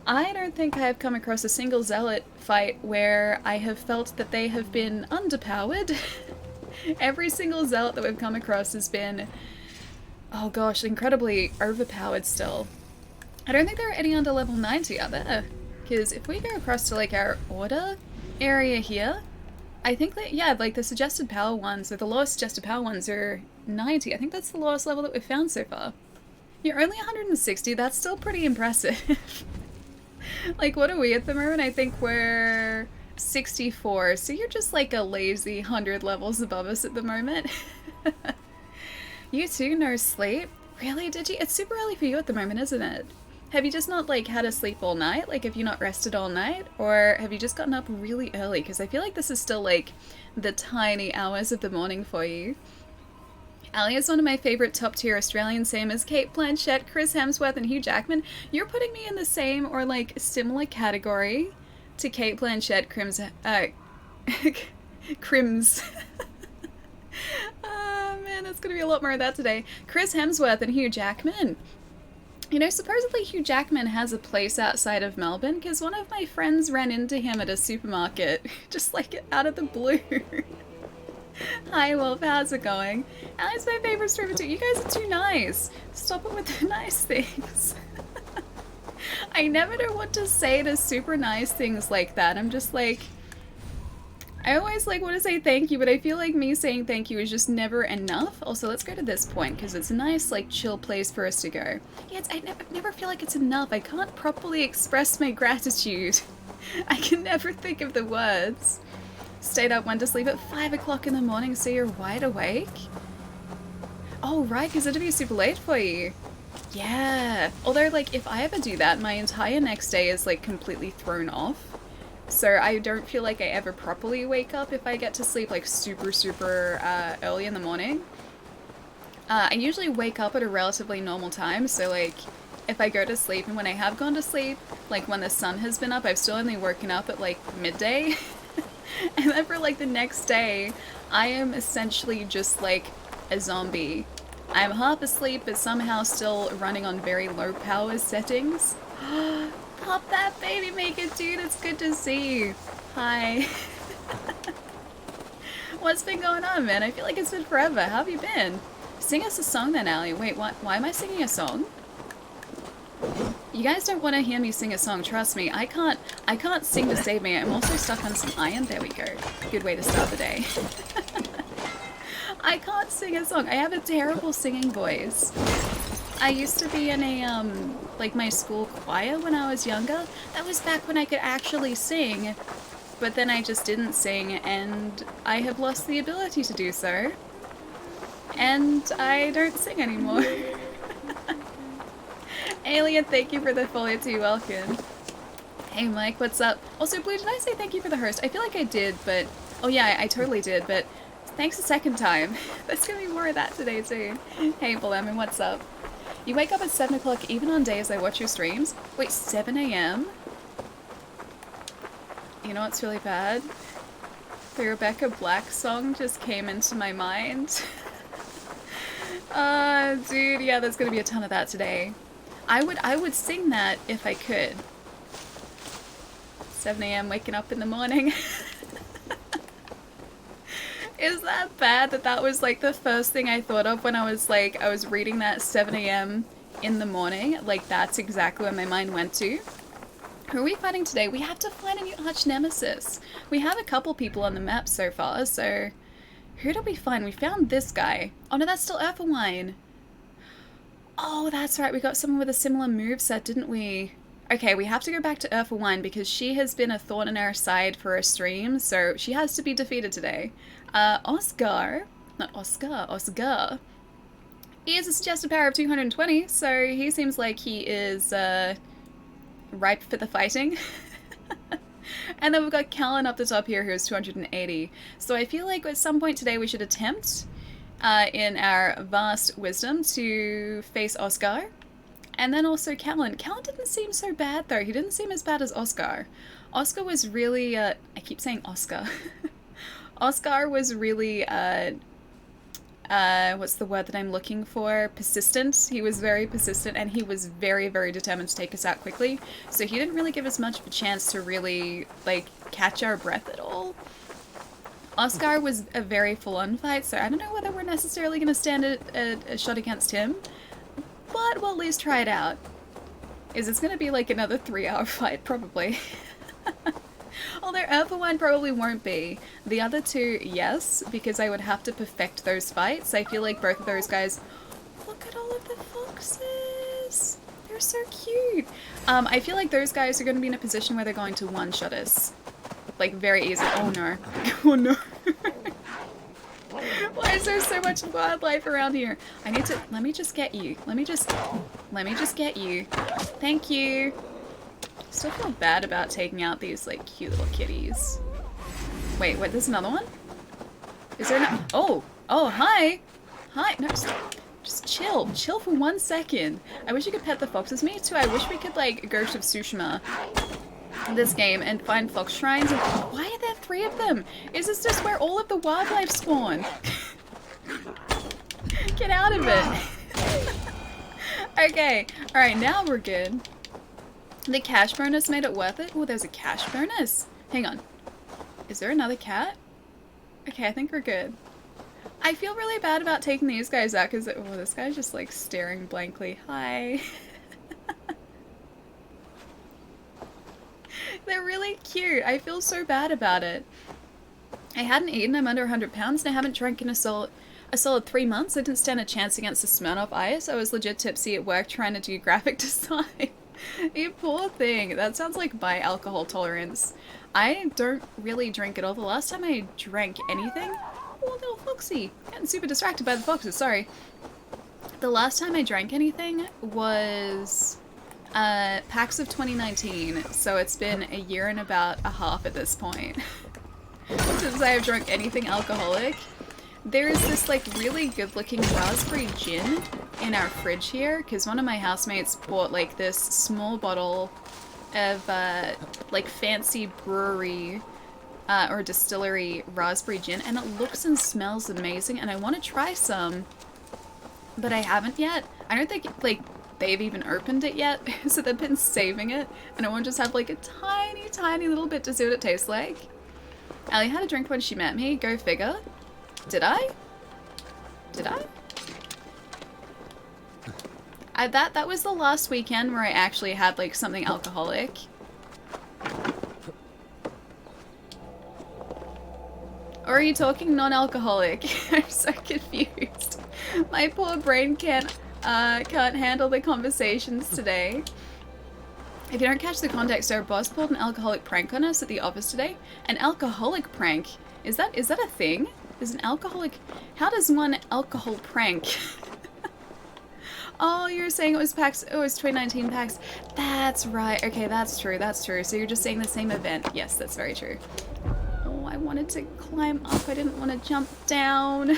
I don't think I have come across a single zealot fight where I have felt that they have been underpowered. Every single zealot that we've come across has been, oh gosh, incredibly overpowered still. I don't think there are any under level 90 out there. Because if we go across to like our order area here, I think that, yeah, like the suggested power ones, or the lowest suggested power ones are 90. I think that's the lowest level that we've found so far. You're only 160, that's still pretty impressive. Like, what are we at the moment? I think we're 64, so you're just like a lazy 100 levels above us at the moment. You too, no sleep? Really? Did you? It's super early for you at the moment, isn't it? Have you just not like had a sleep all night? Like, have you not rested all night? Or have you just gotten up really early? Because I feel like this is still like the tiny hours of the morning for you. Ali is one of my favorite top tier Australians, same as Kate Blanchett, Chris Hemsworth, and Hugh Jackman. You're putting me in the same or like similar category to Kate Blanchett, Crims. Oh man, there's gonna be a lot more of that today. Chris Hemsworth and Hugh Jackman. You know, supposedly Hugh Jackman has a place outside of Melbourne because one of my friends ran into him at a supermarket, just like out of the blue. Hi, Wolf, how's it going? Ali's my favorite streamer too. You guys are too nice. Stop it with the nice things. I never know what to say to super nice things like that. I'm just like, I always like want to say thank you, but I feel like me saying thank you is just never enough. Also, let's go to this point because it's a nice, like, chill place for us to go. Yeah, I never feel like it's enough. I can't properly express my gratitude. I can never think of the words. Stayed up, went to sleep at 5 o'clock in the morning, so you're wide awake? Oh, right, because it'd be super late for you. Yeah. Although, like, if I ever do that, my entire next day is, like, completely thrown off. So I don't feel like I ever properly wake up if I get to sleep, like, super early in the morning. I usually wake up at a relatively normal time, so, like, if I go to sleep, and when I have gone to sleep, like, when the sun has been up, I've still only woken up at, like, midday. And then for like the next day, I am essentially just like a zombie. I'm half asleep, but somehow still running on very low power settings. Pop that baby maker, dude. It's good to see you. Hi. What's been going on, man? I feel like it's been forever. How have you been? Sing us a song then, Ali. Wait, what? Why am I singing a song? You guys don't want to hear me sing a song, trust me. I can't sing to save me. I'm also stuck on some iron. There we go. Good way to start the day. I can't sing a song. I have a terrible singing voice. I used to be in a, like my school choir when I was younger. That was back when I could actually sing. But then I just didn't sing, and I have lost the ability to do so. And I don't sing anymore. Alien, thank you for the follow too, welcome. Hey Mike, what's up? Also, Blue, did I say thank you for the host? I feel like I did, but... Oh yeah, I totally did, but thanks a second time. There's gonna be more of that today too. Hey Blemon, what's up? You wake up at 7 o'clock even on days I watch your streams? Wait, 7 a.m.? You know what's really bad? The Rebecca Black song just came into my mind. Dude, yeah, there's gonna be a ton of that today. I would sing that if I could. 7 a.m. waking up in the morning. Is that bad that that was like the first thing I thought of when I was reading that 7 a.m. in the morning? Like, that's exactly where my mind went to. Who are we fighting today? We have to find a new arch nemesis. We have a couple people on the map so far, so... Who did we find? We found this guy. Oh no, that's still Urfawine. Oh, that's right. We got someone with a similar moveset, didn't we? Okay, we have to go back to Urfawine because she has been a thorn in our side for a stream, so she has to be defeated today. Oscar. Not Oscar. Oscar. He has a suggested power of 220, so he seems like he is, ripe for the fighting. And then we've got Callan up the top here who is 280. So I feel like at some point today we should attempt... in our vast wisdom to face Oscar. And then also Callan. Callan didn't seem so bad though. He didn't seem as bad as Oscar. Oscar was really, I keep saying Oscar. Oscar was really, what's the word that I'm looking for? Persistent. He was very persistent, and he was very, very determined to take us out quickly. So he didn't really give us much of a chance to really, like, catch our breath at all. Oscar was a very full-on fight, so I don't know whether we're necessarily going to stand a shot against him, but we'll at least try it out. Is this going to be like another 3-hour fight? Probably. Although Earthwine probably won't be. The other two, yes, because I would have to perfect those fights. I feel like both of those guys... Look at all of the foxes! They're so cute! I feel like those guys are going to be in a position where they're going to one-shot us. Like, very easy. Oh no. Oh no. Why is there so much wildlife around here? I need to... Let me just get you. Let me just get you. Thank you. Still feel bad about taking out these, like, cute little kitties. Wait, there's another one? Is there no... Oh! Oh, hi! Hi! No, just chill. Chill for 1 second. I wish you could pet the foxes. Me too. I wish we could, like, Ghost of Tsushima this game and find fox shrines. And why are there 3 of them? Is this just where all of the wildlife spawn? Get out of it. Okay. Alright, now we're good. The cash bonus made it worth it. Oh, there's a cash bonus. Hang on. Is there another cat? Okay, I think we're good. I feel really bad about taking these guys out because, oh, this guy's just like staring blankly. Hi. They're really cute. I feel so bad about it. I hadn't eaten. I'm under 100 pounds and I haven't drank in a solid 3 months. I didn't stand a chance against the Smirnoff Ice. I was legit tipsy at work trying to do graphic design. You poor thing. That sounds like my alcohol tolerance. I don't really drink at all. The last time I drank anything... Oh, little foxy. Getting super distracted by the foxes, sorry. The last time I drank anything was... PAX of 2019, so it's been a year and about a half at this point since I have drunk anything alcoholic. There is this like really good looking raspberry gin in our fridge here because one of my housemates bought like this small bottle of like fancy brewery or distillery raspberry gin, and it looks and smells amazing and I want to try some, but I haven't yet. I don't think like they've even opened it yet, so they've been saving it, and I want to just have like a tiny little bit to see what it tastes like. Ellie had a drink when she met me, go figure. Did I? Did I? That was the last weekend where I actually had like something alcoholic. Or are you talking non-alcoholic? I'm so confused. My poor brain can't handle the conversations today. If you don't catch the context, our boss pulled an alcoholic prank on us at the office today. An alcoholic prank? Is that a thing? Is an alcoholic... How does one alcohol prank? Oh, you're saying it was PAX... Oh, it was 2019 PAX. That's right. Okay, that's true. That's true. So you're just saying the same event. Yes, that's very true. Oh, I wanted to climb up. I didn't want to jump down.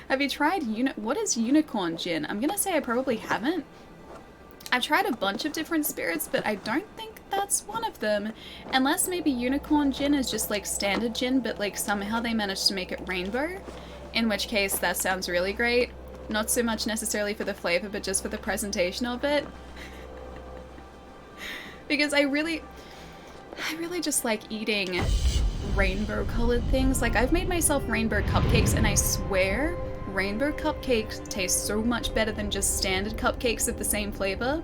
Have you tried what is unicorn gin? I'm gonna say I probably haven't. I've tried a bunch of different spirits, but I don't think that's one of them. Unless maybe unicorn gin is just like standard gin, but like somehow they managed to make it rainbow. In which case, that sounds really great. Not so much necessarily for the flavor, but just for the presentation of it. Because I really just like eating rainbow colored things. Like I've made myself rainbow cupcakes and I swear rainbow cupcakes taste so much better than just standard cupcakes of the same flavor.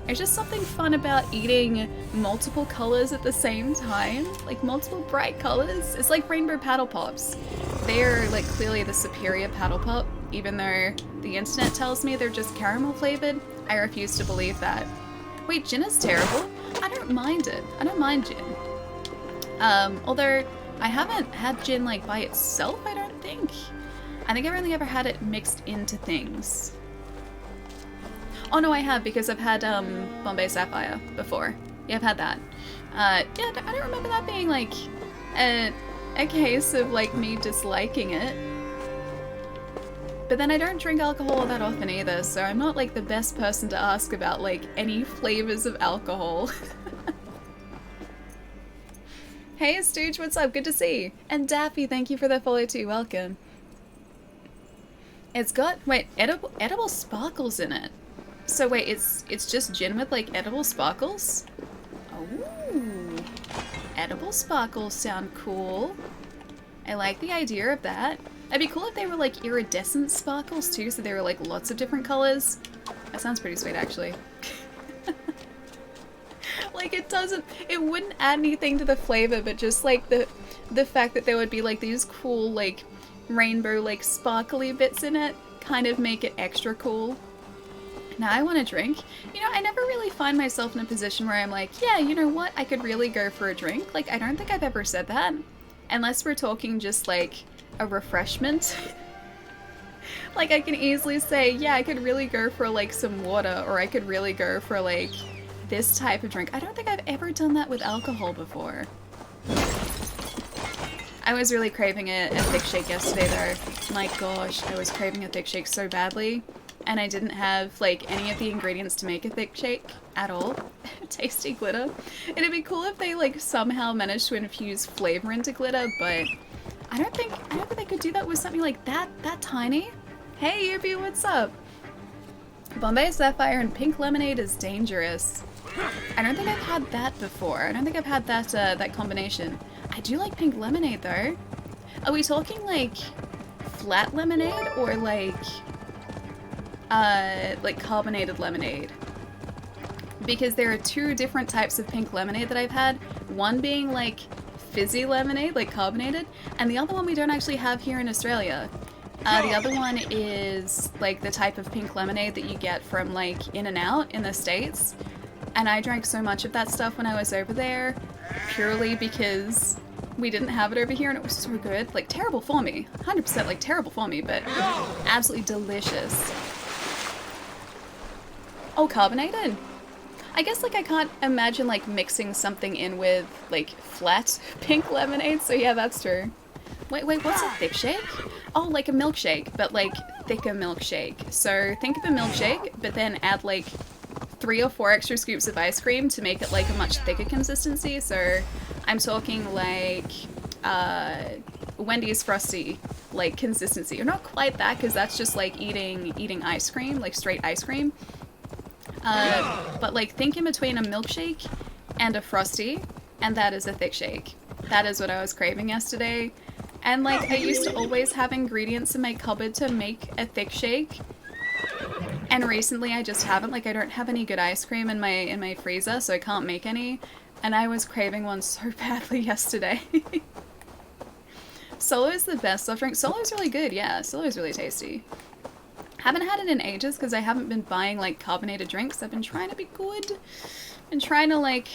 There's just something fun about eating multiple colors at the same time, like multiple bright colors. It's like rainbow paddle pops. They're like clearly the superior paddle pop, even though the internet tells me they're just caramel flavored. I refuse to believe that. Wait, gin is terrible? I don't mind it. I don't mind gin. Although I haven't had gin like by itself, I don't think. I think I've only ever had it mixed into things. Oh no, I have, because I've had Bombay Sapphire before. Yeah, I've had that. Yeah, I don't remember that being like a case of like me disliking it. But then I don't drink alcohol that often either, so I'm not like the best person to ask about like any flavors of alcohol. Hey Stooge, what's up? Good to see you. And Daffy, thank you for the follow too. Welcome. It's got, wait, edible sparkles in it. So wait, it's just gin with like edible sparkles? Oh, edible sparkles sound cool. I like the idea of that. It'd be cool if they were like iridescent sparkles too, so there were like lots of different colors. That sounds pretty sweet actually. Like it wouldn't add anything to the flavor, but just like the fact that there would be like these cool like rainbow like sparkly bits in it kind of make it extra cool. Now I want a drink. You know, I never really find myself in a position where I'm like, yeah, you know what, I could really go for a drink. Like, I don't think I've ever said that. Unless we're talking just like a refreshment. Like, I can easily say, yeah, I could really go for like some water, or I could really go for like this type of drink. I don't think I've ever done that with alcohol before. I was really craving a thick shake yesterday though. My gosh, I was craving a thick shake so badly. And I didn't have like any of the ingredients to make a thick shake at all. Tasty glitter. It'd be cool if they like somehow managed to infuse flavor into glitter, but I don't think they could do that with something like that tiny. Hey Yubi, what's up? Bombay Sapphire and pink lemonade is dangerous. I don't think I've had that before. I don't think I've had that that combination. I do like pink lemonade though. Are we talking like flat lemonade or like carbonated lemonade? Because there are two different types of pink lemonade that I've had. One being like fizzy lemonade, like carbonated, and the other one we don't actually have here in Australia. The other one is like the type of pink lemonade that you get from like In-N-Out in the States. And I drank so much of that stuff when I was over there, purely because we didn't have it over here and it was so good. Like, terrible for me. 100% like terrible for me, but absolutely delicious. Oh, carbonated? I guess like I can't imagine like mixing something in with like flat pink lemonade, so yeah, that's true. Wait, what's a thick shake? Oh, like a milkshake, but like thicker milkshake. So think of a milkshake, but then add like 3 or 4 extra scoops of ice cream to make it like a much thicker consistency. So I'm talking like Wendy's Frosty like consistency. Or not quite that, because that's just like eating ice cream, like straight ice cream. But like think in between a milkshake and a Frosty, and that is a thick shake. That is what I was craving yesterday. And like I used to always have ingredients in my cupboard to make a thick shake. And recently I just haven't. Like I don't have any good ice cream in my freezer, so I can't make any. And I was craving one so badly yesterday. Solo is the best soft drink. Solo is really good, yeah. Solo is really tasty. Haven't had it in ages because I haven't been buying like carbonated drinks. I've been trying to be good. Been trying to like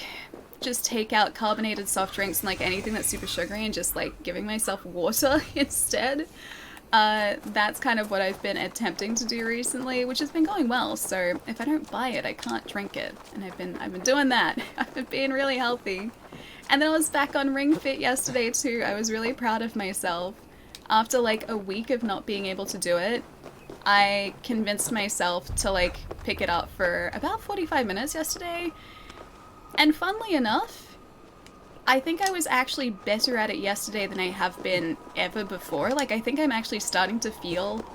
just take out carbonated soft drinks and like anything that's super sugary and just like giving myself water instead. That's kind of what I've been attempting to do recently, which has been going well. So if I don't buy it, I can't drink it. And I've been doing that. I've been being really healthy. And then I was back on Ring Fit yesterday too. I was really proud of myself. After like a week of not being able to do it, I convinced myself to like pick it up for about 45 minutes yesterday. And funnily enough, I think I was actually better at it yesterday than I have been ever before. Like I think I'm actually starting to feel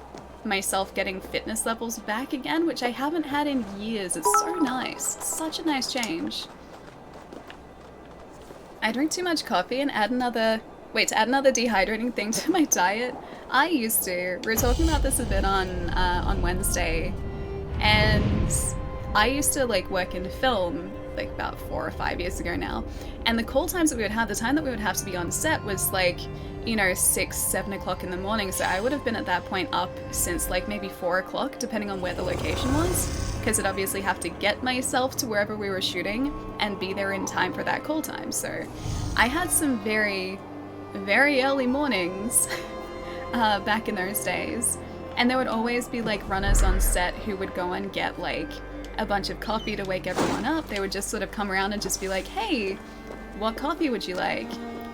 myself getting fitness levels back again, which I haven't had in years. It's so nice. It's such a nice change. I drink too much coffee and add another dehydrating thing to my diet. I used to. We were talking about this a bit on Wednesday, and I used to like work in film like about 4 or 5 years ago now, and the call times that we would have, the time that we would have to be on set was like, you know, 6, 7 o'clock in the morning. So I would have been at that point up since like maybe 4 o'clock, depending on where the location was, because I'd obviously have to get myself to wherever we were shooting and be there in time for that call time. So I had some very, very early mornings back in those days, and there would always be like runners on set who would go and get like a bunch of coffee to wake everyone up. They would just sort of come around and just be like, hey, what coffee would you like?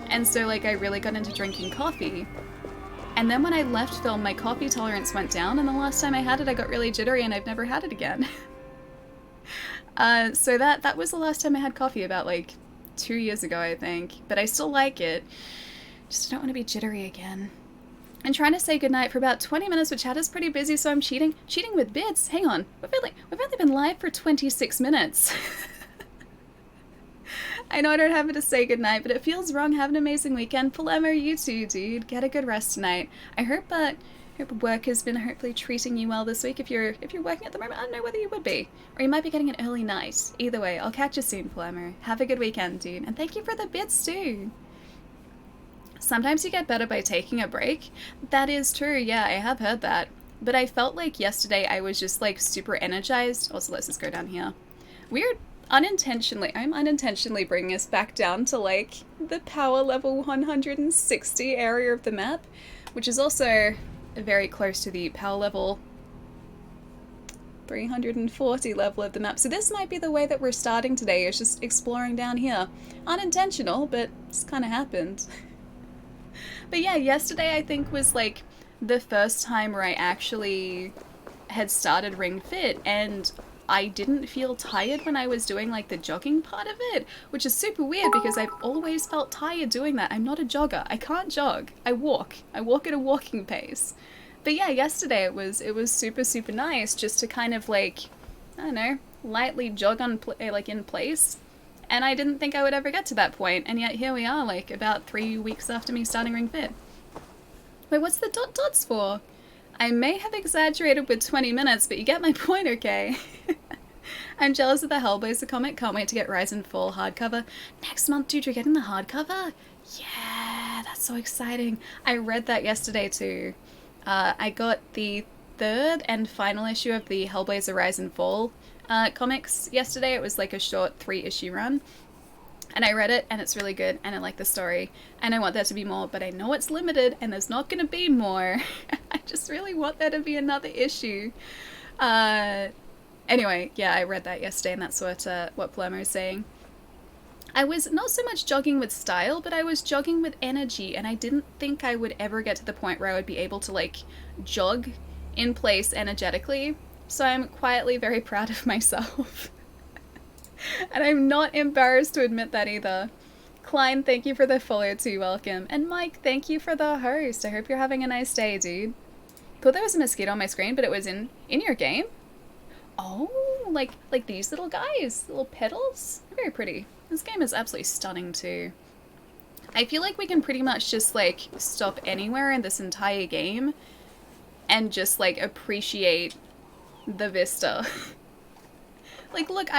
And so like I really got into drinking coffee. And then when I left film, my coffee tolerance went down, and the last time I had it I got really jittery and I've never had it again. So that was the last time I had coffee, about like 2 years ago I think. But I still like it. Just don't want to be jittery again. and trying to say goodnight for about 20 minutes, but chat is pretty busy, so I'm cheating with bits. Hang on, we've only been live for 26 minutes. I know I don't have to say goodnight, but it feels wrong. Have an amazing weekend. Palermo, you too, dude. Get a good rest tonight. I hope work has been hopefully treating you well this week. If you're working at the moment, I don't know whether you would be, or you might be getting an early night. Either way, I'll catch you soon, Palermo. Have a good weekend, dude, and thank you for the bits too. Sometimes you get better by taking a break. That is true, yeah, I have heard that. But I felt like yesterday I was just like super energized. Also, let's just go down here. I'm unintentionally bringing us back down to like the power level 160 area of the map, which is also very close to the power level 340 level of the map. So this might be the way that we're starting today, is just exploring down here. Unintentional, but it's kind of happened. But yeah, yesterday I think was like the first time where I actually had started Ring Fit, and I didn't feel tired when I was doing like the jogging part of it, which is super weird because I've always felt tired doing that. I'm not a jogger. I can't jog. I walk at a walking pace. But yeah, yesterday it was super, super nice just to kind of like, I don't know, lightly jog on in place. And I didn't think I would ever get to that point, and yet here we are, like about 3 weeks after me starting Ring Fit. Wait, what's the dots for? I may have exaggerated with 20 minutes, but you get my point, okay? I'm jealous of the Hellblazer comic. Can't wait to get Rise and Fall hardcover. Next month, dude, you're getting the hardcover? Yeah, that's so exciting. I read that yesterday too. I got the 3rd and final issue of the Hellblazer Rise and Fall comics yesterday. It was like a short 3-issue run. And I read it, and it's really good, and I like the story, and I want there to be more, but I know it's limited, and there's not going to be more. I just really want there to be another issue. Anyway, yeah, I read that yesterday, and that's what Palermo is saying. I was not so much jogging with style, but I was jogging with energy, and I didn't think I would ever get to the point where I would be able to, like, jog in place energetically, so I'm quietly very proud of myself. And I'm not embarrassed to admit that either. Klein, thank you for the follow too, welcome. And Mike, thank you for the host. I hope you're having a nice day, dude. Thought there was a mosquito on my screen, but it was in your game. Oh, like these little guys, little petals. Very pretty. This game is absolutely stunning too. I feel like we can pretty much just like stop anywhere in this entire game and just like appreciate the vista. Like, look,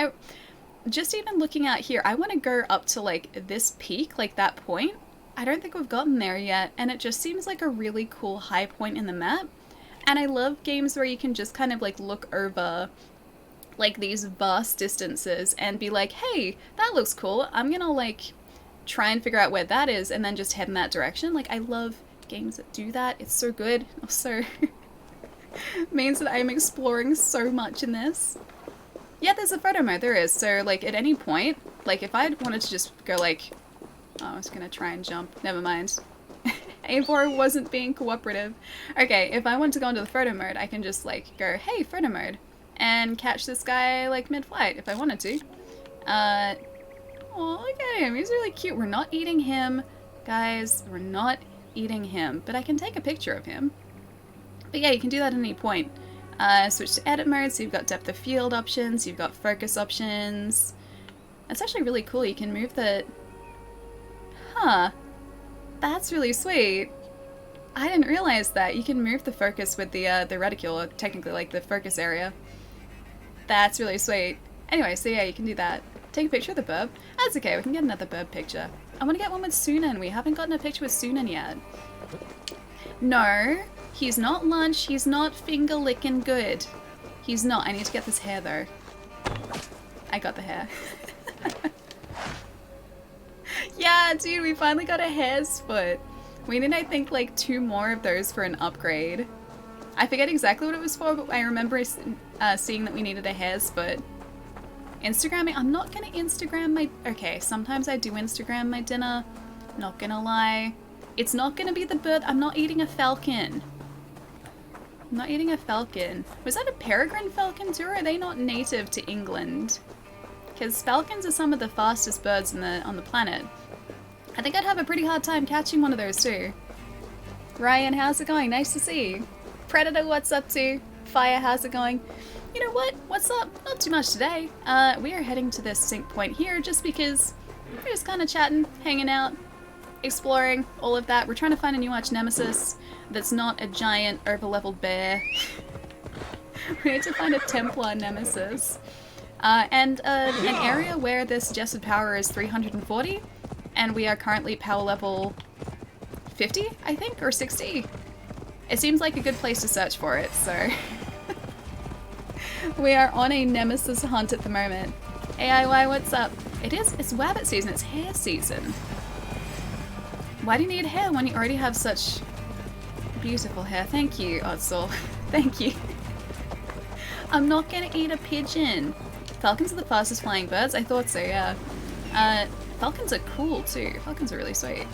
just even looking out here, I want to go up to like this peak, like that point. I don't think we've gotten there yet, and it just seems like a really cool high point in the map. And I love games where you can just kind of like look over like these vast distances and be like, hey, that looks cool. I'm gonna like try and figure out where that is and then just head in that direction. Like, I love games that do that. It's so good. Also means that I'm exploring so much in this. Yeah, there's a photo mode, there is. So, like, at any point, like, if I wanted to just go, like, oh, I was gonna try and jump. Never mind. A4 wasn't being cooperative. Okay, if I want to go into the photo mode, I can just, like, go, hey, photo mode, and catch this guy, like, mid-flight, if I wanted to. Oh, look at him. He's really cute. We're not eating him. Guys, we're not eating him. But I can take a picture of him. But yeah, you can do that at any point. Switch to edit mode, so you've got depth of field options, you've got focus options. That's actually really cool. You can move the... Huh. That's really sweet. I didn't realize that. You can move the focus with the reticule, or technically like the focus area. That's really sweet. Anyway, so yeah, you can do that. Take a picture of the burb. That's okay, we can get another burb picture. I want to get one with Sunan. We haven't gotten a picture with Sunan yet. No, he's not lunch. He's not finger licking good. He's not. I need to get this hair though. I got the hair. Yeah, dude, we finally got a hare's foot. We need, I think, like 2 more of those for an upgrade. I forget exactly what it was for, but I remember seeing that we needed a hare's foot. Instagramming? I'm not gonna Instagram my... Okay, sometimes I do Instagram my dinner. Not gonna lie. It's not gonna be the bird. I'm not eating a falcon. I'm not eating a falcon. Was that a peregrine falcon too, or are they not native to England? Because falcons are some of the fastest birds on the planet. I think I'd have a pretty hard time catching one of those too. Ryan, how's it going? Nice to see you. Predator, what's up to? Fire, how's it going? You know what? What's up? Not too much today. We are heading to this sync point here just because we're just kind of chatting, hanging out, exploring, all of that. We're trying to find a new arch nemesis that's not a giant over-leveled bear. We need to find a Templar nemesis. And an area where the suggested power is 340, and we are currently power level 50, I think, or 60. It seems like a good place to search for it, so... We are on a nemesis hunt at the moment. AIY, what's up? It's wabbit season, it's hair season. Why do you need hair when you already have such beautiful hair? Thank you, Odsal. Thank you. I'm not gonna eat a pigeon. Falcons are the fastest flying birds? I thought so, yeah. Falcons are cool too. Falcons are really sweet.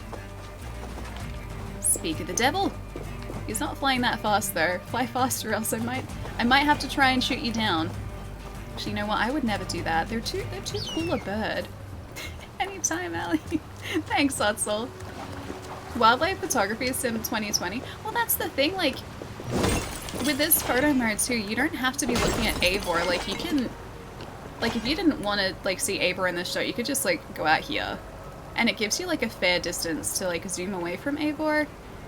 Speak of the devil. He's not flying that fast though. Fly faster or else I might have to try and shoot you down. Actually, you know what? I would never do that. They're too cool a bird. Anytime, Allie. Thanks, Odsal. Wildlife photography sim 2020. Well, that's the thing, like, with this photo mode too, you don't have to be looking at Eivor. Like, you can, like, if you didn't want to, like, see Eivor in this shot, you could just, like, go out here. And it gives you, like, a fair distance to, like, zoom away from Eivor.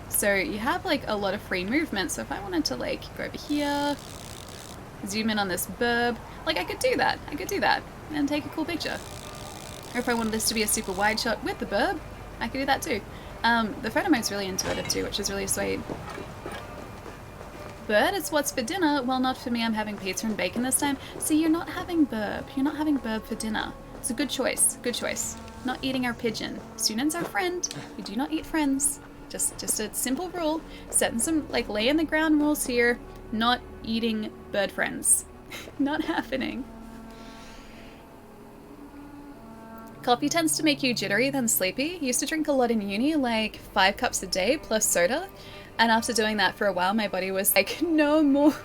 So you have, like, a lot of free movement. So if I wanted to, like, go over here, zoom in on this burb, like, I could do that. I could do that and take a cool picture. Or if I wanted this to be a super wide shot with the burb, I could do that too. The photo mode's really intuitive too, which is really sweet. Bird, it's what's for dinner. Well, not for me. I'm having pizza and bacon this time. See, you're not having burb. You're not having burb for dinner. It's a good choice. Good choice. Not eating our pigeon. Sunan's our friend. We do not eat friends. Just a simple rule. Setting some, like, lay in the ground rules here. Not eating bird friends. Not happening. Coffee tends to make you jittery than sleepy. Used to drink a lot in uni, like 5 cups a day plus soda. And after doing that for a while, my body was like, no more.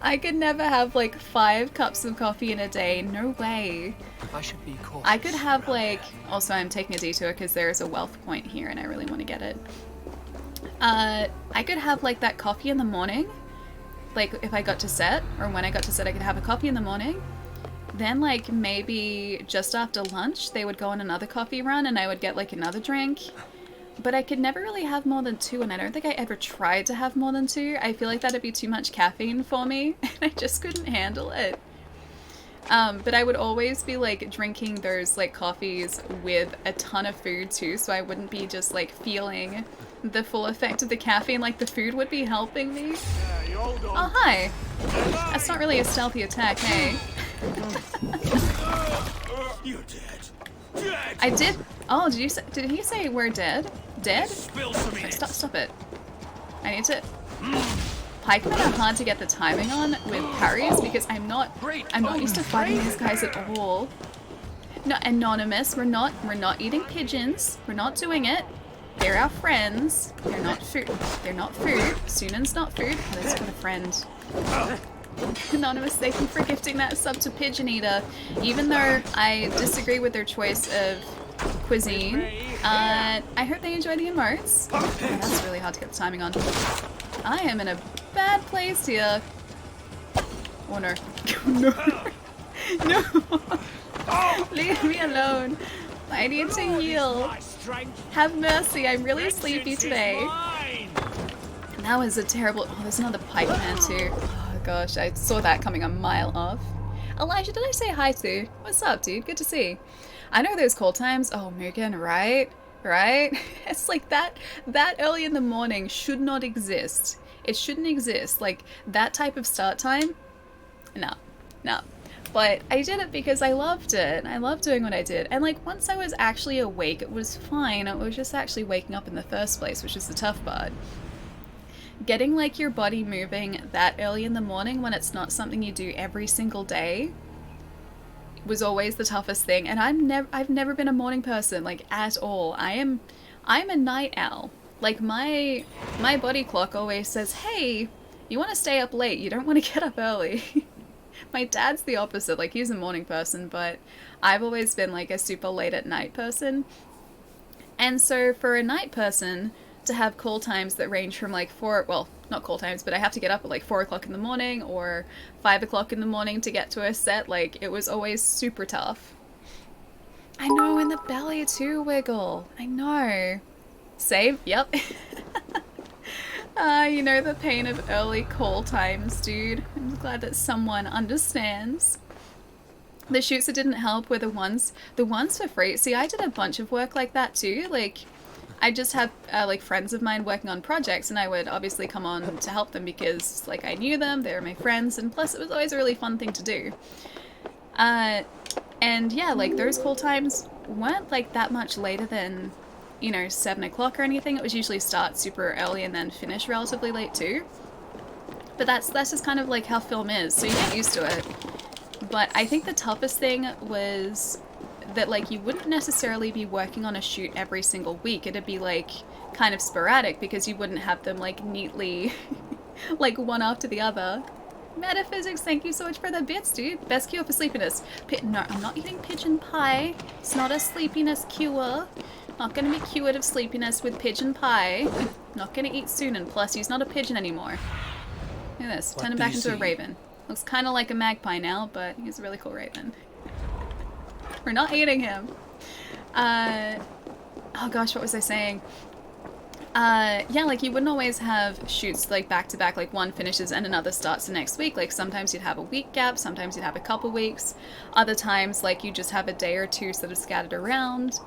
I could never have like 5 cups of coffee in a day. No way. I should be cautious. I could have like, also I'm taking a detour because there is a wealth point here and I really want to get it. I could have like that coffee in the morning. Like if I got to set, or when I got to set, I could have a coffee in the morning. Then like maybe just after lunch, they would go on another coffee run and I would get like another drink. But I could never really have more than 2, and I don't think I ever tried to have more than 2. I feel like that'd be too much caffeine for me, and I just couldn't handle it. But I would always be like drinking those like coffees with a ton of food too, so I wouldn't be just like feeling the full effect of the caffeine, like the food would be helping me. Oh, hi! That's not really a stealthy attack, hey? You're dead. Dead. I did. Oh, did he say we're dead? Dead? Spill some Wait, ink. stop it. I need to... Pikemen are hard to get the timing on with parries because I'm not used to fighting these guys at all. No, Anonymous, we're not eating pigeons. We're not doing it. They're our friends. They're not food. They're not food. Sunan's not food. Oh, that's for the friend. Anonymous, thank you for gifting that sub to Pigeon Eater. Even though I disagree with their choice of cuisine, I hope they enjoy the emotes. Oh, that's really hard to get the timing on. I am in a bad place here. Oh no. No. No. Leave me alone. I need to heal. Have mercy, I'm really sleepy today. That was a terrible... Oh, there's another pikeman too. Oh gosh, I saw that coming a mile off. Elijah, did I say hi to? What's up, dude? Good to see. I know those call times. Oh, Megan, right? Right? It's like that early in the morning should not exist. It shouldn't exist. Like, that type of start time? No. No. But I did it because I loved it. I loved doing what I did. And like, once I was actually awake, it was fine. It was just actually waking up in the first place, which is the tough part. Getting like your body moving that early in the morning when it's not something you do every single day was always the toughest thing. And I've never been a morning person, like, at all. I'm a night owl. Like, my body clock always says, hey, you want to stay up late, you don't want to get up early. My dad's the opposite, like, he's a morning person, but I've always been like a super late at night person. And so for a night person, to have call times that range from like not call times, but I have to get up at like 4 o'clock in the morning or 5 o'clock in the morning to get to a set. Like, it was always super tough. I know, in the belly too, Wiggle. I know. Save? Yep. You know the pain of early call times, dude. I'm glad that someone understands. The shoots that didn't help were the ones for free. See, I did a bunch of work like that too. Like, I just have like friends of mine working on projects, and I would obviously come on to help them because like I knew them, they were my friends, and plus it was always a really fun thing to do. And yeah, like those call times weren't like that much later than, you know, 7 o'clock or anything. It was usually start super early and then finish relatively late too. But that's just kind of like how film is, so you get used to it. But I think the toughest thing was that like you wouldn't necessarily be working on a shoot every single week. It'd be like kind of sporadic because you wouldn't have them like neatly like one after the other. Metaphysics, thank you so much for the bits, dude. Best cure for sleepiness. No, I'm not eating pigeon pie. It's not a sleepiness cure. Not gonna be cured of sleepiness with pigeon pie. Not gonna eat soon, and plus he's not a pigeon anymore. Look at this, turn him back into a raven. Looks kind of like a magpie now, but he's a really cool raven. We're not eating him. Oh gosh, what was I saying? Yeah, like you wouldn't always have shoots like back to back, like one finishes and another starts the next week. Like sometimes you'd have a week gap, sometimes you'd have a couple weeks. Other times, like you just have a day or two sort of scattered around.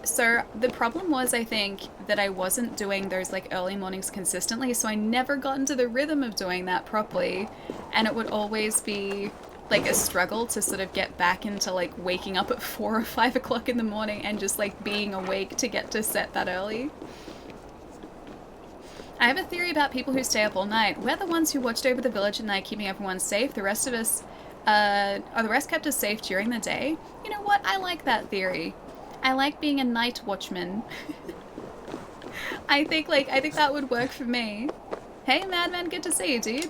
So the problem was, I think, that I wasn't doing those like early mornings consistently, so I never got into the rhythm of doing that properly, and it would always be like a struggle to sort of get back into like waking up at 4 or 5 o'clock in the morning and just like being awake to get to set that early. I have a theory about people who stay up all night. We're the ones who watched over the village at night, keeping everyone safe. The rest of us, the rest kept us safe during the day. You know what? I like that theory. I like being a night watchman. I think that would work for me. Hey, Madman, good to see you, dude.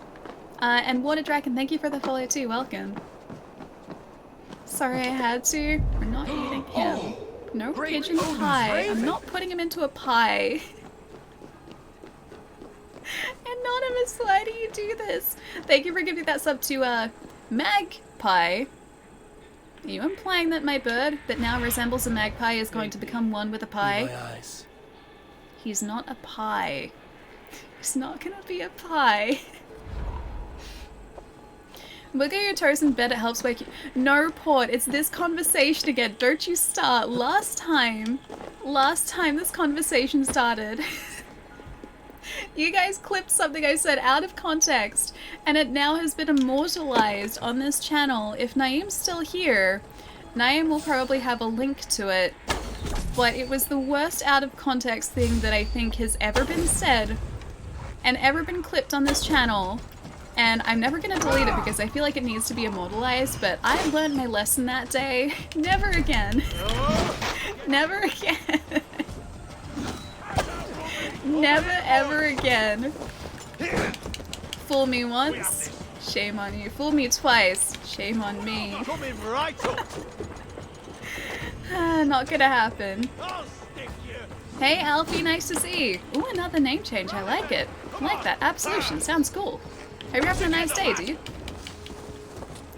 And Water Dragon, thank you for the follow too. Welcome. Sorry I had to. We're not eating him. No pigeon pie. I'm not putting him into a pie. Anonymous, why do you do this? Thank you for giving that sub to Magpie. Are you implying that my bird, that now resembles a magpie, is going to become one with a pie? My eyes. He's not a pie. He's not gonna be a pie. Wiggle your toes in bed, it helps wake you. No, Port, it's this conversation again. Don't you start. Last time this conversation started. You guys clipped something I said out of context, and it now has been immortalized on this channel. If Naeem's still here, Naeem will probably have a link to it, but it was the worst out of context thing that I think has ever been said and ever been clipped on this channel, and I'm never gonna delete it because I feel like it needs to be immortalized, but I learned my lesson that day. Never again. Never again. Never ever again. Fool me once, shame on you. Fool me twice, shame on me. Not gonna happen. Hey Alfie, nice to see you. Ooh, another name change, I like it. I like that. Absolution, sounds cool. Hope you're having a nice day, dude.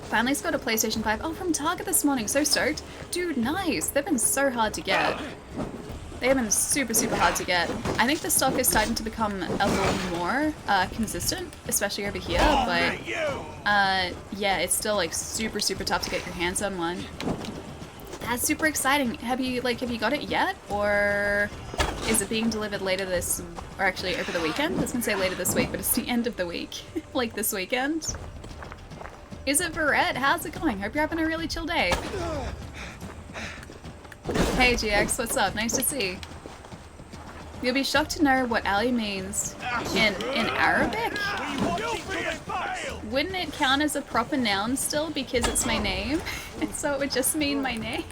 Finally got a PlayStation 5. Oh, from Target this morning, so stoked. Dude, nice. They've been so hard to get. They have been super, super hard to get. I think the stock is starting to become a little more consistent, especially over here, but yeah, it's still like super, super tough to get your hands on one. That's super exciting. Have you got it yet, or is it being delivered later this, or actually over the weekend? I was gonna say later this week, but it's the end of the week, like this weekend. Is it Verette? How's it going? Hope you're having a really chill day. Hey GX, what's up? Nice to see. You'll be shocked to know what Ali means in Arabic. Wouldn't it count as a proper noun still because it's my name? So it would just mean my name.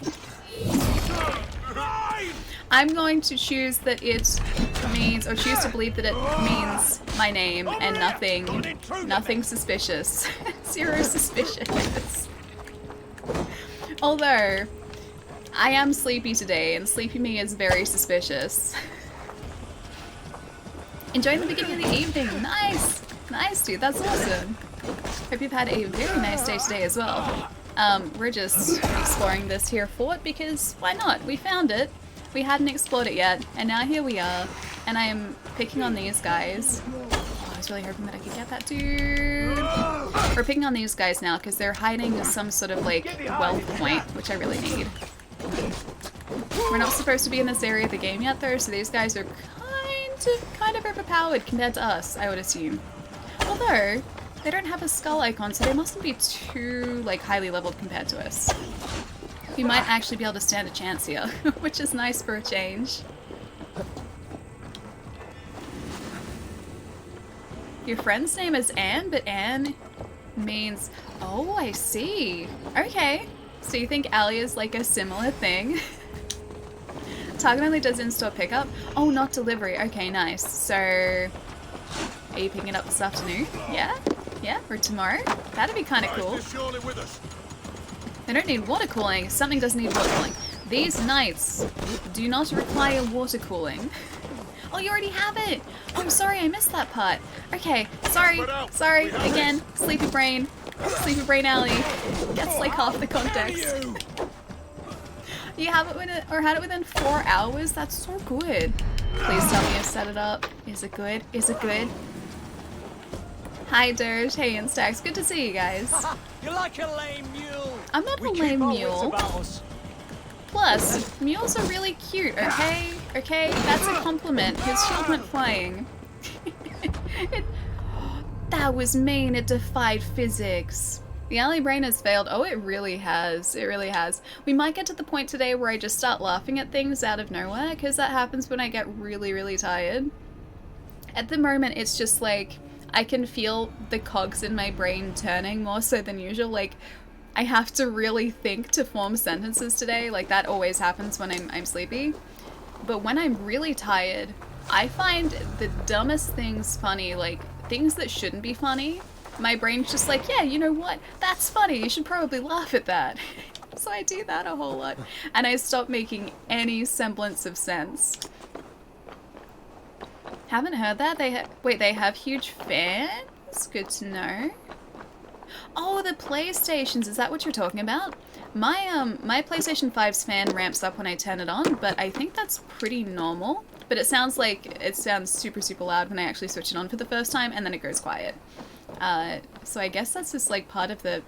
I'm going to choose that it means, or choose to believe that it means my name and nothing suspicious. Zero suspicious. Although, I am sleepy today, and sleepy me is very suspicious. Enjoying the beginning of the evening. Nice! Nice, dude. That's awesome. Hope you've had a very nice day today as well. We're just exploring this here fort because why not? We found it. We hadn't explored it yet, and now here we are. And I am picking on these guys. Oh, I was really hoping that I could get that dude. We're picking on these guys now because they're hiding some sort of like wealth point, which I really need. We're not supposed to be in this area of the game yet though, so these guys are kind of overpowered compared to us, I would assume. Although, they don't have a skull icon, so they mustn't be too like highly leveled compared to us. We might actually be able to stand a chance here, which is nice for a change. Your friend's name is Anne, but Anne means... Oh, I see. Okay. So you think Allie is like a similar thing? Target only does in-store pickup? Oh, not delivery. Okay, nice. So... Are you picking it up this afternoon? Yeah? Yeah? Or tomorrow? That'd be kind of cool. They don't need water cooling. Something doesn't need water cooling. These knights do not require water cooling. Oh, you already have it! Oh, I'm sorry, I missed that part. Okay, sorry, sorry, again, sleepy brain alley. Gets like half the context. You have it within, or had it within 4 hours? That's so good. Please tell me I've set it up. Is it good? Is it good? Hi Dirge, hey Instax, good to see you guys. You're like a lame mule. I'm not a lame mule. Plus, mules are really cute, okay? Okay, that's a compliment. His shield went flying. That was mean, it defied physics. The alley brain has failed. Oh, it really has. It really has. We might get to the point today where I just start laughing at things out of nowhere, because that happens when I get really, really tired. At the moment, it's just like, I can feel the cogs in my brain turning more so than usual. Like, I have to really think to form sentences today. Like, that always happens when I'm sleepy. But when I'm really tired, I find the dumbest things funny, like, things that shouldn't be funny. My brain's just like, yeah, you know what? That's funny. You should probably laugh at that. So I do that a whole lot. And I stop making any semblance of sense. Haven't heard that? Wait, they have huge fans? Good to know. Oh, the PlayStations. Is that what you're talking about? My PlayStation 5's fan ramps up when I turn it on, but I think that's pretty normal. But it sounds super, super loud when I actually switch it on for the first time, and then it goes quiet. So I guess that's just like part of the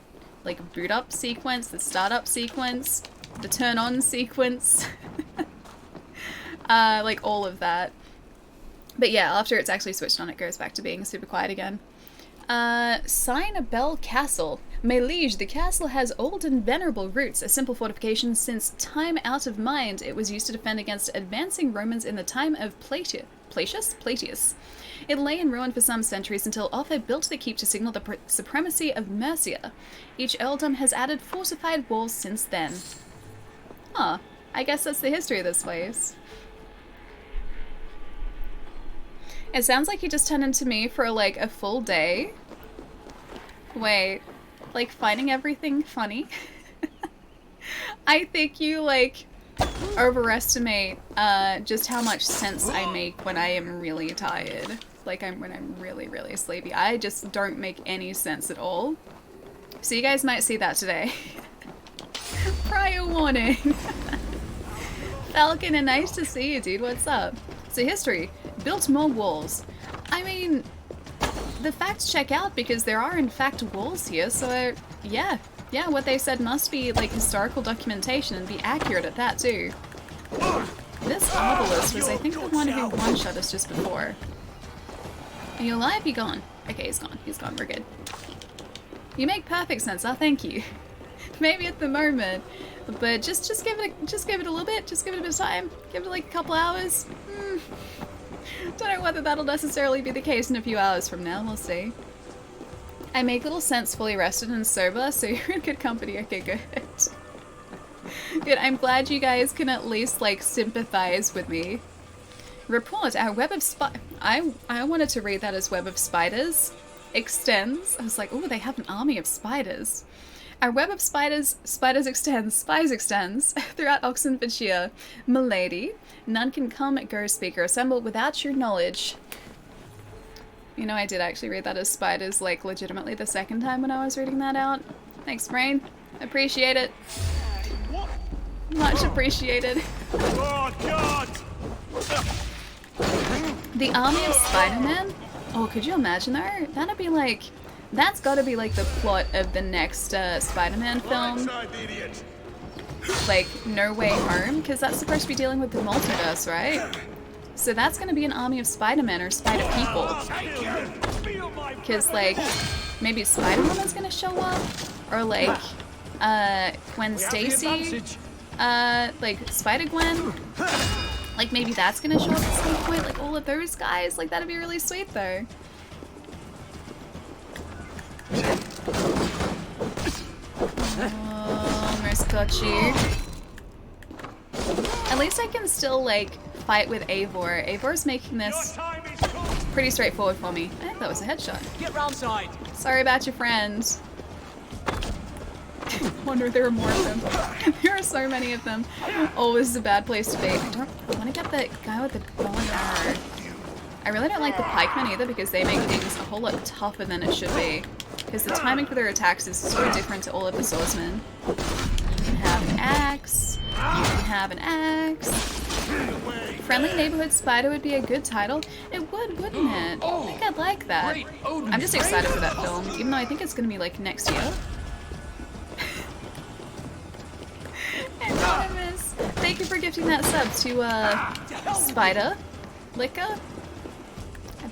like boot up sequence, the startup sequence, the turn on sequence, like all of that. But yeah, after it's actually switched on, it goes back to being super quiet again. Sign-a-Bell Castle. My liege, the castle has old and venerable roots, a simple fortification since time out of mind. It was used to defend against advancing Romans in the time of Plautius. It lay in ruin for some centuries until Otho built the keep to signal the supremacy of Mercia. Each earldom has added fortified walls since then. Huh, I guess that's the history of this place. It sounds like you just turned into me for like a full day. Wait, like finding everything funny? I think you like overestimate just how much sense I make when I am really tired. Like when I'm really, really sleepy. I just don't make any sense at all. So you guys might see that today. Prior warning. Falcon, and nice to see you, dude. What's up? So history. Built more walls. I mean, the facts check out because there are in fact walls here, so yeah, what they said must be like historical documentation and be accurate at that too. This obelisk was I think the one who one-shot us just before. Are you alive? You gone? Okay, he's gone. He's gone. We're good. You make perfect sense. Oh, thank you. Maybe at the moment, but just give it a little bit. Just give it a bit of time. Give it like a couple hours. Don't know whether that'll necessarily be the case in a few hours from now. We'll see. I make little sense fully rested and sober, so you're in good company. Okay, good. Good. I'm glad you guys can at least like sympathize with me. Report, our web of I wanted to read that as web of spiders extends. I was like, oh, they have an army of spiders. Our web of spies extends throughout Oxenfordshire. Milady, none can come, go, speak, or assemble without your knowledge. You know, I did actually read that as spiders, like, legitimately the second time when I was reading that out. Thanks, Brain. Appreciate it. Much appreciated. Oh, God! The army of Spider-Man? Oh, could you imagine though? That'd be like... That's gotta be like the plot of the next Spider-Man film. Like, No Way Home, because that's supposed to be dealing with the multiverse, right? So that's gonna be an army of Spider-Man or Spider-People. Because, like, maybe Spider-Woman's gonna show up? Or, like, Gwen Stacy? Like, Spider-Gwen? Like, maybe that's gonna show up at some point? Like, all of those guys? Like, that'd be really sweet, though. Almost got you. At least I can still, like, fight with Eivor. Eivor's making this pretty straightforward for me. I think that was a headshot. Get round side. Sorry about your friends. Wonder if there are more of them. There are so many of them. Always a bad place to be. I want to get the guy with the bow and arrow. I really don't like the pikemen either because they make things a whole lot tougher than it should be. Because the timing for their attacks is so different to all of the swordsmen. You can have an axe. You can have an axe. Friendly Neighborhood Spider would be a good title. It would, wouldn't it? I think I'd like that. I'm just excited for that film, even though I think it's going to be like next year. Anonymous, thank you for gifting that sub to Spider Liquor.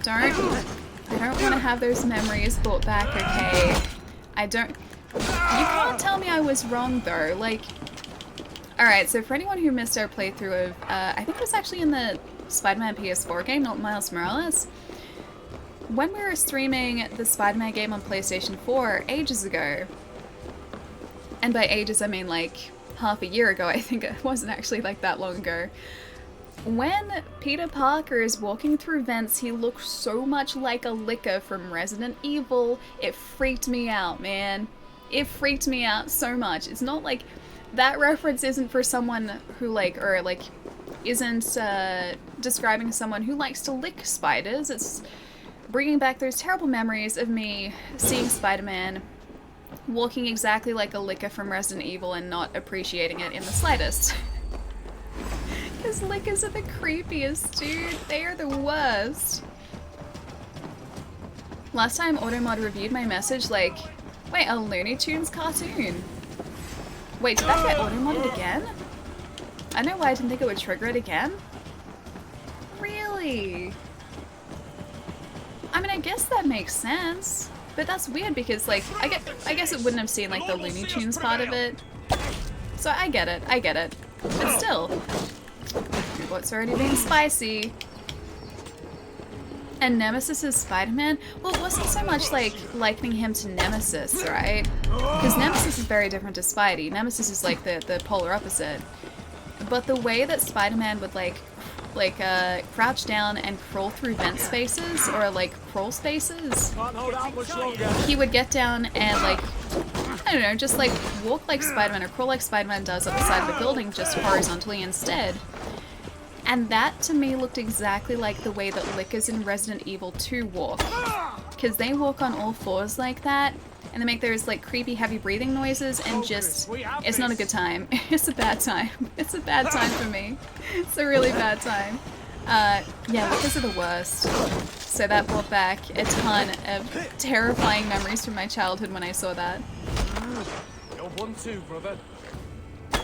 I don't want to have those memories brought back, okay? You can't tell me I was wrong though, like... Alright, so for anyone who missed our playthrough of, I think it was actually in the Spider-Man PS4 game, not Miles Morales. When we were streaming the Spider-Man game on PlayStation 4 ages ago, and by ages I mean like half a year ago, I think it wasn't actually like that long ago. When Peter Parker is walking through vents, he looks so much like a Licker from Resident Evil. It freaked me out, man. It freaked me out so much. It's not like... That reference isn't for someone who like, or like, isn't describing someone who likes to lick spiders. It's bringing back those terrible memories of me seeing Spider-Man walking exactly like a Licker from Resident Evil and not appreciating it in the slightest. Because Lickers are the creepiest, dude. They are the worst. Last time Automod reviewed my message, like, wait, a Looney Tunes cartoon? Wait, did that get auto-modded again? I don't know why I didn't think it would trigger it again. Really? I mean, I guess that makes sense. But that's weird because, like, I guess it wouldn't have seen, like, the Looney Tunes part of it. So I get it. But still. What's already being spicy? And Nemesis is Spider-Man? Well, it wasn't so much like likening him to Nemesis, right? Because Nemesis is very different to Spidey. Nemesis is like the polar opposite. But the way that Spider-Man would like crouch down and crawl through vent spaces or like crawl spaces, he would get down and like, I don't know, just like walk like Spider-Man or crawl like Spider-Man does up the side of a building just horizontally instead. And that, to me, looked exactly like the way that Lickers in Resident Evil 2 walk. Because they walk on all fours like that, and they make those, like, creepy, heavy breathing noises, and just... It's not a good time. It's a bad time. It's a bad time for me. It's a really bad time. Yeah, Lickers are the worst. So that brought back a ton of terrifying memories from my childhood when I saw that. You're 1-2, brother.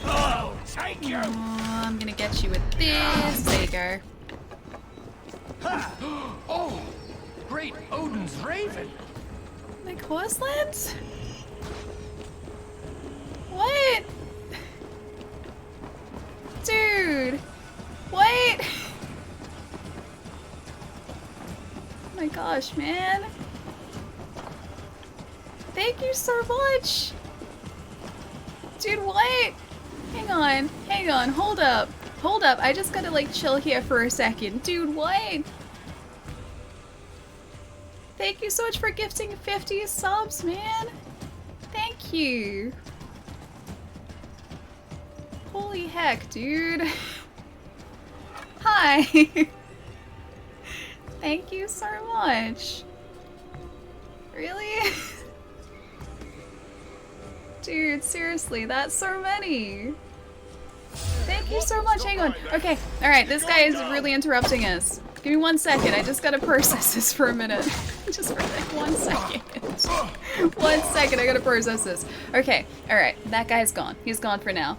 Oh, take you! Oh, I'm gonna get you with this. There you go. Oh, great Odin's raven! Like horselands? What? Dude! What? Oh my gosh, man. Thank you so much! Dude, what? Hang on, hold up, I just gotta like chill here for a second. Dude, what? Thank you so much for gifting 50 subs, man. Thank you. Holy heck, dude. Hi. Thank you so much. Really? Dude, seriously, that's so many. Thank you so much. Hang on. Okay, alright, this guy is really interrupting us. Give me 1 second. I just gotta process this for a minute. Just for like 1 second. 1 second, I gotta process this. Okay, alright, that guy's gone. He's gone for now.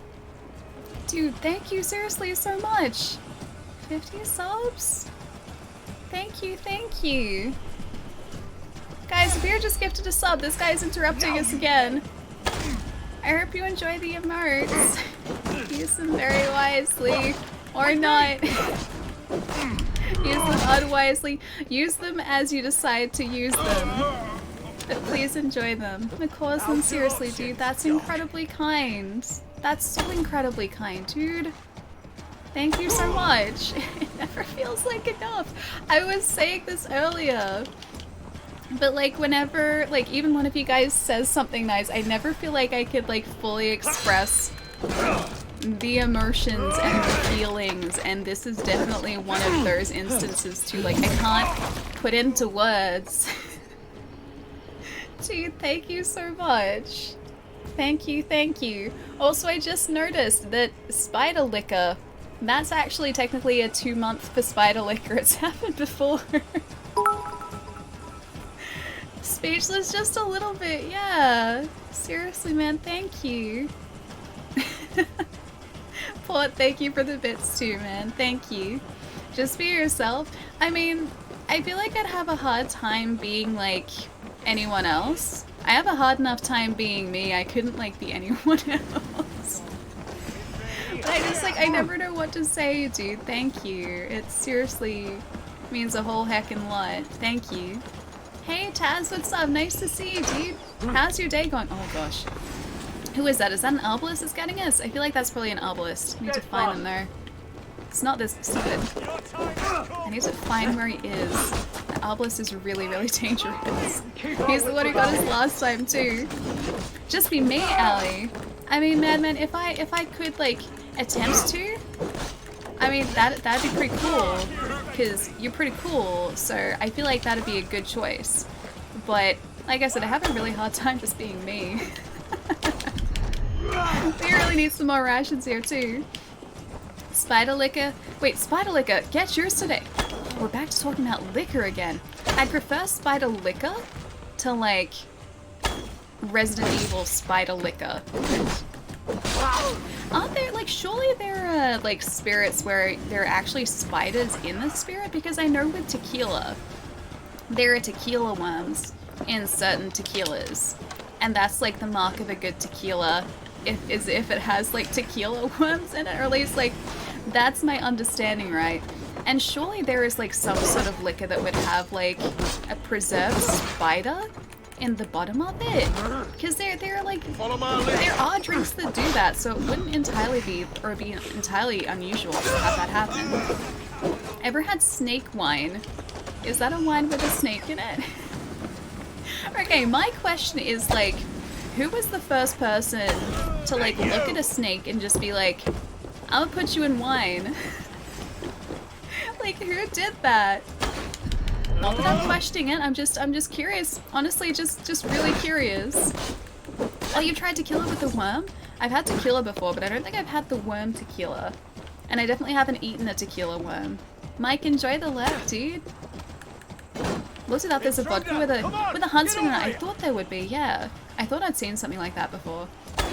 Dude, thank you seriously so much. 50 subs? Thank you, thank you. Guys, Beer just gifted a sub. This guy's interrupting us again. I hope you enjoy the emotes. Use them very wisely. Or not. Use them unwisely. Use them as you decide to use them. But please enjoy them. McCausland, seriously, dude, that's incredibly kind. That's so incredibly kind, dude. Thank you so much. It never feels like enough. I was saying this earlier. But like whenever, like even one of you guys says something nice, I never feel like I could like fully express the emotions and the feelings, and this is definitely one of those instances too. Like I can't put into words. Dude, thank you so much. Thank you, thank you. Also, I just noticed that Spider Liquor, that's actually technically a 2-month for Spider Liquor. It's happened before. Speechless just a little bit, yeah. Seriously, man, thank you. Port, thank you for the bits too, man. Thank you. Just be yourself. I mean, I feel like I'd have a hard time being like anyone else. I have a hard enough time being me. I couldn't like be anyone else. But I just like, I never know what to say, dude. Thank you. It seriously means a whole heckin' lot. Thank you. Hey Taz, what's up? Nice to see you, dude. How's your day going? Oh gosh. Who is that? Is that an arbalist that's getting us? I feel like that's probably an arbalist. I need to find them though. It's not this stupid. I need to find where he is. The arbalist is really, really dangerous. He's the one who got us last time too. Just be me, Allie. I mean, Madman, if I could like attempt to, I mean that'd be pretty cool. Because you're pretty cool, so I feel like that'd be a good choice. But, like I said, I have a really hard time just being me. We really need some more rations here, too. Spider Liquor? Wait, Spider Liquor, get yours today. We're back to talking about liquor again. I'd prefer Spider Liquor to, like, Resident Evil Spider Liquor. Aren't there, like, surely there are, like, spirits where there are actually spiders in the spirit? Because I know with tequila, there are tequila worms in certain tequilas. And that's, like, the mark of a good tequila, if it has, like, tequila worms in it. Or at least, like, that's my understanding, right? And surely there is, like, some sort of liquor that would have, like, a preserved spider in the bottom of it, because there are drinks that do that, so it wouldn't entirely be entirely unusual to have that happen. Ever had snake wine? Is that a wine with a snake in it? Okay, my question is like, who was the first person to like look at a snake and just be like, "I'll put you in wine"? Like, who did that? Not that I'm questioning it, I'm just curious. Honestly, just really curious. Oh, you tried tequila with the worm? I've had tequila before, but I don't think I've had the worm tequila. And I definitely haven't eaten a tequila worm. Mike, enjoy the left, dude. Looked it up, there's a vodka with a huntsman in it. I thought there would be, yeah. I thought I'd seen something like that before.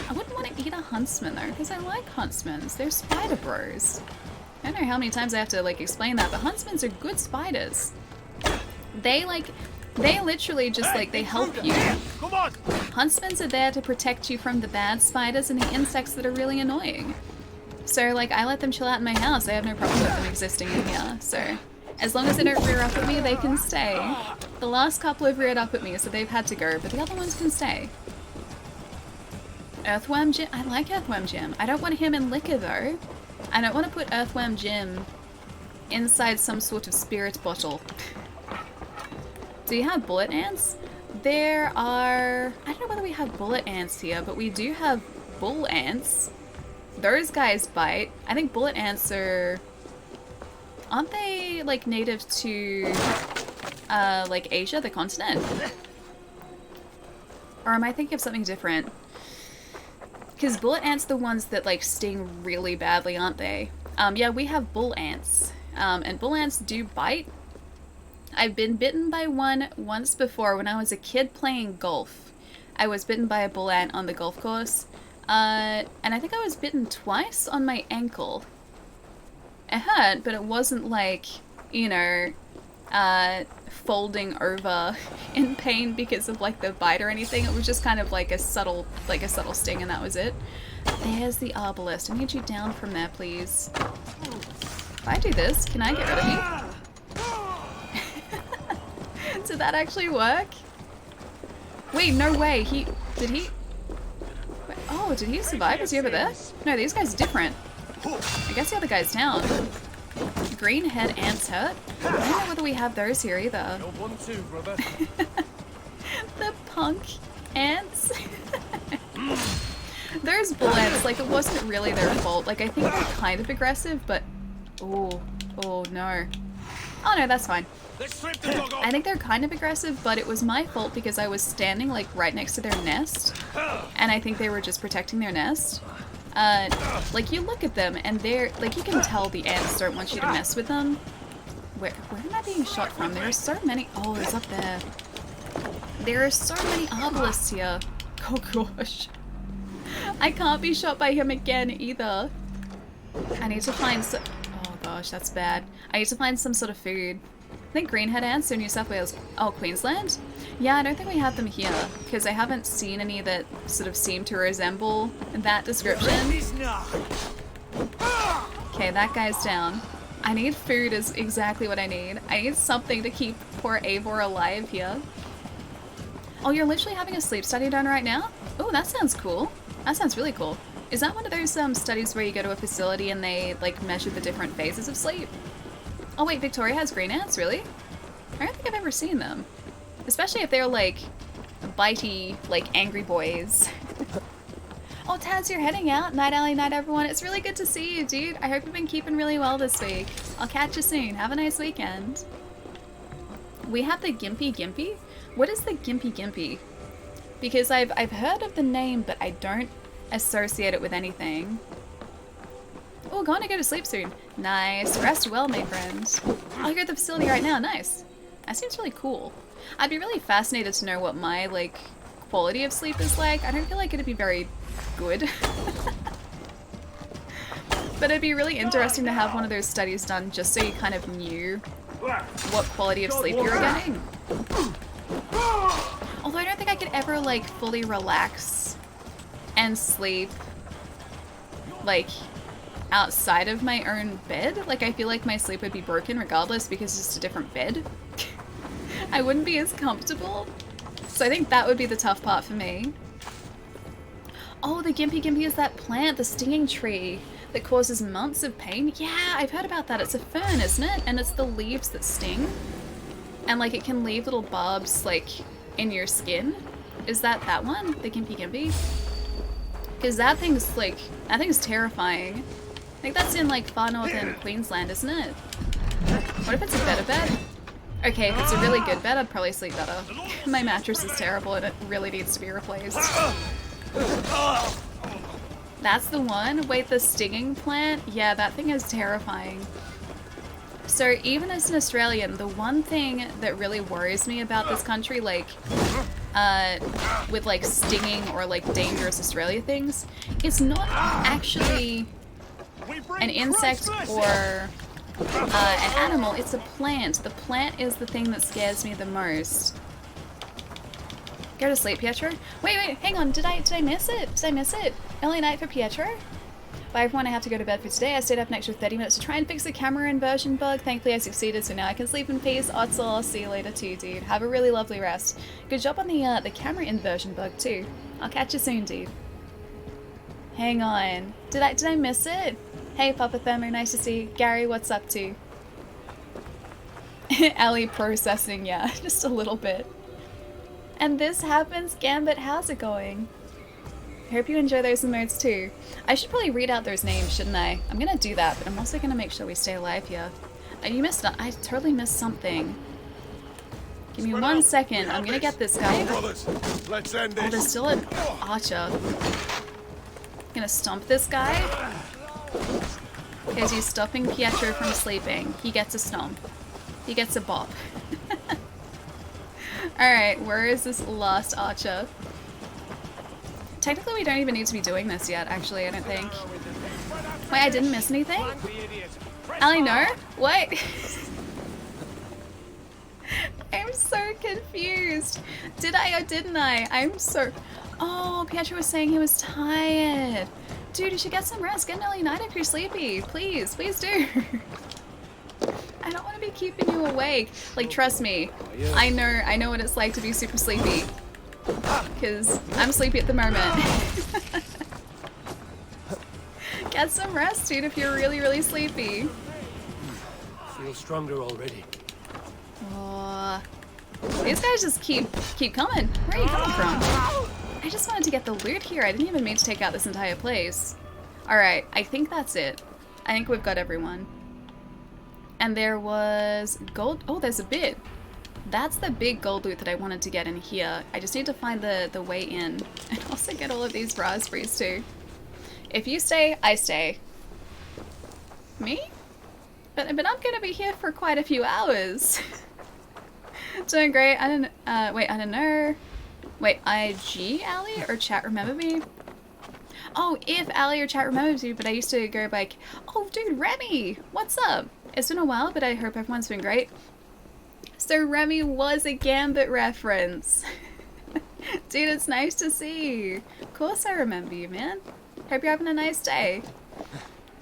I wouldn't want to eat a huntsman though, because I like huntsmans. They're spider bros. I don't know how many times I have to like explain that, but huntsmans are good spiders. They literally just like, they help you. Come on. Huntsmans are there to protect you from the bad spiders and the insects that are really annoying. So like, I let them chill out in my house. I have no problem with them existing in here. So as long as they don't rear up at me, they can stay. The last couple have reared up at me, so they've had to go, but the other ones can stay. Earthworm Jim? I like Earthworm Jim. I don't want him in liquor though. I don't want to put Earthworm Jim inside some sort of spirit bottle. Do you have bullet ants? There are... I don't know whether we have bullet ants here, but we do have bull ants. Those guys bite. I think bullet ants are... Aren't they, like, native to, like, Asia, the continent? Or am I thinking of something different? Because bullet ants are the ones that like sting really badly, aren't they? Yeah, we have bull ants. And bull ants do bite. I've been bitten by one once before when I was a kid playing golf. I was bitten by a bull ant on the golf course. And I think I was bitten twice on my ankle. It hurt, but it wasn't like, you know, folding over in pain because of like the bite or anything. It was just kind of like a subtle sting, and that was it. There's the arbalest. I need you down from there, please. If I do this, can I get rid of you? Did that actually work? Wait, no way. Did he? Wait, oh, did he survive? Was he over there? No, these guys are different. I guess the other guy's down. Green head ants hurt? I don't know whether we have those here either. No 1-2, brother. The punk ants. Those bull ants, like, it wasn't really their fault. Like, I think they're kind of aggressive, but... Oh no. Oh no, that's fine. Let's strip the dog off. I think they're kind of aggressive, but it was my fault because I was standing, like, right next to their nest. And I think they were just protecting their nest. Like, you look at them, and they're... Like, you can tell the ants don't want you to mess with them. Where am I being shot from? There are so many... Oh, it's up there. There are so many obelisks here. Oh, gosh. I can't be shot by him again, either. I need to find some... Oh, gosh, that's bad. I need to find some sort of food. I think greenhead ants are New South Wales. Oh, Queensland? Yeah, I don't think we have them here, because I haven't seen any that sort of seem to resemble that description. Okay, that guy's down. I need food is exactly what I need. I need something to keep poor Eivor alive here. Oh, you're literally having a sleep study done right now? Oh, that sounds cool. That sounds really cool. Is that one of those studies where you go to a facility and they like measure the different phases of sleep? Oh wait, Victoria has green ants, really? I don't think I've ever seen them. Especially if they're like bitey, like angry boys. Oh, Taz, you're heading out. Night Alley, night everyone. It's really good to see you, dude. I hope you've been keeping really well this week. I'll catch you soon. Have a nice weekend. We have the Gimpy Gimpy? What is the Gimpy Gimpy? Because I've heard of the name, but I don't associate it with anything. Oh, going to go to sleep soon. Nice. Rest well, my friend. Oh, you're at the facility right now. Nice. That seems really cool. I'd be really fascinated to know what my, like, quality of sleep is like. I don't feel like it'd be very good. But it'd be really interesting to have one of those studies done just so you kind of knew what quality of sleep you were getting. Although I don't think I could ever, like, fully relax and sleep, like, outside of my own bed. Like, I feel like my sleep would be broken regardless because it's just a different bed. I wouldn't be as comfortable. So I think that would be the tough part for me. Oh, the Gimpy Gimpy is that plant, the stinging tree, that causes months of pain. Yeah, I've heard about that. It's a fern, isn't it? And it's the leaves that sting. And, like, it can leave little barbs, like, in your skin. Is that one? The Gimpy Gimpy? Because that thing's terrifying. I think that's in, like, far northern Queensland, isn't it? What if it's a better bed? Okay, if it's a really good bed, I'd probably sleep better. My mattress is terrible and it really needs to be replaced. That's the one? Wait, the stinging plant? Yeah, that thing is terrifying. So even as an Australian, the one thing that really worries me about this country, like, with, like, stinging or, like, dangerous Australia things, it's not actually an insect or an animal, it's a plant. The plant is the thing that scares me the most. Go to sleep, Pietro? Wait, hang on, did I miss it? Did I miss it? Early night for Pietro? Bye everyone, I have to go to bed for today. I stayed up an extra 30 minutes to try and fix the camera inversion bug. Thankfully I succeeded, so now I can sleep in peace. Otzel, I'll see you later too, dude. Have a really lovely rest. Good job on the camera inversion bug too. I'll catch you soon, dude. Hang on. Did I miss it? Hey Papa Thermo, nice to see you. Gary, what's up to? Ellie processing, yeah, just a little bit. And this happens, Gambit, how's it going? I hope you enjoy those emotes too. I should probably read out those names, shouldn't I? I'm gonna do that, but I'm also gonna make sure we stay alive here. You missed it. I totally missed something. Give me 1 second. I'm gonna get this guy. Brothers, let's end Oh, there's this. still an archer. Gonna stomp this guy. Because he's stopping Pietro from sleeping. He gets a stomp. He gets a bop. Alright, where is this last archer? Technically, we don't even need to be doing this yet, actually, I don't think. Wait, I didn't miss anything? Ali, no? What? I'm so confused. Did I or didn't I? I'm so... Oh, Pietro was saying he was tired. Dude, you should get some rest. Get an early night if you're sleepy. Please, please do. I don't want to be keeping you awake. Like, trust me. I know what it's like to be super sleepy. Because I'm sleepy at the moment. Get some rest, dude, if you're really, really sleepy. Feel stronger already. Oh, these guys just keep coming. Where are you coming from? I just wanted to get the loot here. I didn't even mean to take out this entire place. Alright, I think that's it. I think we've got everyone. And there was gold. Oh, there's a bit. That's the big gold loot that I wanted to get in here. I just need to find the way in. And also get all of these raspberries too. If you stay, I stay. Me? But I'm gonna be here for quite a few hours. Doing great. I don't, wait, I don't know. Wait, IG Ali or chat remember me? Oh, if Ali or chat remembers you, but I used to go like, oh dude, Remy, what's up? It's been a while, but I hope everyone's been great. So Remy was a Gambit reference. Dude, it's nice to see. Of course I remember you, man. Hope you're having a nice day.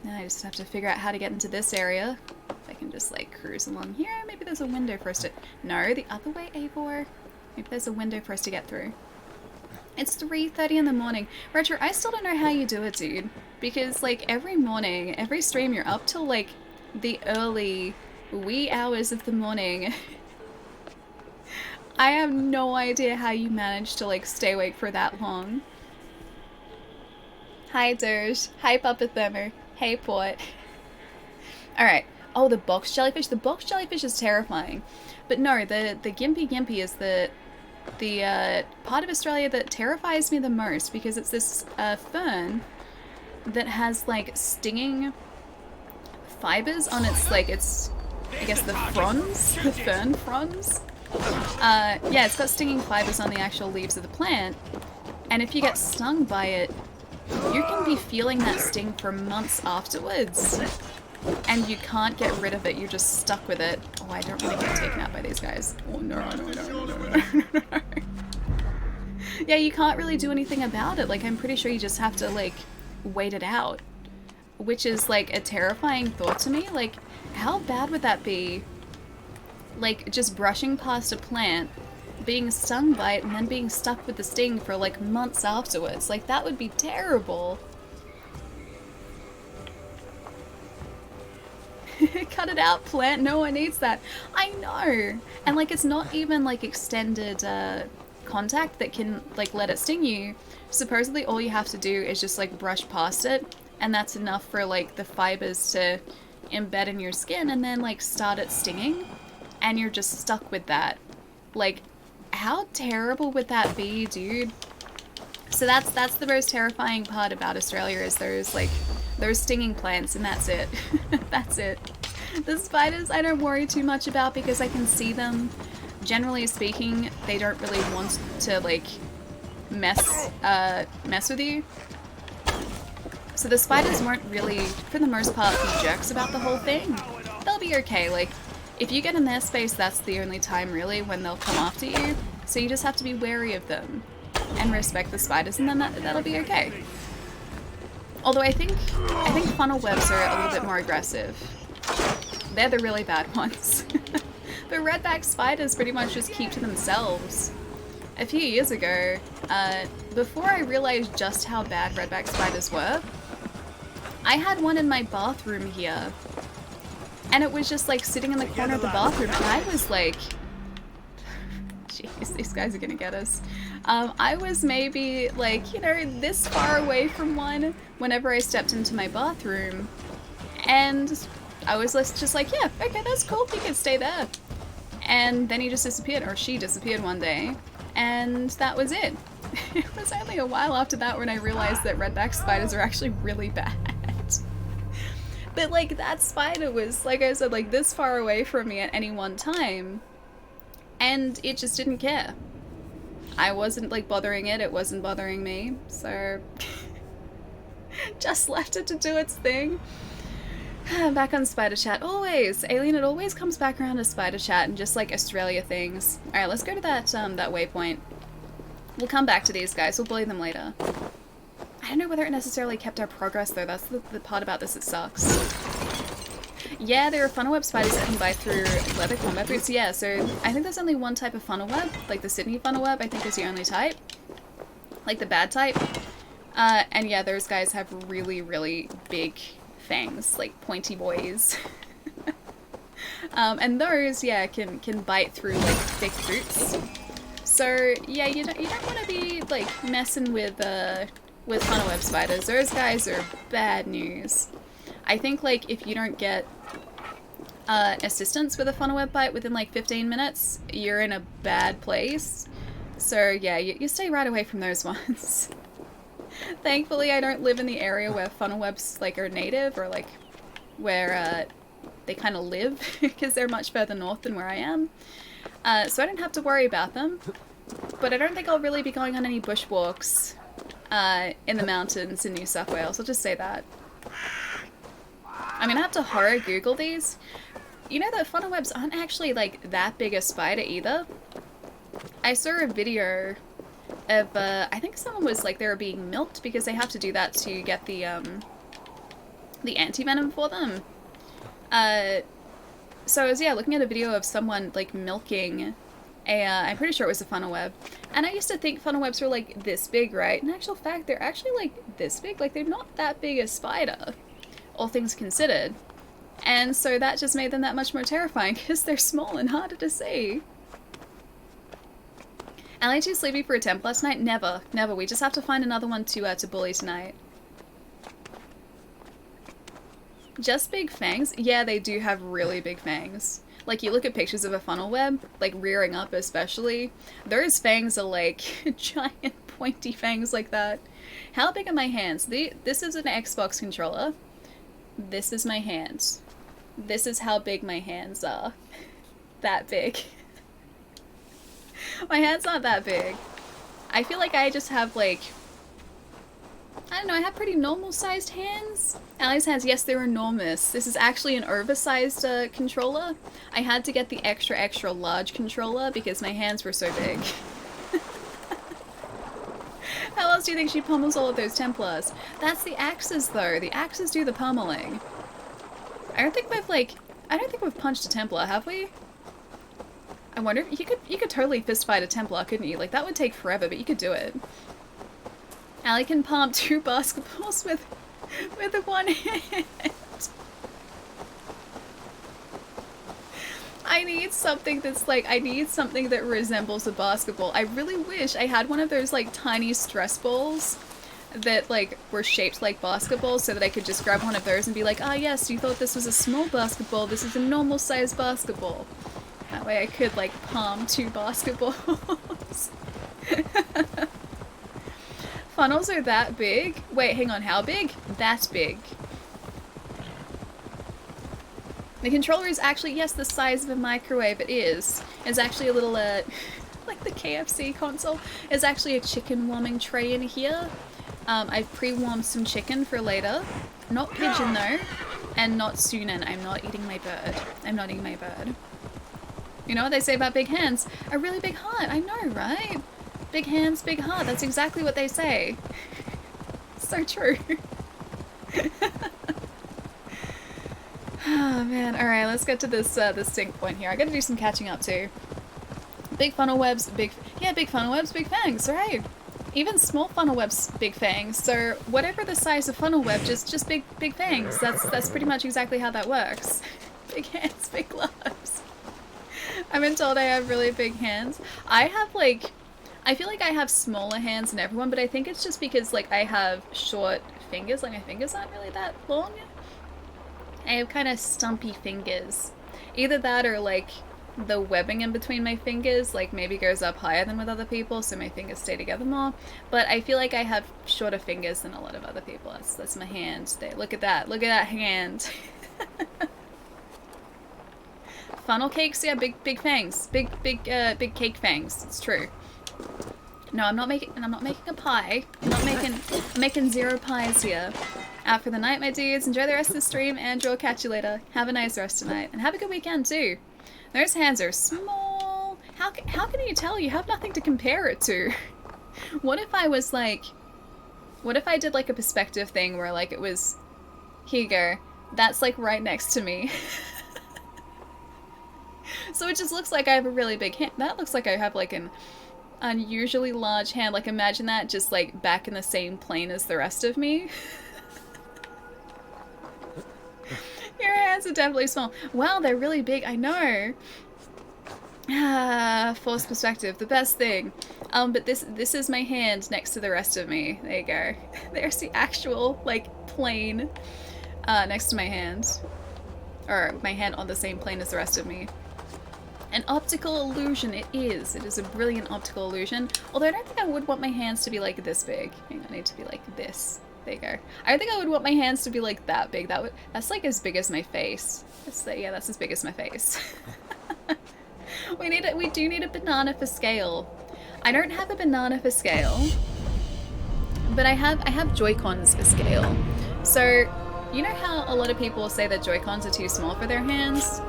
Now I just have to figure out how to get into this area. If I can just like cruise along here. Maybe there's a window for us to... No, the other way, Eivor. Maybe there's a window for us to get through. It's 3:30 in the morning. Retro, I still don't know how you do it, dude. Because like every morning, every stream, you're up till like the early wee hours of the morning. I have no idea how you manage to like stay awake for that long. Hi Dirge. Hi Puppethermer. Hey Port. Alright. Oh, the box jellyfish. The box jellyfish is terrifying. But no, the Gimpy Gimpy is the part of Australia that terrifies me the most because it's this fern that has like stinging fibers on its like its I guess the fronds, the fern fronds. Yeah, it's got stinging fibers on the actual leaves of the plant, and if you get stung by it, you can be feeling that sting for months afterwards. And you can't get rid of it, you're just stuck with it. Oh, I don't want to get taken out by these guys. Oh, no. Yeah, you can't really do anything about it. Like, I'm pretty sure you just have to, like, wait it out. Which is, like, a terrifying thought to me. Like, how bad would that be? Like, just brushing past a plant, being stung by it, and then being stuck with the sting for, like, months afterwards. Like, that would be terrible. Cut it out, plant. No one needs that. I know. And like it's not even like extended contact that can like let it sting you. Supposedly all you have to do is just like brush past it, and that's enough for like the fibers to embed in your skin and then like start it stinging, and you're just stuck with that. Like, how terrible would that be, dude? So that's the most terrifying part about Australia, is those stinging plants, and that's it. That's it. The spiders I don't worry too much about because I can see them. Generally speaking, they don't really want to like mess with you. So the spiders won't really, for the most part, be jerks about the whole thing. They'll be okay. Like, if you get in their space, that's the only time really when they'll come after you. So you just have to be wary of them and respect the spiders, and then that'll be okay. Although I think funnel webs are a little bit more aggressive. They're the really bad ones. But redback spiders pretty much just keep to themselves. A few years ago, before I realized just how bad redback spiders were, I had one in my bathroom here. And it was just like sitting in the corner of the bathroom, and I was like, jeez, these guys are gonna get us. I was maybe like, you know, this far away from one whenever I stepped into my bathroom, and I was just like, yeah, okay, that's cool, you can stay there. And then he just disappeared, or she disappeared one day, and that was it. It was only a while after that when I realized that redback spiders are actually really bad. But like that spider was, like I said, like this far away from me at any one time, and it just didn't care. I wasn't like bothering it, it wasn't bothering me, so just left it to do its thing. Back on Spider Chat, always. Alien, it always comes back around to Spider Chat and just like Australia things. Alright, let's go to that waypoint. We'll come back to these guys, we'll bully them later. I don't know whether it necessarily kept our progress though, that's the part about this that sucks. Yeah, there are funnel web spiders that can bite through leather combat boots, yeah, so I think there's only one type of funnel web, like the Sydney funnel web, I think is the only type. Like the bad type. And yeah, those guys have really, really big fangs, like pointy boys. And those, yeah, can bite through like thick boots. So yeah, you don't want to be like messing with funnel web spiders. Those guys are bad news. I think like if you don't get assistance with a funnel web bite within like 15 minutes, you're in a bad place. So yeah, you stay right away from those ones. Thankfully, I don't live in the area where funnel webs like are native, or like where they kind of live, because they're much further north than where I am. So I don't have to worry about them. But I don't think I'll really be going on any bushwalks in the mountains in New South Wales. I'll just say that. I'm gonna have to horror Google these. You know that funnel webs aren't actually like that big a spider either. I saw a video of I think someone was like they were being milked because they have to do that to get the anti-venom for them. So I was looking at a video of someone like milking I'm pretty sure it was a funnel web, and I used to think funnel webs were like this big, right? In actual fact, they're actually like this big. Like they're not that big a spider, all things considered. And so that just made them that much more terrifying because they're small and harder to see. Am I too sleepy for a temp last night? Never, never. We just have to find another one to bully tonight. Just big fangs? Yeah, they do have really big fangs. Like, you look at pictures of a funnel web, like rearing up especially, those fangs are like giant pointy fangs like that. How big are my hands? This is an Xbox controller. This is my hands. This is how big my hands are. That big. My hands aren't that big. I feel like I just have like, I don't know, I have pretty normal sized hands. Allie's hands, yes, they're enormous. This is actually an oversized controller. I had to get the extra large controller because my hands were so big. How else do you think she pummels all of those Templars? That's the axes though. The axes do the pummeling. I don't think we've punched a Templar, have we? I wonder if you could totally fist fight a Templar, couldn't you? Like that would take forever, but you could do it. Allie can pump 2 basketballs with one hand. I need something that's like, I need something that resembles a basketball. I really wish I had one of those like tiny stress balls that like were shaped like basketballs so that I could just grab one of those and be like, ah yes, you thought this was a small basketball, this is a normal sized basketball. That way I could like palm 2 basketballs. Funnels are that big? Wait, hang on, how big? That big. The controller is actually, yes, the size of a microwave, it is. It's actually a little, like the KFC console. It's actually a chicken warming tray in here. I've pre-warmed some chicken for later. Not pigeon though, and not Sunan. I'm not eating my bird. I'm not eating my bird. You know what they say about big hands? A really big heart, I know, right? Big hands, big heart, that's exactly what they say. So true. Oh man, alright, let's get to this sync point here. I gotta do some catching up too. Big funnel webs, big funnel webs, big fangs, right? Even small funnel webs, big fangs. So whatever the size of funnel web, just big fangs. That's pretty much exactly how that works. Big hands, big gloves. I've been told I have really big hands. I feel like I have smaller hands than everyone, but I think it's just because like I have short fingers, like my fingers aren't really that long. I have kind of stumpy fingers. Either that or like the webbing in between my fingers like maybe goes up higher than with other people, so my fingers stay together more. But I feel like I have shorter fingers than a lot of other people. That's my hand. There, look at that. Look at that hand. Funnel cakes, yeah, big fangs, big cake fangs. It's true. No, I'm not making a pie. I'm making 0 pies here. Out for the night, my dudes. Enjoy the rest of the stream, and I'll catch you later. Have a nice rest tonight, and have a good weekend too. Those hands are small. How can you tell? You have nothing to compare it to. What if I was like, what if I did like a perspective thing where like it was, here you go, that's like right next to me. So it just looks like I have a really big hand. That looks like I have like an unusually large hand. Like imagine that just like back in the same plane as the rest of me. Your hands are definitely small. Wow, they're really big. I know. Forced perspective, the best thing. But this is my hand next to the rest of me. There you go. There's the actual like plane next to my hand, or my hand on the same plane as the rest of me. An optical illusion, it is. It is a brilliant optical illusion. Although I don't think I would want my hands to be like this big. I think I need to be like this. There you go. I don't think I would want my hands to be like that big. That's like as big as my face. Yeah, that's as big as my face. We do need a banana for scale. I don't have a banana for scale, but I have Joy-Cons for scale. So, you know how a lot of people say that Joy-Cons are too small for their hands?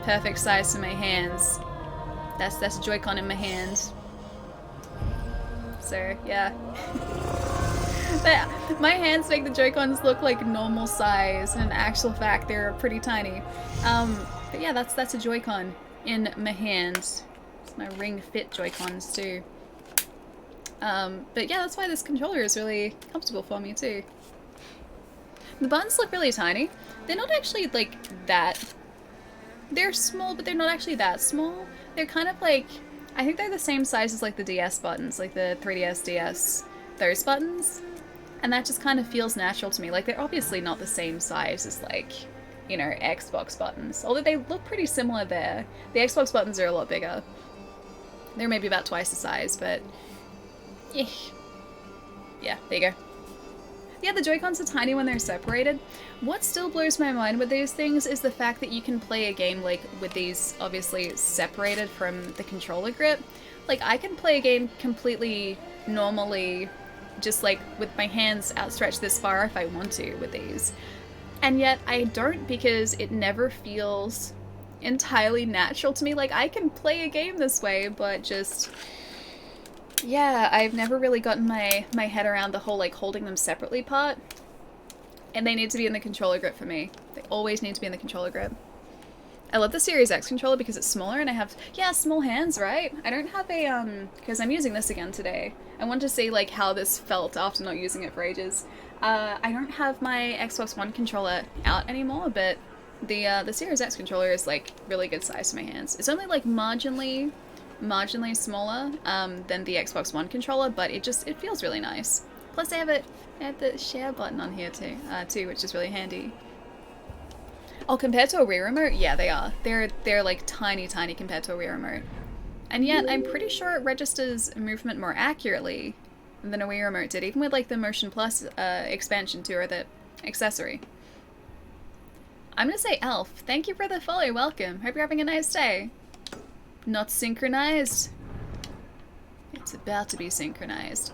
Perfect size for my hands. That's a Joy-Con in my hand. So, yeah. My hands make the Joy-Cons look like normal size, and in actual fact, they're pretty tiny. But yeah, that's a Joy-Con in my hand. It's my Ring Fit Joy-Cons too. But yeah, that's why this controller is really comfortable for me too. The buttons look really tiny. They're not actually like that. They're small, but they're not actually that small. They're kind of like, I think they're the same size as like the DS buttons, like the 3DS, DS, those buttons. And that just kind of feels natural to me. Like they're obviously not the same size as like, you know, Xbox buttons. Although they look pretty similar there. The Xbox buttons are a lot bigger. They're maybe about twice the size, but yeah, there you go. Yeah, the Joy-Cons are tiny when they're separated. What still blows my mind with these things is the fact that you can play a game like with these obviously separated from the controller grip. Like I can play a game completely normally, just like with my hands outstretched this far if I want to with these. And yet I don't, because it never feels entirely natural to me. Like I can play a game this way, but just, yeah, I've never really gotten my head around the whole like holding them separately part. And they need to be in the controller grip for me. They always need to be in the controller grip. I love the Series X controller because it's smaller and I have, yeah, small hands, right? I don't have a, because I'm using this again today. I want to see like how this felt after not using it for ages. I don't have my Xbox One controller out anymore, but the Series X controller is like really good size for my hands. It's only like marginally smaller than the Xbox One controller, but it feels really nice. Plus they have the share button on here too, which is really handy. Oh, compared to a Wii remote, yeah, they are. They're like tiny compared to a Wii remote, and yet I'm pretty sure it registers movement more accurately than a Wii remote did, even with like the Motion Plus expansion too, or the accessory. I'm gonna say Elf. Thank you for the follow. Welcome. Hope you're having a nice day. Not synchronized. It's about to be synchronized.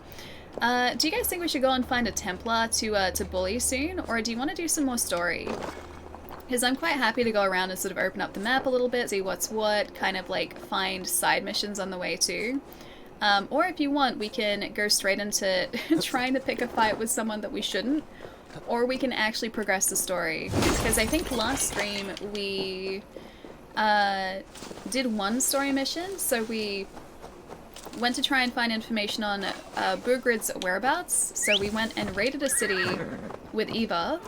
Do you guys think we should go and find a Templar to bully soon, or do you want to do some more story? Because I'm quite happy to go around and sort of open up the map a little bit, see what's what, kind of like find side missions on the way too. Or if you want, we can go straight into trying to pick a fight with someone that we shouldn't, or we can actually progress the story. Because I think last stream we did one story mission, so we went to try and find information on Bugrid's whereabouts. So we went and raided a city with Eva.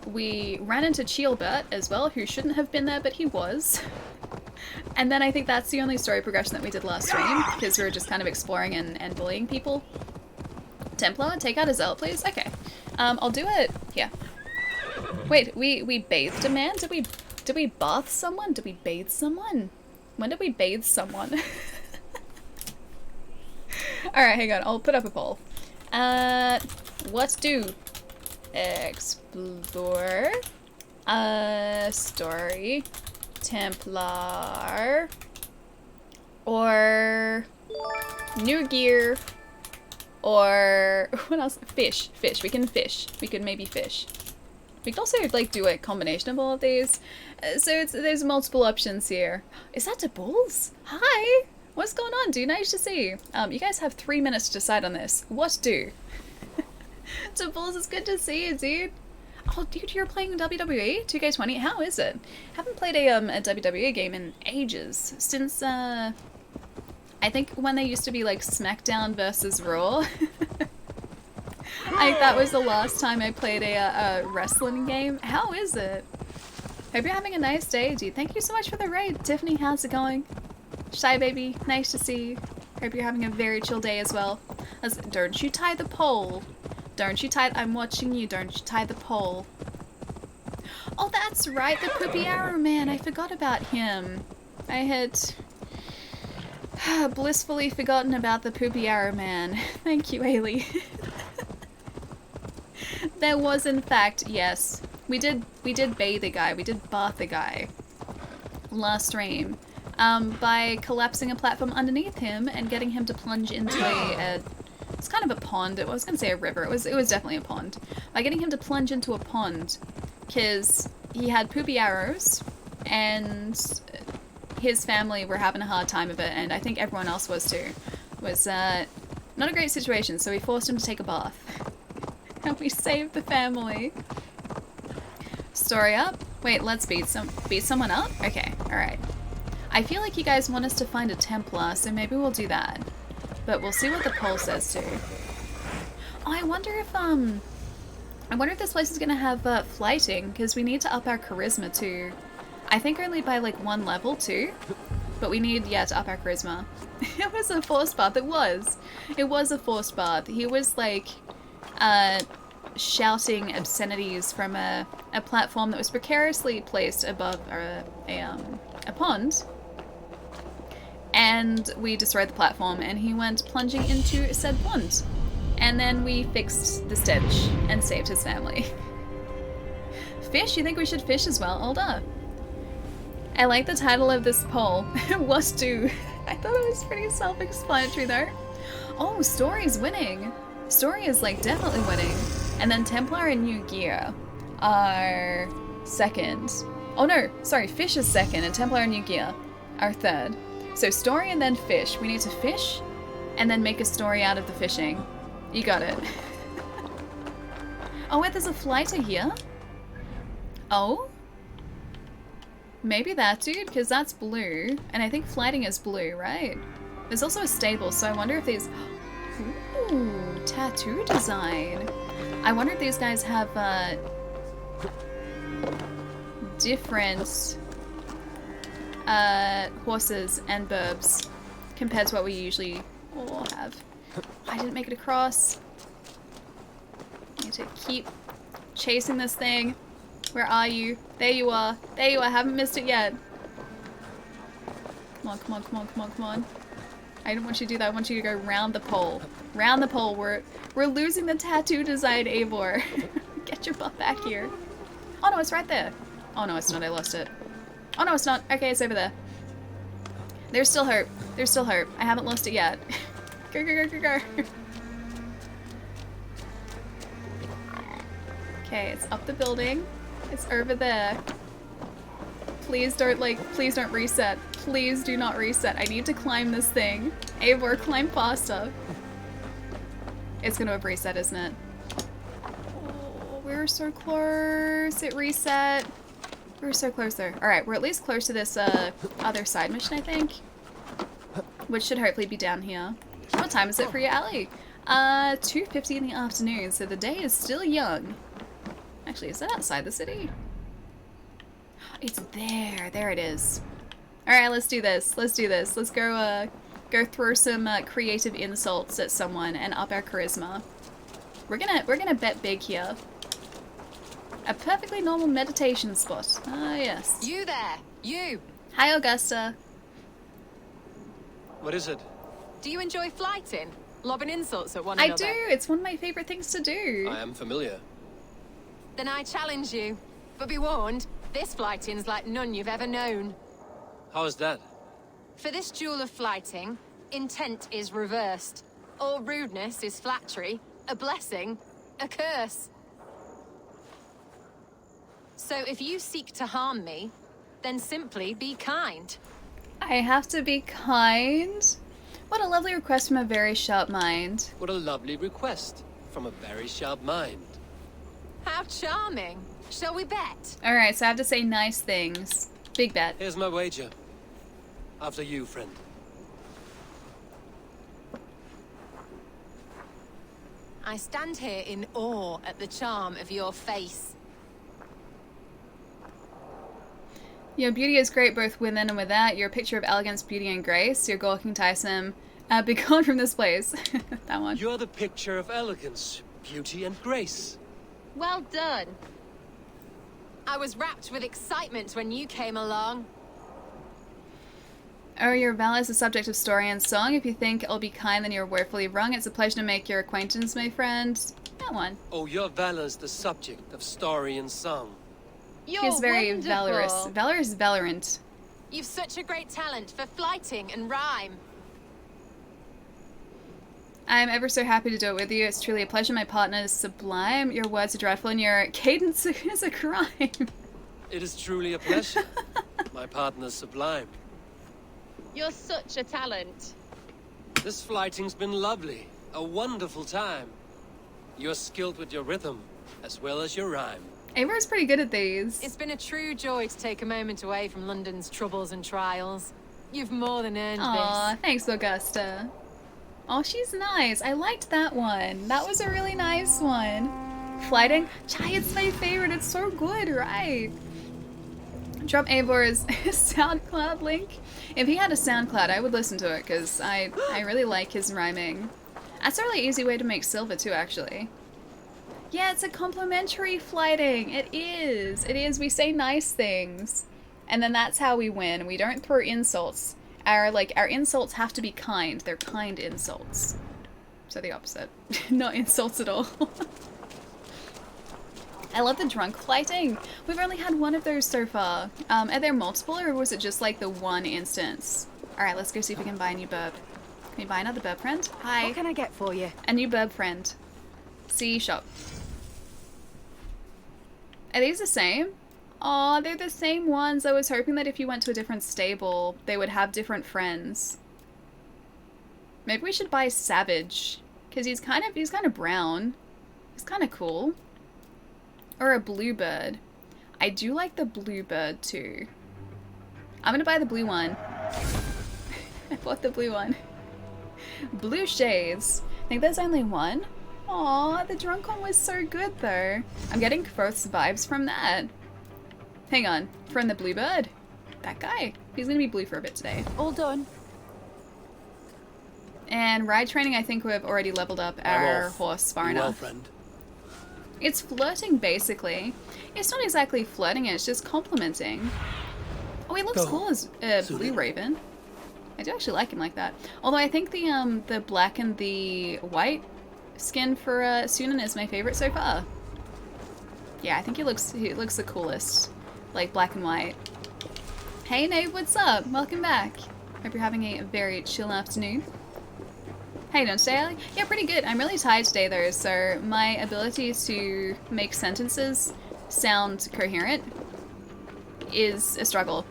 We ran into Chielbert as well, who shouldn't have been there, but he was. And then I think that's the only story progression that we did last stream, because we were just kind of exploring and bullying people. Templar, take out a zealot, please? Okay. I'll do it. Yeah. Wait, we bathed a man? Did we bath someone? Did we bathe someone? When did we bathe someone? Alright, hang on. I'll put up a poll. What do? Explore. Story. Templar. Or new gear. Or what else? Fish. Fish. We can fish. We could maybe fish. We could also like do a combination of all of these. So there's multiple options here. Is that the bulls? Hi! What's going on, dude? Nice to see you. You guys have 3 minutes to decide on this. What do? To bulls, it's good to see you, dude. Oh, dude, you're playing WWE 2K20? How is it? Haven't played a WWE game in ages. Since, I think when they used to be like SmackDown versus Raw. I think that was the last time I played a wrestling game. How is it? Hope you're having a nice day, dude. Thank you so much for the raid. Tiffany, how's it going? Shy baby, nice to see you. Hope you're having a very chill day as well. Don't you tie the pole. Don't you tie- I'm watching you. Don't you tie the pole. Oh, that's right. The Poopy Arrow Man. I forgot about him. I had blissfully forgotten about the Poopy Arrow Man. Thank you, Ailey. There was, in fact, yes. We did bathe a guy. We did bath a guy. Last stream. By collapsing a platform underneath him and getting him to plunge into it's kind of a pond. I was gonna say a river. It was definitely a pond. By getting him to plunge into a pond, because he had poopy arrows, and his family were having a hard time of it, and I think everyone else was too. It was not a great situation, so we forced him to take a bath. And we saved the family. Story up. Wait, let's beat someone up? Okay, alright. I feel like you guys want us to find a Templar, so maybe we'll do that. But we'll see what the poll says too. Oh, I wonder if this place is gonna have flighting, because we need to up our charisma too. I think only by like 1 level too. But we need, yeah, to up our charisma. It was a forced bath. It was. It was a forced bath. He was like shouting obscenities from a platform that was precariously placed above a pond. And we destroyed the platform, and he went plunging into said pond. And then we fixed the stench and saved his family. Fish? You think we should fish as well? Hold up. I like the title of this poll. What do? I thought it was pretty self-explanatory though. Oh, Story's winning. Story is like definitely winning. And then Templar and New Gear are second. Oh no, sorry, Fish is second and Templar and New Gear are third. So Story and then Fish. We need to fish and then make a story out of the fishing. You got it. Oh wait, there's a flighter here. Oh? Maybe that dude, because that's blue. And I think flighting is blue, right? There's also a stable, so I wonder if these... Ooh, tattoo design. I wonder if these guys have different horses and burbs compared to what we usually all have. I didn't make it across. I need to keep chasing this thing. Where are you? There you are. There you are. I haven't missed it yet. Come on, come on, come on, come on, come on. I don't want you to do that. I want you to go round the pole. Round the pole. We're losing the tattoo design, Eivor. Get your butt back here. Oh no, it's right there. Oh no, it's not. I lost it. Oh no, it's not. Okay, it's over there. There's still hope. There's still hope. I haven't lost it yet. Go, go, go, go, go. Okay, it's up the building. It's over there. Please don't, please don't reset. Please do not reset. I need to climb this thing. Eivor, climb faster. It's gonna have reset, isn't it? Oh, we were so close. It reset. We were so close there. Alright, we're at least close to this other side mission, I think. Which should hopefully be down here. What time is it for you, Allie? 2:50 in the afternoon, so the day is still young. Actually, is that outside the city? It's there. There it is. Alright, let's do this. Let's do this. Let's go throw some creative insults at someone and up our charisma. We're gonna bet big here. A perfectly normal meditation spot. Ah, yes. You there! You! Hi, Augusta. What is it? Do you enjoy flighting? Lobbing insults at one I another? do. It's one of my favorite things to do. I am familiar. Then I challenge you. But be warned, this flighting's like none you've ever known. How is that? For this duel of flighting, intent is reversed. All rudeness is flattery, a blessing, a curse. So if you seek to harm me, then simply be kind. I have to be kind. What a lovely request from a very sharp mind. What a lovely request from a very sharp mind. How charming. Shall we bet? Alright, so I have to say nice things. Big bet. Here's my wager. After you, friend. I stand here in awe at the charm of your face. Your beauty is great both within and without. You're a picture of elegance, beauty, and grace. You're gawking tiresome. Be gone from this place. That one. You're the picture of elegance, beauty, and grace. Well done. I was wrapped with excitement when you came along. Oh, your Valhalla is the subject of story and song. If you think it'll be kind, then you're woefully wrong. It's a pleasure to make your acquaintance, my friend. That one. Oh, your valor's the subject of story and song. You're He's very wonderful. valorous. Valorous, valorant. You've such a great talent for flighting and rhyme. I'm ever so happy to do it with you. It's truly a pleasure. My partner is sublime. Your words are dreadful and your cadence is a crime. It is truly a pleasure. My partner's sublime. You're such a talent. This flighting's been lovely. A wonderful time. You're skilled with your rhythm, as well as your rhyme. Aver's pretty good at these. It's been a true joy to take a moment away from London's troubles and trials. You've more than earned Aw, this. thanks, Augusta. Oh, she's nice. I liked that one. That was a really nice one. Flighting? Chai, it's my favorite. It's so good, right? Drop Avor's SoundCloud link. If he had a SoundCloud, I would listen to it, because I really like his rhyming. That's a really easy way to make silver, too, actually. Yeah, it's a complimentary flighting. It is. It is. We say nice things. And then that's how we win. We don't throw insults. Our insults have to be kind. They're kind insults. So the opposite. Not insults at all. I love the drunk flighting. We've only had one of those so far. Are there multiple, or was it just like the one instance? Alright, let's go see if we can buy a new burb. Can we buy another burb friend? Hi. What can I get for you? A new burb friend. See shop. Are these the same? Aw, they're the same ones. I was hoping that if you went to a different stable, they would have different friends. Maybe we should buy Savage, because he's kind of brown. He's kind of cool. Or a bluebird. I do like the bluebird too. I'm gonna buy the blue one. I bought the blue one. Blue shades. I think there's only one. Aw, the drunk one was so good though. I'm getting Quoth's vibes from that. Hang on, from the bluebird? That guy. He's gonna be blue for a bit today. All done. And ride training, I think we've already leveled up our horse far Be well, enough. friend. It's flirting, basically. It's not exactly flirting, it's just complimenting. Oh, he looks Go. cool as a blue raven. I do actually like him like that. Although I think the black and the white skin for Sunan is my favorite so far. Yeah, I think he looks the coolest. Like black and white. Hey Nave, what's up? Welcome back. Hope you're having a very chill afternoon. How you doing today, Ali? Yeah, pretty good. I'm really tired today though, so my ability to make sentences sound coherent is a struggle.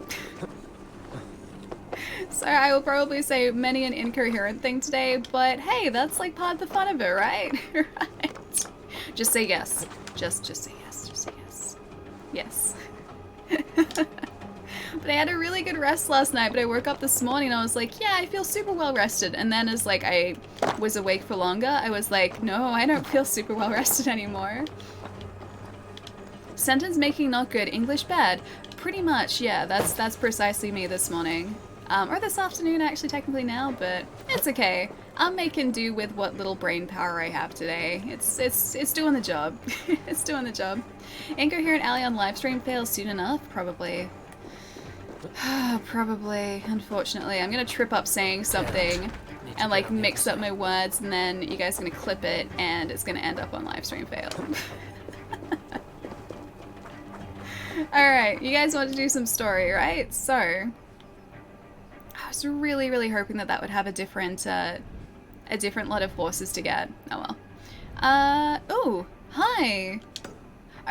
So I will probably say many an incoherent thing today, but hey, that's like part of the fun of it, right? Right. Just say yes. Just say yes. Just say yes. Yes. But I had a really good rest last night, but I woke up this morning and I was like, yeah, I feel super well rested. And then as like I was awake for longer, I was like, no, I don't feel super well rested anymore. Sentence making not good, English bad. Pretty much, yeah, that's precisely me this morning. Or this afternoon actually technically now, but it's okay. I'm making do with what little brain power I have today. It's doing the job. It's doing the job. Incoherent Alley on livestream fails soon enough? Probably. Probably, unfortunately. I'm gonna trip up saying something and like mix up my words, and then you guys are gonna clip it and it's gonna end up on livestream fail. Alright, you guys want to do some story, right? So, I was really, really hoping that that would have a different lot of horses to get. Oh well. Oh, hi!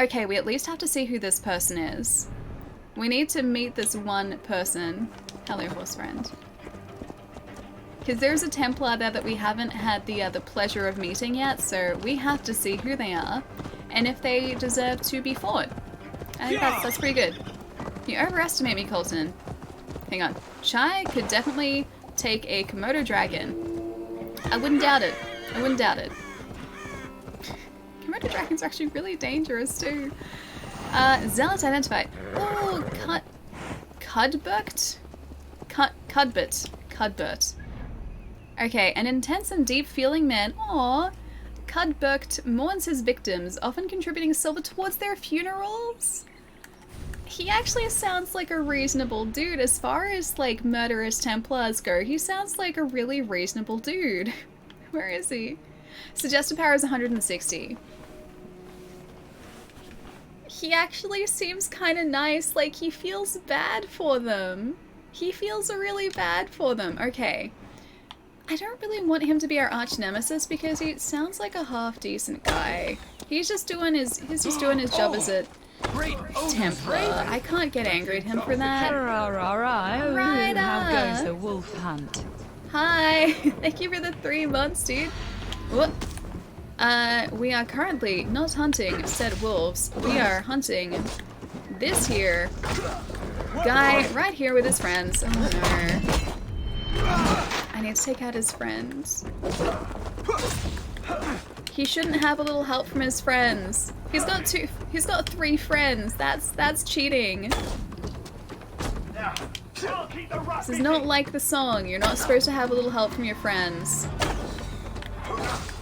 Okay, we at least have to see who this person is. We need to meet this one person. Hello, horse friend. Because there's a Templar there that we haven't had the pleasure of meeting yet, so we have to see who they are and if they deserve to be fought. I think that's pretty good. You overestimate me, Colton. Hang on. Chai could definitely take a Komodo dragon. I wouldn't doubt it. I wouldn't doubt it. Komodo dragons are actually really dangerous too. Zealot identified. Oh, Cudbert? Cudbert. Okay, an intense and deep-feeling man. Aww. Cudbert mourns his victims, often contributing silver towards their funerals. He actually sounds like a reasonable dude. As far as, like, murderous Templars go, he sounds like a really reasonable dude. Where is he? Suggested power is 160. He actually seems kind of nice, like he feels bad for them. He feels really bad for them. Okay. I don't really want him to be our arch nemesis because he sounds like a half decent guy. He's just doing his job as a Templar. I can't get angry at him for that. Right How goes the wolf hunt? Hi. Thank you for the 3 months, dude. Whoop. We are currently not hunting said wolves. We are hunting this here guy right here with his friends. Oh no. I need to take out his friends. He shouldn't have a little help from his friends. He's got 3 friends. That's cheating. This is not like the song. You're not supposed to have a little help from your friends.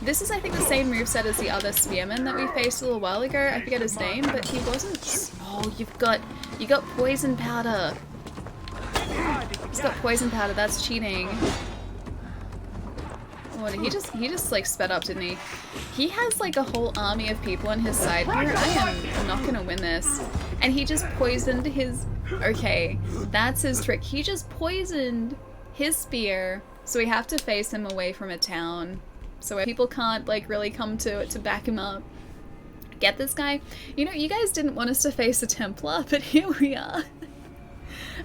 This is, I think, the same moveset as the other spearman that we faced a little while ago. I forget his name, but he wasn't... Oh, you got poison powder. He's got poison powder. That's cheating. Oh, he just like sped up, didn't he? He has like a whole army of people on his side here. I am not gonna win this. And he just poisoned his... Okay, that's his trick. He just poisoned his spear, so we have to face him away from a town. So people can't like really come to back him up. Get this guy? You know, you guys didn't want us to face a Templar, but here we are.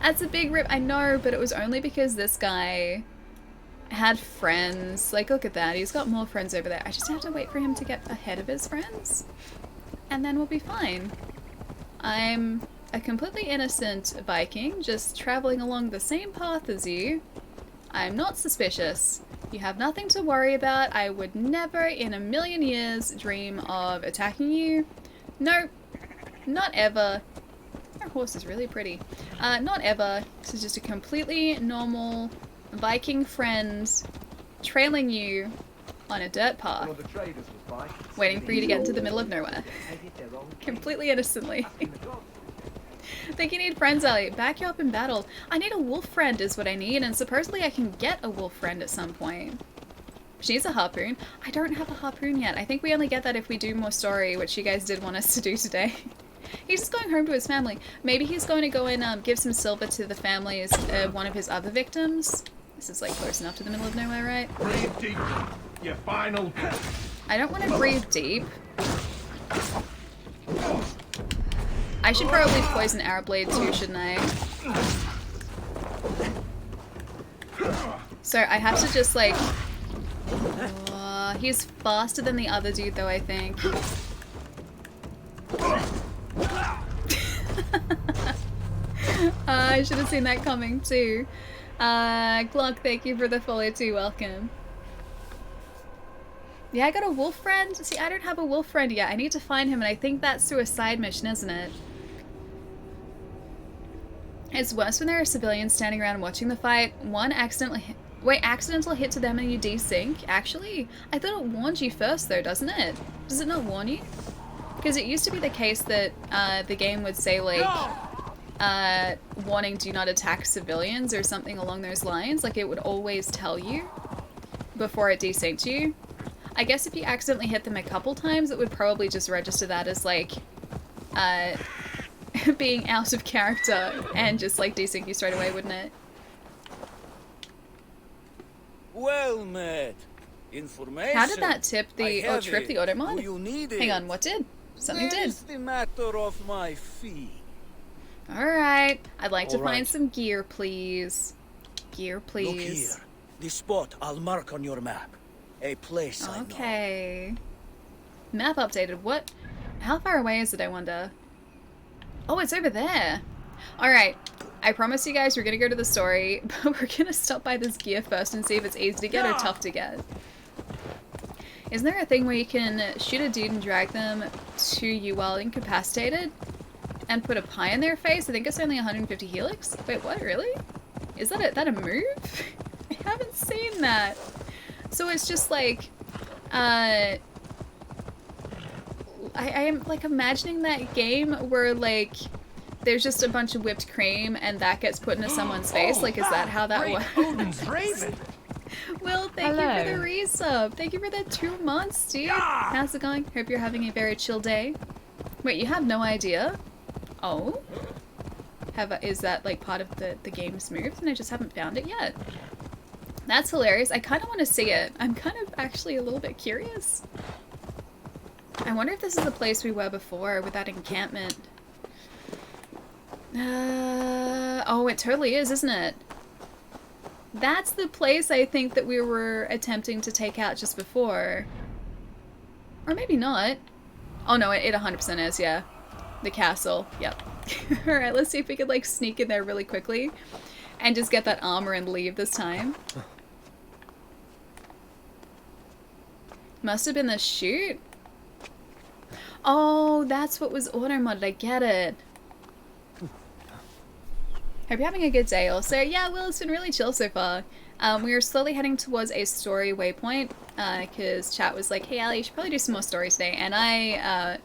That's a big rip, I know, but it was only because this guy had friends. Like, look at that, he's got more friends over there. I just have to wait for him to get ahead of his friends, and then we'll be fine. I'm a completely innocent Viking, just traveling along the same path as you. I'm not suspicious. You have nothing to worry about. I would never in a million years dream of attacking you. Nope. Not ever. Our horse is really pretty. Not ever. This is just a completely normal Viking friend trailing you on a dirt path, waiting for you to get into the middle of nowhere. Completely innocently. Think you need friends, Ellie. Back you up in battle. I need a wolf friend is what I need, and supposedly I can get a wolf friend at some point. She needs a harpoon. I don't have a harpoon yet. I think we only get that if we do more story, which you guys did want us to do today. He's just going home to his family. Maybe he's going to go and give some silver to the families of one of his other victims. This is like close enough to the middle of nowhere, right? Breathe deep. Your final. I don't want to breathe deep. I should probably poison Arrow Blade too, shouldn't I? So I have to just like... he's faster than the other dude though, I think. I should have seen that coming too. Glock, thank you for the follow too, welcome. Yeah, I got a wolf friend. See, I don't have a wolf friend yet. I need to find him, and I think that's through a side mission, isn't it? It's worse when there are civilians standing around watching the fight. One accidentally Wait, accidental hit to them and you desync? Actually, I thought it warned you first though, doesn't it? Does it not warn you? Because it used to be the case that the game would say like, warning, do not attack civilians or something along those lines. Like it would always tell you before it desynced you. I guess if you accidentally hit them a couple times, it would probably just register that as like being out of character and just like desync you straight away, wouldn't it? Well met. Information. How did that tip the or trip the auto mod? You need Hang on, what did? Something did. Where's the matter of my fee? Alright. I'd like to All find right. some gear, please. Gear, please. Look here. The spot I'll mark on your map. A place I know. Okay. Map updated. What? How far away is it, I wonder? Oh, it's over there. Alright. I promise you guys we're gonna go to the story, but we're gonna stop by this gear first and see if it's easy to get or tough to get. Isn't there a thing where you can shoot a dude and drag them to you while incapacitated? And put a pie in their face? I think it's only 150 helix? Wait, what? Really? Is that a move? I haven't seen that. So it's just like, I am like imagining that game where like there's just a bunch of whipped cream and that gets put into someone's face. Like, is that how that works? Odin's Raven. Will, thank you for the resub. Thank you for the 2 months, dude. How's it going? Hope you're having a very chill day. Wait, you have no idea? Oh? Is that like part of the game's moves and I just haven't found it yet? That's hilarious. I kind of want to see it. I'm kind of actually a little bit curious. I wonder if this is the place we were before with that encampment. Oh, it totally is, isn't it? That's the place I think that we were attempting to take out just before. Or maybe not. Oh no, it 100% is, yeah. The castle, yep. Alright, let's see if we could like sneak in there really quickly and just get that armor and leave this time. Must have been the chute. Oh, that's what was auto modded. I get it. Hope you're having a good day also. Yeah, well, it's been really chill so far. We are slowly heading towards a story waypoint because chat was like, hey, Ali, you should probably do some more stories today. And I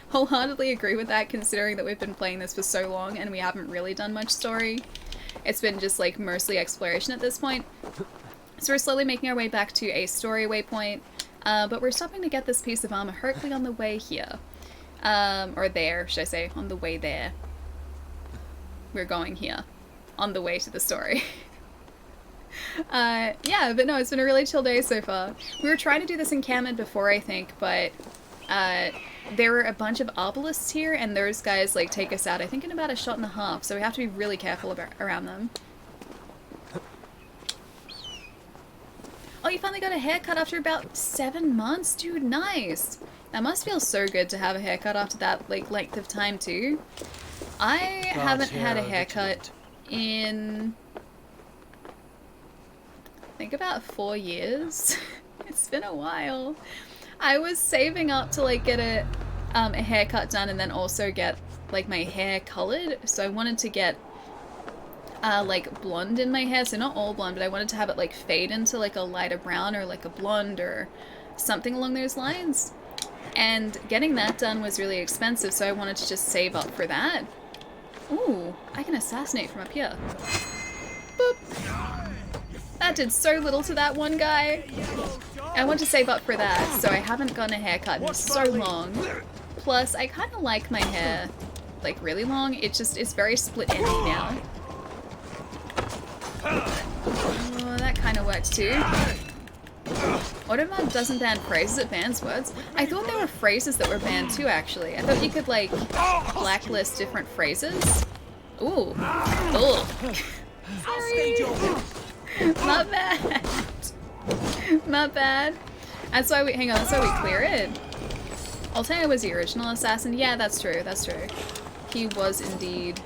wholeheartedly agree with that considering that we've been playing this for so long and we haven't really done much story. It's been just like mostly exploration at this point. So we're slowly making our way back to a story waypoint. But we're stopping to get this piece of armor hopefully on the way here. Or there, should I say, on the way there. We're going here. On the way to the story. Yeah, but no, it's been a really chill day so far. We were trying to do this encampment before, I think, but there were a bunch of obelisks here, and those guys like take us out, I think, in about a shot and a half, so we have to be really careful around them. Oh, you finally got a haircut after about 7 months? Dude, nice! That must feel so good to have a haircut after that like length of time too. I haven't had a haircut in I think about 4 years. It's been a while. I was saving up to like get a haircut done and then also get like my hair colored. So I wanted to get like blonde in my hair. So not all blonde, but I wanted to have it like fade into like a lighter brown or like a blonde or something along those lines. And getting that done was really expensive, so I wanted to just save up for that. Ooh, I can assassinate from up here. Boop. That did so little to that one guy. I want to save up for that, so I haven't gotten a haircut in so long. Plus, I kind of like my hair, like, really long. It just is very split-ended now. Oh, that kind of works too. Automod doesn't ban phrases, it bans words. I thought there were phrases that were banned too, actually. I thought you could, like, blacklist different phrases. Ooh. Ooh. Sorry. My bad. My bad. That's why we, hang on, that's why we clear it. Altair was the original assassin. Yeah, that's true, that's true. He was indeed.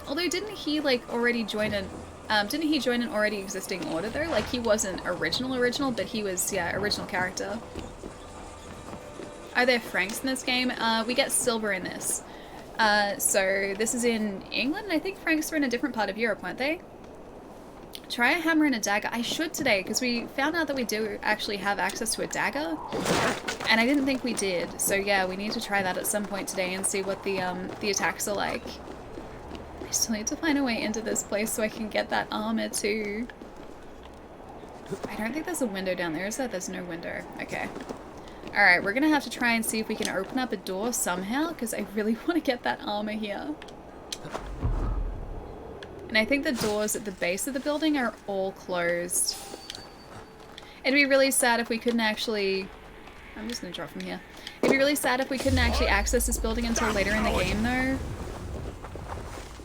Although, didn't he, like, already join an, didn't he join an already existing order, though? Like, he wasn't original, but he was, yeah, original character. Are there francs in this game? We get silver in this. So, this is in England, and I think francs were in a different part of Europe, weren't they? Try a hammer and a dagger. I should today, because we found out that we do actually have access to a dagger. And I didn't think we did. So yeah, we need to try that at some point today and see what the attacks are like. I still need to find a way into this place so I can get that armor too. I don't think there's a window down there, is there? There's no window. Okay. Alright, we're gonna have to try and see if we can open up a door somehow, because I really want to get that armor here. And I think the doors at the base of the building are all closed. It'd be really sad if we couldn't actually... I'm just gonna drop from here. It'd be really sad if we couldn't actually access this building until later in the game, though.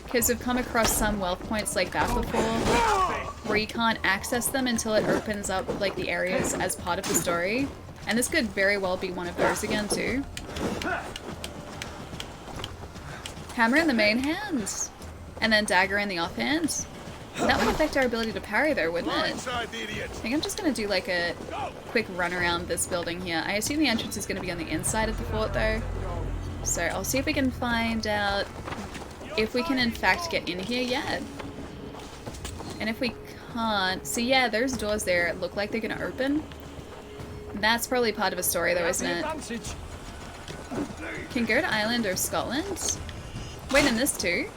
Because we've come across some wealth points like that before, where you can't access them until it opens up, like, the areas as part of the story. And this could very well be one of those again, too. Hammer in the main hand. And then dagger in the offhand. That would affect our ability to parry, though, wouldn't it? I think I'm just going to do, like, a quick run around this building here. I assume the entrance is going to be on the inside of the fort, though. So I'll see if we can find out if we can, in fact, get in here yet. And if we can't... So, yeah, there's doors there. It look like they're going to open. That's probably part of a story, though, isn't it? Can go to Ireland or Scotland. Wait, in this too?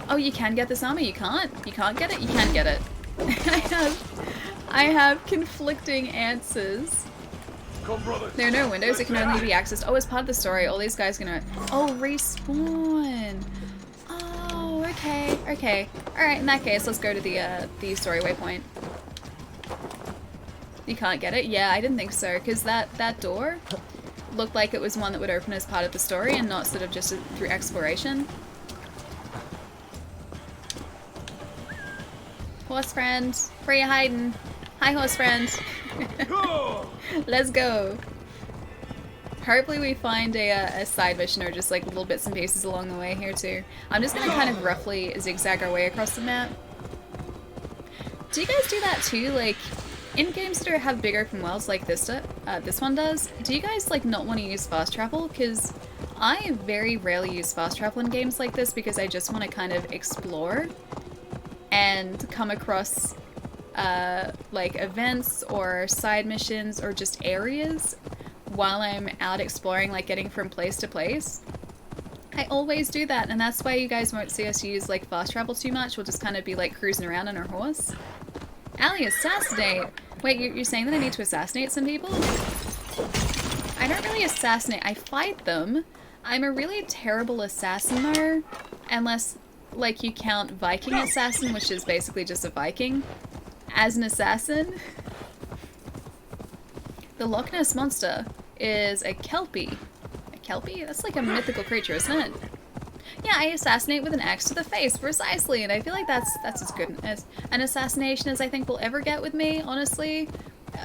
Oh, you can get this armor. You can't. You can't get it. You can get it. I have conflicting answers. There are no windows. It can only be accessed. Oh, as part of the story, all these guys are gonna... Oh, respawn. Oh, okay. Okay. All right. In that case, let's go to the story waypoint. You can't get it? Yeah, I didn't think so, because that door looked like it was one that would open as part of the story and not sort of just through exploration. Horse friend, where you hiding? Hi, horse friend. Let's go. Hopefully we find a side mission or just like little bits and pieces along the way here too. I'm just gonna kind of roughly zigzag our way across the map. Do you guys do that too? Like, in games that have big open worlds like this one does, do you guys like not want to use fast travel? Because I very rarely use fast travel in games like this because I just want to kind of explore and come across like events or side missions or just areas while I'm out exploring, like getting from place to place. I always do that, and that's why you guys won't see us use like fast travel too much. We'll just kind of be like cruising around on our horse. Allie, assassinate! Wait, you're saying that I need to assassinate some people? I don't really assassinate, I fight them. I'm a really terrible assassin though, unless like you count Viking assassin, which is basically just a Viking, as an assassin. The Loch Ness Monster is a Kelpie. A Kelpie? That's like a mythical creature, isn't it? Yeah, I assassinate with an axe to the face, precisely, and I feel like that's as good as an assassination as I think we'll ever get with me, honestly.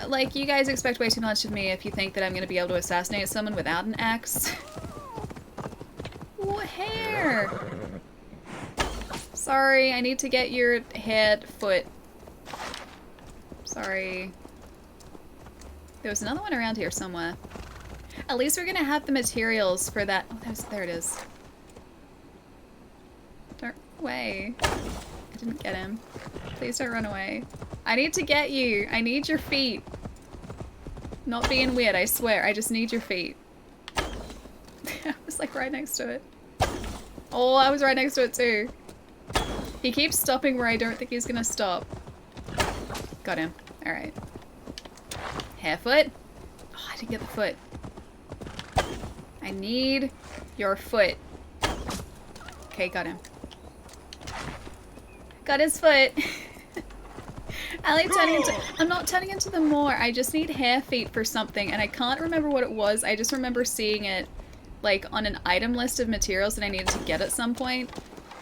Like, you guys expect way too much of me if you think that I'm gonna be able to assassinate someone without an axe. Ooh, hair! Sorry, I need to get your head, foot. Sorry. There was another one around here somewhere. At least we're gonna have the materials for that. Oh, there it is. Don't run away. I didn't get him. Please don't run away. I need to get you. I need your feet. Not being weird, I swear. I just need your feet. I was like right next to it. Oh, I was right next to it too. He keeps stopping where I don't think he's gonna stop. Got him. Alright. Hairfoot? Oh, I didn't get the foot. I need your foot. Okay, got him. Got his foot. I'm not turning into them more. I just need hair feet for something, and I can't remember what it was. I just remember seeing it like on an item list of materials that I needed to get at some point,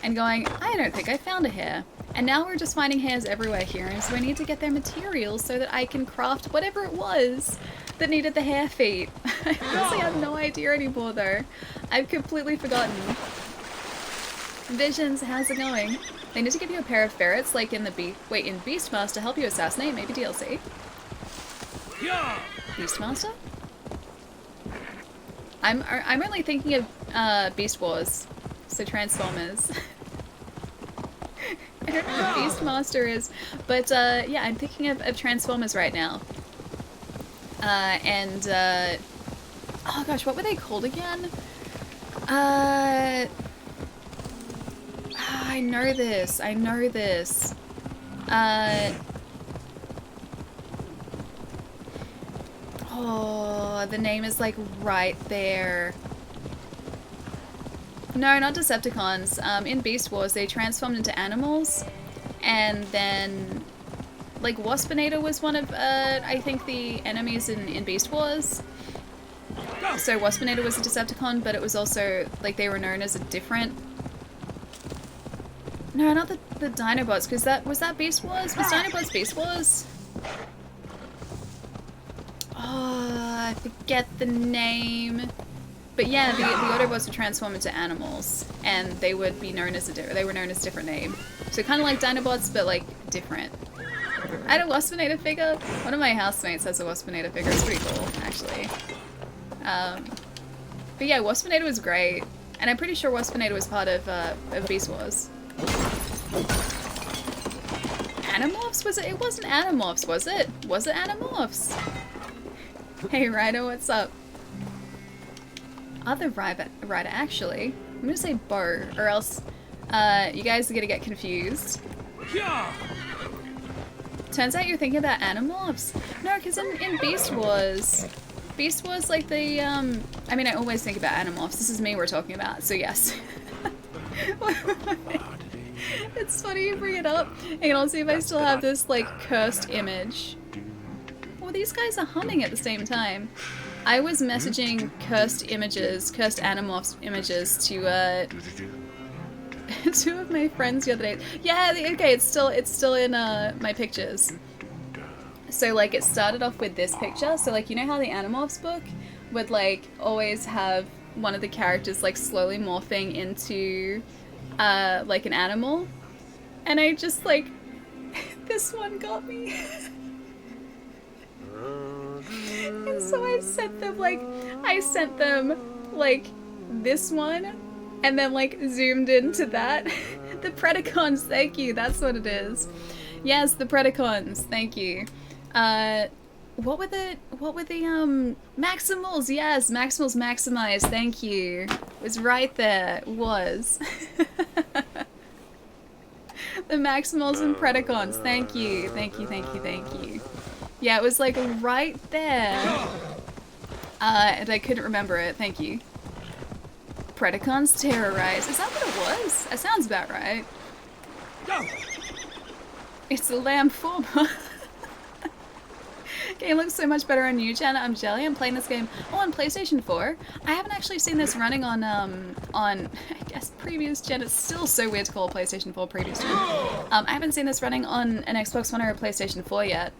and going, I don't think I found a hair. And now we're just finding hairs everywhere here, and so I need to get their materials so that I can craft whatever it was that needed the hair feet. I honestly have no idea anymore though. I've completely forgotten. Visions, how's it going? They need to give you a pair of ferrets like in the in Beastmaster to help you assassinate, maybe DLC. Beastmaster? I'm only thinking of Beast Wars, so Transformers. I don't know what Beastmaster is, but yeah, I'm thinking of Transformers right now. Oh gosh, what were they called again? I know this. Oh, the name is like right there. No, not Decepticons. In Beast Wars, they transformed into animals, and then, like, Waspinator was one of, I think, the enemies in Beast Wars. So Waspinator was a Decepticon, but it was also, like, they were known as a different... No, not the Dinobots, because was that Beast Wars? Was Dinobots Beast Wars? Oh, I forget the name. But yeah, the Autobots would transform into animals, and they would be known as they were known as a different name. So kind of like Dinobots, but like different. I had a Waspinator figure. One of my housemates has a Waspinator figure. It's pretty cool, actually. But yeah, Waspinator was great, and I'm pretty sure Waspinator was part of Beast Wars. Animorphs? Was it? It wasn't Animorphs, was it? Was it Animorphs? Hey Ryder, what's up? Other Ryder, actually. I'm gonna say Bo, or else you guys are gonna get confused. Turns out you're thinking about Animorphs? No, because in Beast Wars, like the, I mean, I always think about Animorphs. This is me we're talking about, so yes. It's funny you bring it up. And I'll see if I still have this, like, cursed image. Well, these guys are humming at the same time. I was messaging cursed Animorphs images to, two of my friends the other day. Yeah, okay, it's still in, my pictures. So, like, it started off with this picture. So, like, you know how the Animorphs book would, like, always have one of the characters, like, slowly morphing into, like, an animal? And I just, like, this one got me. And so I sent them, like, this one, and then, like, zoomed into that. The Predacons, thank you, that's what it is. Yes, the Predacons, thank you. What were the, Maximals, yes, Maximals Maximized, thank you. It was right there, it was. The Maximals and Predacons, thank you. Yeah, it was like right there. And I couldn't remember it, thank you. Predacons Terrorize, is that what it was? That sounds about right. It's a lamb former. Game looks so much better on new gen. I'm jelly. I'm playing this game on PlayStation 4. I haven't actually seen this running on I guess previous gen. It's still so weird to call a PlayStation 4 previous gen. I haven't seen this running on an Xbox One or a PlayStation 4 yet.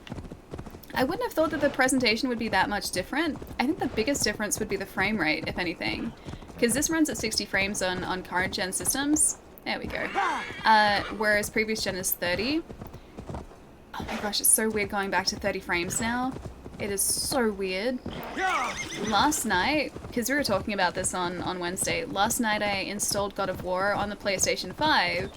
I wouldn't have thought that the presentation would be that much different. I think the biggest difference would be the frame rate, if anything. Because this runs at 60 frames on current gen systems. There we go. Whereas previous gen is 30. Oh my gosh, it's so weird going back to 30 frames now. It is so weird. Last night, because we were talking about this on Wednesday, last night I installed God of War on the PlayStation 5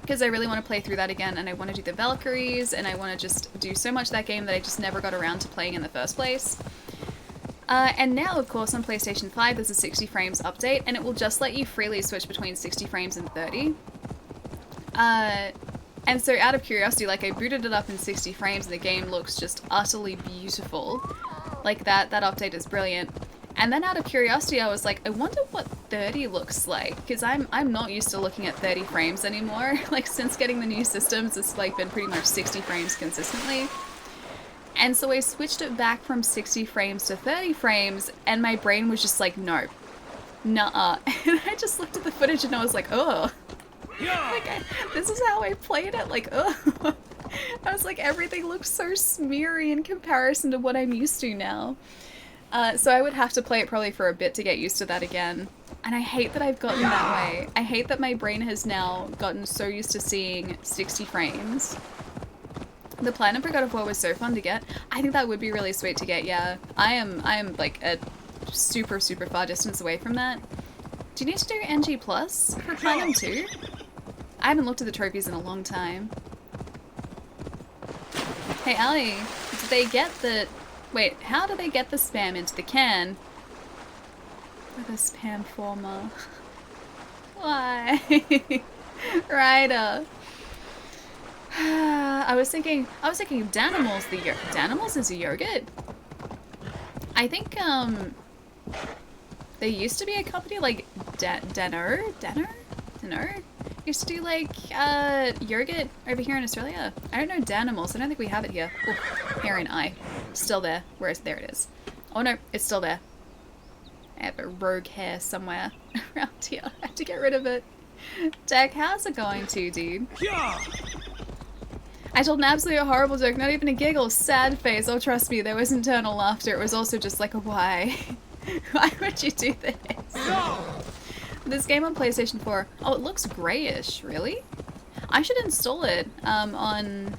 because I really want to play through that again, and I want to do the Valkyries, and I want to just do so much of that game that I just never got around to playing in the first place. And now, of course, on PlayStation 5 there's a 60 frames update, and it will just let you freely switch between 60 frames and 30. And so out of curiosity, like, I booted it up in 60 frames and the game looks just utterly beautiful. Like, that update is brilliant. And then out of curiosity, I was like, I wonder what 30 looks like, because I'm not used to looking at 30 frames anymore. Like, since getting the new systems, it's like been pretty much 60 frames consistently. And so I switched it back from 60 frames to 30 frames, and my brain was just like, no. Nuh-uh. And I just looked at the footage and I was like, ugh. Like, this is how I played it, like, ugh. I was like, everything looks so smeary in comparison to what I'm used to now. So I would have to play it probably for a bit to get used to that again. And I hate that I've gotten that way. I hate that my brain has now gotten so used to seeing 60 frames. The Platinum for God of War was so fun to get. I think that would be really sweet to get, yeah. I am like a super, super far distance away from that. Do you need to do NG Plus for Platinum too? I haven't looked at the trophies in a long time. Hey, Ali, did they get the... Wait, how do they get the spam into the can? With a spam former. Why? Ryder. I was thinking Danimals, Danimals is a yogurt? I think, there used to be a company like Danner? Used to do like, yogurt over here in Australia. I don't know Danimals, I don't think we have it here. Oh, hair and eye. Still there. There it is. Oh no, it's still there. I have a rogue hair somewhere around here. I have to get rid of it. Jack, how's it going to you, dude? I told an absolute horrible joke, not even a giggle, sad face. Oh, trust me, there was internal laughter. It was also just like a why. Why would you do this? No! This game on PlayStation 4. Oh, it looks grayish. Really? I should install it on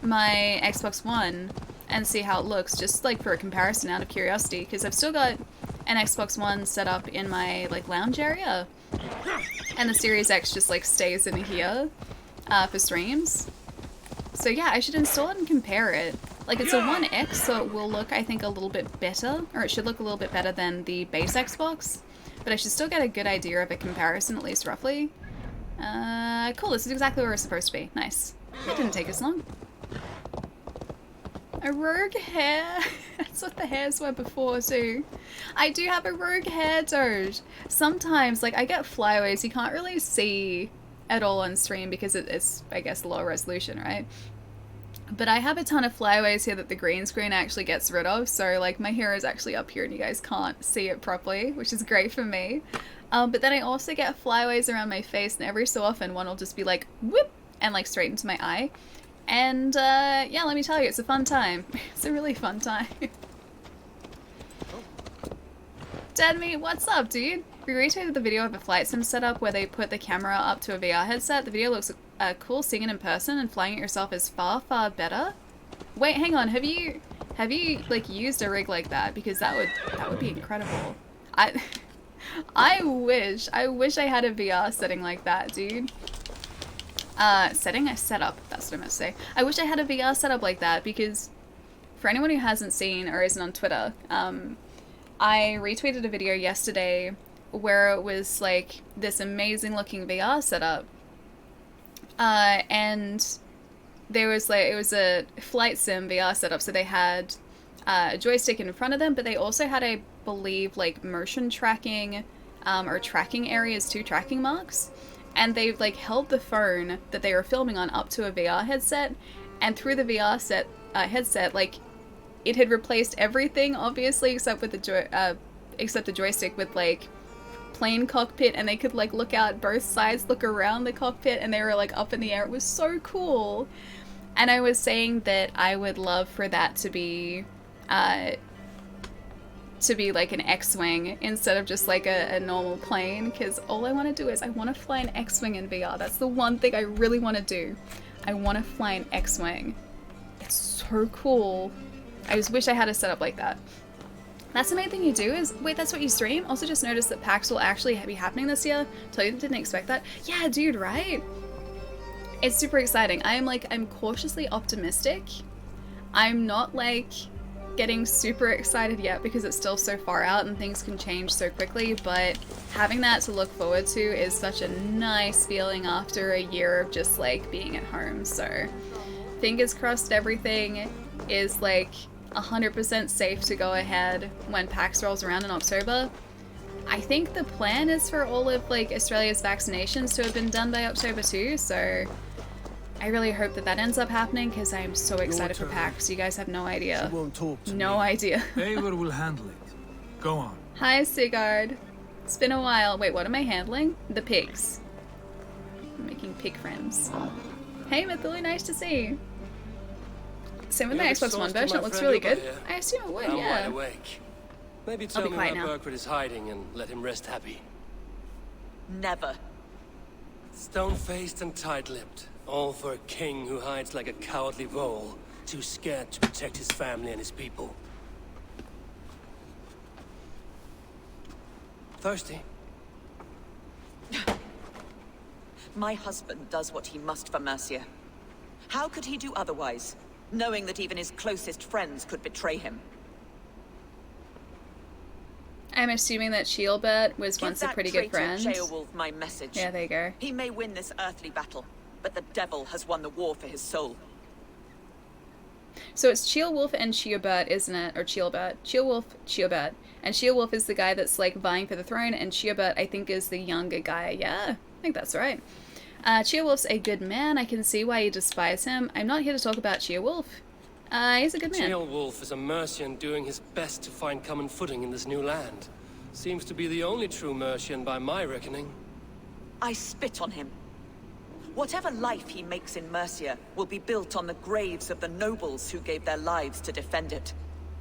my Xbox One and see how it looks, just like for a comparison out of curiosity, because I've still got an Xbox One set up in my like lounge area, and the Series X just like stays in here for streams. So yeah, I should install it and compare it. Like, it's a One X, so it will look, I think, a little bit better, or it should look a little bit better than the base Xbox, but I should still get a good idea of a comparison, at least roughly. Cool, this is exactly where we're supposed to be. Nice. It didn't take us long. A rogue hair? That's what the hairs were before, too. I do have a rogue hair, Doge. Sometimes, like, I get flyaways you can't really see at all on stream because it's, I guess, lower resolution, right? But I have a ton of flyaways here that the green screen actually gets rid of, so like my hair is actually up here and you guys can't see it properly, which is great for me. But then I also get flyaways around my face, and every so often one will just be like, whoop, and like straight into my eye. And yeah, let me tell you, it's a fun time. It's a really fun time. Dead Meat, what's up, dude? We retweeted the video of a flight sim setup where they put the camera up to a VR headset. The video looks cool. Seeing it in person and flying it yourself is far, far better. Wait, hang on. Have you like used a rig like that? Because that would be incredible. I wish I had a VR setting like that, dude. Setup. That's what I meant to say. I wish I had a VR setup like that, because for anyone who hasn't seen or isn't on Twitter, I retweeted a video yesterday where it was like this amazing looking VR setup, and there was like, it was a flight sim VR setup, so they had a joystick in front of them, but they also had, I believe, like motion tracking or tracking areas too, tracking marks, and they like held the phone that they were filming on up to a VR headset, and through the VR headset, like it had replaced everything obviously except with the joystick with like plane cockpit, and they could like look out both sides, look around the cockpit, and they were like up in the air. It was so cool. And I was saying that I would love for that to be like an X-Wing instead of just like a normal plane, because all I want to do is I want to fly an X-Wing in VR. That's the one thing I really want to do. I want to fly an X-Wing. It's so cool. I just wish I had a setup like that. That's the main thing you do is... Wait, that's what you stream? Also just noticed that PAX will actually be happening this year. Totally didn't expect that. Yeah, dude, right? It's super exciting. I'm cautiously optimistic. I'm not, like, getting super excited yet because it's still so far out and things can change so quickly, but having that to look forward to is such a nice feeling after a year of just, like, being at home. So, fingers crossed everything is, like, 100% safe to go ahead when PAX rolls around in October. I think the plan is for all of like Australia's vaccinations to have been done by October too, so I really hope that that ends up happening because I am so excited for PAX. You guys have no idea. She won't talk to no me. idea. Eivor will handle it. Go on. Hi Sigard. It's been a while. Wait, what am I handling? The pigs. I'm making pig friends. Hey Mithili, nice to see you. Same with my Xbox One version, it looks really good. I assume it would, I'm yeah. wide awake. Maybe tell me where Burkwood is hiding and let him rest happy. Never. Stone-faced and tight-lipped. All for a king who hides like a cowardly vole, too scared to protect his family and his people. Thirsty? My husband does what he must for Mercia. How could he do otherwise, knowing that even his closest friends could betray him? I'm assuming that Sheilbert was Give once a that pretty good traitor friend. Beowulf my message. Yeah, there you go. He may win this earthly battle, but the devil has won the war for his soul. So it's Sheilwulf and Sheobert, isn't it? Or Sheilbert. Sheilwulf, Sheobert. And Sheilwulf is the guy that's like vying for the throne, and Sheobert, I think, is the younger guy. Yeah, I think that's right. Sheolwulf's a good man. I can see why you despise him. I'm not here to talk about Sheolwulf. He's a good man. Ceolwulf is a Mercian doing his best to find common footing in this new land. Seems to be the only true Mercian by my reckoning. I spit on him. Whatever life he makes in Mercia will be built on the graves of the nobles who gave their lives to defend it.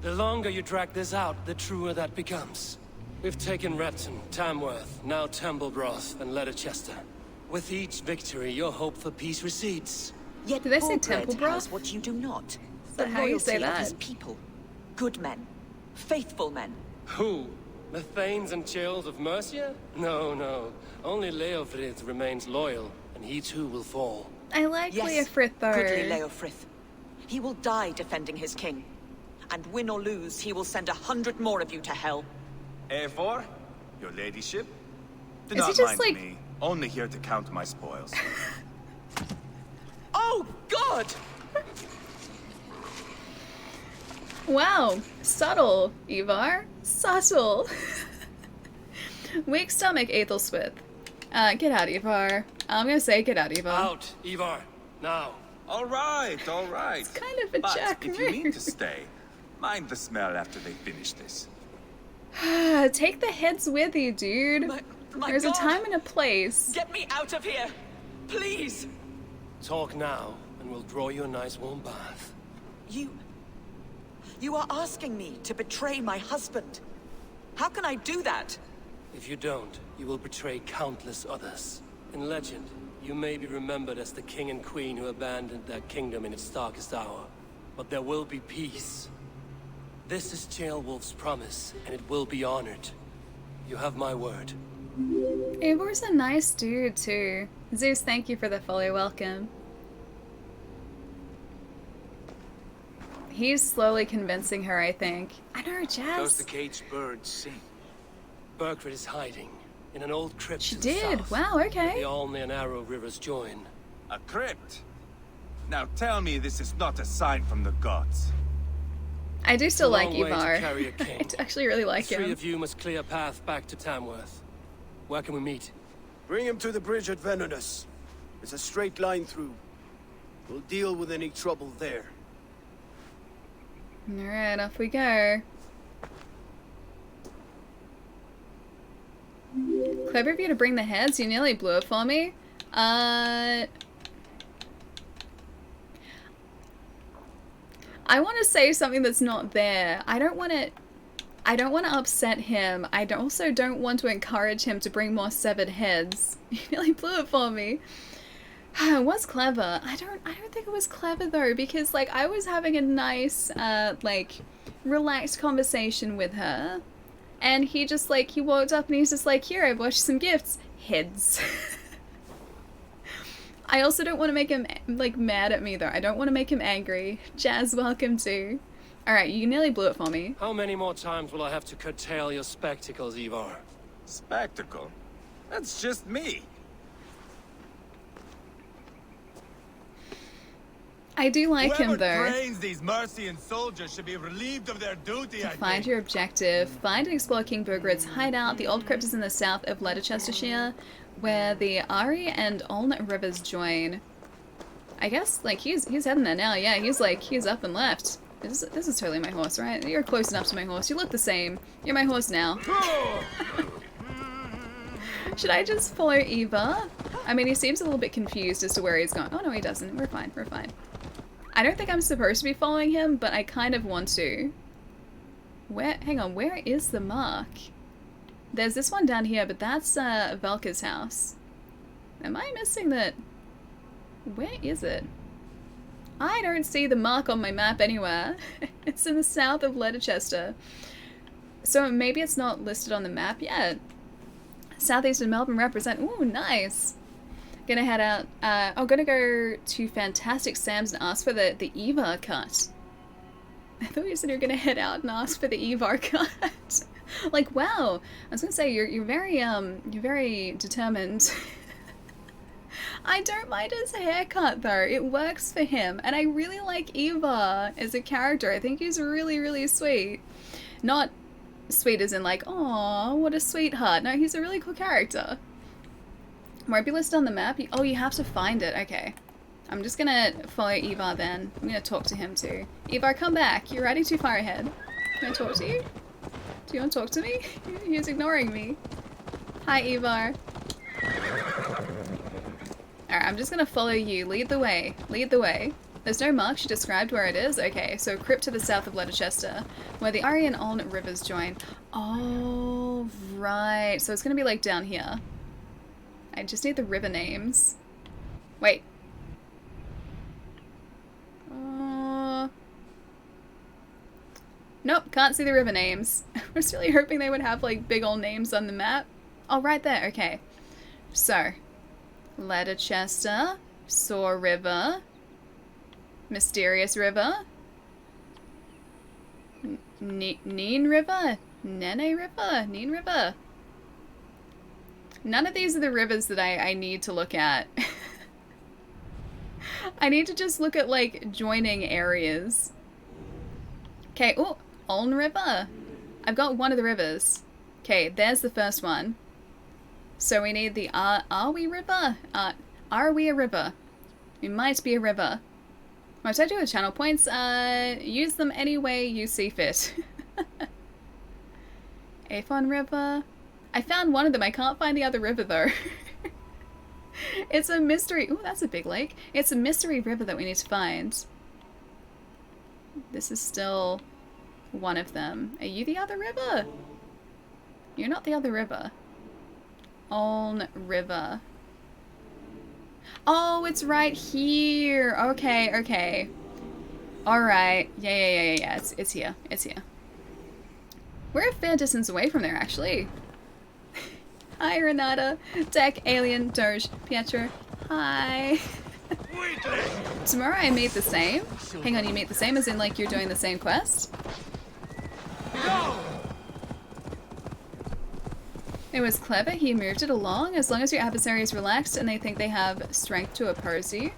The longer you drag this out, the truer that becomes. We've taken Repton, Tamworth, now Temblebroth, and Leicester. With each victory, your hope for peace recedes. Yet Did they say Bulgrad Templebroth? has what you do not. that how you say loyalty of his that? people. Good men. Faithful men. Who? The Thanes and Chills of Mercia? No, no. Only Leofrith remains loyal, and he too will fall. I like Yes, Leofrith though. goodly Leofrith. He will die defending his king. And win or lose, he will send 100 more of you to hell. A4, your ladyship? Do Is he not just, mind like- me. Only here to count my spoils. Oh, God! Wow, subtle, Ivar. Subtle. Weak stomach, Aethelswith. Get out, Ivar. I'm gonna say get out, Ivar. Out, Ivar. Now. All right, all right. It's kind of a But jack if you mean move. to stay, mind the smell after they finish this. Take the heads with you, dude. My There's God. a time and a place. Get me out of here! Please! Talk now, and we'll draw you a nice warm bath. You are asking me to betray my husband. How can I do that? If you don't, you will betray countless others. In legend, you may be remembered as the king and queen who abandoned their kingdom in its darkest hour. But there will be peace. This is Ceolwulf's promise, and it will be honored. You have my word. Ivar's a nice dude, too. Zeus, thank you for the follow. Welcome. He's slowly convincing her, I think. I know, Does Jazz. the caged bird sing? Berkrit is hiding in an old crypt She to the did. south, Wow, where okay. the Alne and Arrow rivers join. A crypt? Now tell me this is not a sign from the gods. I do still a like long way to Ivar. carry a I king. actually really like Three him. of you must clear a path back to Tamworth. Where can we meet? Bring him to the bridge at Venonus. It's a straight line through. We'll deal with any trouble there. Alright, off we go. Clever of you to bring the heads. You nearly blew it for me. I want to say something that's not there. I don't want to upset him. Also don't want to encourage him to bring more severed heads. You nearly blew it for me. It was clever. I don't think it was clever though, because like I was having a nice like relaxed conversation with her, and he just like he walked up and he's just like, here, I bought you some gifts. Heads. I also don't want to make him like mad at me though. I don't want to make him angry. Jazz, welcome too. Alright, you nearly blew it for me. How many more times will I have to curtail your spectacles, Ivar? Spectacle? That's just me. I do like him though. Whoever trains these Mercian soldiers should be relieved of their duty, I Find think. your objective. Find and explore King Burgred's hideout. The old crypt is in the south of Leicestershire, where the Ari and Olne rivers join. I guess like he's heading there now. Yeah, he's up and left. This is totally my horse, right? You're close enough to my horse. You look the same. You're my horse now. Should I just follow Eva? I mean, he seems a little bit confused as to where he's going. Oh no, he doesn't. We're fine. We're fine. I don't think I'm supposed to be following him, but I kind of want to. Hang on, where is the mark? There's this one down here, but that's Velka's house. Am I missing that? Where is it? I don't see the mark on my map anywhere. It's in the south of Leicester. So maybe it's not listed on the map yet. Southeastern Melbourne represent. Ooh, nice. Gonna head out. Gonna go to Fantastic Sam's and ask for the Eva cut. I thought you said you were gonna head out and ask for the Eva cut. Like, wow. I was gonna say you're very determined. I don't mind his haircut though. It works for him, and I really like Eva as a character. I think he's really, really sweet. Not sweet as in like, oh, what a sweetheart. No, he's a really cool character. Won't be listed on the map. Oh, you have to find it. Okay. I'm just gonna follow Eva then. I'm gonna talk to him too. Eva, come back. You're riding too far ahead. Can I talk to you? Do you want to talk to me? He's ignoring me. Hi, Eva. Alright, I'm just gonna follow you. Lead the way. Lead the way. There's no mark. She described where it is. Okay, so crypt to the south of Leicester, where the Arry and Oln rivers join. Oh, right. So it's gonna be like down here. I just need the river names. Wait. Nope, can't see the river names. I was really hoping they would have like big old names on the map. Oh, right there. Okay. So, Leicester, Saw River, Mysterious River, Neen River, Nene River, Neen River. None of these are the rivers that I need to look at. I need to just look at like joining areas. Okay, oh, Oln River. I've got one of the rivers. Okay, there's the first one. So we need the are we river? Are we a river? We might be a river. What do I do with channel points? Use them any way you see fit. Avon River. I found one of them. I can't find the other river though. It's a mystery. Ooh, that's a big lake. It's a mystery river that we need to find. This is still one of them. Are you the other river? You're not the other river. Oln River. Oh, it's right here. Okay, okay. Alright. Yeah. It's here. It's here. We're a fair distance away from there, actually. Hi, Renata. Deck, Alien, Doge, Pietro. Hi. Tomorrow I meet the same. Hang on, you meet the same as in like you're doing the same quest? Go! It was clever. He moved it along. As long as your adversary is relaxed and they think they have strength to oppose you.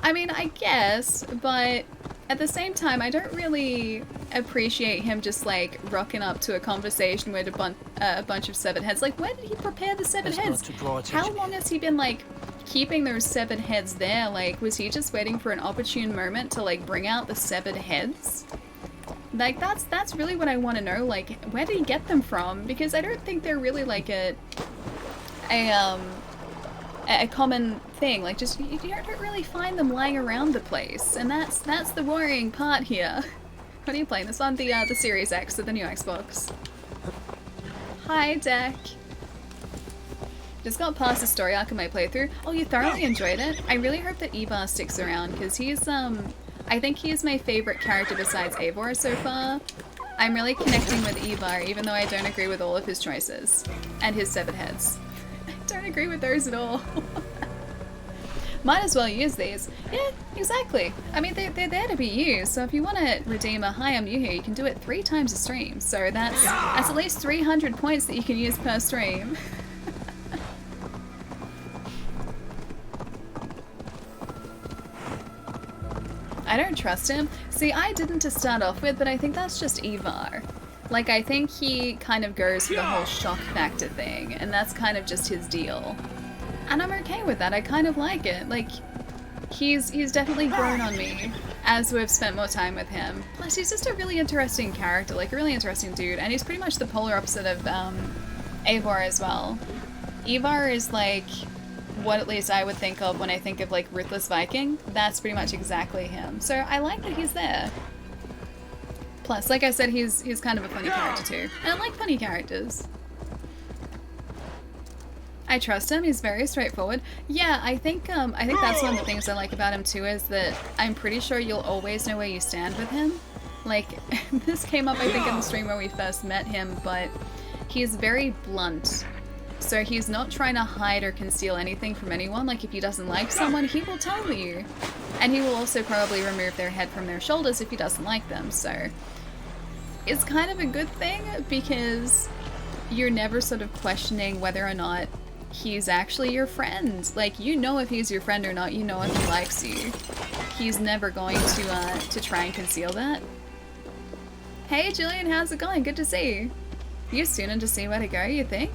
I mean, I guess, but at the same time, I don't really appreciate him just like rocking up to a conversation with a bunch of severed heads. Like, where did he prepare the severed heads? How long has he been like keeping those severed heads there? Like, was he just waiting for an opportune moment to like bring out the severed heads? Like, that's really what I want to know. Like, where did he get them from? Because I don't think they're really like a common thing. Like, just you don't really find them lying around the place, and that's the worrying part here. What are you playing? This on the Series X, so the new Xbox. Hi, Deck. Just got past the story arc of my playthrough. Oh, you thoroughly enjoyed it? I really hope that Evar sticks around, because he's I think he's my favorite character besides Eivor so far. I'm really connecting with Evar, even though I don't agree with all of his choices. And his severed heads. I don't agree with those at all. Might as well use these. Yeah, exactly. I mean, they're there to be used, so if you want to redeem a hi, I'm new here, you can do it 3 times a stream. So that's at least 300 points that you can use per stream. I don't trust him. See, I didn't to start off with, but I think that's just Evar. Like, I think he kind of goes for the whole shock factor thing, and that's kind of just his deal. And I'm okay with that. I kind of like it. Like, he's definitely grown on me as we've spent more time with him. Plus, he's just a really interesting character, like a really interesting dude, and he's pretty much the polar opposite of Eivor as well. Eivor is like what at least I would think of when I think of like Ruthless Viking. That's pretty much exactly him. So I like that he's there. Plus, like I said, he's kind of a funny character too. And I like funny characters. I trust him. He's very straightforward. Yeah, I think that's one of the things I like about him too, is that I'm pretty sure you'll always know where you stand with him. Like, this came up I think in the stream where we first met him, but he's very blunt. So he's not trying to hide or conceal anything from anyone. Like, if he doesn't like someone, he will tell you. And he will also probably remove their head from their shoulders if he doesn't like them. So it's kind of a good thing because you're never sort of questioning whether or not he's actually your friend. Like, you know if he's your friend or not, you know if he likes you. He's never going to try and conceal that. Hey Julian, how's it going? Good to see you. You soon to see where to go, you think?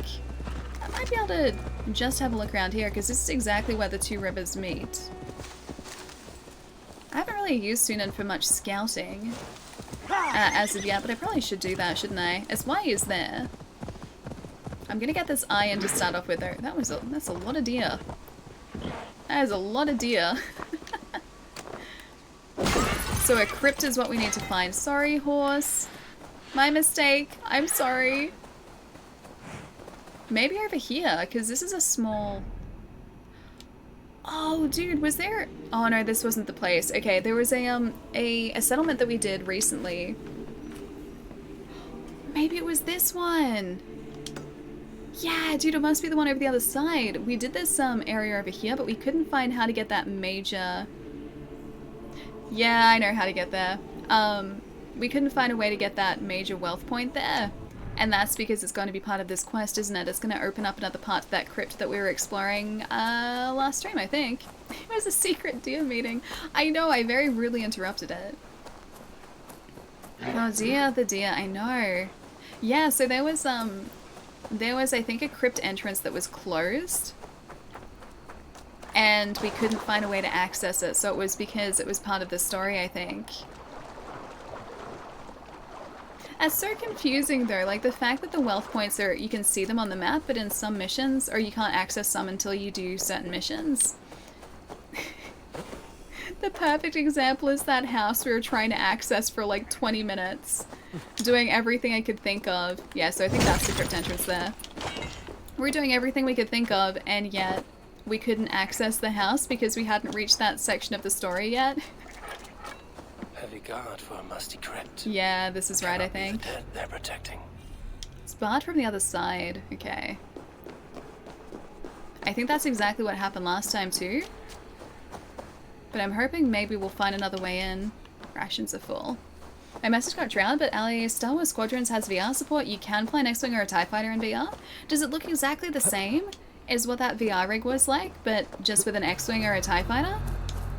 I might be able to just have a look around here because this is exactly where the two rivers meet. I haven't really used Sunan for much scouting as of yet, but I probably should do that, shouldn't I? As why is there? I'm gonna get this iron to start off with though. That's a lot of deer. That is a lot of deer. So a crypt is what we need to find. Sorry, horse. My mistake. I'm sorry. Maybe over here, because this is a small... Oh, dude, was there... Oh, no, this wasn't the place. Okay, there was a settlement that we did recently. Maybe it was this one. Yeah, dude, it must be the one over the other side. We did this area over here, but we couldn't find how to get that major... Yeah, I know how to get there. We couldn't find a way to get that major wealth point there. And that's because it's going to be part of this quest, isn't it? It's going to open up another part to that crypt that we were exploring last stream, I think. It was a secret deer meeting. I know, I very rudely interrupted it. Oh dear, the deer, I know. Yeah, so there was I think a crypt entrance that was closed. And we couldn't find a way to access it, so it was because it was part of the story, I think. That's so confusing though, like the fact that the wealth points are, you can see them on the map, but in some missions, or you can't access some until you do certain missions. The perfect example is that house we were trying to access for like 20 minutes. Doing everything I could think of. Yeah, so I think that's the crypt entrance there. We're doing everything we could think of, and yet we couldn't access the house because we hadn't reached that section of the story yet. Heavy guard for a musty crypt. Yeah, this is right, I think. The dead they're protecting. It's barred from the other side. Okay. I think that's exactly what happened last time too. But I'm hoping maybe we'll find another way in. Rations are full. My message got drowned, but Ali, Star Wars Squadrons has VR support. You can fly an X-Wing or a TIE Fighter in VR. Does it look exactly the same as what that VR rig was like, but just with an X-Wing or a TIE Fighter?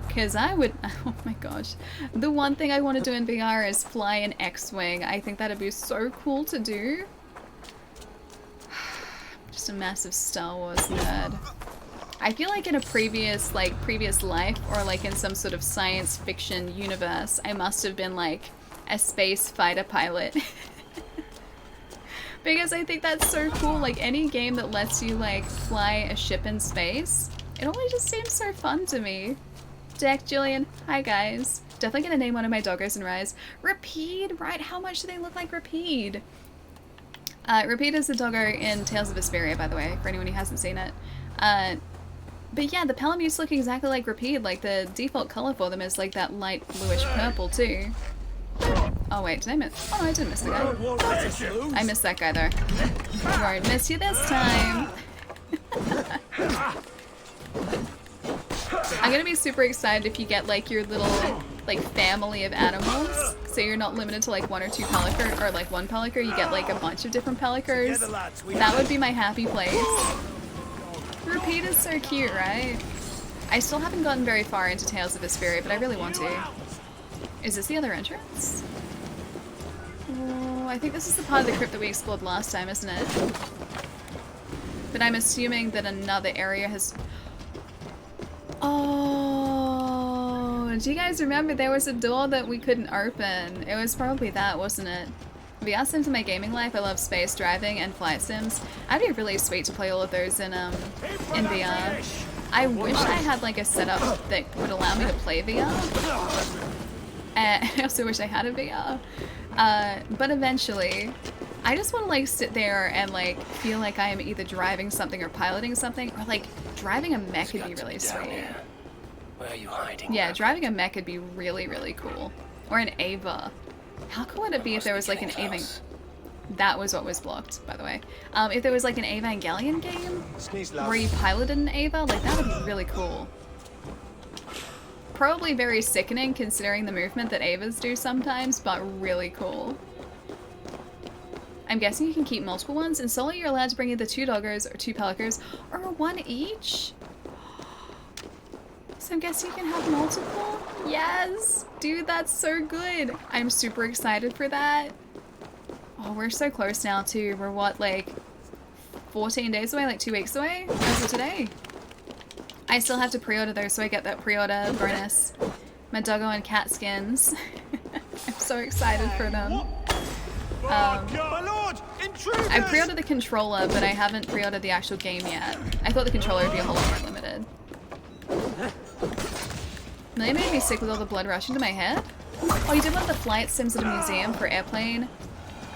Because I would... Oh my gosh. The one thing I want to do in VR is fly an X-Wing. I think that'd be so cool to do. Just a massive Star Wars nerd. I feel like in a previous life, or like in some sort of science fiction universe, I must have been like a space fighter pilot. Because I think that's so cool, like any game that lets you like fly a ship in space, it always just seems so fun to me. Deck, Jillian, hi guys. Definitely gonna name one of my doggos and Rise. Rapide, right? How much do they look like Rapide? Rapide is the doggo in Tales of Vesperia, by the way, for anyone who hasn't seen it. But yeah, the Palamutes look exactly like Rapide, like the default color for them is like that light bluish purple too. Oh wait, did I miss? Oh no, I didn't miss the guy. I missed that guy though. Won't miss you this time. I'm gonna be super excited if you get like your little like family of animals. So you're not limited to like one or two Pellicker, or like one Pellicker, you get like a bunch of different Pellickers. That would be my happy place. Repeat is so cute, right? I still haven't gotten very far into Tales of Vesperia, but I really want to. Is this the other entrance? Oh, I think this is the part of the crypt that we explored last time, isn't it? But I'm assuming that another area has... Oh, do you guys remember there was a door that we couldn't open? It was probably that, wasn't it? VR sims in my gaming life, I love space driving and flight sims. That'd be really sweet to play all of those in VR. I wish I had like a setup that would allow me to play VR. I also wish I had a VR. But eventually, I just want to like sit there and like feel like I am either driving something or piloting something, or like driving a mech would be really sweet. Where are you hiding? Yeah, driving a mech would be really, really cool. Or an Ava. How cool would it be if there was like an Ava? That was what was blocked, by the way. If there was like an Evangelion game where you piloted an Eva, like that would be really cool. Probably very sickening considering the movement that Evas do sometimes, but really cool. I'm guessing you can keep multiple ones. In solo, you're allowed to bring either 2 doggos or 2 pelicos, or 1 each. So I'm guessing you can have multiple? Yes! Dude, that's so good! I'm super excited for that. Oh, we're so close now too. We're what, like 14 days away? Like 2 weeks away? As of today. I still have to pre-order though, so I get that pre-order bonus. My doggo and cat skins. I'm so excited for them. My lord! Intruders! I pre-ordered the controller, but I haven't pre-ordered the actual game yet. I thought the controller would be a whole lot more limited. Really made me sick with all the blood rushing to my head. Oh, you did one of the flight sims at a museum for airplanes,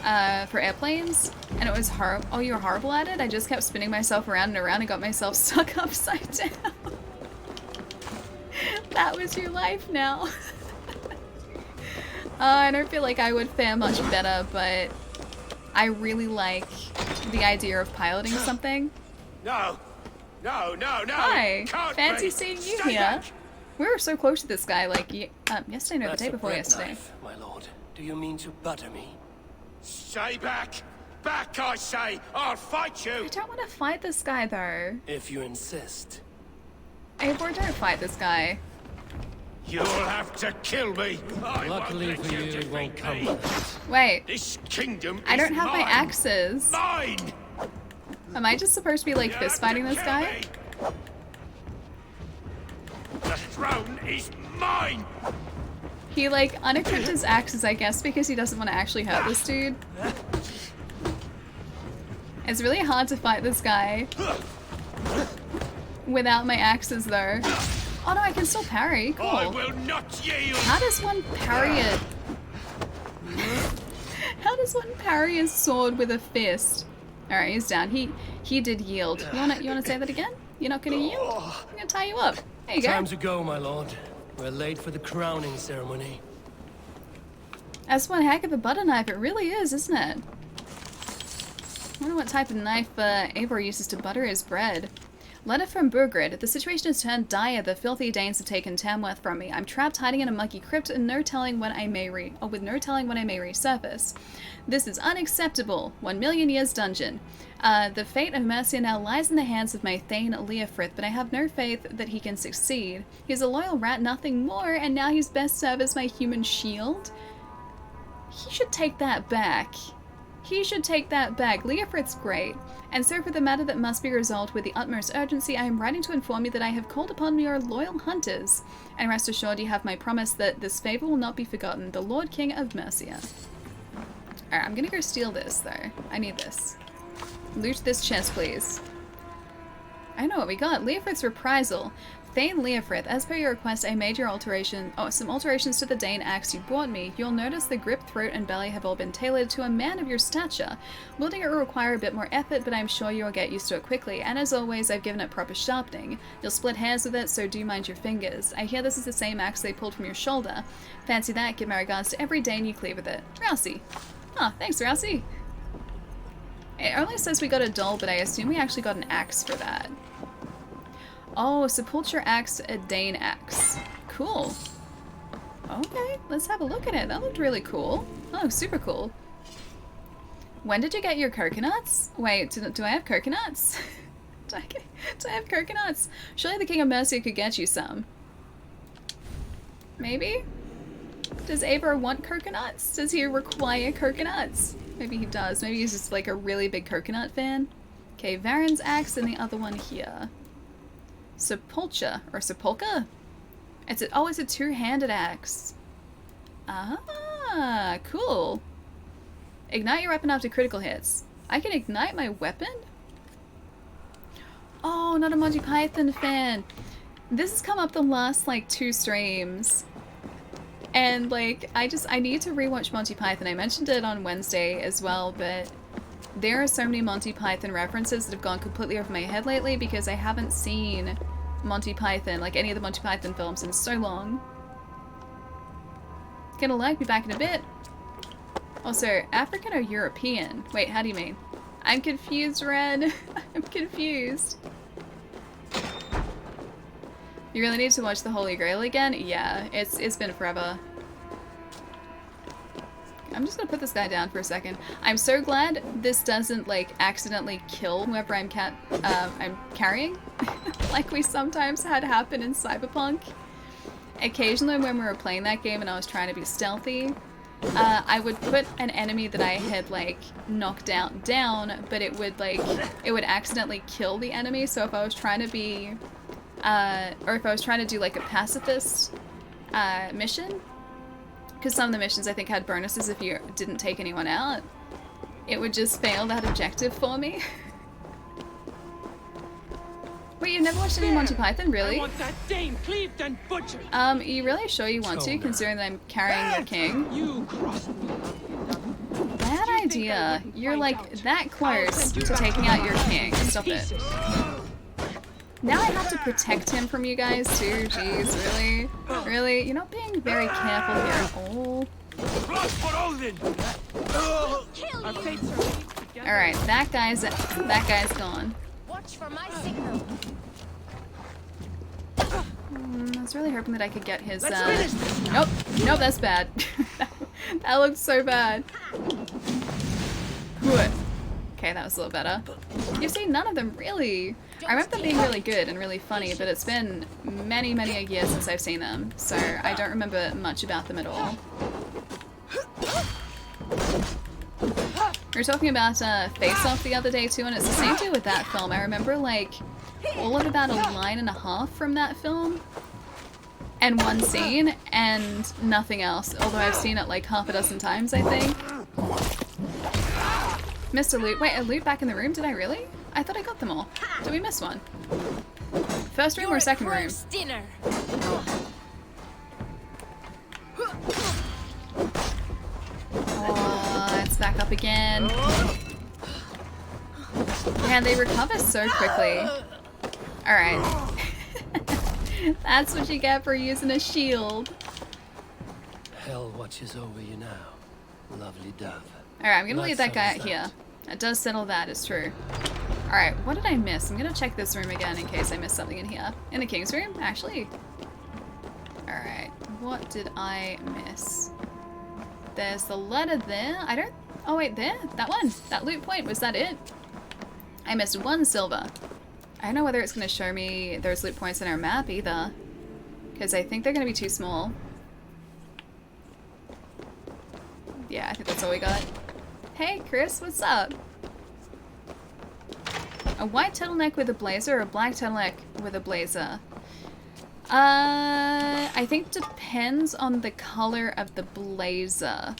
and it was horrible. Oh, you were horrible at it? I just kept spinning myself around and around and got myself stuck upside down. That was your life now. I don't feel like I would fare much better, but I really like the idea of piloting something. No! No, no, no! Hi! Can't Fancy be. seeing you Stay here. back. We were so close to this guy, like, yesterday, no, the That's day a before bread yesterday. knife, my lord. Do you mean to butter me? Stay back! Back, I say! I'll fight you! I don't want to fight this guy, though. If you insist. Eivor, don't fight this guy. You'll have to kill me! I Luckily won't let for you, it defeat won't come me. to that. Wait, This kingdom I don't is have my mine. axes. Mine! Am I just supposed to be, like, You fist have to fighting this kill guy? me. The throne is mine! He, like, unequipped his axes, I guess, because he doesn't want to actually hurt this dude. It's really hard to fight this guy without my axes, though. Oh no, I can still parry. Cool. I will not yield! How does one parry it? How does one parry a sword with a fist? Alright, he's down. He did yield. You wanna say that again? You're not gonna yield? I'm gonna tie you up. There you go. Time to go, my lord. We're late for the crowning ceremony. That's one heck of a butter knife. It really is, isn't it? I wonder what type of knife Eivor uses to butter his bread. Letter from Burgred. The situation has turned dire. The filthy Danes have taken Tamworth from me. I'm trapped hiding in a mucky crypt and with no telling when I may resurface. This is unacceptable. 1,000,000 years dungeon. The fate of Mercia now lies in the hands of my Thane Leofrith, but I have no faith that he can succeed. He's a loyal rat, nothing more, and now he's best served as my human shield? He should take that back. He should take that back. Leofrith's great. And so for the matter that must be resolved with the utmost urgency, I am writing to inform you that I have called upon your loyal hunters. And rest assured you have my promise that this favor will not be forgotten. The Lord King of Mercia. Alright, I'm gonna go steal this, though. I need this. Loot this chest, please. I know what we got. Leofrith's reprisal. Thane Leofrith, as per your request, I made some alterations to the Dane axe you brought me. You'll notice the grip, throat, and belly have all been tailored to a man of your stature. Wielding it will require a bit more effort, but I'm sure you'll get used to it quickly, and as always, I've given it proper sharpening. You'll split hairs with it, so do mind your fingers. I hear this is the same axe they pulled from your shoulder. Fancy that, give my regards to every Dane you cleave with it. Rousey. Oh, thanks, Rousey. It only says we got a doll, but I assume we actually got an axe for that. Oh, Sepulture Axe, a Dane Axe. Cool. Okay, let's have a look at it. That looked really cool. Oh, super cool. When did you get your coconuts? Wait, do I have coconuts? do I have coconuts? Surely the King of Mercia could get you some. Maybe? Does Eivor want coconuts? Does he require coconuts? Maybe he does. Maybe he's just like a really big coconut fan. Okay, Varen's axe and the other one here. Sepulcha or Sepulka? It's a two-handed axe. Ah, cool. Ignite your weapon after critical hits. I can ignite my weapon? Oh, not a Monty Python fan. This has come up the last like 2 streams. And like I need to rewatch Monty Python. I mentioned it on Wednesday as well, but there are so many Monty Python references that have gone completely over my head lately because I haven't seen Monty Python, like any of the Monty Python films, in so long. Gonna lag, be back in a bit. Also, African or European? Wait, how do you mean? I'm confused, Red. I'm confused. You really need to watch the Holy Grail again? Yeah, it's been forever. I'm just gonna put this guy down for a second. I'm so glad this doesn't like accidentally kill whoever I'm carrying, like we sometimes had happen in Cyberpunk. Occasionally when we were playing that game and I was trying to be stealthy, I would put an enemy that I had like knocked out down, but it would accidentally kill the enemy. So if I was trying to be, or if I was trying to do like a pacifist mission, because some of the missions I think had bonuses if you didn't take anyone out, it would just fail that objective for me. Wait, you've never watched any Monty Python, really? I want that Dane cleaved and butchered. You really sure you want to, considering that I'm carrying your king? You crossed me. Bad idea. You're like that close to taking out your king. Stop it. Now I have to protect him from you guys too. Jeez, really? Really? You're not being very careful here at all. Alright, that guy's gone. Watch for my signal. I was really hoping that I could get his Nope, that's bad. That looked so bad. Okay, that was a little better. You've seen none of them, really. I remember them being really good and really funny, but it's been many, many a year since I've seen them, so I don't remember much about them at all. We were talking about Face Off the other day too, and it's the same deal with that film. I remember like all of about a line and a half from that film, and one scene, and nothing else, although I've seen it like half a dozen times, I think. Missed a loot. Wait, a loot back in the room? Did I really? I thought I got them all. Did we miss one? First room or second room? Dinner. Oh, it's back up again. Man, they recover so quickly. Alright. That's what you get for using a shield. Hell watches over you now, lovely dove. Alright, I'm gonna leave that guy out here. That does settle that, it's true. Alright, what did I miss? I'm gonna check this room again in case I missed something in here. In the king's room, actually. Alright, what did I miss? There's the letter there. I don't... Oh wait, there? That one. That loot point. Was that it? I missed 1 silver. I don't know whether it's going to show me those loot points in our map either, because I think they're going to be too small. Yeah, I think that's all we got. Hey, Chris, what's up? A white turtleneck with a blazer or a black turtleneck with a blazer? I think depends on the color of the blazer.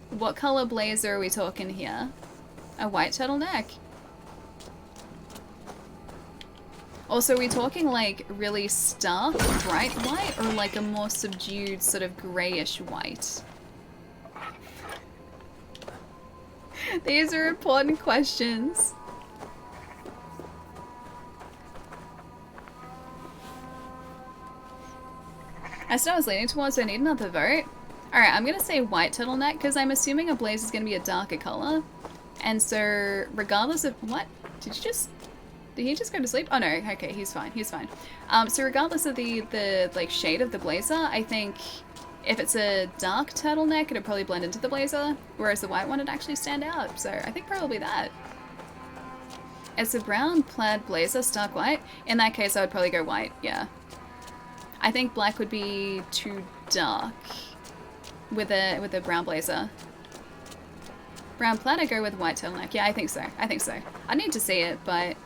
What color blazer are we talking here? A white turtleneck. Also, are we talking like really stark, bright white, or like a more subdued sort of grayish white? These are important questions. That's what I was leaning towards, so I need another vote. Alright, I'm gonna say white turtleneck, because I'm assuming a blaze is gonna be a darker color. And so, regardless of... What? Did he just go to sleep? Oh no, okay, he's fine, he's fine. So regardless of the like shade of the blazer, I think if it's a dark turtleneck, it'd probably blend into the blazer, whereas the white one would actually stand out. So I think probably that. It's a brown plaid blazer, stark white. In that case, I would probably go white, yeah. I think black would be too dark with a brown blazer. Brown plaid, I go with white turtleneck. Yeah, I think so. I think so. I need to see it, but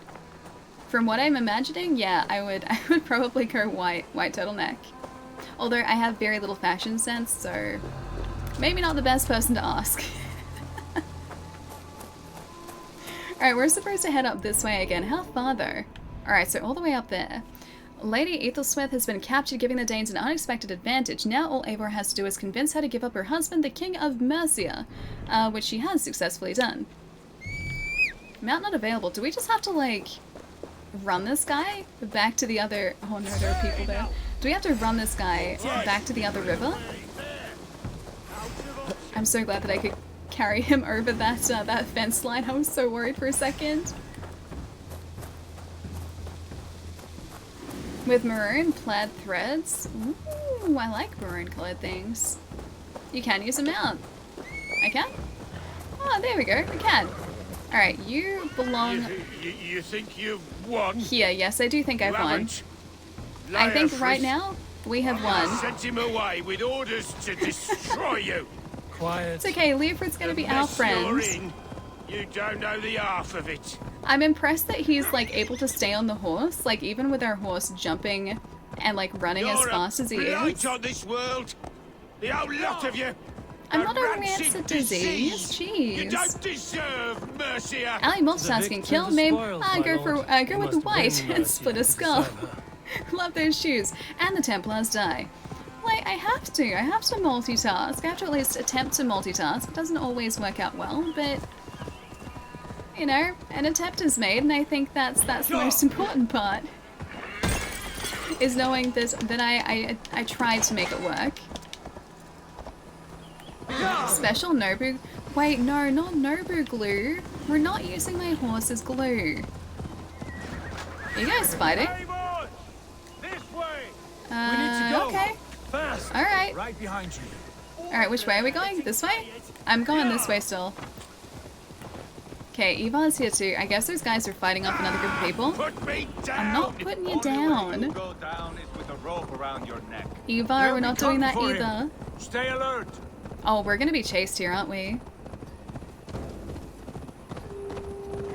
from what I'm imagining, yeah, I would probably go white turtleneck. Although I have very little fashion sense, so maybe not the best person to ask. Alright, we're supposed to head up this way again. How far though? Alright, so all the way up there. Lady Aethelswith has been captured, giving the Danes an unexpected advantage. Now all Eivor has to do is convince her to give up her husband, the King of Mercia, which she has successfully done. Mount not available. Do we just have to, like, run this guy back to the other... Oh no, there are people there. Do we have to run this guy back to the other river? I'm so glad that I could carry him over that fence line. I was so worried for a second. With maroon plaid threads. Ooh, I like maroon colored things. You can use a mount. I can? Oh, there we go. We can. Alright, you belong You think you've won? here. Yes, I do think I've won. I think right now we have won. Sent him away with orders to destroy you. Quiet. It's okay, Leofrid's gonna be The our mess you're friend. in, you don't know the half of it. I'm impressed that he's like able to stay on the horse, like even with our horse jumping and like running as You're fast as he a blight is. on this world. The whole lot of you. I'm not a rancid rancid disease. You Jeez. don't deserve Mercia. Ali multitasking, kill me. spoils, my Go for lord. go You with the must white win and Mercia split a to skull. save her. Love those shoes. And the Templars die. Like, I have to multitask. I have to at least attempt to multitask. It doesn't always work out well, but you know, an attempt is made, and I think that's the most important part. Is knowing this that I tried to make it work. Special Nobu. Wait, no, not Nobu glue. We're not using my horse as glue. Are you guys fighting? Hey, boys! This way! We need to go. Okay. Fast. Alright. Right behind you. Alright, which way are we going? This way? I'm going this way still. Okay, Evar's here too. I guess those guys are fighting off another group of people. Put me down! I'm not putting you Only way you down. go down is with a rope around your neck. Evar, we're not doing that for him. either. Stay alert. Oh, we're gonna be chased here, aren't we?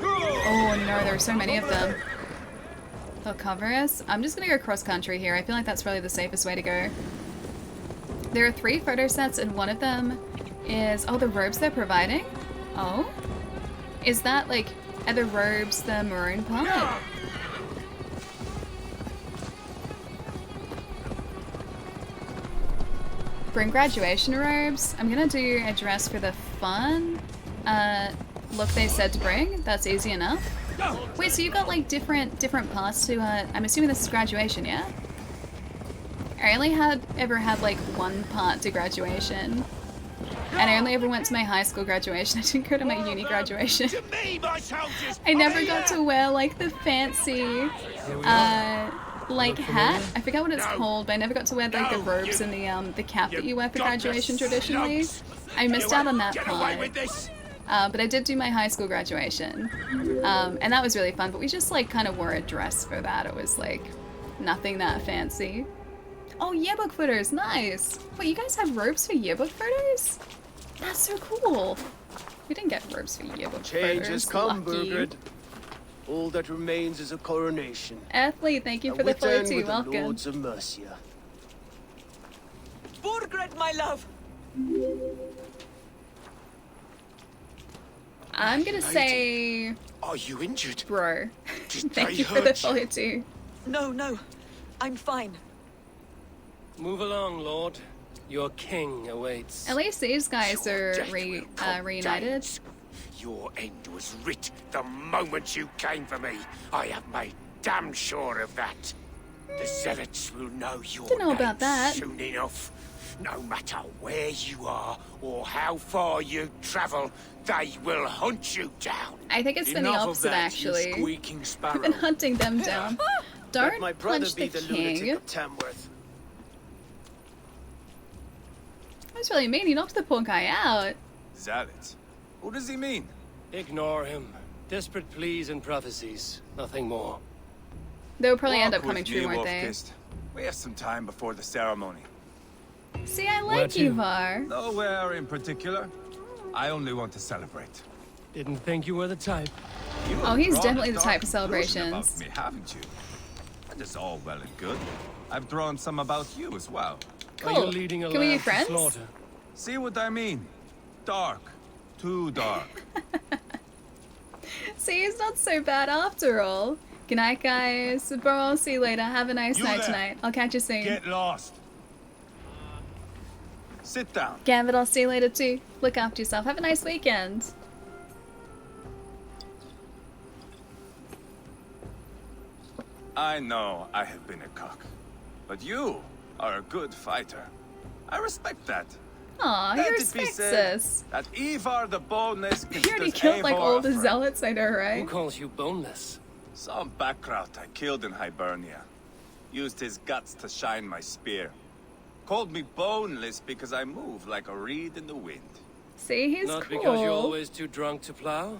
Oh no, there are so many of them. They'll cover us. I'm just gonna go cross country here. I feel like that's probably the safest way to go. There are 3 photo sets and one of them is... Oh, the robes they're providing? Oh? Is that like... Are the robes the maroon part? Bring graduation robes. I'm gonna do a dress for the fun look they said to bring. That's easy enough. Wait, so you've got like different parts to I'm assuming this is graduation, yeah? I only ever had like one part to graduation. And I only ever went to my high school graduation. I didn't go to my uni graduation. To me, my soldiers! I never got to wear like the fancy like hat. I forget what it's called, but I never got to wear like the robes and the cap that you wear for graduation traditionally. I missed out on that Get away part. with this! But I did do my high school graduation. And that was really fun, but we just like kind of wore a dress for that. It was like nothing that fancy. Oh, yearbook photos, nice! Wait, you guys have robes for yearbook photos? That's so cool! We didn't get robes for yearbook Change photos. has come, Lucky. Burgred. All that remains is a coronation. Earthly, thank you A for the wit end photo, with the welcome. Lords of Mercia. Burgred, my love! I'm gonna say Are you injured? bro. Did Thank they you for the hurt you? photo. No, I'm fine. Move along, Lord. Your king awaits. At least these guys Your are death will come, reunited. Danes. Your end was writ the moment you came for me. I have made damn sure of that. The zealots will know your Don't know name about that. soon enough. No matter where you are or how far you travel, they will hunt you down. I think it's been the Enough of opposite that, you actually. squeaking We've sparrow. been hunting them down. Let Don't my brother punch be the the lunatic king. of Tamworth. That's really mean. He knocked the poor guy out. Zealots? What does he mean? Ignore him. Desperate pleas and prophecies. Nothing more. They'll probably end Walk up coming with me, true, won't they? Wolf-Kissed. We have some time before the ceremony. See, I Where like to? Ivar. Nowhere in particular. I only want to celebrate. Didn't think you were the type. You Oh, have he's drawn definitely a the dark type of conclusion about celebrations. me, haven't you? That is all well and good. I've drawn some about you as well. Are you Cool. leading a Can we be lamb to friends? slaughter? See what I mean? Dark. Too dark. See, he's not so bad after all. Good night, guys. Bro, I'll see you later. Have a nice You night there. tonight. I'll catch you soon. Get lost. Sit down. Gambit, I'll see you later too. Look after yourself. Have a nice weekend. I know I have been a cock, but you are a good fighter. I respect that. Aw, he Let it be respects said us. that Ivar the Boneless He already considers killed like Eivor all a the friend. zealots, I know, Who right? calls you boneless? Some backrout I killed in Hibernia. Used his guts to shine my spear. Called me boneless because I move like a reed in the wind. See, he's Not cool. because you're always too drunk to plow?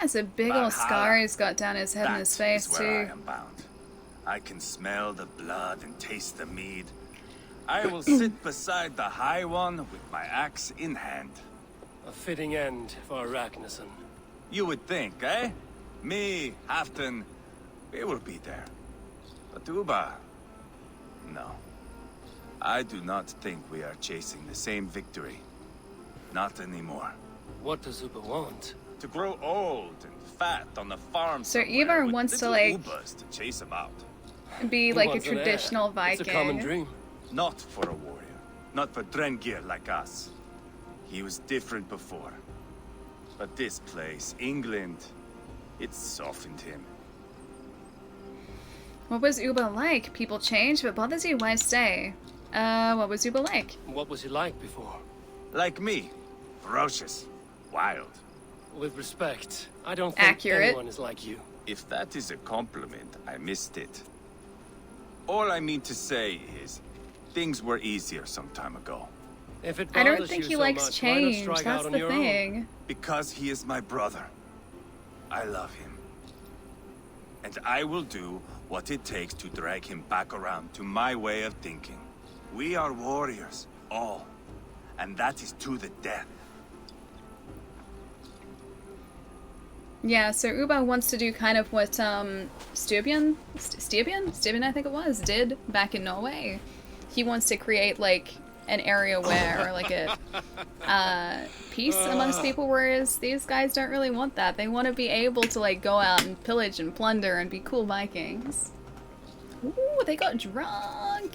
That's a big old scar Valhalla. he's got down his head and his face, That is where too. I am bound. I can smell the blood and taste the mead. I will sit beside the High One with my axe in hand. A fitting end for Ragnarsson. You would think, eh? Me, Halfdan, we will be there. But Uba, no. I do not think we are chasing the same victory. Not anymore. What does Uba want? To grow old and fat on the farm So somewhere Ivar with wants to, little like, Ubas to chase him out. Be He like a wants an heir. traditional Viking. It's a common dream. Not for a warrior. Not for Drengir like us. He was different before. But this place, England, it softened him. What was Uba like? People change, but bothers you, why stay? What was Uba like? What was he like before? Like me. Ferocious. Wild. With respect, I don't think Accurate. anyone is like you. If that is a compliment, I missed it. All I mean to say is, things were easier some time ago. If it I don't bothers think you he so likes much, why not change. strike That's out on the your own? thing. Because he is my brother. I love him. And I will do what it takes to drag him back around to my way of thinking. We are warriors, all. And that is to the death. Yeah, so Uba wants to do kind of what Steuben I think it was, did back in Norway. He wants to create like an area where, or like a peace amongst people, whereas these guys don't really want that. They want to be able to like go out and pillage and plunder and be cool Vikings. Ooh, they got drunk!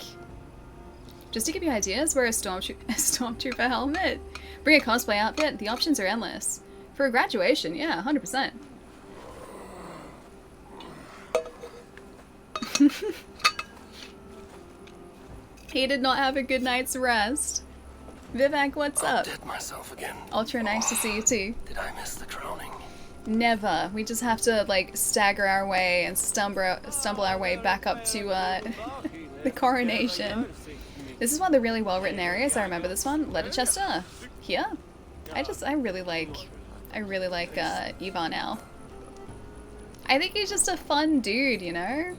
Just to give you ideas, wear a stormtrooper helmet. Bring a cosplay outfit, the options are endless. For a graduation, yeah, 100%. He did not have a good night's rest. Vivek, what's up? Dead myself again. Ultra nice to see you too. Did I miss the crowning? Never. We just have to like stagger our way and stumble our way back up to the coronation. This is one of the really well written areas. I remember this one. Leicester. Here. I really like Ivar now. I think he's just a fun dude, you know?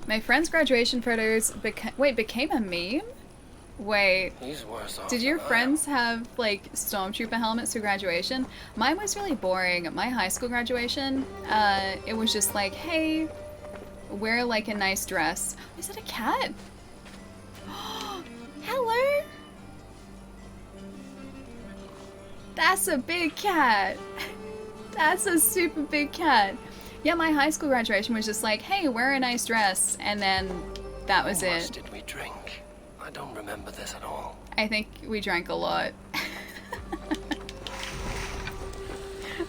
My friend's graduation photos became a meme? Wait, He's worse off did your than I am. friends have like stormtrooper helmets for graduation? Mine was really boring. At my high school graduation, it was just like, hey, wear like a nice dress. Is that a cat? Hello? That's a big cat. That's a super big cat. Yeah, my high school graduation was just like, hey, wear a nice dress, and then that was How much it. did we drink? I don't remember this at all. I think we drank a lot.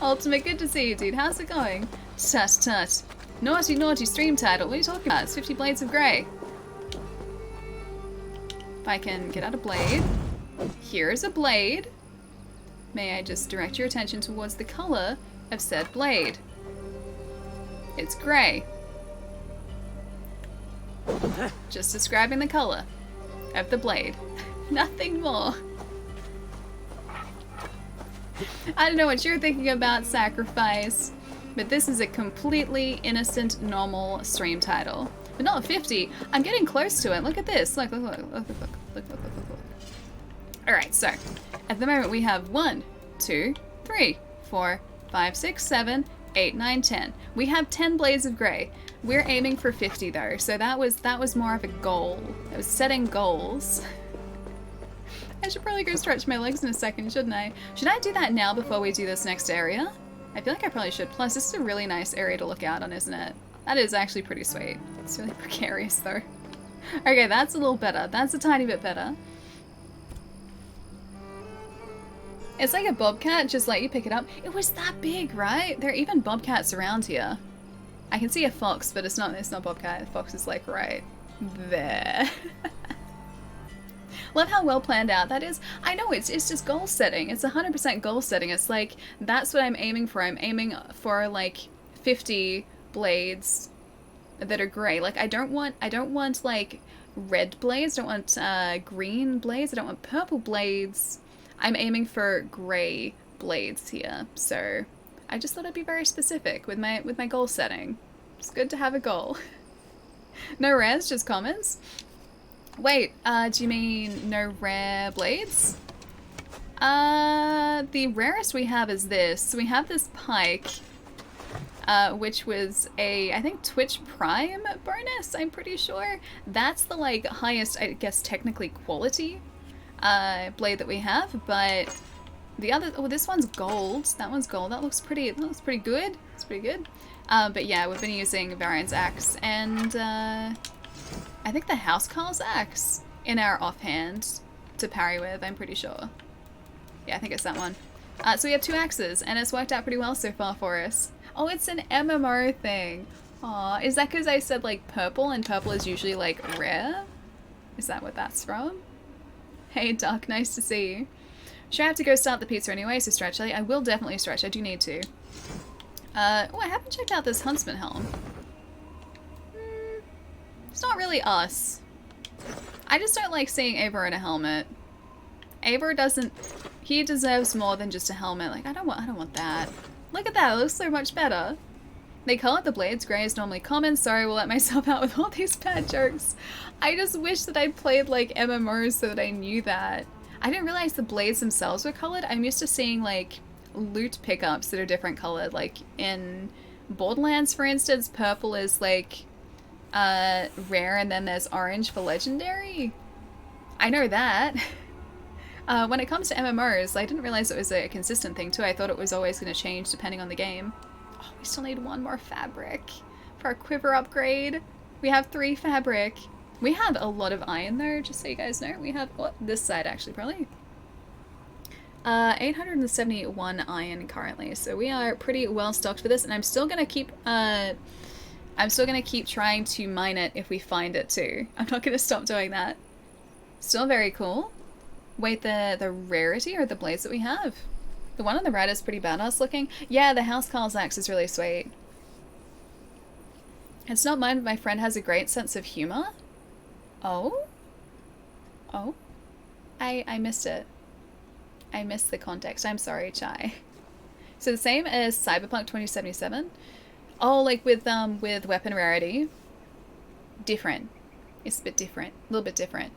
Ultimate, good to see you, dude. How's it going? Tut tut. Naughty, naughty stream title. What are you talking about? It's 50 Blades of Grey. If I can get out a blade. Here's a blade. May I just direct your attention towards the color of said blade? It's grey. Just describing the color of the blade. Nothing more. I don't know what you're thinking about, Sacrifice, but this is a completely innocent, normal stream title. But not 50. I'm getting close to it. Look at this. Look. Alright, so at the moment we have 1, 2, 3, 4, 5, 6, 7, 8, 9, 10. We have 10 Blades of Grey. We're aiming for 50 though, so that was more of a goal. It was setting goals. I should probably go stretch my legs in a second, shouldn't I? Should I do that now before we do this next area? I feel like I probably should. Plus, this is a really nice area to look out on, isn't it? That is actually pretty sweet. It's really precarious though. Okay, that's a little better. That's a tiny bit better. It's like a bobcat, just let you pick it up. It was that big, right? There are even bobcats around here. I can see a fox, but it's not bobcat. The fox is like right there. Love how well planned out that is. I know it's just goal setting. It's 100% goal setting. It's like that's what I'm aiming for. I'm aiming for like 50 blades that are gray. Like I don't want like red blades. I don't want green blades. I don't want purple blades. I'm aiming for gray blades here. So I just thought I'd be very specific with my goal setting. It's good to have a goal. No rares, just commons. Wait, do you mean no rare blades? The rarest we have is this. So we have this pike, which was a, I think, Twitch Prime bonus, I'm pretty sure. That's the, like, highest, I guess, technically quality blade that we have, but the other, oh, this one's gold. That one's gold. That looks pretty good. It's pretty good. But yeah, we've been using Varian's axe and, I think the Housecarl's axe in our offhand to parry with, I'm pretty sure. Yeah, I think it's that one. So we have 2 axes, and it's worked out pretty well so far for us. Oh, it's an MMO thing. Aw, is that because I said, like, purple, and purple is usually, like, rare? Is that what that's from? Hey, Duck, nice to see you. Sure, I have to go start the pizza anyway, so stretch. I will definitely stretch. I do need to. Oh, I haven't checked out this Huntsman helm. It's not really us. I just don't like seeing Eivor in a helmet. Eivor doesn't... He deserves more than just a helmet. Like, I don't want that. Look at that, it looks so much better. They colored the blades grey is normally common. Sorry, we'll let myself out with all these bad jokes. I just wish that I'd played, like, MMOs so that I knew that. I didn't realize the blades themselves were colored. I'm used to seeing, like, loot pickups that are different colored. Like, in Borderlands, for instance, purple is, like... rare, and then there's orange for legendary. I know that. When it comes to MMOs, I didn't realize it was a consistent thing too. I thought it was always going to change depending on the game. Oh, we still need 1 more fabric for our quiver upgrade. We have 3 fabric. We have a lot of iron though, just so you guys know. We have, oh, this side actually probably. 871 iron currently, so we are pretty well stocked for this, and I'm still gonna keep trying to mine it if we find it too. I'm not gonna stop doing that. Still very cool. Wait, the rarity or the blades that we have? The one on the right is pretty badass looking. Yeah, the Housecarl's axe is really sweet. It's not mine, but my friend has a great sense of humor. Oh? Oh? I missed it. I missed the context. I'm sorry, Chai. So the same as Cyberpunk 2077. Oh, like with weapon rarity. Different. It's a bit different. A little bit different.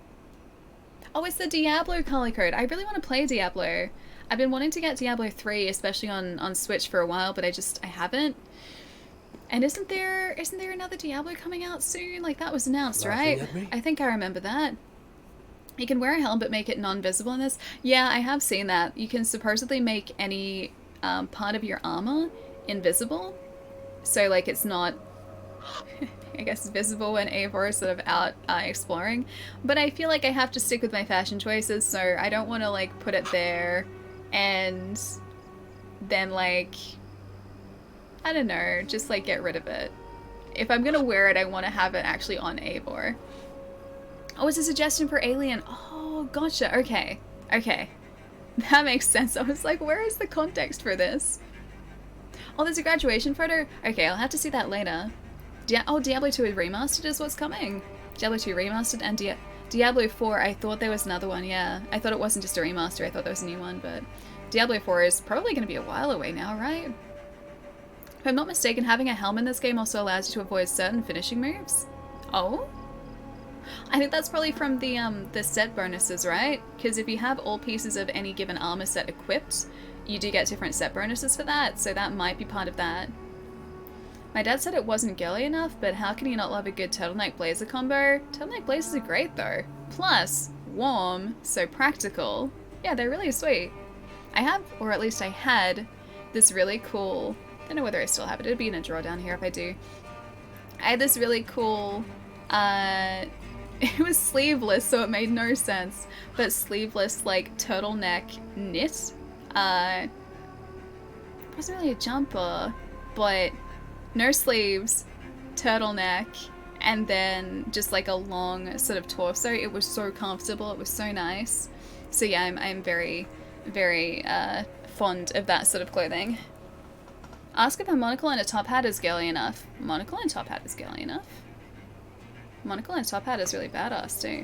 Oh, it's the Diablo color code. I really want to play Diablo. I've been wanting to get Diablo 3, especially on Switch for a while, but I haven't. And isn't there another Diablo coming out soon? Like, that was announced, right? I think I remember that. You can wear a helmet but make it non-visible in this. Yeah, I have seen that. You can supposedly make any part of your armor invisible. So, like, it's not, I guess, visible when Eivor is sort of out exploring. But I feel like I have to stick with my fashion choices, so I don't want to, like, put it there and then, like, I don't know, just, like, get rid of it. If I'm gonna wear it, I want to have it actually on Eivor. Oh, it's a suggestion for Alien. Oh, gotcha. Okay. Okay. That makes sense. I was like, where is the context for this? Oh, there's a graduation photo? Okay, I'll have to see that later. Oh, Diablo 2 is remastered is what's coming. Diablo 2 remastered and Diablo 4, I thought there was another one, yeah. I thought it wasn't just a remaster, I thought there was a new one, but Diablo 4 is probably going to be a while away now, right? If I'm not mistaken, having a helm in this game also allows you to avoid certain finishing moves. Oh? I think that's probably from the set bonuses, right? Because if you have all pieces of any given armor set equipped, you do get different set bonuses for that, so that might be part of that. My dad said it wasn't girly enough, but how can you not love a good turtleneck blazer combo? Turtleneck blazers are great though. Plus, warm, so practical. Yeah, they're really sweet. I have, or at least I had, this really cool, I don't know whether I still have it, it'd be in a drawer down here if I do. I had this really cool, it was sleeveless, so it made no sense, but sleeveless, like, turtleneck knit. It wasn't really a jumper, but no sleeves, turtleneck, and then just like a long sort of torso. It was so comfortable. It was so nice. So yeah, I'm very, very fond of that sort of clothing. Ask if a monocle and a top hat is girly enough. Monocle and top hat is girly enough. Monocle and top hat is really badass too.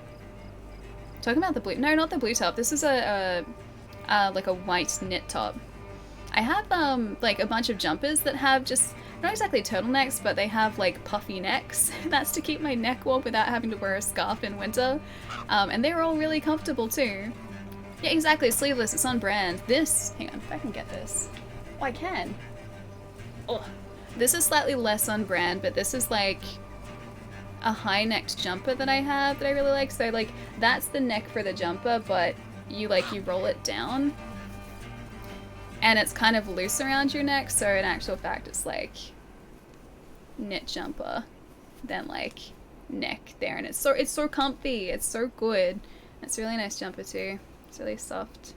Talking about the blue, no, not the blue top. This is like a white knit top. I have like a bunch of jumpers that have just not exactly turtlenecks, but they have like puffy necks. That's to keep my neck warm without having to wear a scarf in winter. And they're all really comfortable too. Yeah, exactly. Sleeveless. It's on brand. This, hang on, if I can get this. Oh, I can. Oh, this is slightly less on brand, but this is like a high-necked jumper that I have that I really like. So like that's the neck for the jumper, but you roll it down and it's kind of loose around your neck, so in actual fact it's like knit jumper, then like neck there, and it's so comfy, it's so good. It's a really nice jumper too. It's really soft.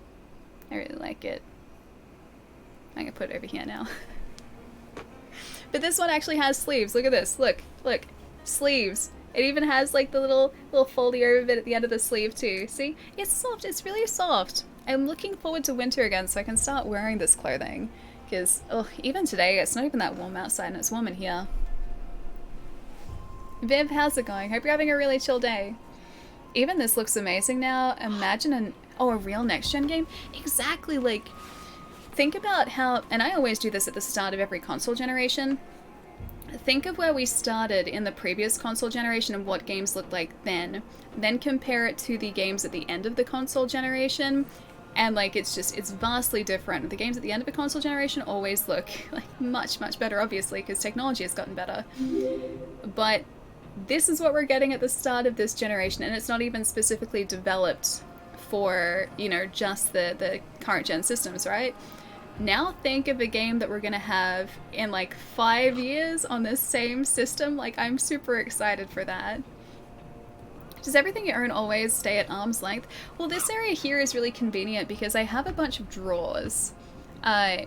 I really like it. I'm gonna put it over here now. But this one actually has sleeves. Look at this. Look, sleeves. It even has like the little foldy over bit at the end of the sleeve too. See? It's soft. It's really soft. I'm looking forward to winter again so I can start wearing this clothing. Because, even today, it's not even that warm outside and it's warm in here. Viv, how's it going? Hope you're having a really chill day. Even this looks amazing now. Imagine a real next-gen game. Exactly, like, think about how, and I always do this at the start of every console generation. Think of where we started in the previous console generation and what games looked like then. Then compare it to the games at the end of the console generation. And like, it's vastly different. The games at the end of the console generation always look like much, much better, obviously, because technology has gotten better. But this is what we're getting at the start of this generation, and it's not even specifically developed for, you know, just the current gen systems, right? Now think of a game that we're gonna have in like 5 years on this same system. Like, I'm super excited for that. Does everything you own always stay at arm's length? Well, this area here is really convenient because I have a bunch of drawers on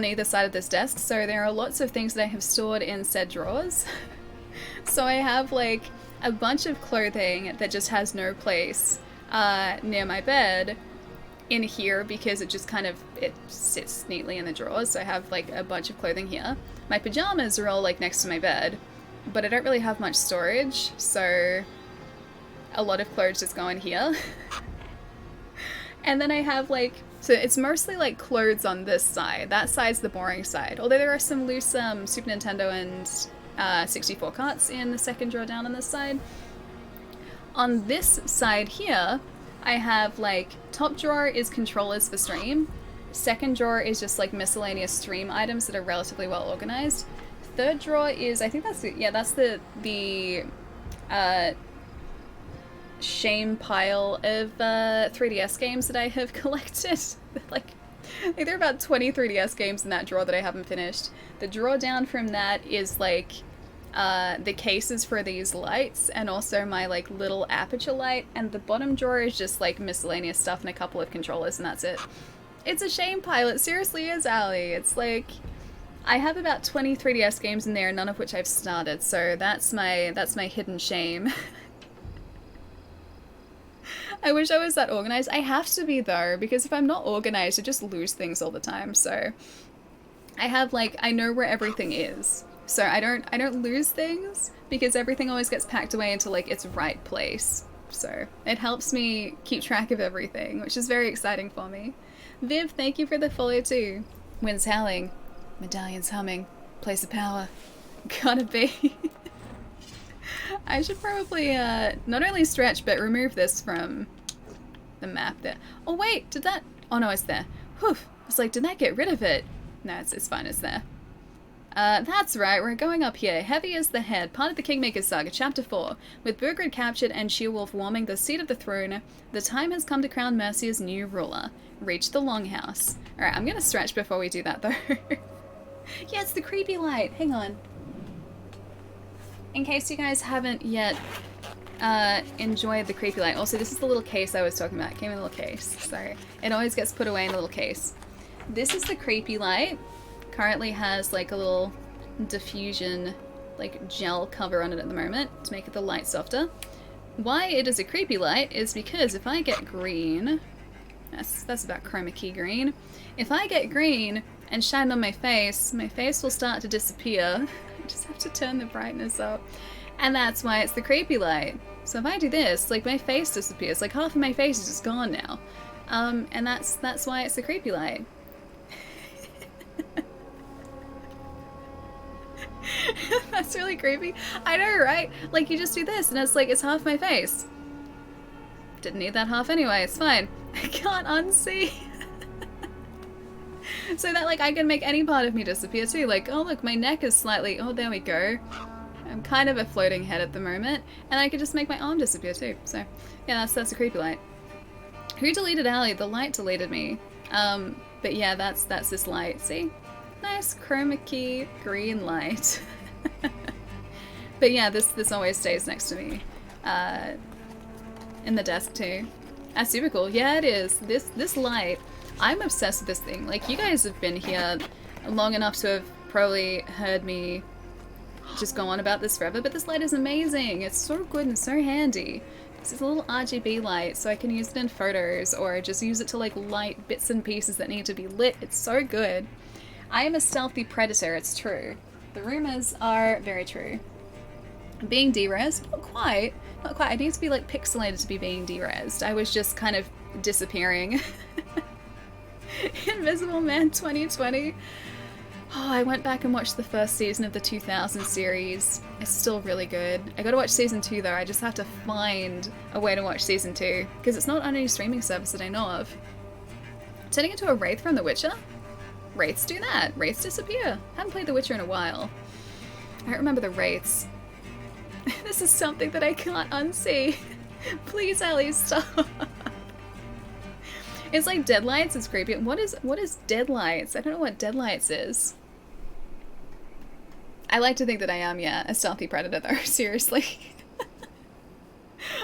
either side of this desk, so there are lots of things that I have stored in said drawers. So I have like a bunch of clothing that just has no place near my bed in here because it just it sits neatly in the drawers. So I have like a bunch of clothing here. My pajamas are all like next to my bed, but I don't really have much storage, so a lot of clothes just go in here. And then I have like, so it's mostly like clothes on this side. That side's the boring side. Although there are some loose Super Nintendo and 64 carts in the second drawer down on this side. On this side here, I have like, top drawer is controllers for stream. Second drawer is just like miscellaneous stream items that are relatively well organized. Third drawer is, I think that's the shame pile of 3DS games that I have collected. Like, there are about 20 3DS games in that drawer that I haven't finished. The drawer down from that is like the cases for these lights and also my like little aperture light, and the bottom drawer is just like miscellaneous stuff and a couple of controllers, and that's it. It's a shame pile. It seriously is, Allie. It's like, I have about 20 3DS games in there, none of which I've started, so that's my hidden shame. I wish I was that organized. I have to be though, because if I'm not organized, I just lose things all the time. So I have like, I know where everything is. So I don't lose things because everything always gets packed away into like its right place. So it helps me keep track of everything, which is very exciting for me. Viv, thank you for the follow too. Wind's howling, medallions humming, place of power. Gotta be. I should probably not only stretch but remove this from the map there. Oh wait, did that? Oh no, it's there. Whew. I was like, did that get rid of it? No, it's fine, it's there. That's right, we're going up here. Heavy as the head, part of the Kingmaker Saga, Chapter 4. With Burgred captured and Sheerwolf warming the seat of the throne, the time has come to crown Mercia's new ruler. Reach the Longhouse. Alright, I'm gonna stretch before we do that though. Yeah, it's the creepy light. Hang on. In case you guys haven't yet enjoyed the creepy light. Also, this is the little case I was talking about. It came in a little case. So it always gets put away in a little case. This is the creepy light. Currently has like a little diffusion, like gel cover on it at the moment to make the light softer. Why it is a creepy light is because if I get green, that's about chroma key green. If I get green and shine on my face will start to disappear. I just have to turn the brightness up. And that's why it's the creepy light. So if I do this, like my face disappears, like half of my face is just gone now. And that's why it's the creepy light. That's really creepy. I know, right? Like you just do this and it's like, it's half my face. Didn't need that half anyway, it's fine. I can't unsee. So that like I can make any part of me disappear too. Like, oh look, my neck is slightly, oh there we go. I'm kind of a floating head at the moment. And I could just make my arm disappear too. So yeah, that's a creepy light. Who deleted Ali? The light deleted me. But yeah, that's this light. See? Nice chroma key green light. But yeah, this always stays next to me. In the desk too. That's super cool. Yeah, it is. This light, I'm obsessed with this thing. Like, you guys have been here long enough to have probably heard me just go on about this forever, but this light is amazing. It's so good and so handy. It's a little RGB light, so I can use it in photos or just use it to like light bits and pieces that need to be lit. It's so good. I am a stealthy predator, it's true. The rumors are very true. Being derezzed? Not quite. Not quite. I need to be like pixelated to be being derezzed. I was just kind of disappearing. Invisible Man 2020. Oh, I went back and watched the first season of the 2000 series. It's still really good. I gotta watch season 2 though. I just have to find a way to watch season 2 because it's not on any streaming service that I know of. Turning into a wraith from The Witcher? Wraiths do that. Wraiths disappear. Haven't played The Witcher in a while. I don't remember the wraiths. This is something that I can't unsee. Please, Ellie, stop. It's like Deadlights. It's creepy. What is Deadlights? I don't know what Deadlights is. I like to think that I am, yeah, a stealthy predator though. Seriously.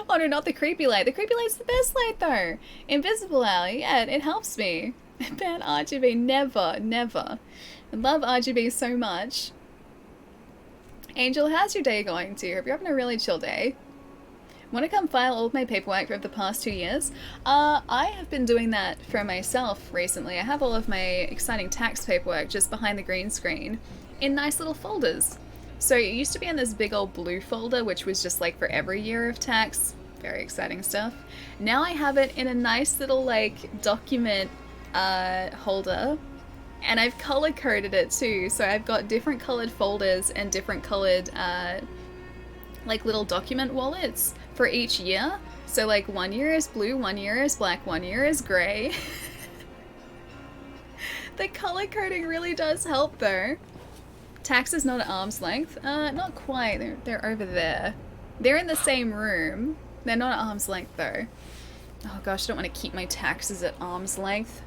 Oh no, not the creepy light. The creepy light's the best light though. Invisible Alley, yeah, it helps me. Ban RGB, never, never. I love RGB so much. Angel, how's your day going to? Hope you're having a really chill day. Want to come file all of my paperwork for the past 2 years? I have been doing that for myself recently. I have all of my exciting tax paperwork just behind the green screen in nice little folders. So it used to be in this big old blue folder, which was just like for every year of tax. Very exciting stuff. Now I have it in a nice little like document holder. And I've color coded it too, so I've got different colored folders and different colored like little document wallets for each year. So like 1 year is blue, 1 year is black, 1 year is gray. The color coding really does help though. Tax is not at arm's length. Not quite, they're over there. They're in the same room. They're not at arm's length though. Oh gosh, I don't want to keep my taxes at arm's length.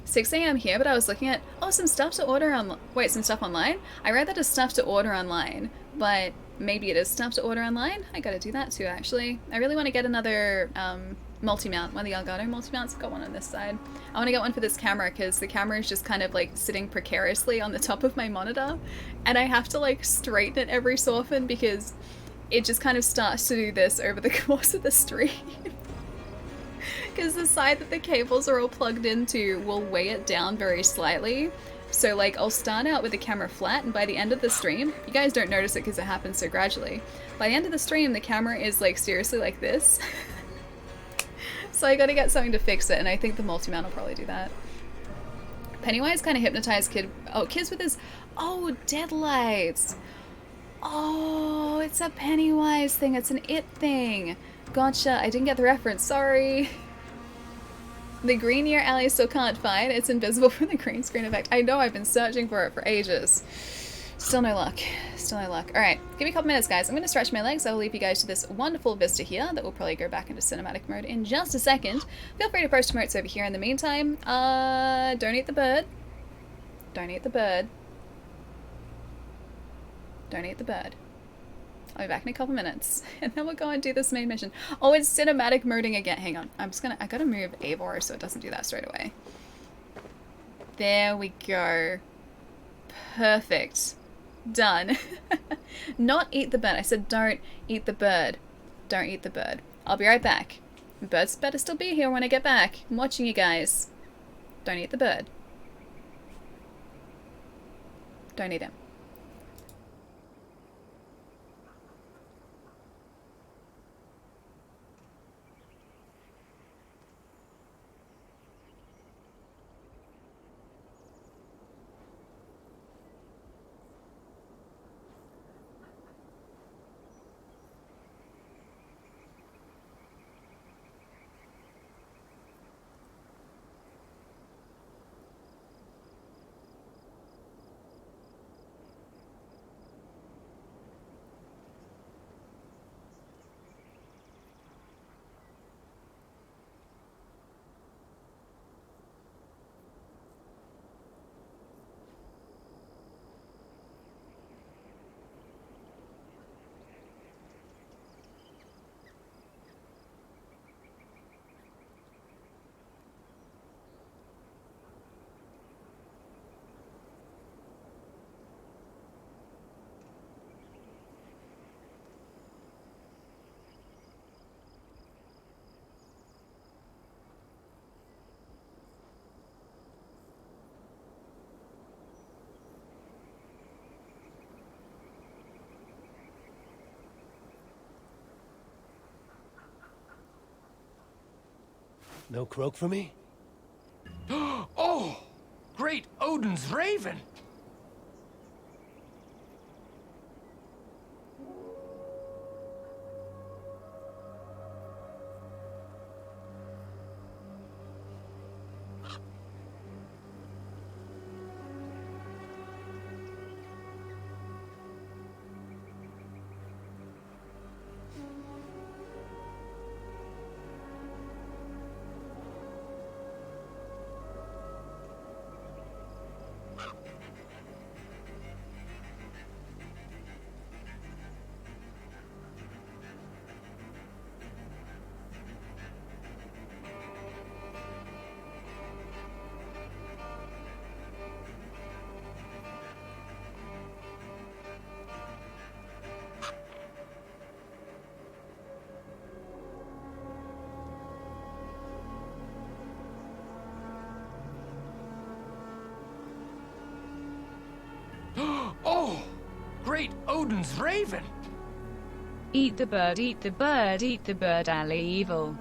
6 AM here, but I was looking at, oh, some stuff to order on, wait, some stuff online? I read that it's stuff to order online, but maybe it is stuff to order online? I gotta do that too, actually. I really want to get another multi-mount, one of the Elgato multi-mounts. I've got one on this side. I want to get one for this camera because the camera is just kind of like sitting precariously on the top of my monitor, and I have to like straighten it every so often because it just kind of starts to do this over the course of the stream. Because the side that the cables are all plugged into will weigh it down very slightly. So like I'll start out with the camera flat, and by the end of the stream, you guys don't notice it because it happens so gradually. By the end of the stream, the camera is like seriously like this. So I gotta get something to fix it, and I think the multi-mount will probably do that. Pennywise kind of hypnotized kids with his, oh, Deadlights. Oh, it's a Pennywise thing, it's an It thing. Gotcha, I didn't get the reference, sorry. The green ear Allie still can't find. It's invisible from the green screen effect. I know, I've been searching for it for ages. Still no luck. Still no luck. Alright, give me a couple minutes, guys. I'm going to stretch my legs. I will leave you guys to this wonderful vista here that will probably go back into cinematic mode in just a second. Feel free to post emotes over here in the meantime. Don't eat the bird. Don't eat the bird. Don't eat the bird. I'll be back in a couple minutes, and then we'll go and do this main mission. Oh, it's cinematic moding again. Hang on. I gotta move Eivor so it doesn't do that straight away. There we go. Perfect. Done. Not eat the bird. I said don't eat the bird. Don't eat the bird. I'll be right back. Birds better still be here when I get back. I'm watching you guys. Don't eat the bird. Don't eat him. No croak for me? Oh! Great Odin's raven! Oh! Great Odin's raven! Eat the bird, eat the bird, eat the bird, Ali evil.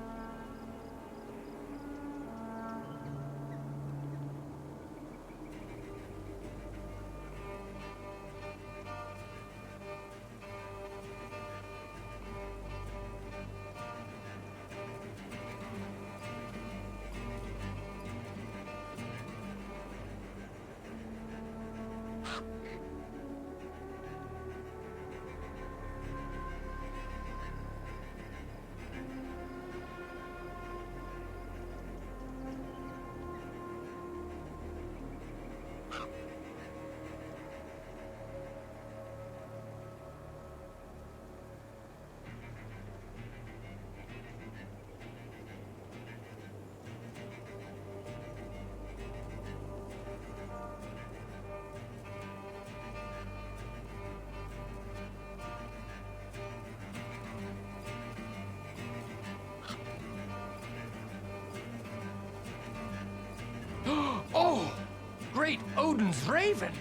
Oh! Great Odin's raven!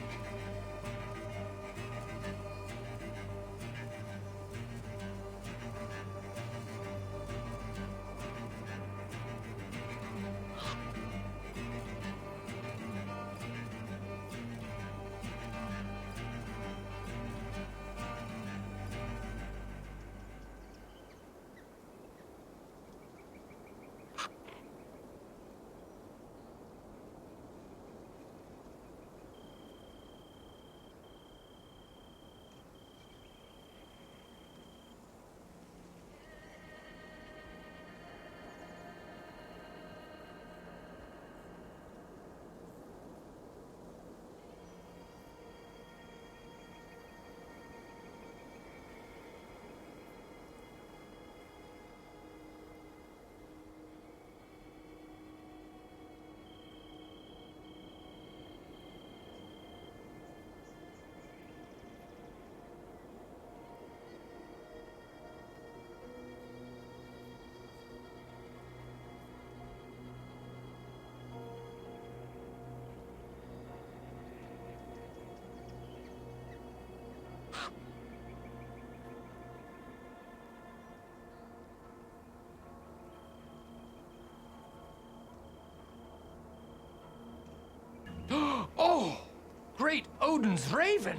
Odin's raven!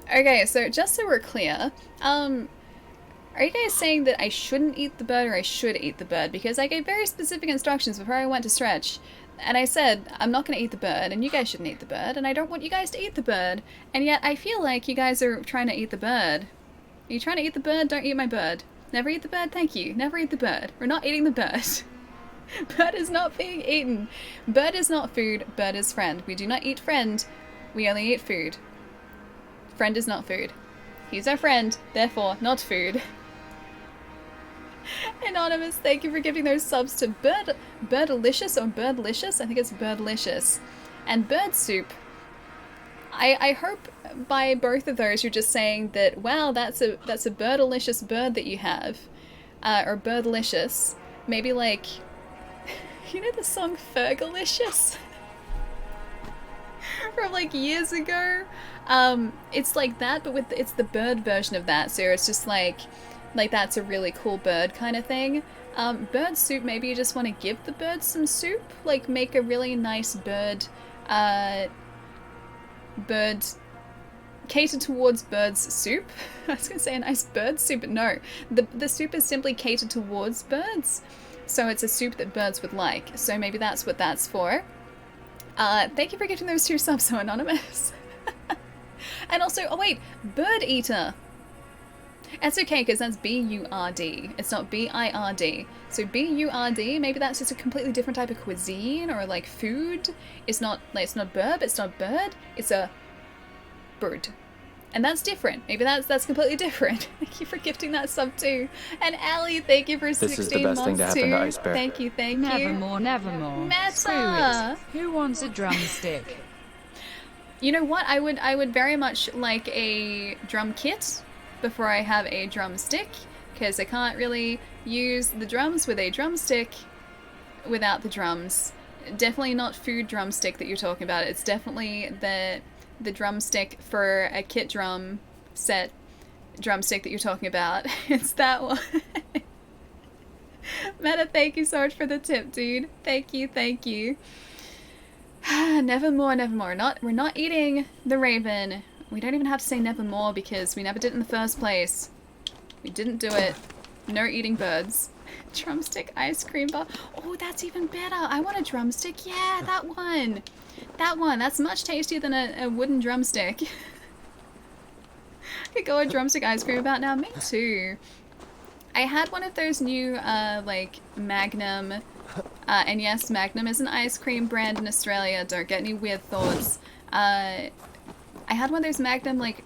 Okay, so just so we're clear, are you guys saying that I shouldn't eat the bird or I should eat the bird? Because I gave very specific instructions before I went to stretch, and I said I'm not going to eat the bird, and you guys shouldn't eat the bird, and I don't want you guys to eat the bird, and yet I feel like you guys are trying to eat the bird. Are you trying to eat the bird? Don't eat my bird. Never eat the bird? Thank you. Never eat the bird. We're not eating the bird. Bird is not being eaten. Bird is not food. Bird is friend. We do not eat friend. We only eat food. Friend is not food. He's our friend, therefore not food. Anonymous, thank you for giving those subs to Birdalicious or Birdlicious. I think it's Birdlicious. And Bird Soup. I hope by both of those you're just saying that, wow, that's a Birdalicious bird that you have. Or Birdlicious. Maybe like, you know the song Fergalicious? From like years ago? It's like that, but it's the bird version of that, so it's just like that's a really cool bird kind of thing. Bird soup, maybe you just want to give the bird some soup, like make a really nice bird catered towards birds soup. I was gonna say a nice bird soup, but no, the soup is simply catered towards birds, so it's a soup that birds would like, so maybe that's what that's for. Thank you for getting those 2 subs, so Anonymous. And also, oh wait, Bird Eater. It's okay, because that's B-U-R-D. It's not B-I-R-D. So B-U-R-D, maybe that's just a completely different type of cuisine, or like food. It's not burb, it's not bird, it's a bird. And that's different. Maybe that's completely different. Thank you for gifting that sub too. And Allie, thank you for 16 months too. This is the best thing to happen to Ice Bear. Thank you. Nevermore, nevermore. Meta. Screw it. Who wants a drumstick? You know what? I would very much like a drum kit before I have a drumstick, because I can't really use the drums with a drumstick without the drums. Definitely not food drumstick that you're talking about. It's definitely the drumstick for a kit drum set drumstick that you're talking about. It's that one. Meta, thank you so much for the tip, dude. Thank you, thank you. Nevermore, nevermore. We're not eating the raven. We don't even have to say nevermore because we never did it in the first place. We didn't do it. No eating birds. Drumstick ice cream bar. Oh, that's even better. I want a drumstick. Yeah, that one. That one. That's much tastier than a wooden drumstick. I could go a drumstick ice cream about now. Me too. I had one of those new, like, Magnum. And yes, Magnum is an ice cream brand in Australia. Don't get any weird thoughts. I had one of those Magnum, like,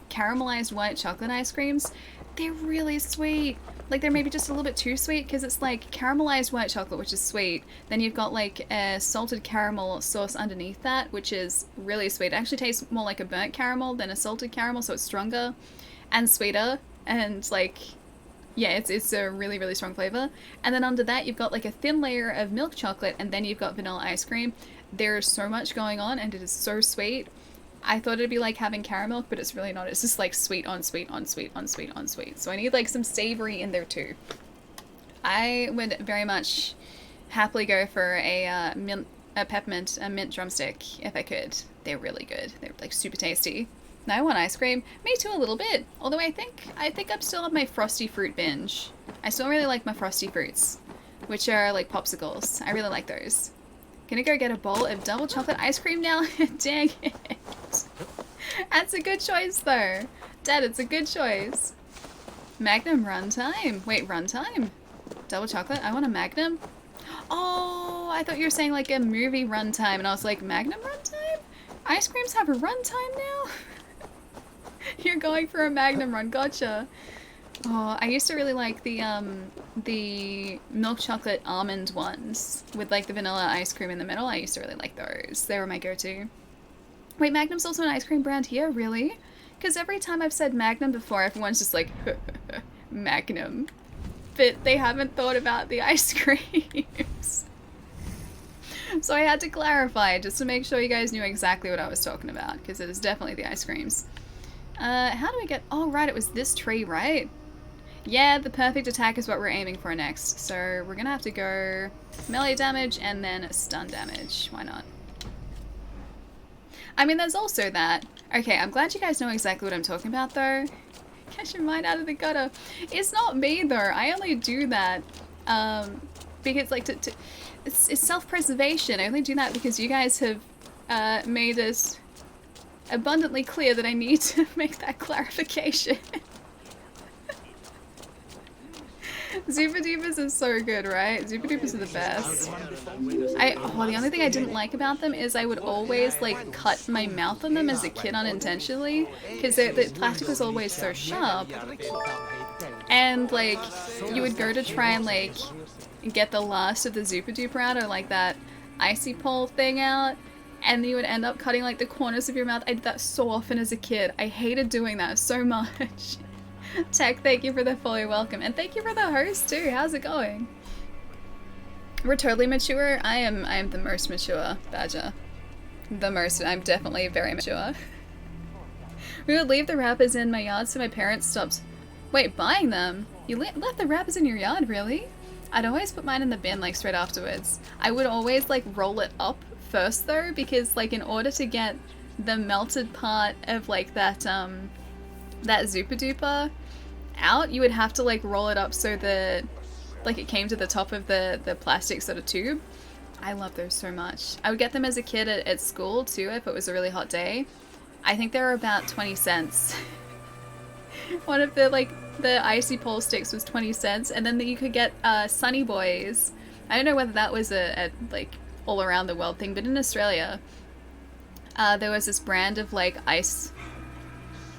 caramelized white chocolate ice creams. They're really sweet. Like, they're maybe just a little bit too sweet because it's like caramelized white chocolate, which is sweet. Then you've got like a salted caramel sauce underneath that, which is really sweet. It actually tastes more like a burnt caramel than a salted caramel, so it's stronger and sweeter. And like, yeah, it's a really, really strong flavor. And then under that, you've got like a thin layer of milk chocolate, and then you've got vanilla ice cream. There's so much going on, and it is so sweet. I thought it'd be like having caramel, but it's really not. It's just like sweet on sweet on sweet on sweet on sweet. So I need like some savory in there too. I would very much happily go for a mint drumstick if I could. They're really good. They're like super tasty. Now I want ice cream. Me too, a little bit. Although I think I'm still on my frosty fruit binge. I still really like my frosty fruits, which are like popsicles. I really like those. Gonna go get a bowl of double chocolate ice cream now? Dang it. That's a good choice though. Dad, it's a good choice. Magnum runtime. Wait, runtime? Double chocolate? I want a Magnum? Oh, I thought you were saying like a movie runtime, and I was like, Magnum runtime? Ice creams have a runtime now? You're going for a Magnum run, gotcha. Oh, I used to really like the milk chocolate almond ones with like the vanilla ice cream in the middle. I used to really like those. They were my go-to. Wait, Magnum's also an ice cream brand here? Really? Because every time I've said Magnum before, everyone's just like, Magnum. But they haven't thought about the ice creams. So I had to clarify just to make sure you guys knew exactly what I was talking about, because it is definitely the ice creams. How do I get... Oh, right, it was this tree, right? Yeah, the perfect attack is what we're aiming for next. So we're gonna have to go melee damage and then stun damage. Why not? I mean, there's also that. Okay, I'm glad you guys know exactly what I'm talking about, though. Get your mind out of the gutter. It's not me, though. I only do that because, like, it's self-preservation. I only do that because you guys have made it abundantly clear that I need to make that clarification. Zupa Dupas are so good, right? Zupa Dupas are the best. The only thing I didn't like about them is I would always, like, cut my mouth on them as a kid unintentionally, because the plastic was always so sharp. And, like, you would go to try and, like, get the last of the Zupa Duper out, or, like, that icy pole thing out, and you would end up cutting, like, the corners of your mouth. I did that so often as a kid. I hated doing that so much. Tech, thank you for the follow, welcome. And thank you for the host too, how's it going? We're totally mature. I am the most mature Badger. I'm definitely very mature. We would leave the wrappers in my yard so my parents stopped. Wait, buying them? You left the wrappers in your yard, really? I'd always put mine in the bin, like, straight afterwards. I would always, like, roll it up first though, because, like, in order to get the melted part of, like, that Zupa Duper out, you would have to, like, roll it up so that, like, it came to the top of the plastic sort of tube. I love those so much. I would get them as a kid at school too if it was a really hot day. I think they were about 20 cents. One of the, like, the icy pole sticks was 20 cents, and then you could get Sunny Boys. I don't know whether that was a like, all around the world thing, but in Australia, there was this brand of, like, ice.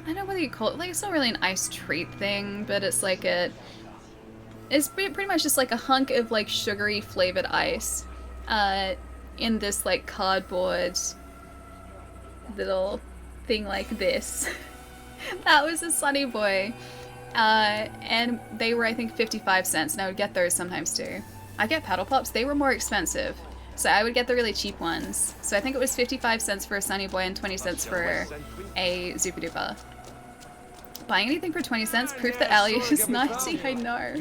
I don't know whether you call it, like, it's not really an ice treat thing, but it's like it's pretty much just like a hunk of, like, sugary flavored ice in this, like, cardboard little thing like this. That was a Sunny Boy. And they were, I think, 55 cents, and I would get those sometimes too. I get Paddle Pops, they were more expensive. So I would get the really cheap ones. So I think it was 55 cents for a Sunny Boy and 20 cents for a Zupa Duper. Buying anything for 20 cents? Proof that Ali is 90? I know.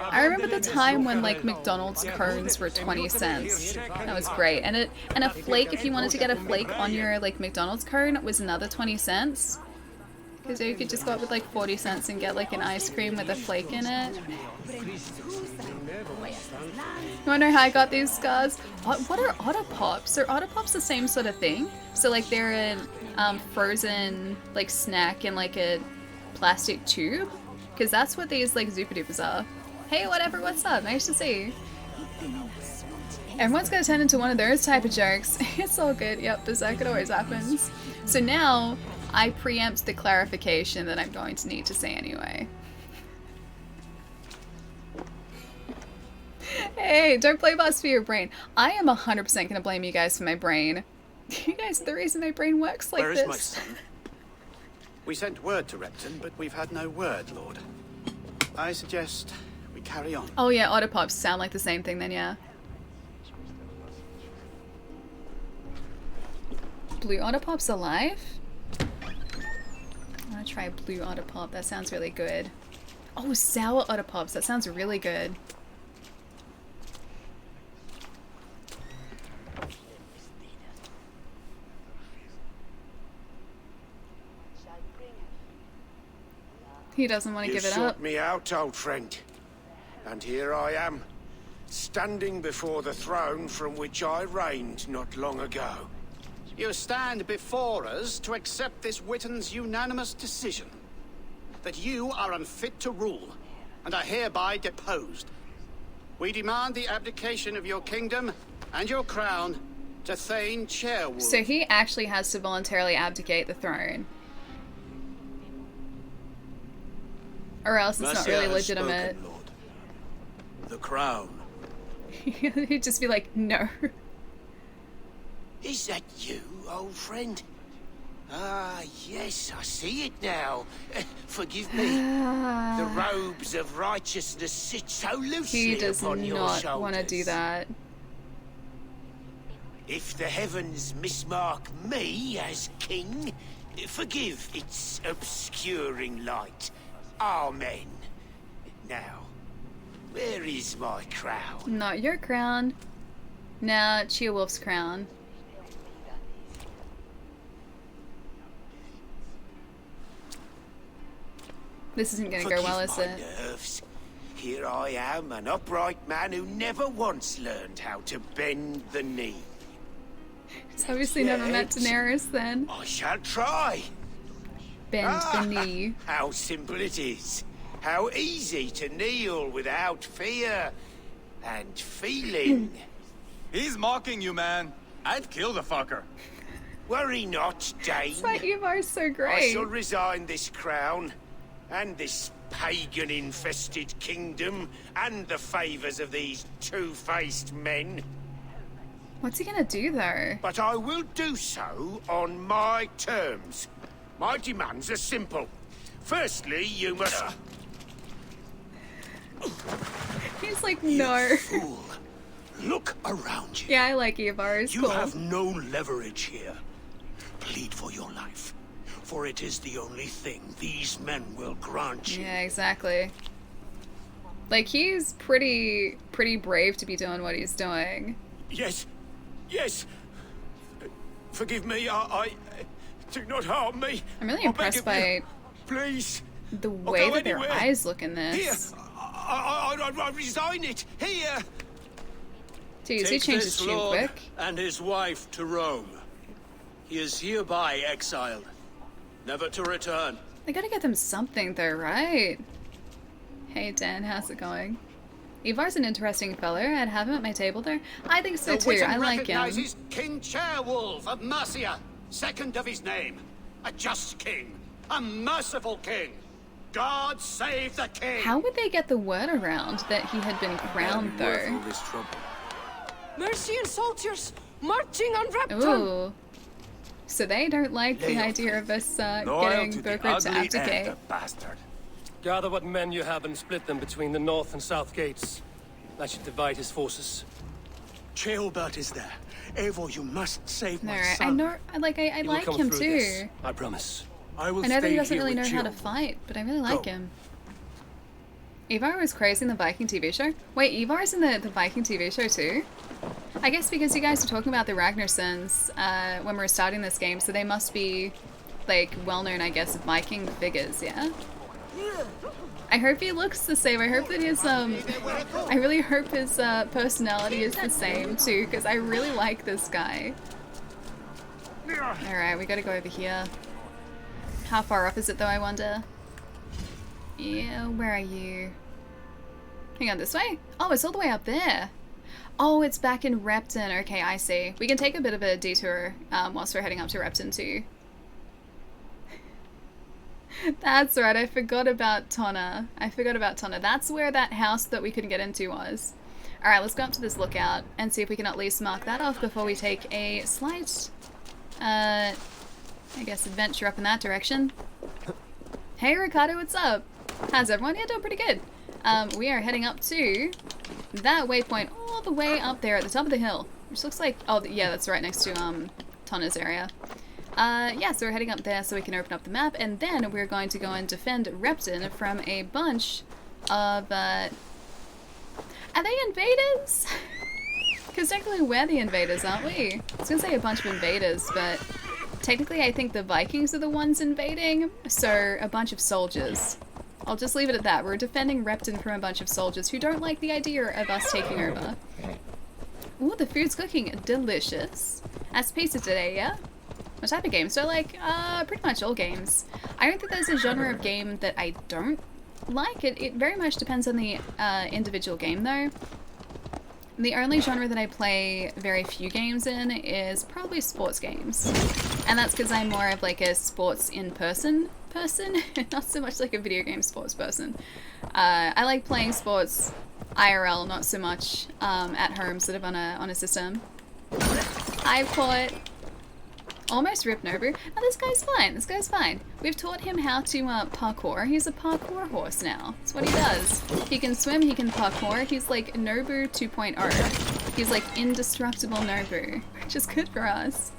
I remember the time when, like, McDonald's cones were 20 cents. That was great. And a flake, if you wanted to get a flake on your, like, McDonald's cone, was another 20 cents. Because you could just go up with, like, 40 cents and get, like, an ice cream with a flake in it. You wanna know how I got these scars? What are Otter Pops? Are Otter Pops the same sort of thing? So, like, they're a frozen, like, snack in, like, a plastic tube? Because that's what these, like, Zupa Dupas are. Hey, whatever, what's up? Nice to see you. Everyone's gonna turn into one of those type of jokes. It's all good. Yep, Berserker always happens. So now, I preempt the clarification that I'm going to need to say anyway. Hey, don't blame us for your brain. I am 100% gonna blame you guys for my brain. You guys are the reason my brain works like this. Where is my son? We sent word to Repton, but we've had no word, Lord. I suggest we carry on. Oh yeah, Otter Pops sound like the same thing then, yeah. Blue Otter Pop's alive? I want to try Blue Otter Pop, that sounds really good. Oh, Sour Otter Pops, that sounds really good. He doesn't want to give it up. You sought me out, old friend. And here I am, standing before the throne from which I reigned not long ago. You stand before us to accept this Witten's unanimous decision. That you are unfit to rule, and are hereby deposed. We demand the abdication of your kingdom and your crown to Thane Chairwood. So he actually has to voluntarily abdicate the throne. Or else it's not really legitimate. Spoken, Lord. The crown. He'd just be like, no. Is that you, old friend? Ah, yes, I see it now. Forgive me. The robes of righteousness sit so loosely upon your shoulders. He does not want to do that. If the heavens mismark me as king, forgive its obscuring light. Amen. Now, where is my crown? Not your crown. Now, Cheerwolf's crown. This isn't gonna go well, is my it? Nerves. Here I am, an upright man who never once learned how to bend the knee. It's obviously never met Daenerys then. I shall try. Bend the knee. How simple it is. How easy to kneel without fear and feeling. He's mocking you, man. I'd kill the fucker. Worry not, Dane. That's why Evar's so I great. shall resign this crown and this pagan-infested kingdom and the favors of these two-faced men. What's he gonna do though? But I will do so on my terms. My demands are simple. Firstly, you must... He's like, no. Fool. Look around you. Yeah, I like Evar. He's You cool. have no leverage here. Plead for your life, for it is the only thing these men will grant you. Yeah, exactly. Like, he's pretty brave to be doing what he's doing. Yes, yes. Forgive me, I do not harm me. I'm really I impressed beg of you. by Please. the way go that their anywhere. eyes look in Here, this. I resign it. Here. Jeez, he changed his tune quick. and his wife to Rome. He is hereby exiled, never to return. They gotta get them something though, right? Hey Dan, how's it going? Ivar's an interesting fellow. I'd have him at my table there. I think so The too. Witton I like him. recognizes King Chairwolf of Mercia, second of his name. A just king, a merciful king. God save the king! How would they get the word around that he had been crowned though? This trouble. Mercian soldiers marching on Repton! Ooh. So they don't like the idea of us getting Burkhardt to abdicate. Bastard. Gather what men you have and split them between the north and south gates. That should divide his forces. Chilbert is there. Eivor, you must save my Alright, I son. know, I You will like come him through too. this, I promise. I will I know that he stay doesn't here really with know how to Chilbert. fight, but I really like Go. him. Ivar was crazy in the Viking TV show? Wait, Ivar's in the Viking TV show too? I guess because you guys were talking about the Ragnarsons when we were starting this game, so they must be, like, well-known, I guess, Viking figures, yeah? I hope he looks the same. I hope that his, I really hope his personality is the same too, because I really like this guy. Alright, we gotta go over here. How far up is it though, I wonder? Yeah, where are you? Hang on, this way? Oh, it's all the way up there. Oh, it's back in Repton. Okay, I see. We can take a bit of a detour whilst we're heading up to Repton too. That's right, I forgot about Tonna. That's where that house that we couldn't get into was. Alright, let's go up to this lookout and see if we can at least mark that off before we take a slight, I guess, adventure up in that direction. Hey Ricardo, what's up? How's everyone? Yeah, doing pretty good. We are heading up to that waypoint all the way up there at the top of the hill, which looks like, oh yeah, that's right next to Tonna's area. Yeah, so we're heading up there so we can open up the map, and then we're going to go and defend Repton from a bunch of, are they invaders? Because technically we're the invaders, aren't we? I was gonna say a bunch of invaders, but technically I think the Vikings are the ones invading, so a bunch of soldiers. I'll just leave it at that. We're defending Repton from a bunch of soldiers who don't like the idea of us taking over. Ooh, the food's cooking delicious. That's pizza today, yeah? What type of games do I like? Pretty much all games. I don't think there's a genre of game that I don't like. It very much depends on the individual game though. The only genre that I play very few games in is probably sports games. And that's because I'm more of like a sports in-person person, not so much like a video game sports person. I like playing sports IRL, not so much at home, sort of on a system. I've caught almost ripped Nobu. Oh, this guy's fine. This guy's fine. We've taught him how to parkour. He's a parkour horse now. That's what he does. He can swim, he can parkour. He's like Nobu 2.0. He's like indestructible Nobu, which is good for us.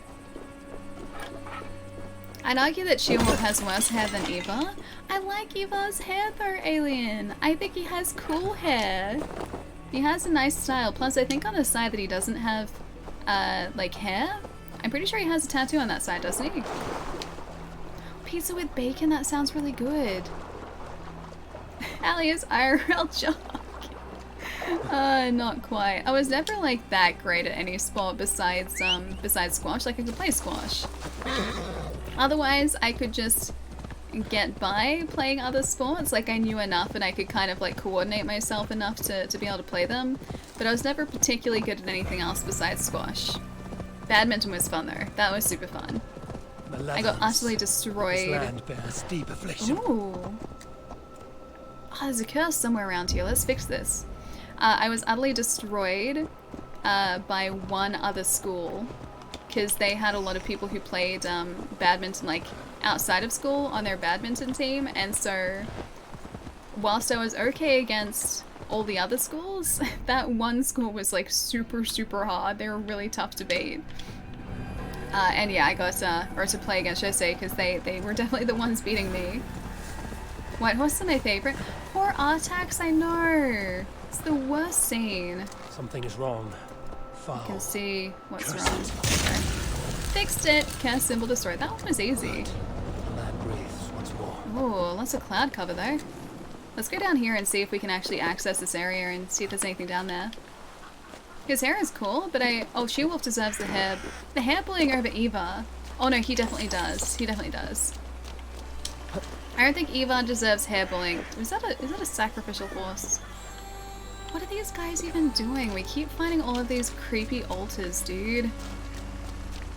I'd argue that She-Wolf has worse hair than Eva. I like Eva's hair though, Alien. I think he has cool hair. He has a nice style. Plus, I think on the side that he doesn't have, like, hair. I'm pretty sure he has a tattoo on that side, doesn't he? Pizza with bacon, that sounds really good. Ali is IRL jock. Not quite. I was never like that great at any sport besides squash. Like I could play squash. Otherwise, I could just get by playing other sports. Like I knew enough and I could kind of like coordinate myself enough to be able to play them. But I was never particularly good at anything else besides squash. Badminton was fun though. That was super fun. I got utterly destroyed. This land bears deep affliction. Ooh. Oh, there's a curse somewhere around here. Let's fix this. I was utterly destroyed by one other school because they had a lot of people who played badminton like outside of school on their badminton team, and so whilst I was okay against all the other schools, that one school was like super hard. They were really tough to beat. And yeah, I got, or to play against, should I say, because they were definitely the ones beating me. White horse is my favorite. Poor Artax, I know. It's the worst scene. Something is wrong. Foul. You can see what's Cursed. wrong. Okay. Fixed it. Curse symbol destroyed. That one was easy. The land breathes once more. Oh, lots of cloud cover though. Let's go down here and see if we can actually access this area and see if there's anything down there. His hair is cool, but oh, She-Wolf deserves the hair. The hair bullying over Eva. Oh no, he definitely does. He definitely does. I don't think Eva deserves hair bullying. Is that a sacrificial horse? What are these guys even doing? We keep finding all of these creepy altars, dude.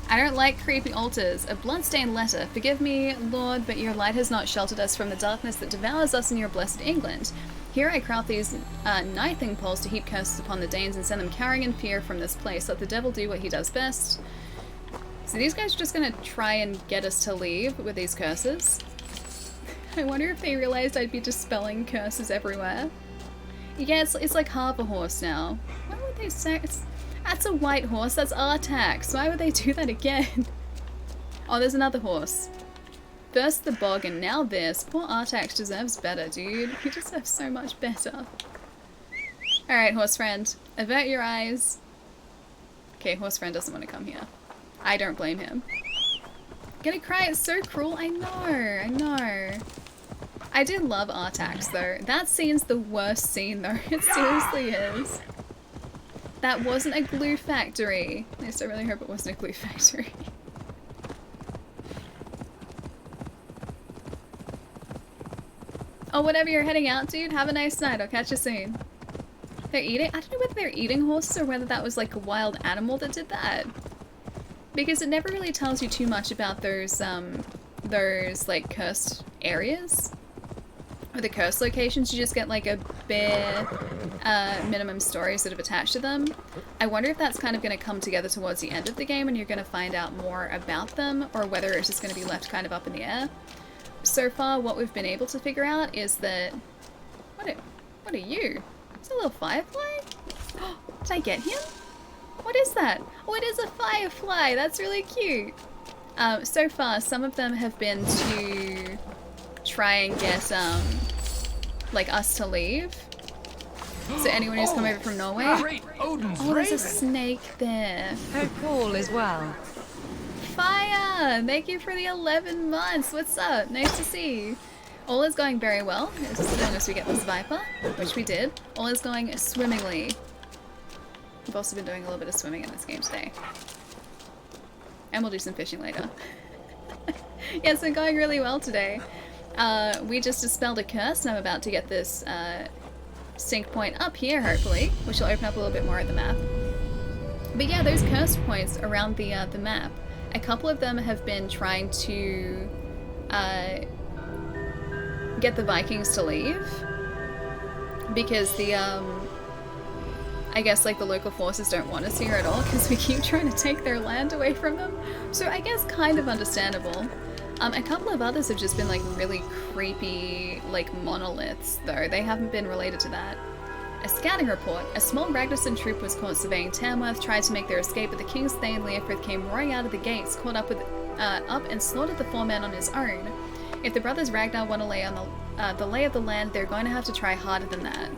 I don't like creepy altars. A bloodstained letter. Forgive me, Lord, but your light has not sheltered us from the darkness that devours us in your blessed England. Here I craft these knifing poles to heap curses upon the Danes and send them cowering in fear from this place. Let the devil do what he does best. So these guys are just gonna try and get us to leave with these curses. I wonder if they realized I'd be dispelling curses everywhere. Yeah, it's like half a horse now. Why would they say that's a white horse? That's Artax. Why would they do that again? Oh, there's another horse. First the bog and now this. Poor Artax deserves better, dude. He deserves so much better. Alright, horse friend. Avert your eyes. Okay, horse friend doesn't want to come here. I don't blame him. Gonna cry, it's so cruel. I know. I do love Artax though. That scene's the worst scene though. It seriously is. That wasn't a glue factory. At least I really hope it wasn't a glue factory. Oh, whatever, you're heading out, dude. Have a nice night. I'll catch you soon. They're eating? I don't know whether they're eating horses or whether that was like a wild animal that did that. Because it never really tells you too much about those like cursed areas. Or the cursed locations. You just get like a bare minimum story sort of attached to them. I wonder if that's kind of going to come together towards the end of the game and you're going to find out more about them, or whether it's just going to be left kind of up in the air. So far, what we've been able to figure out is that... What are you? It's a little firefly? Did I get him? What is that? Oh, it is a firefly! That's really cute! So far, some of them have been to try and get, like, us to leave. So anyone who's come over from Norway... Great Odin's Oh, there's a raven. snake there. Her call as well. Fire! Thank you for the 11 months. What's up? Nice to see you. All is going very well, as long as we get this Viper, which we did. All is going swimmingly. I've also been doing a little bit of swimming in this game today. And we'll do some fishing later. Yeah, it's been going really well today. We just dispelled a curse, and I'm about to get this sync point up here, hopefully, which will open up a little bit more of the map. But yeah, those curse points around the map, a couple of them have been trying to get the Vikings to leave, because the I guess like the local forces don't want us here at all because we keep trying to take their land away from them. So I guess kind of understandable. A couple of others have just been like really creepy like monoliths though. They haven't been related to that. A scouting report. A small Ragnarsson troop was caught surveying Tamworth, tried to make their escape, but the King's Thane Leofrith came roaring out of the gates, caught up with up and slaughtered the 4 men on his own. If the brothers Ragnar want to lay on the lay of the land, they're going to have to try harder than that.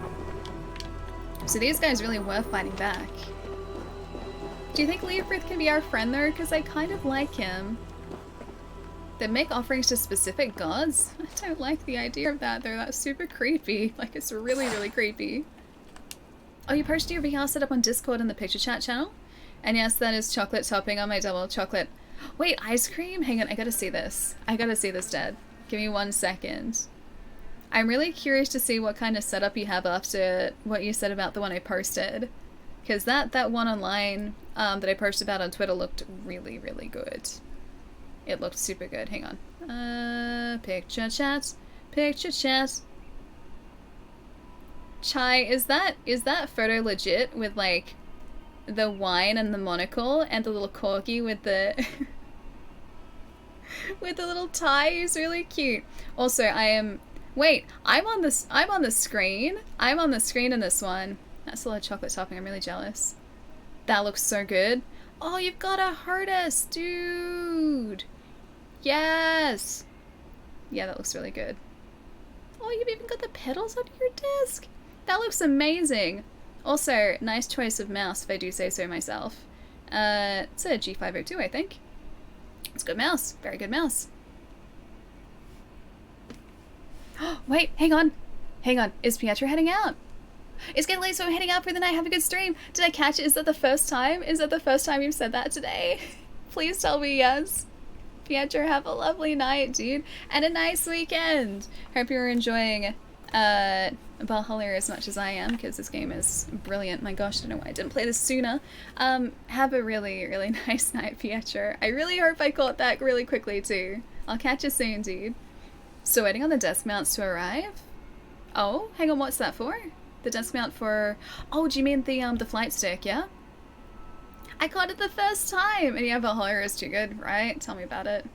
So these guys really were fighting back. Do you think Leofrith can be our friend though? Because I kind of like him. They make offerings to specific gods? I don't like the idea of that though. That's super creepy. Like, it's really, really creepy. Oh, you posted your VR setup on Discord in the picture chat channel? And yes, that is chocolate topping on my double chocolate. Wait, ice cream? Hang on, I gotta see this. I gotta see this, Dad. Give me 1 second. I'm really curious to see what kind of setup you have after what you said about the one I posted. Because that one online that I posted about on Twitter looked really, really good. It looked super good. Hang on. Picture chat. Picture chat. Chai, is that photo legit with like the wine and the monocle and the little corgi with the with the little tie? He's really cute. Also, I'm on the screen. I'm on the screen in this one. That's a lot of chocolate topping. I'm really jealous. That looks so good. Oh, you've got a harness, dude. Yes. Yeah, that looks really good. Oh, you've even got the pedals on your desk. That looks amazing. Also, nice choice of mouse, if I do say so myself. It's a G502, I think. It's a good mouse. Very good mouse. Wait, hang on. Hang on. Is Pietro heading out? It's getting late, so I'm heading out for the night. Have a good stream. Did I catch it? Is that the first time? Is that the first time you've said that today? Please tell me yes. Pietro, have a lovely night, dude. And a nice weekend. Hope you're enjoying Valhalla as much as I am, because this game is brilliant. My gosh, I don't know why I didn't play this sooner. Have a really, really nice night, Pietro. I really hope I caught that really quickly, too. I'll catch you soon, dude. So waiting on the desk mounts to arrive? Oh, hang on, what's that for? The desk mount for... Oh, do you mean the flight stick, yeah? I caught it the first time! And yeah, Valhalla is too good, right? Tell me about it.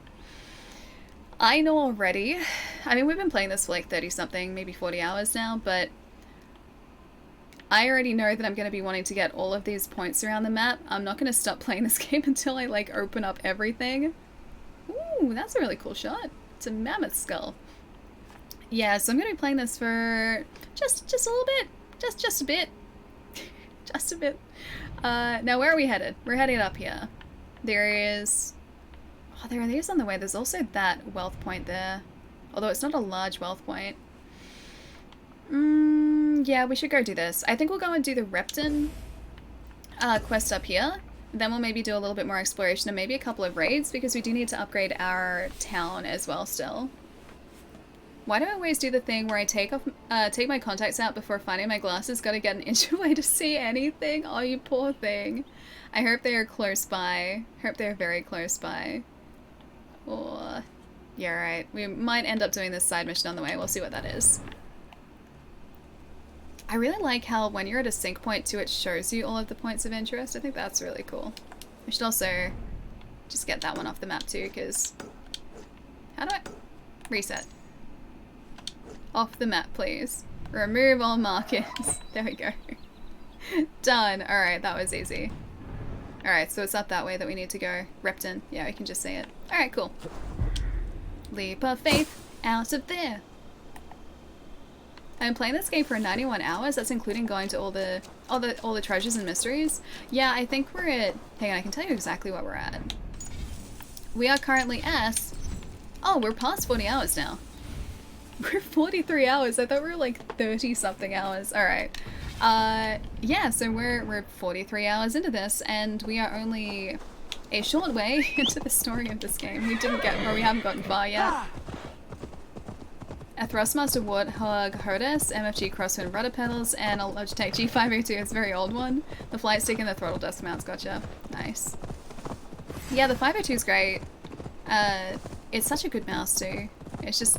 I know already. I mean, we've been playing this for like 30-something, maybe 40 hours now, but I already know that I'm going to be wanting to get all of these points around the map. I'm not going to stop playing this game until I like open up everything. Ooh, that's a really cool shot. It's a mammoth skull. Yeah, so I'm going to be playing this for just a little bit. Just a bit. Just a bit. Now where are we headed? We're heading up here. There is... Oh, there are these on the way. There's also that wealth point there. Although it's not a large wealth point. Yeah, we should go do this. I think we'll go and do the Repton quest up here. Then we'll maybe do a little bit more exploration and maybe a couple of raids, because we do need to upgrade our town as well still. Why do I always do the thing where I take my contacts out before finding my glasses? Gotta get an inch away to see anything? Oh, you poor thing. I hope they are close by. Hope they're very close by. Oh, yeah, right. We might end up doing this side mission on the way. We'll see what that is. I really like how when you're at a sync point too, it shows you all of the points of interest. I think that's really cool. We should also just get that one off the map too, because... How do I... Reset. Off the map, please. Remove all markers. There we go. Done. Alright, that was easy. Alright, so it's up that way that we need to go. Repton. Yeah, we can just see it. Alright, cool. Leap of faith out of there. I'm playing this game for 91 hours. That's including going to all the treasures and mysteries. Yeah, I think we're at... Hang on, I can tell you exactly what we're at. We are currently at... Oh, we're past 40 hours now. We're 43 hours. I thought we were like 30-something hours. Alright. Yeah, so we're 43 hours into this, and we are only a short way into the story of this game. We haven't gotten far yet. A Thrustmaster Warthog Hodis, MFG Crosswind Rudder Pedals, and a Logitech G502. It's a very old one. The flight stick and the throttle desk mounts, gotcha. Nice. Yeah, the 502 is great. It's such a good mouse too. It's just...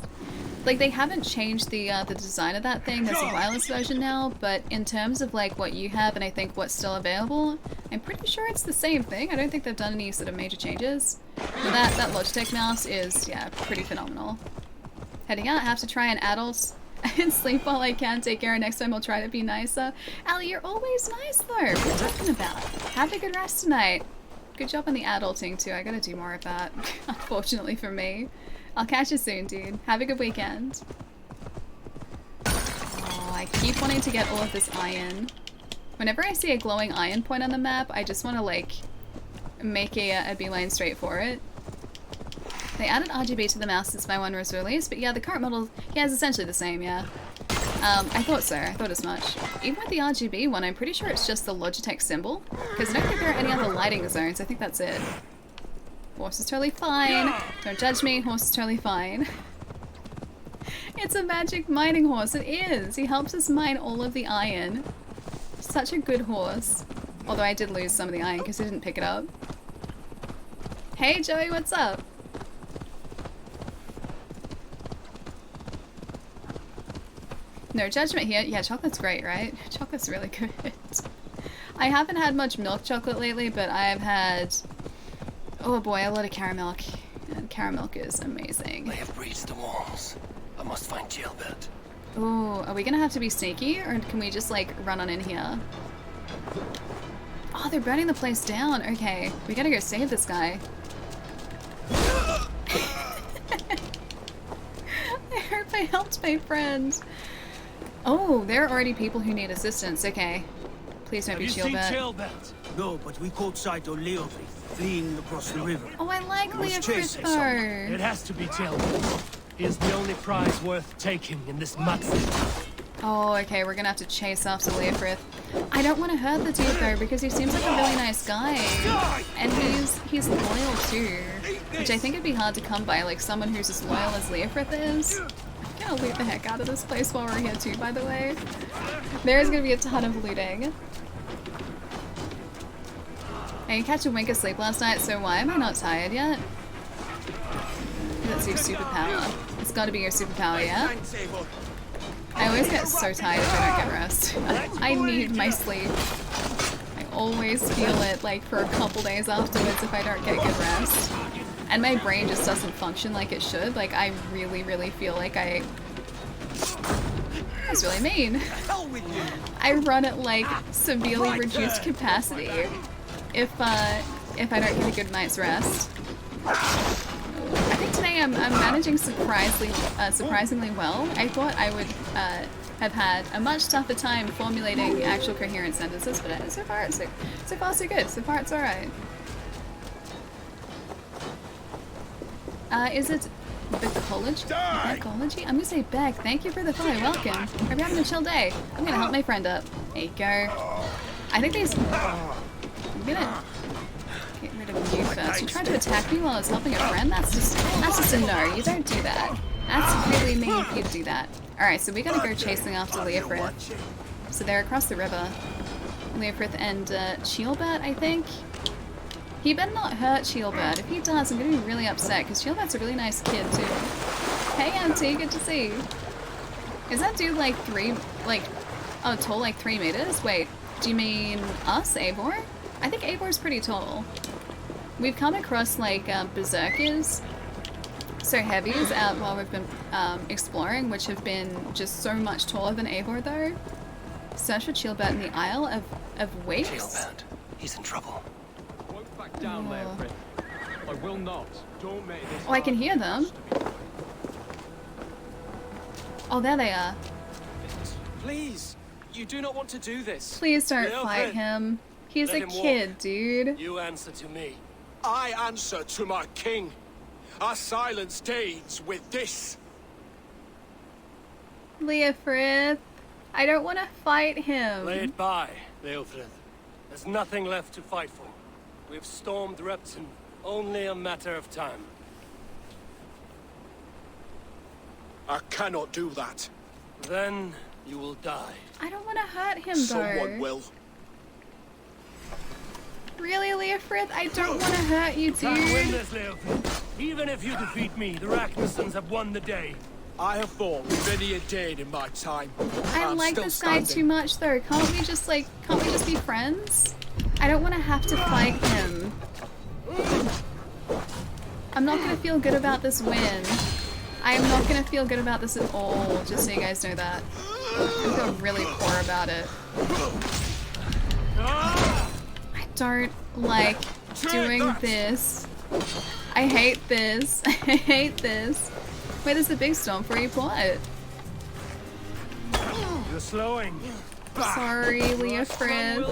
Like, they haven't changed the design of that thing. There's a wireless version now, but in terms of, like, what you have and I think what's still available, I'm pretty sure it's the same thing. I don't think they've done any sort of major changes. But that Logitech mouse is, yeah, pretty phenomenal. Heading out, I have to try an adult and sleep while I can. Take care, next time I'll try to be nicer. Allie, you're always nice, though. What are you talking about? Have a good rest tonight. Good job on the adulting too. I gotta do more of that, unfortunately for me. I'll catch you soon, dude. Have a good weekend. Oh, I keep wanting to get all of this iron. Whenever I see a glowing iron point on the map, I just want to, like, make a beeline straight for it. They added RGB to the mouse since my one was released, but yeah, the current model, yeah, is essentially the same, yeah. I thought so. I thought as much. Even with the RGB one, I'm pretty sure it's just the Logitech symbol, because I don't think there are any other lighting zones. I think that's it. Horse is totally fine. Don't judge me. Horse is totally fine. It's a magic mining horse. It is. He helps us mine all of the iron. Such a good horse. Although I did lose some of the iron because I didn't pick it up. Hey Joey, what's up? No judgment here. Yeah, chocolate's great, right? Chocolate's really good. I haven't had much milk chocolate lately, but I've had, oh boy, a lot of caramel. And caramel is amazing. They have breached the walls. I must find Gilbert. Oh, are we gonna have to be sneaky, or can we just like run on in here? Oh, they're burning the place down. Okay, we gotta go save this guy. I hope I helped my friend. Oh, there are already people who need assistance. Okay. Please don't be Gilbert. No, but we caught sight of Leofrith fleeing across the river. Oh, I like Leofrith though. It has to be Gilbert. He is the only prize worth taking in this match. Oh, okay, we're gonna have to chase after Leofrith. I don't want to hurt the dude though, because he seems like a really nice guy. And he's loyal too. Which I think it'd be hard to come by, like someone who's as loyal as Leofrith is. I'm gonna loot the heck out of this place while we're here too, by the way. There's gonna be a ton of looting. I didn't catch a wink of sleep last night, so why am I not tired yet? That's your superpower. It's gotta be your superpower, yeah? I always get so tired if I don't get rest. I need my sleep. I always feel it like for a couple days afterwards if I don't get good rest. And my brain just doesn't function like it should. Like I really, really feel like that's really mean. I run at like severely reduced capacity if I don't get a good night's rest. I think today I'm managing surprisingly well. I thought I would have had a much tougher time formulating actual coherent sentences, but so far so good. So far it's all right. Is it Becology? Becology? I'm gonna say Beck. Thank you for the follow. Welcome. Hope you're having a chill day. I'm gonna help my friend up. There you go. I think these. I'm gonna get rid of you first. You tried to attack me while I was helping a friend? That's just a no. You don't do that. That's really mean of you to do that. Alright, so we gotta go chasing after Leofrith. So they're across the river. Leofrith and Gilbert, I think. He better not hurt Gilbert. If he does, I'm gonna be really upset because Gilbert's a really nice kid too. Hey MT, good to see you. Is that dude like tall like 3 meters? Wait, do you mean us, Eivor? I think Eivor's pretty tall. We've come across like berserkers, so heavies out while we've been exploring, which have been just so much taller than Eivor though. Search for Gilbert in the Isle of Wakes. Gilbert, he's in trouble. Down there, Fred. I will not. Don't make this. Oh, I can hear them. Oh, there they are. Please, you do not want to do this. Please don't fight him. He's a kid, dude. You answer to me. I answer to my king. I silence Danes with this. Leofrith, I don't want to fight him. Lay it by, Leofrith. There's nothing left to fight for. We've stormed Repton. Only a matter of time. I cannot do that. Then you will die. I don't want to hurt him, Someone though. will. Really, Leofrith? I don't want to hurt you, You can't win dude. this, Leofrith. Even if you defeat me, the Ragnarsons have won the day. I have fought many a Dane in my time. I like this guy too much, though. Can't we just be friends? I don't want to have to fight him. I'm not going to feel good about this win. I am not going to feel good about this at all, just so you guys know that. I feel really poor about it. I don't like doing this. I hate this. I hate this. Wait, there's a big storm for you, what? You're slowing. Sorry, Leofrid.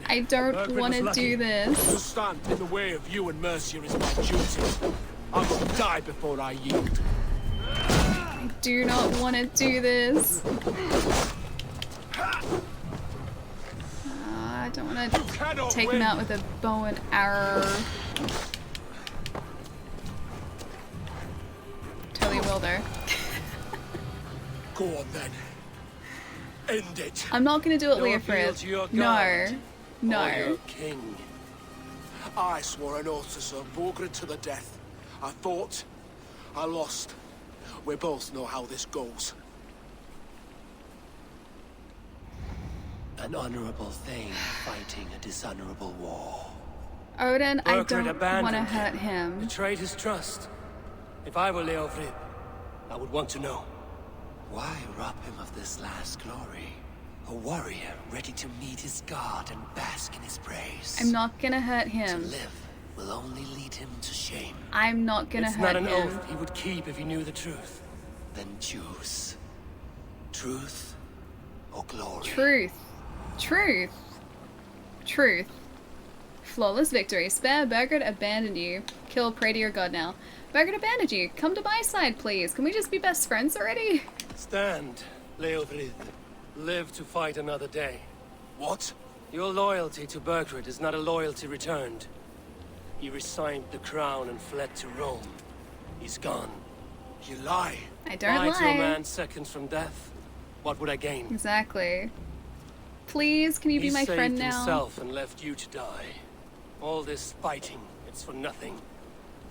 I don't want to do To this. stand in the way of you and Mercia is my duty. I will die before I yield. I do not want to do this. I don't want to take him out with a bow and arrow. Totally will though. Go on then. End it. I'm not gonna do it, No appeal Leofrid. to your No. God or No. your king. I swore an oath to serve Borgred to the death. I fought. I lost. We both know how this goes. An honorable thane fighting a dishonorable war. Odin, I Burkred don't want to abandoned hurt him. Betrayed his trust. If I were Leofrid, I would want to know. Why rob him of this last glory? A warrior ready to meet his god and bask in his praise. I'm not gonna hurt him. To live will only lead him to shame. I'm not gonna It's hurt not an him. oath he would keep if he knew the truth. Then choose. Truth or glory. Truth. Truth. Truth. Flawless victory. Spare Burgred abandoned you. Kill, pray to your god now. Burgred abandoned you. Come to my side, please. Can we just be best friends already? Stand, Leofrid. Live to fight another day. What? Your loyalty to Burgred is not a loyalty returned. He resigned the crown and fled to Rome. He's gone. You lie. I don't lie. to a lie. man seconds from death. What would I gain? Exactly. Please, can you be He my saved friend now? himself and left you to die. All this fighting, it's for nothing.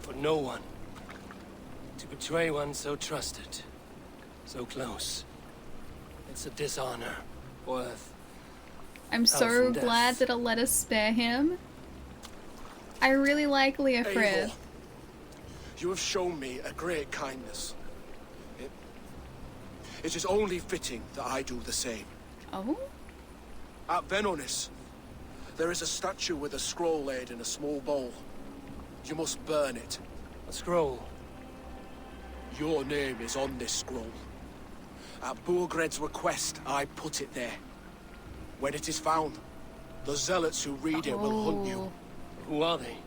For no one. To betray one so trusted. So close. It's a dishonor. Worth. I'm so thousand glad deaths. that it let us spare him. I really like Leofrid. Eivor, you have shown me a great kindness. It is only fitting that I do the same. Oh? At Venonis, there is a statue with a scroll laid in a small bowl. You must burn it. A scroll? Your name is on this scroll. At Borgred's request, I put it there. When it is found, the zealots who read it will hunt you. Who are they?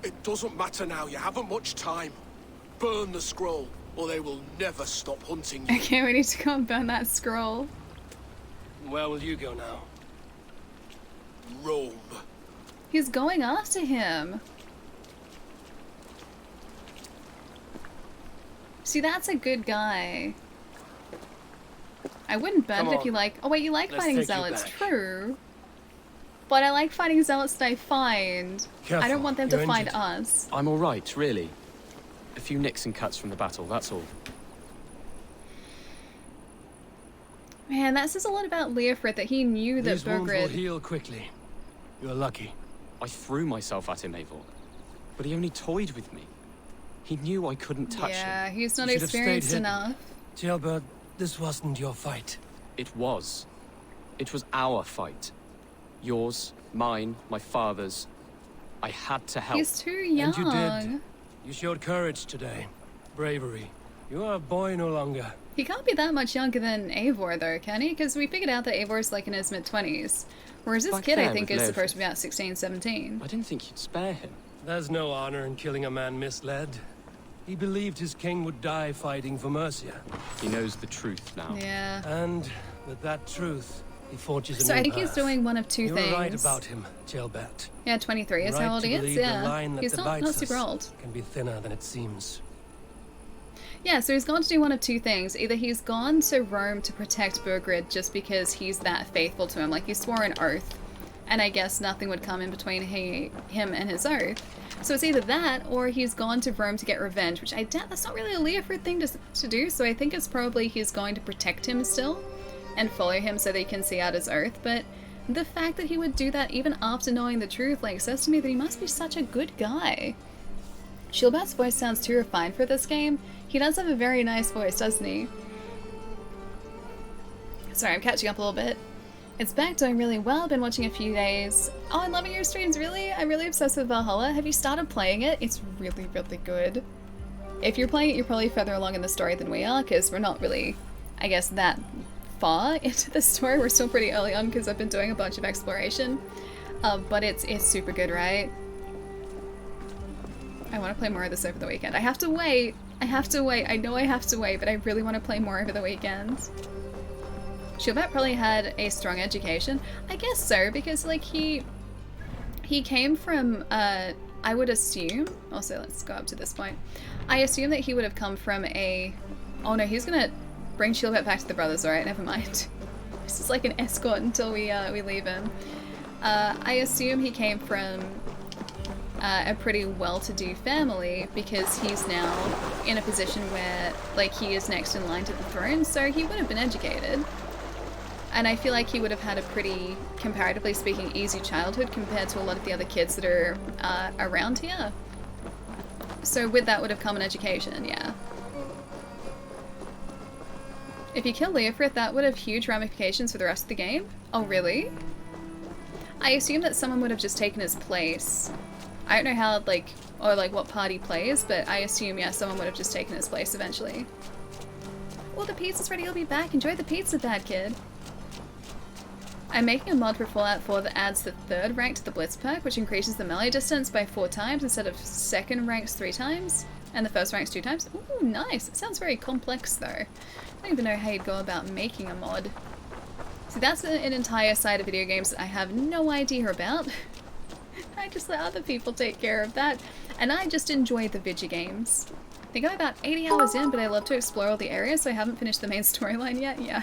It doesn't matter now, you haven't much time. Burn the scroll, or they will never stop hunting you. Okay, we need to go and burn that scroll. Where will you go now? Rome. He's going after him. See, that's a good guy. I wouldn't burn Come it if on. you like. Oh wait, you like Let's fighting take you zealots, back. true. But I like fighting zealots that I find. I Careful, don't want them to you're find injured. us. I'm all right, really. A few nicks and cuts from the battle, that's all. Man, that says a lot about Leofrid that he knew that These wounds will Burgred. heal quickly. You're lucky. I threw myself at him, Eivor. But he only toyed with me. He knew I couldn't touch him. Yeah, he's not You should have stayed experienced hidden. enough. Jailbird, this wasn't your fight. It was. It was our fight. Yours, mine, my father's. I had to help. He's too young. And you did. You showed courage today. Bravery. You are a boy no longer. He can't be that much younger than Eivor, though, can he? Because we figured out that Eivor's like in his mid-20s. Whereas this Back kid, I there think, with is Leofrid. supposed to be about 16, 17. I didn't think you'd spare him. There's no honor in killing a man misled. He believed his king would die fighting for Mercia. He knows the truth now. Yeah. And with that truth, he forges a So new I think he's path. doing one of two You're things. right about him, Jailbert. Yeah, 23 is Right how old to he is. believe the Yeah. line that He's not divides super us old. Can be thinner than it seems. Yeah, so he's gone to do one of two things. Either he's gone to Rome to protect Burgred just because he's that faithful to him, like he swore an oath, and I guess nothing would come in between him and his oath. So it's either that, or he's gone to Rome to get revenge, which I doubt that's not really a Leofrid thing to do, so I think it's probably he's going to protect him still, and follow him so they can see out his oath, but the fact that he would do that even after knowing the truth, like, says to me that he must be such a good guy. Shieldbart's voice sounds too refined for this game. He does have a very nice voice, doesn't he? Sorry, I'm catching up a little bit. It's back, doing really well. Been watching a few days. Oh, I'm loving your streams, really? I'm really obsessed with Valhalla. Have you started playing it? It's really, really good. If you're playing it, you're probably further along in the story than we are, because we're not really, I guess, that far into the story. We're still pretty early on because I've been doing a bunch of exploration. But it's super good, right? I want to play more of this over the weekend. I have to wait. I have to wait. I know I have to wait, but I really want to play more over the weekend. Shilbat probably had a strong education. I guess so, because like he came from I would assume, also let's go up to this point. I assume that he would have come from a, oh no, he's gonna bring Shilbat back to the brothers, alright, never mind. This is like an escort until we leave him. I assume he came from a pretty well-to-do family, because he's now in a position where like he is next in line to the throne, so he would have been educated. And I feel like he would have had a pretty, comparatively speaking, easy childhood compared to a lot of the other kids that are around here. So with that would have come an education, yeah. If you kill Leofrith, that would have huge ramifications for the rest of the game. Oh, really? I assume that someone would have just taken his place. I don't know how, like, or like what part he plays, but I assume, yeah, someone would have just taken his place eventually. Oh, the pizza's ready, I'll be back. Enjoy the pizza, bad kid. I'm making a mod for Fallout 4 that adds the 3rd rank to the Blitz perk, which increases the melee distance by 4 times instead of 2nd ranks 3 times, and the 1st ranks 2 times. Ooh, nice. It sounds very complex though. I don't even know how you'd go about making a mod. See, that's an entire side of video games that I have no idea about. I just let other people take care of that, and I just enjoy the video games. I think I'm about 80 hours in, but I love to explore all the areas, so I haven't finished the main storyline yet. Yeah.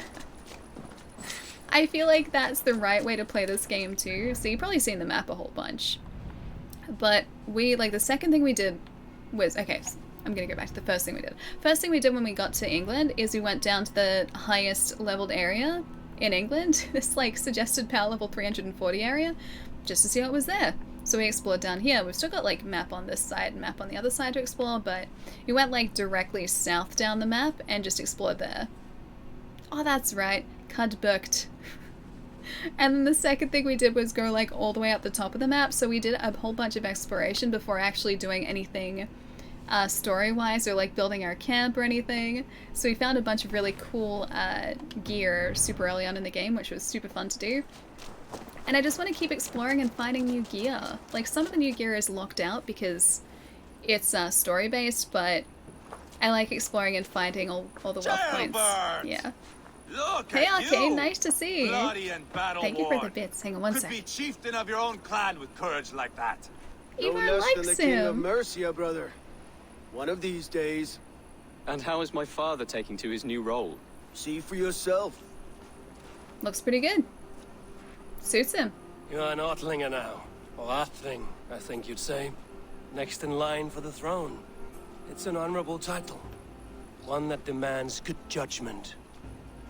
I feel like that's the right way to play this game too. So you've probably seen the map a whole bunch. But we, like, the second thing we did was, okay, I'm gonna go back to the first thing we did. First thing we did when we got to England is we went down to the highest leveled area in England, this like suggested power level 340 area, just to see what was there. So we explored down here. We've still got like map on this side and map on the other side to explore, but we went like directly south down the map and just explored there. Oh, that's right. Cudbooked. And then the second thing we did was go like all the way up the top of the map, so we did a whole bunch of exploration before actually doing anything story-wise or like building our camp or anything. So we found a bunch of really cool gear super early on in the game, which was super fun to do. And I just want to keep exploring and finding new gear. Like, some of the new gear is locked out because it's story-based, but I like exploring and finding all the wealth points. Yeah. Look Hey, at Arcane, you. nice to see you. Bloody and battle Thank you for the worn. bits. Hang on one Could sec. be chieftain of your own clan with courage like that. Ivar no less than likes the king of him. Mercia, brother. One of these days. And how is my father taking to his new role? See for yourself. Looks pretty good. Suits him. You're an Ortlinger now. Or Athling, I think you'd say. Next in line for the throne. It's an honorable title. One that demands good judgment.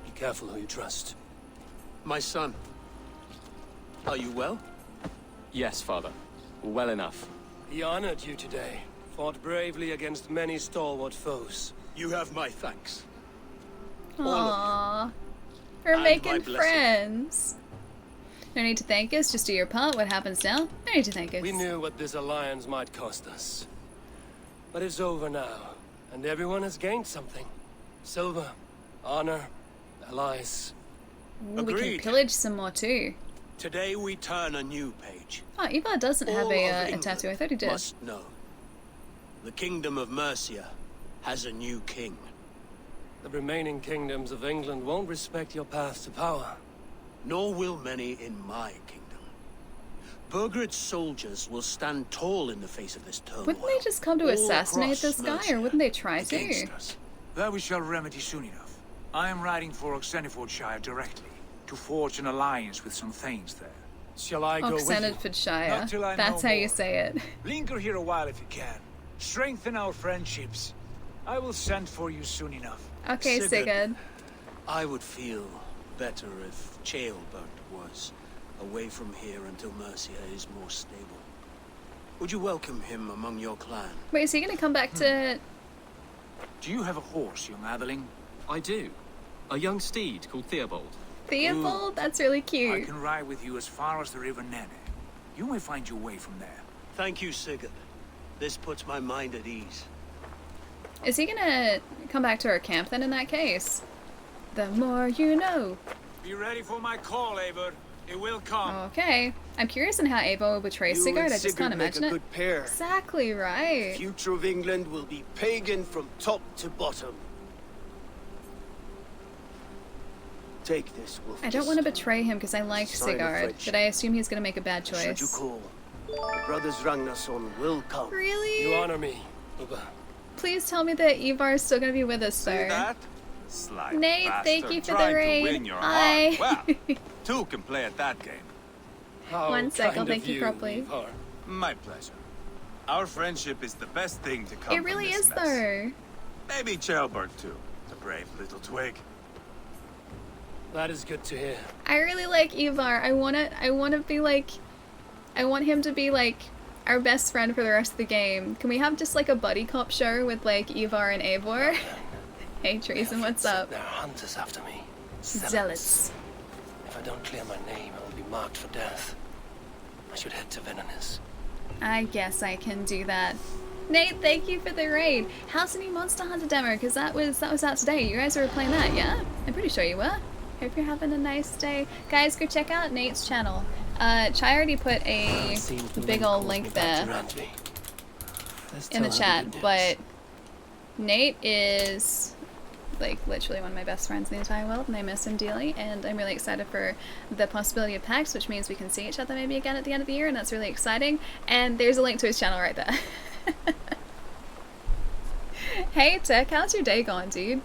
Be careful who you trust. My son. Are you well? Yes, father. Well enough. He honored you today. Fought bravely against many stalwart foes. You have my thanks. Aww. We're And my making blessing. friends. No need to thank us, just do your part. What happens now? No need to thank us. We knew what this alliance might cost us. But it's over now, and everyone has gained something. Silver, honor, allies. Ooh, we can Agreed. pillage some more too. Today we turn a new page. Oh, Ivar doesn't have All a of England tattoo. I thought he did. Must know. The kingdom of Mercia has a new king. The remaining kingdoms of England won't respect your path to power. Nor will many in my kingdom. Burgred's soldiers will stand tall in the face of this turmoil. Wouldn't they just come to all assassinate across this guy, or Mercia wouldn't they try against to? us. That we shall remedy soon enough. I am riding for Oxenfordshire directly, to forge an alliance with some thanes there. Shall I go with you? Oxenfordshire. Not till I That's know how you more. say it. Linger here a while if you can. Strengthen our friendships. I will send for you soon enough. Okay, Sigurd. I would feel better if Ceolbert was away from here until Mercia is more stable. Would you welcome him among your clan? Wait, is he gonna come back to... Do you have a horse, young Atheling? I do. A young steed called Theobald. Theobald? That's really I cute. can ride with you as far as the River Nene. You may find your way from there. Thank you, Sigurd. This puts my mind at ease. Is he gonna come back to our camp then in that case? The more you know. Be ready for my call, Eivor. It will come. Okay. I'm curious on how Eivor will betray You Sigurd. and I just can't Sigurd make imagine a it. good pair. Exactly right. The future of England will be pagan from top to bottom. Take this, Wolf. I don't want to betray him because I like Sign of Sigurd, friendship. but I assume he's gonna make a bad Should you choice. call, the brothers Ragnarsson will come. Really? You honor me, Ubba. Please tell me that Ivar is still gonna be with us, See though. that? Sly Nate, bastard thank you for the trying to raid. win your Hi. heart. Well, two can play at that game. How One sec, I'll kind thank of you properly. Ivar. My pleasure. Our friendship is the best thing to come It from really this is, mess. though. Maybe Chelbert too, the brave little twig. That is good to hear. I really like Ivar. I want him to be like our best friend for the rest of the game. Can we have just like a buddy cop show with like Ivar and Eivor? Hey Treason, what's up? There are hunters after me. Zealots. If I don't clear my name, I will be marked for death. I should head to Venenis. I guess I can do that. Nate, thank you for the raid. How's the new Monster Hunter demo? Because that was out today. You guys were playing that, yeah? I'm pretty sure you were. Hope you're having a nice day. Guys, go check out Nate's channel. Chai already put a big ol' link there in the chat, but Nate is like literally one of my best friends in the entire world, and I miss him dearly, and I'm really excited for the possibility of PAX, which means we can see each other maybe again at the end of the year, and that's really exciting. And there's a link to his channel right there. Hey Tech, how's your day going, dude?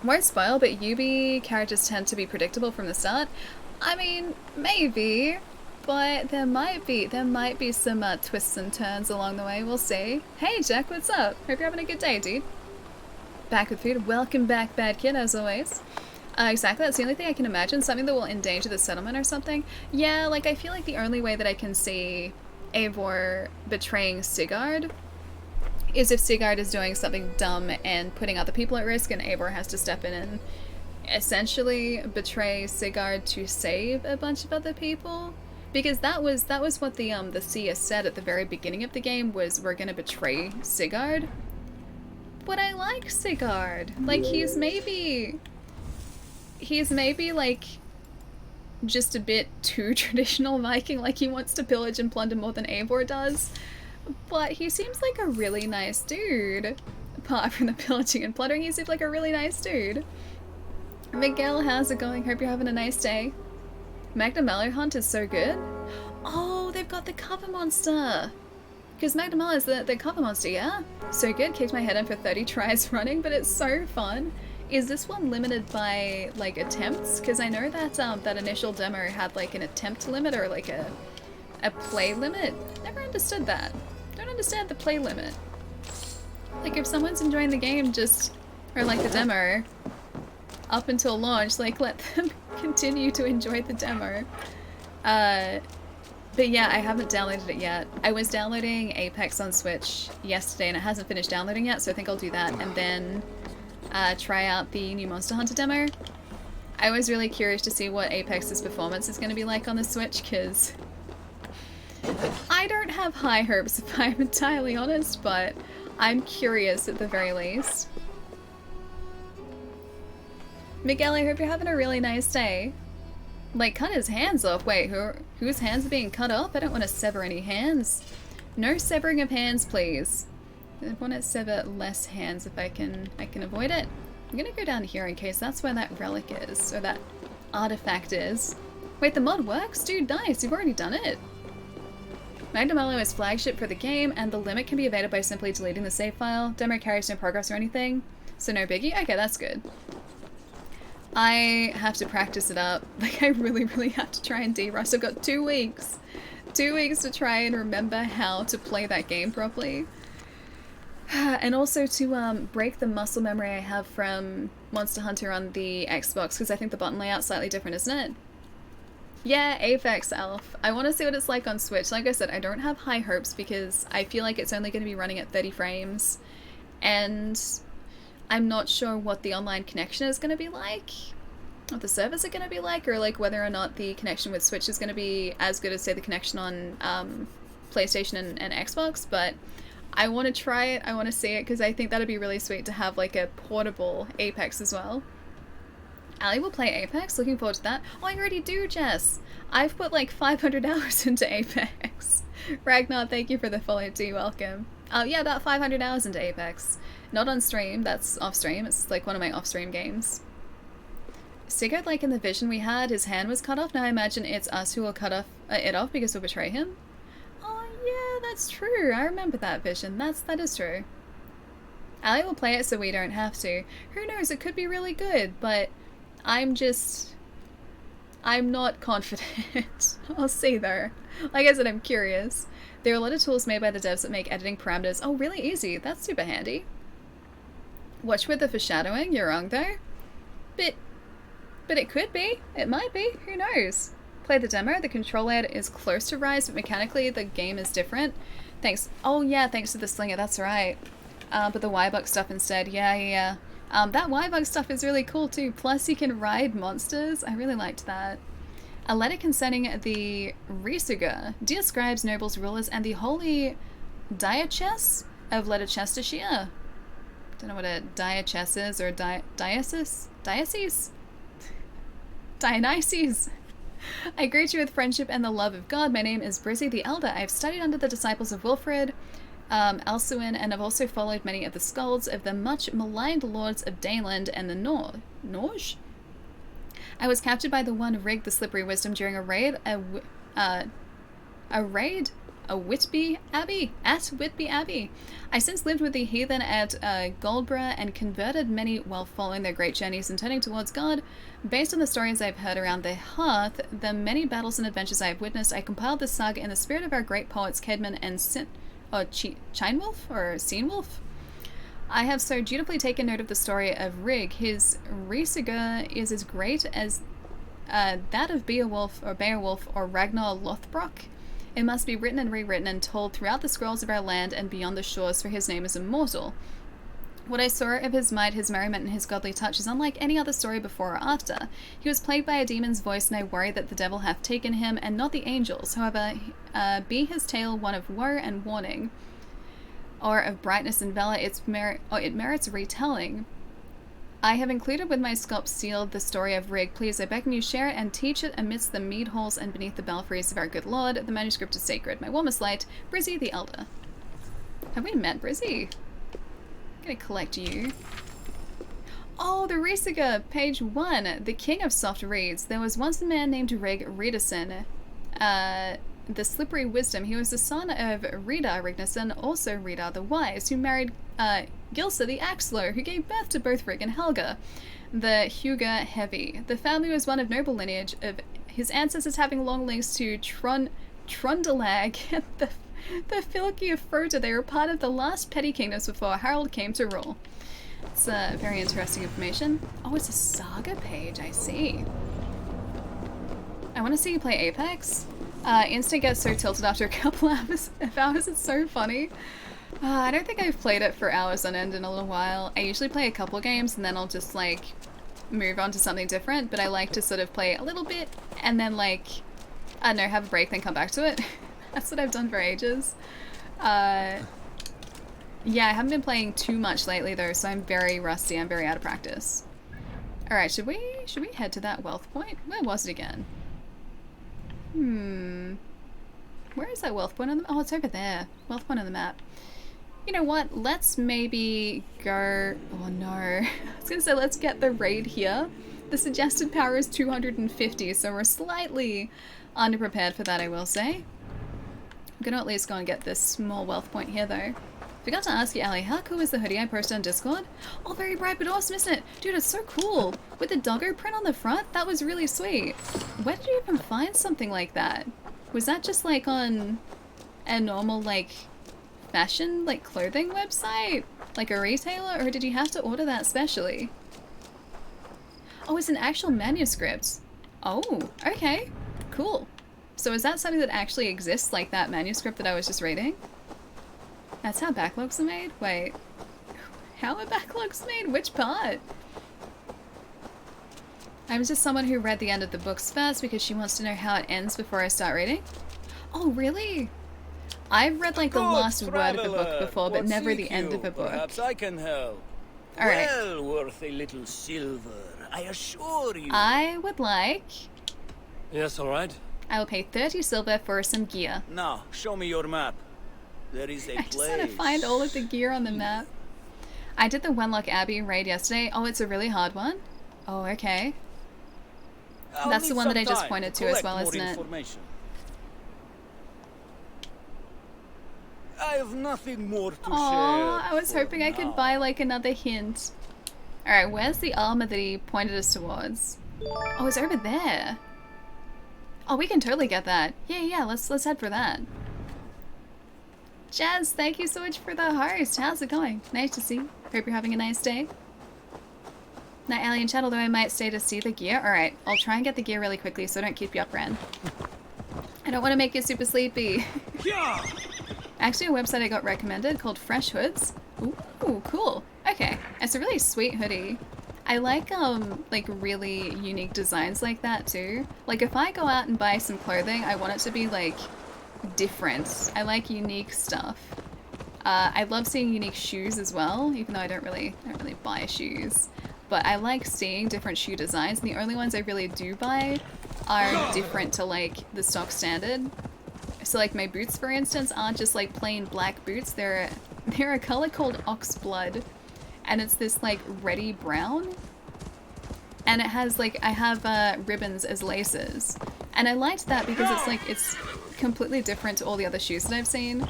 Won't spoil, but UB characters tend to be predictable from the start. I mean, maybe, but there might be some twists and turns along the way. We'll see. Hey Jack, what's up? Hope you're having a good day, dude. Back with food. Welcome back, bad kid, as always. Exactly, that's the only thing I can imagine. Something that will endanger the settlement or something. Yeah, like I feel like the only way that I can see Eivor betraying Sigurd is if Sigurd is doing something dumb and putting other people at risk, and Eivor has to step in and essentially betray Sigurd to save a bunch of other people. Because that was what the seer said at the very beginning of the game, was we're gonna betray Sigurd. But I like Sigurd. Like he's maybe like just a bit too traditional Viking, like he wants to pillage and plunder more than Eivor does. But he seems like a really nice dude. Apart from the pillaging and plundering, he seems like a really nice dude. Miguel, how's it going? Hope you're having a nice day. Magna Mallow Hunt is so good. Oh, they've got the cover monster. Because Magna Mallow is the cover monster, yeah? So good, kicked my head in for 30 tries running, but it's so fun. Is this one limited by, like, attempts? Because I know that that initial demo had, like, an attempt limit or, like, a play limit. Never understood that. Don't understand the play limit. Like, if someone's enjoying the game, just, or, like, the demo, up until launch, like, let them continue to enjoy the demo. But yeah, I haven't downloaded it yet. I was downloading Apex on Switch yesterday, and it hasn't finished downloading yet, so I think I'll do that, and then try out the new Monster Hunter demo. I was really curious to see what Apex's performance is going to be like on the Switch, because I don't have high hopes, if I'm entirely honest, but I'm curious at the very least. Miguel, I hope you're having a really nice day. Like, cut his hands off. Wait, whose hands are being cut off? I don't want to sever any hands. No severing of hands, please. I want to sever less hands if I can avoid it. I'm gonna go down here in case that's where that relic is, or that artifact is. Wait, the mod works? Dude, nice, you've already done it. Magna Mallow is flagship for the game, and the limit can be evaded by simply deleting the save file. Demo carries no progress or anything, so no biggie. Okay, that's good. I have to practice it up. Like, I really have to try and de-rust. I've got 2 weeks. 2 weeks to try and remember how to play that game properly. And also to break the muscle memory I have from Monster Hunter on the Xbox, because I think the button layout's slightly different, isn't it? Yeah, Apex Elf. I want to see what it's like on Switch. Like I said, I don't have high hopes because I feel like it's only going to be running at 30 frames. And I'm not sure what the online connection is going to be like. what the servers are going to be like, or like whether or not the connection with Switch is going to be as good as, say, the connection on PlayStation and Xbox, but I want to try it, I want to see it, because I think that'd be really sweet to have like a portable Apex as well. Ali will play Apex, looking forward to that. Oh, I already do, Jess! I've put like 500 hours into Apex. Ragnar, thank you for the follow too, welcome. Yeah, about 500 hours into Apex. Not on stream, that's off stream, it's like one of my off stream games. Sigurd, like in the vision we had, his hand was cut off. Now I imagine it's us who will cut off it off because we'll betray him. Oh yeah, that's true. I remember that vision. That is true. Ali will play it so we don't have to. Who knows? It could be really good, but I'm not confident. I'll see though. Like I said, I'm curious. There are a lot of tools made by the devs that make editing parameters really easy. That's super handy. Watch with the foreshadowing. You're wrong though. But it could be. It might be. Who knows? Play the demo. The control layout is close to Rise, but mechanically the game is different. Thanks. Oh yeah, thanks to the slinger. That's right. But the Y-Bug stuff instead. Yeah. That Y-Bug stuff is really cool too. Plus you can ride monsters. I really liked that. A letter concerning the Risuga. Dear scribes, nobles, rulers, and the holy diocese of Leicestershire. Don't know what a diocese is, or diocese? Dionysus. I greet you with friendship and the love of God. My name is Brizzy the Elder. I have studied under the disciples of Wilfred, Alcuin, and have also followed many of the skalds of the much maligned lords of Daneland and the Norge. I was captured by the one Rig the Slippery Wisdom during a raid at Whitby Abbey. I since lived with the heathen at Goldborough and converted many while following their great journeys and turning towards God. Based on the stories I've heard around the hearth, the many battles and adventures I have witnessed, I compiled this saga in the spirit of our great poets Kedman and Cynewulf or Scenewulf. I have so dutifully taken note of the story of Rig. His Risuga is as great as that of Beowulf or Ragnar Lothbrok. It must be written and rewritten and told throughout the scrolls of our land and beyond the shores, for his name is immortal. What I saw of his might, his merriment, and his godly touch is unlike any other story before or after. He was plagued by a demon's voice, and I worry that the devil hath taken him, and not the angels. However, be his tale one of woe and warning, or of brightness and valor, it merits retelling. I have included with my sculpt seal the story of Rig. Please, I beckon you, share it and teach it amidst the mead halls and beneath the belfries of our good lord. The manuscript is sacred. My warmest light, Brizzy the Elder. Have we met Brizzy? I'm gonna collect you. Oh, the Risuga, page 1. The king of soft reeds. There was once a man named Rig Redason. The Slippery Wisdom. He was the son of Rida Rignason, also Rida the Wise, who married Gilsa the Axler, who gave birth to both Rig and Helga, the Huga Heavy. The family was one of noble lineage, of his ancestors having long links to Trundalag and the Fylki of Frota. They were part of the last petty kingdoms before Harold came to rule. It's very interesting information. Oh, it's a saga page, I see. I want to see you play Apex. Instant gets so tilted after a couple hours, it's so funny. I don't think I've played it for hours on end in a little while. I usually play a couple games and then I'll just like move on to something different, but I like to sort of play a little bit and then like, I don't know, have a break then come back to it. That's what I've done for ages. Yeah, I haven't been playing too much lately though, so I'm very rusty, I'm very out of practice. Alright, should we head to that wealth point? Where was it again? Where is that wealth point on the map? Oh, it's over there. Wealth point on the map. You know what? Let's maybe go... Oh no. I was gonna say let's get the raid here. The suggested power is 250, so we're slightly underprepared for that, I will say. I'm gonna at least go and get this small wealth point here though. Forgot to ask you, Ali, how cool is the hoodie I posted on Discord? Oh, very bright but awesome, isn't it? Dude, it's so cool. With the doggo print on the front, that was really sweet. Where did you even find something like that? Was that just like on a normal like fashion, like clothing website? Like a retailer? Or did you have to order that specially? Oh, it's an actual manuscript. Oh, okay. Cool. So is that something that actually exists, like that manuscript that I was just reading? That's how backlogs are made? Wait. How are backlogs made? Which part? I'm just someone who read the end of the books first because she wants to know how it ends before I start reading. Oh, really? I've read like the last word of a book before, but never the end of a book. Perhaps I can help. All right. Well worth a little silver, I assure you. I would like... Yes, all right. I will pay 30 silver for some gear. Now, show me your map. There is a place. I just want to find all of the gear on the map. I did the Wenlock Abbey raid yesterday. Oh, it's a really hard one? Oh, okay. That's the one that I just pointed to as well, isn't it? I have nothing more to share. I was hoping I could buy like another hint. Alright, where's the armor that he pointed us towards? Oh, it's over there. Oh, we can totally get that. Yeah, let's head for that. Jazz, thank you so much for the host. How's it going? Nice to see. Hope you're having a nice day. Night Alien Chat, although I might stay to see the gear. Alright, I'll try and get the gear really quickly so I don't keep you up, Ren. I don't want to make you super sleepy. Actually, a website I got recommended called Fresh Hoods. Ooh, cool. Okay, it's a really sweet hoodie. I like really unique designs like that too. Like if I go out and buy some clothing, I want it to be like different. I like unique stuff. I love seeing unique shoes as well, even though I don't really buy shoes. But I like seeing different shoe designs, and the only ones I really do buy are different to like the stock standard. So like my boots, for instance, aren't just like plain black boots. They're a color called oxblood, and it's this like reddy brown. And it has like, I have ribbons as laces. And I liked that because it's completely different to all the other shoes that I've seen.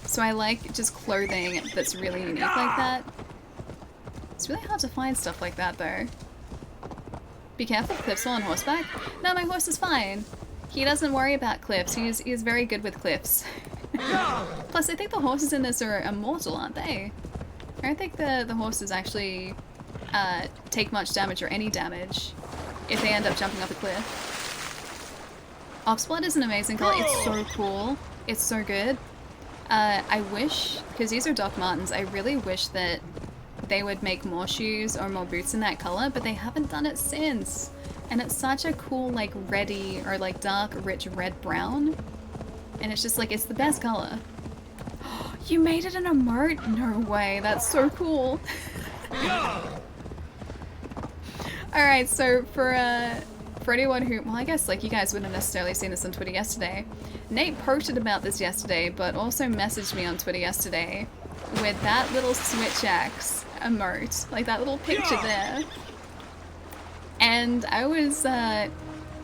So I like just clothing that's really unique like that. It's really hard to find stuff like that though. Be careful, cliffs while on horseback. No, my horse is fine. He doesn't worry about cliffs. He is very good with cliffs. Plus, I think the horses in this are immortal, aren't they? I don't think the horses actually take much damage or any damage if they end up jumping off a cliff. Oxblood is an amazing color. It's so cool. It's so good. I wish, because these are Doc Martens, I really wish that they would make more shoes or more boots in that color, but they haven't done it since. And it's such a cool, like, reddy or like dark, rich red brown. And it's just like, it's the best color. You made it an emote? No way, that's so cool. Alright, so for anyone who, well, I guess like you guys wouldn't have necessarily seen this on Twitter yesterday. Nate posted about this yesterday, but also messaged me on Twitter yesterday with that little switch axe emote, like that little picture there. And I was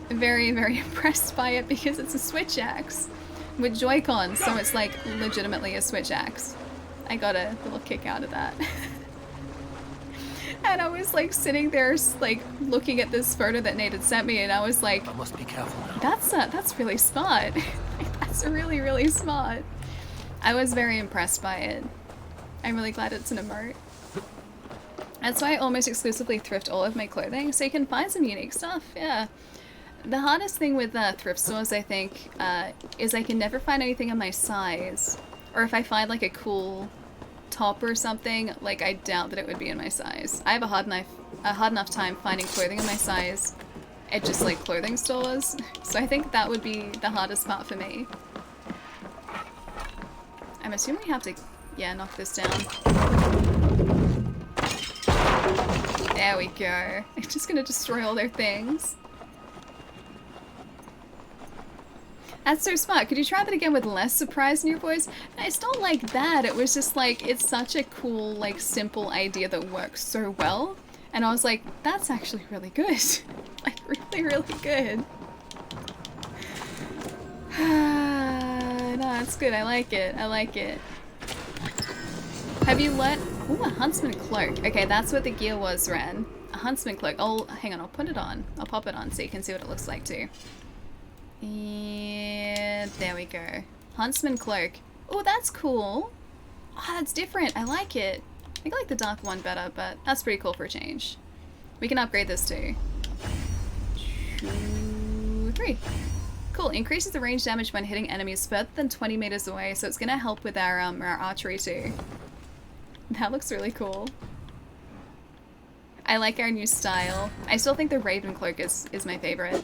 very, very impressed by it because it's a switch axe with Joy-Con, so it's like legitimately a switch axe. I got a little kick out of that. And I was like sitting there like looking at this photo that Nate had sent me, and I was like, I must be careful now. That's really smart. That's really, really smart. I was very impressed by it. I'm really glad it's an emote. That's why I almost exclusively thrift all of my clothing, so you can find some unique stuff, yeah. The hardest thing with thrift stores, I think, is I can never find anything in my size. Or if I find like a cool top or something, like I doubt that it would be in my size. I have a hard enough time finding clothing in my size at just like clothing stores, so I think that would be the hardest part for me. I'm assuming we have to, yeah, knock this down. There we go. I'm just gonna destroy all their things. That's so smart. Could you try that again with less surprise in your voice? It's not like that. It was just like, it's such a cool, like, simple idea that works so well. And I was like, that's actually really good. Like, really, really good. No, it's good. I like it. I like it. Have you let... Ooh, a huntsman cloak. Okay, that's what the gear was, Ren. A huntsman cloak. Hang on, I'll put it on. I'll pop it on so you can see what it looks like too. And there we go. Huntsman cloak. Oh, that's cool. Oh, that's different. I like it. I think I like the dark one better, but that's pretty cool for a change. We can upgrade this too. 2, 3. Cool. Increases the range damage when hitting enemies further than 20 meters away, so it's gonna help with our archery too. That looks really cool. I like our new style. I still think the Raven cloak is my favorite.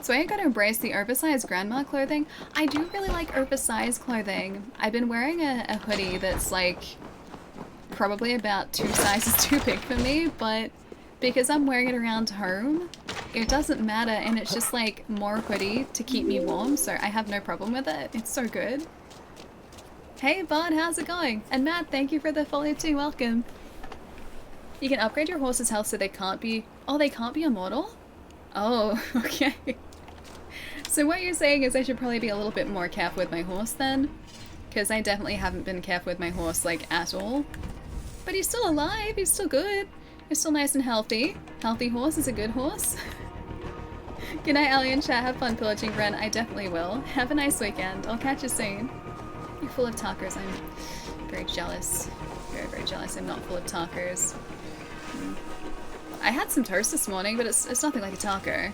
So I gotta embrace the oversized grandma clothing. I do really like oversized clothing. I've been wearing a hoodie that's like probably about 2 sizes too big for me, but because I'm wearing it around home, it doesn't matter, and it's just like more hoodie to keep me warm, so I have no problem with it. It's so good. Hey Bud, how's it going? And Matt, thank you for the follow too, welcome. You can upgrade your horse's health so they can't be... Oh, they can't be immortal? Oh, okay. So what you're saying is I should probably be a little bit more careful with my horse then? Because I definitely haven't been careful with my horse, like, at all. But he's still alive, he's still good. He's still nice and healthy. Healthy horse is a good horse. Good night, Alien Chat. Have fun pillaging Ren. I definitely will. Have a nice weekend. I'll catch you soon. You're full of talkers. I'm very jealous. Very, very jealous. I'm not full of talkers. I had some toast this morning, but it's nothing like a taco.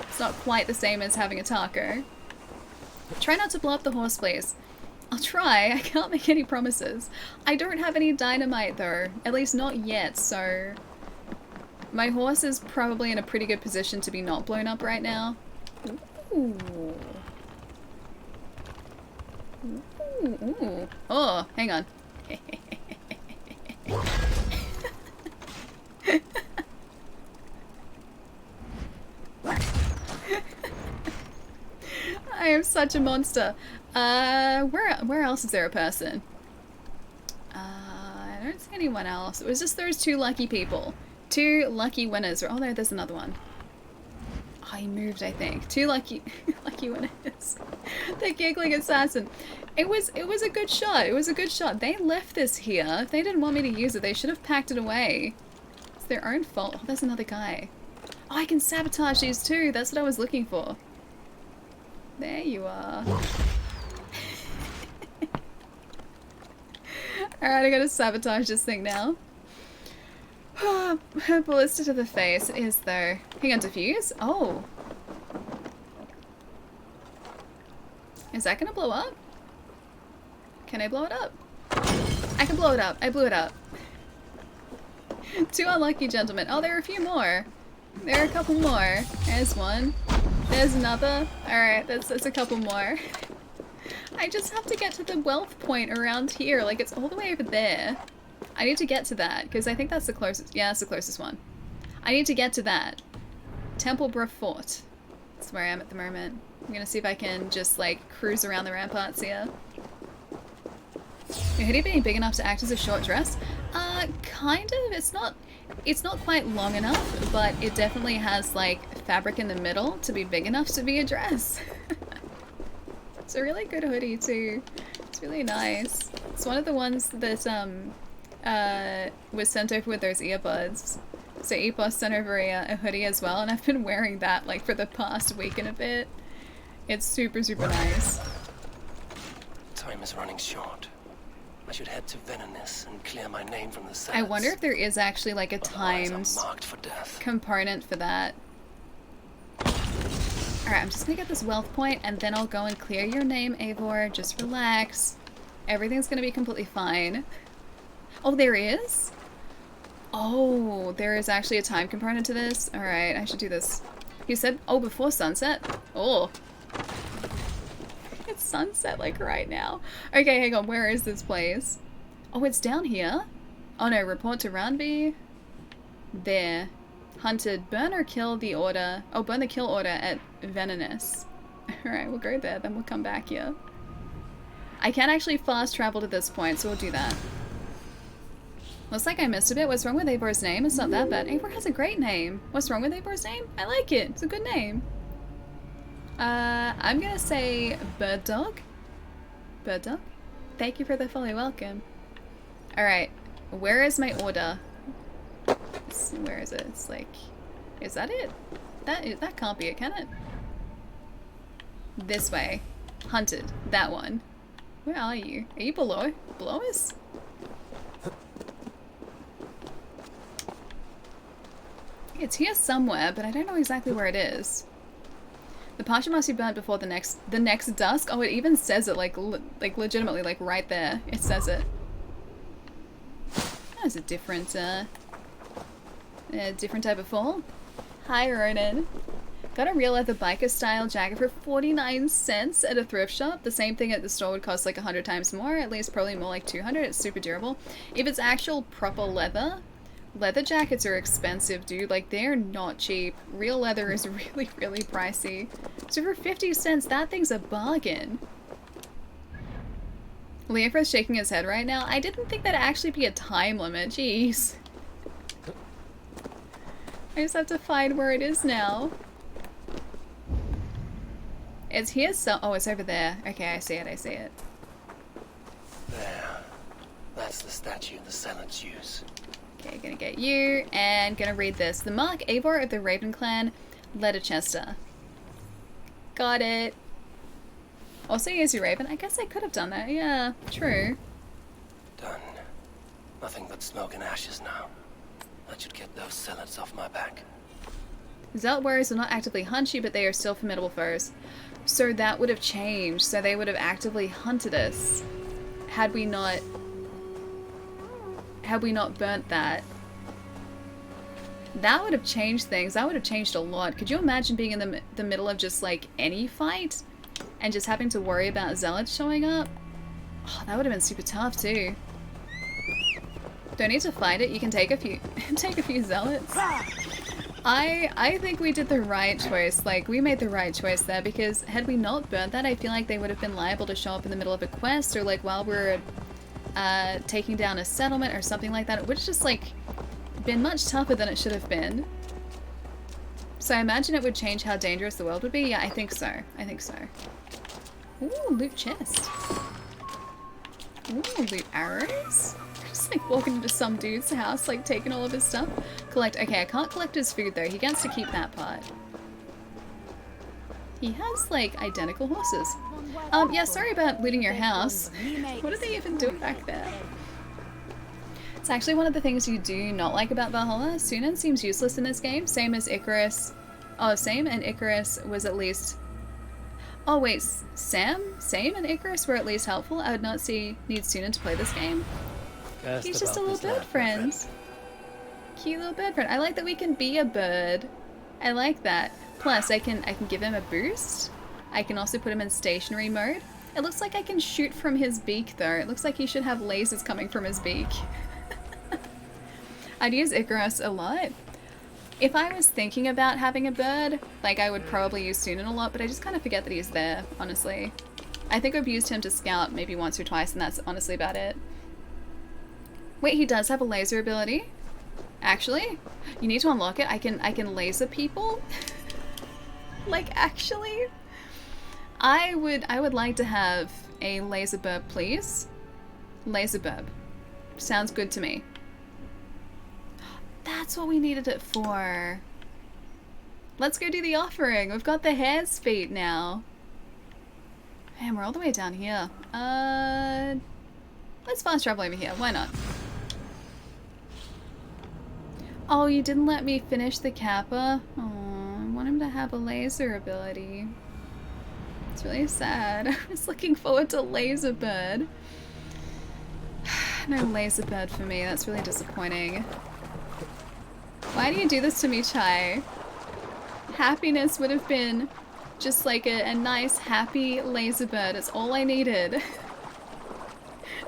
It's not quite the same as having a taco. Try not to blow up the horse, please. I'll try. I can't make any promises. I don't have any dynamite, though. At least not yet, so... My horse is probably in a pretty good position to be not blown up right now. Ooh. Ooh. Oh, hang on. I am such a monster. Where else is there a person? I don't see anyone else. It was just those 2 lucky people. 2 lucky winners. Oh, there's another one. Oh, he moved, I think. 2 lucky winners. The giggling assassin. It was a good shot. It was a good shot. They left this here. If they didn't want me to use it, they should have packed it away. It's their own fault. Oh, there's another guy. Oh, I can sabotage these too. That's what I was looking for. There you are. Alright, I gotta sabotage this thing now. Ballista to the face. It is though. Hang on, diffuse? Oh. Is that gonna blow up? Can I blow it up? I can blow it up. I blew it up. 2 unlucky gentlemen. Oh, there are a few more. There are a couple more. There's one. There's another. Alright, that's a couple more. I just have to get to the wealth point around here. Like, it's all the way over there. I need to get to that, because I think that's the closest. Yeah, that's the closest one. I need to get to that. Templeborough Fort. That's where I am at the moment. I'm gonna see if I can just, like, cruise around the ramparts here. Your hoodie being big enough to act as a short dress? Kind of. It's not quite long enough, but it definitely has, like, fabric in the middle to be big enough to be a dress. It's a really good hoodie, too. It's really nice. It's one of the ones that, was sent over with those earbuds. So Epos sent over a hoodie as well, and I've been wearing that, like, for the past week and a bit. It's super, super nice. Time is running short. I should head to Venice and clear my name from the sands. I wonder if there is actually, like, a Otherwise, timed I'm marked for death. component for that. Alright, I'm just gonna get this wealth point, and then I'll go and clear your name, Eivor. Just relax. Everything's gonna be completely fine. Oh, there is? Oh, there is actually a time component to this? Alright, I should do this. You said, oh, before sunset? Oh. It's sunset, like, right now. Okay, hang on, where is this place? Oh, it's down here? Oh no, report to Roundby. There. Hunted. Burn or kill the order. Oh, burn the kill order at Venice. Alright, we'll go there, then we'll come back here. I can actually fast travel to this point, so we'll do that. Looks like I missed a bit. What's wrong with Eivor's name? It's not that bad. Eivor has a great name. What's wrong with Eivor's name? I like it. It's a good name. I'm gonna say Bird Dog. Bird Dog? Thank you for the follow. Welcome. Alright. Where is my order? Where is it? It's like... Is that it? That can't be it, can it? This way. Hunted. That one. Where are you? Are you below? Below us? It's here somewhere, but I don't know exactly where it is. The pasture must be burnt before the next dusk. Oh, it even says it like legitimately, like right there. It says it. Huh. has a different type of fall. Hi, Ronan. Got a real leather biker style jacket for 49 cents at a thrift shop. The same thing at the store would cost like 100 times more, at least probably more like 200. It's super durable. If it's actual proper leather jackets are expensive, dude. Like, they're not cheap. Real leather is really, really pricey. So for 50 cents, that thing's a bargain. Leofred's shaking his head right now. I didn't think that'd actually be a time limit. Jeez. I just have to find where it is now. It's here, so oh, it's over there. Okay, I see it, I see it. There. That's the statue the Zealots use. Okay, gonna get you, and gonna read this. The Mark Eivor of the Raven Clan, Leicester. Got it. Also use your Raven. I guess I could have done that, yeah, true. Done. Nothing but smoke and ashes now. That should get those Zealots off my back. Zealot warriors will not actively hunt you, but they are still formidable foes. So that would have changed. So they would have actively hunted us had we not burnt that. That would have changed things. That would have changed a lot. Could you imagine being in the middle of just like any fight and just having to worry about zealots showing up? Oh, that would have been super tough too. Don't need to fight it. You can take a few zealots. I think we did the right choice. Like, we made the right choice there, because had we not burnt that, I feel like they would have been liable to show up in the middle of a quest, or like while we're taking down a settlement or something like that. It would have just like been much tougher than it should have been. So I imagine it would change how dangerous the world would be. Yeah, I think so. I think so. Ooh, loot chest. Ooh, loot arrows. Just like walking into some dude's house, like taking all of his stuff. Collect. Okay, I can't collect his food though. He gets to keep that part. He has like identical horses. Yeah, sorry about looting your house. What are they even doing back there? It's actually one of the things you do not like about Valhalla. Sunan seems useless in this game, same as Icarus. Oh, same and Icarus was at least... Oh wait, Same and Icarus were at least helpful. I would not need Sunan to play this game. He's just a little bird friend. Cute little bird friend. I like that we can be a bird. I like that. Plus, I can give him a boost. I can also put him in stationary mode. It looks like I can shoot from his beak though. It looks like he should have lasers coming from his beak. I'd use Icarus a lot. If I was thinking about having a bird, like I would probably use Sunan a lot, but I just kind of forget that he's there, honestly. I think I've used him to scout maybe once or twice, and that's honestly about it. Wait, he does have a laser ability? Actually? You need to unlock it. I can laser people? Like, actually? I would like to have a laser burb, please. Laser burb. Sounds good to me. That's what we needed it for. Let's go do the offering. We've got the hare's feet now. Man, we're all the way down here. Let's fast travel over here. Why not? Oh, you didn't let me finish the Kappa? Oh, I want him to have a laser ability. It's really sad. I was looking forward to Laser Bird. No Laser Bird for me. That's really disappointing. Why do you do this to me, Chai? Happiness would have been just like a nice, happy Laser Bird. It's all I needed.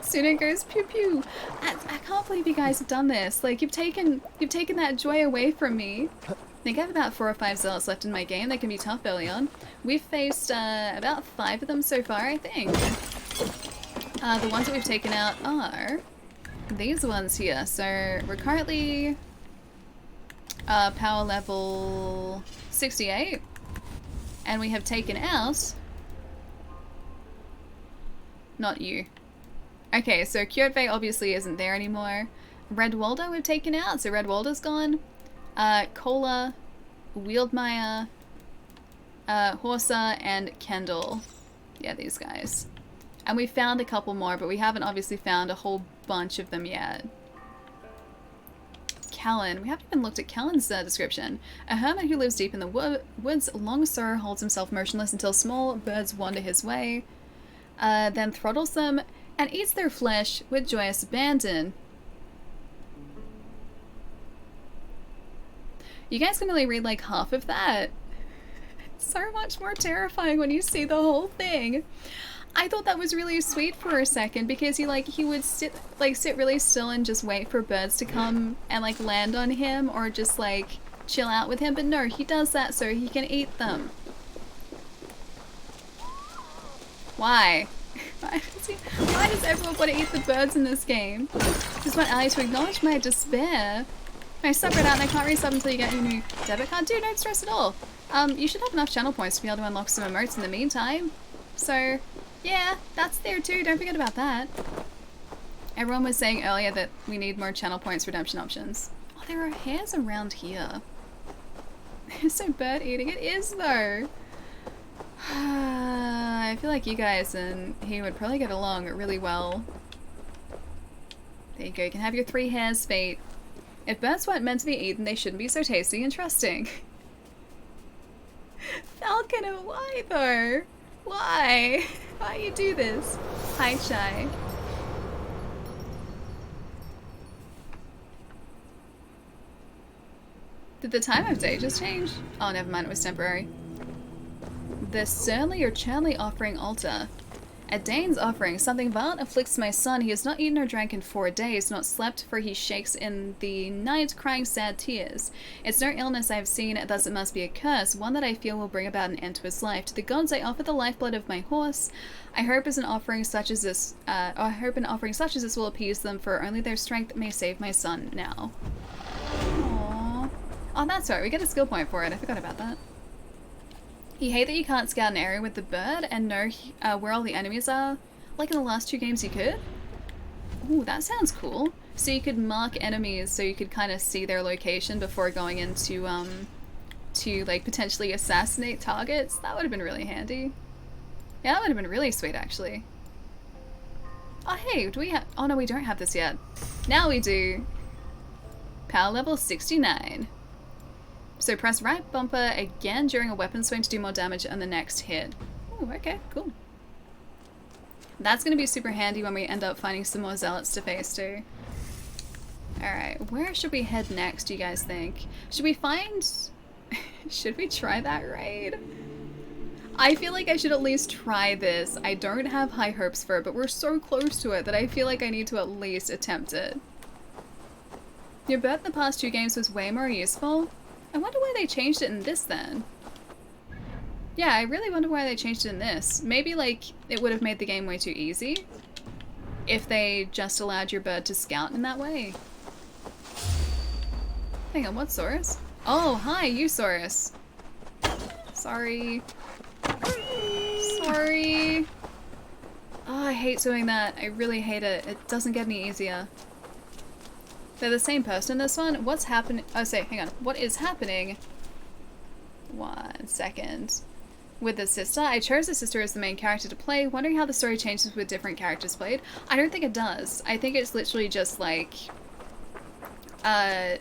Sunan goes pew pew. I can't believe you guys have done this. Like, you've taken that joy away from me. I think I have about 4 or 5 zealots left in my game. They can be tough early on. We've faced about 5 of them so far, I think. The ones that we've taken out are these ones here. So we're currently power level 68, and we have taken out... Not you. Okay, so Kjordve obviously isn't there anymore. Red Walder we've taken out, so Red Walder's gone. Kola, Wieldmeyer, Horsa, and Kendall. Yeah, these guys. And we found a couple more, but we haven't obviously found a whole bunch of them yet. Callan. We haven't even looked at Callan's description. A hermit who lives deep in the woods, long sorrow holds himself motionless until small birds wander his way, then throttles them and eats their flesh with joyous abandon. You guys can only read like half of that. It's so much more terrifying when you see the whole thing. I thought that was really sweet for a second because he would sit really still and just wait for birds to come and like land on him or just like chill out with him, but no, he does that so he can eat them. Why? Why does everyone want to eat the birds in this game? Just want Allie to acknowledge my despair. I sub it out and I can't resub until you get your new debit card. Dude, don't stress at all. You should have enough channel points to be able to unlock some emotes in the meantime. So, yeah, that's there too, don't forget about that. Everyone was saying earlier that we need more channel points redemption options. Oh, there are hares around here. So bird eating, it is though. I feel like you guys and he would probably get along really well. There you go, you can have your 3 hares' fate. If birds weren't meant to be eaten, they shouldn't be so tasty and trusting. Falcon, why though? Why? Why you do this? Hi, Chai. Did the time of day just change? Oh, never mind, it was temporary. The surly or churly offering altar. At Dane's offering, something violent afflicts my son. He has not eaten or drank in 4 days, not slept, for he shakes in the night, crying sad tears. It's no illness I have seen, thus it must be a curse, one that I feel will bring about an end to his life. To the gods I offer the lifeblood of my horse. I hope an offering such as this will appease them, for only their strength may save my son now. Aww. Oh, that's right, we get a skill point for it. I forgot about that. You hate that you can't scout an area with the bird and know where all the enemies are? Like in the last 2 games you could? Ooh, that sounds cool. So you could mark enemies so you could kind of see their location before going into, to like potentially assassinate targets. That would have been really handy. Yeah, that would have been really sweet actually. Oh hey, do we have, oh no, we don't have this yet. Now we do. Power level 69. So press right bumper again during a weapon swing to do more damage on the next hit. Ooh, okay, cool. That's going to be super handy when we end up finding some more zealots to face too. Alright, where should we head next, do you guys think? Should we find... should we try that raid? I feel like I should at least try this. I don't have high hopes for it, but we're so close to it that I feel like I need to at least attempt it. Your bird in the past 2 games was way more useful. I wonder why they changed it in this then. Yeah, I really wonder why they changed it in this. Maybe like it would have made the game way too easy if they just allowed your bird to scout in that way. Hang on, what's Saurus? Oh, hi, you Saurus. Sorry. Sorry. Oh, I hate doing that. I really hate it. It doesn't get any easier. They're the same person in this one. What's happening? Oh, say, hang on. What is happening? 1 second. With the sister, I chose the sister as the main character to play, wondering how the story changes with different characters played. I don't think it does. I think it's literally just like the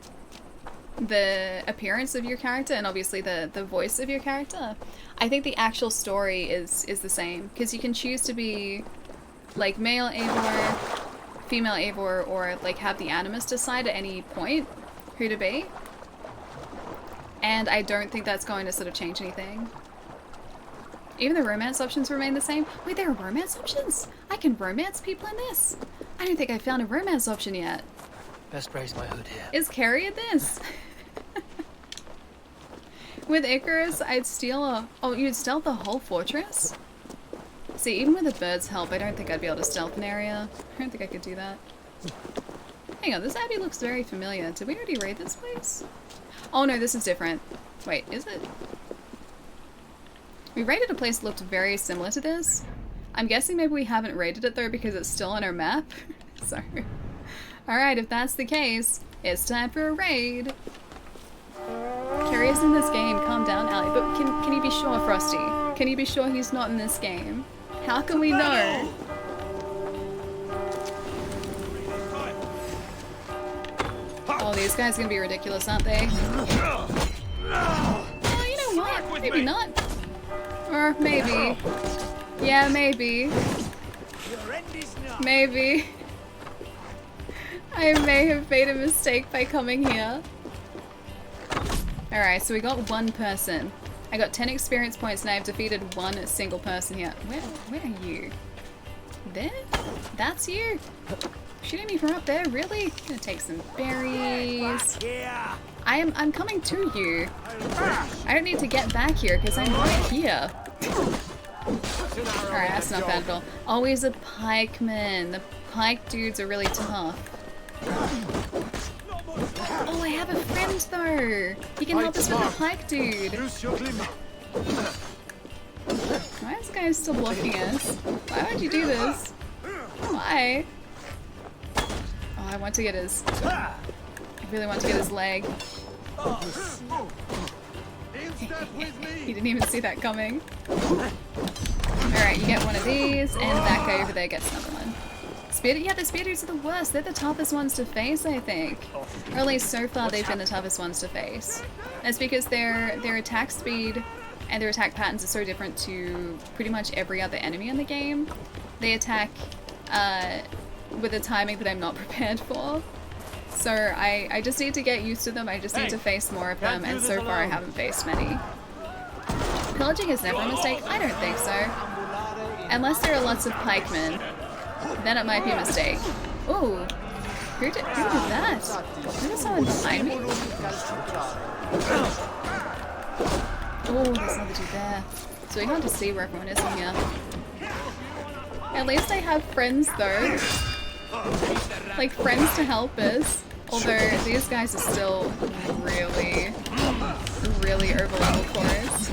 appearance of your character and obviously the voice of your character. I think the actual story is the same because you can choose to be like male Eivor, female Eivor, or like have the animus decide at any point who to be. And I don't think that's going to sort of change anything. Even the romance options remain the same. Wait, there are romance options? I can romance people in this? I don't think I found a romance option yet. Best raise my hood here. Is Carrie in this? With Icarus, I'd steal a... Oh, you'd stealth the whole fortress? See, even with a bird's help, I don't think I'd be able to stealth an area. I don't think I could do that. Hang on, this abbey looks very familiar. Did we already raid this place? Oh no, this is different. Wait, is it? We raided a place that looked very similar to this. I'm guessing maybe we haven't raided it though because it's still on our map. So, alright, if that's the case, it's time for a raid. Carrie's in this game, calm down, Allie. But can you be sure, Frosty? Can you be sure he's not in this game? How can we know? Oh, these guys are gonna be ridiculous, aren't they? Oh, you know what? Maybe not. Or maybe. Yeah, maybe. Maybe. I may have made a mistake by coming here. Alright, so we got one person. I got 10 experience points and I've defeated one single person here. Where are you? There? That's you? Shooting me from up there? Really? Gonna take some berries. I'm coming to you. I don't need to get back here because I'm right here. Alright, that's not bad at all. Always a pikeman. The pike dudes are really tough. Oh, I have a friend though! He can help us with the pike dude! Why is this guy still blocking us? Why would you do this? Why? Oh, I want to get his... I really want to get his leg. He didn't even see that coming. Alright, you get one of these, and that guy over there gets another one. Yeah, the spear dudes are the worst. They're the toughest ones to face, I think. Or at least so far they've been the toughest ones to face. That's because their attack speed and their attack patterns are so different to pretty much every other enemy in the game. They attack with a timing that I'm not prepared for. So I just need to get used to them. I just need to face more of them, and so far I haven't faced many. Pillaging is never a mistake? I don't think so. Unless there are lots of pikemen. Then it might be a mistake. Ooh. Who did that? Is someone behind me? Oh, there's another dude there. It's really hard to see where everyone is in here. At least I have friends though. Like friends to help us. Although these guys are still really, really over level for us.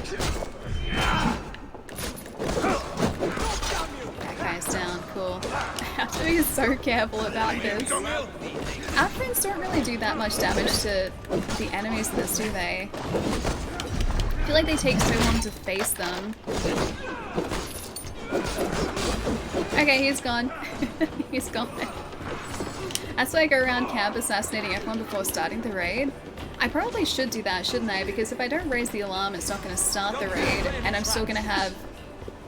That guy's down, cool. I have to be so careful about this. Our friends don't really do that much damage to the enemies in this, do they? I feel like they take so long to face them. Okay, he's gone. He's gone. That's why I go around camp assassinating everyone before starting the raid. I probably should do that, shouldn't I? Because if I don't raise the alarm, it's not going to start the raid, and I'm still going to have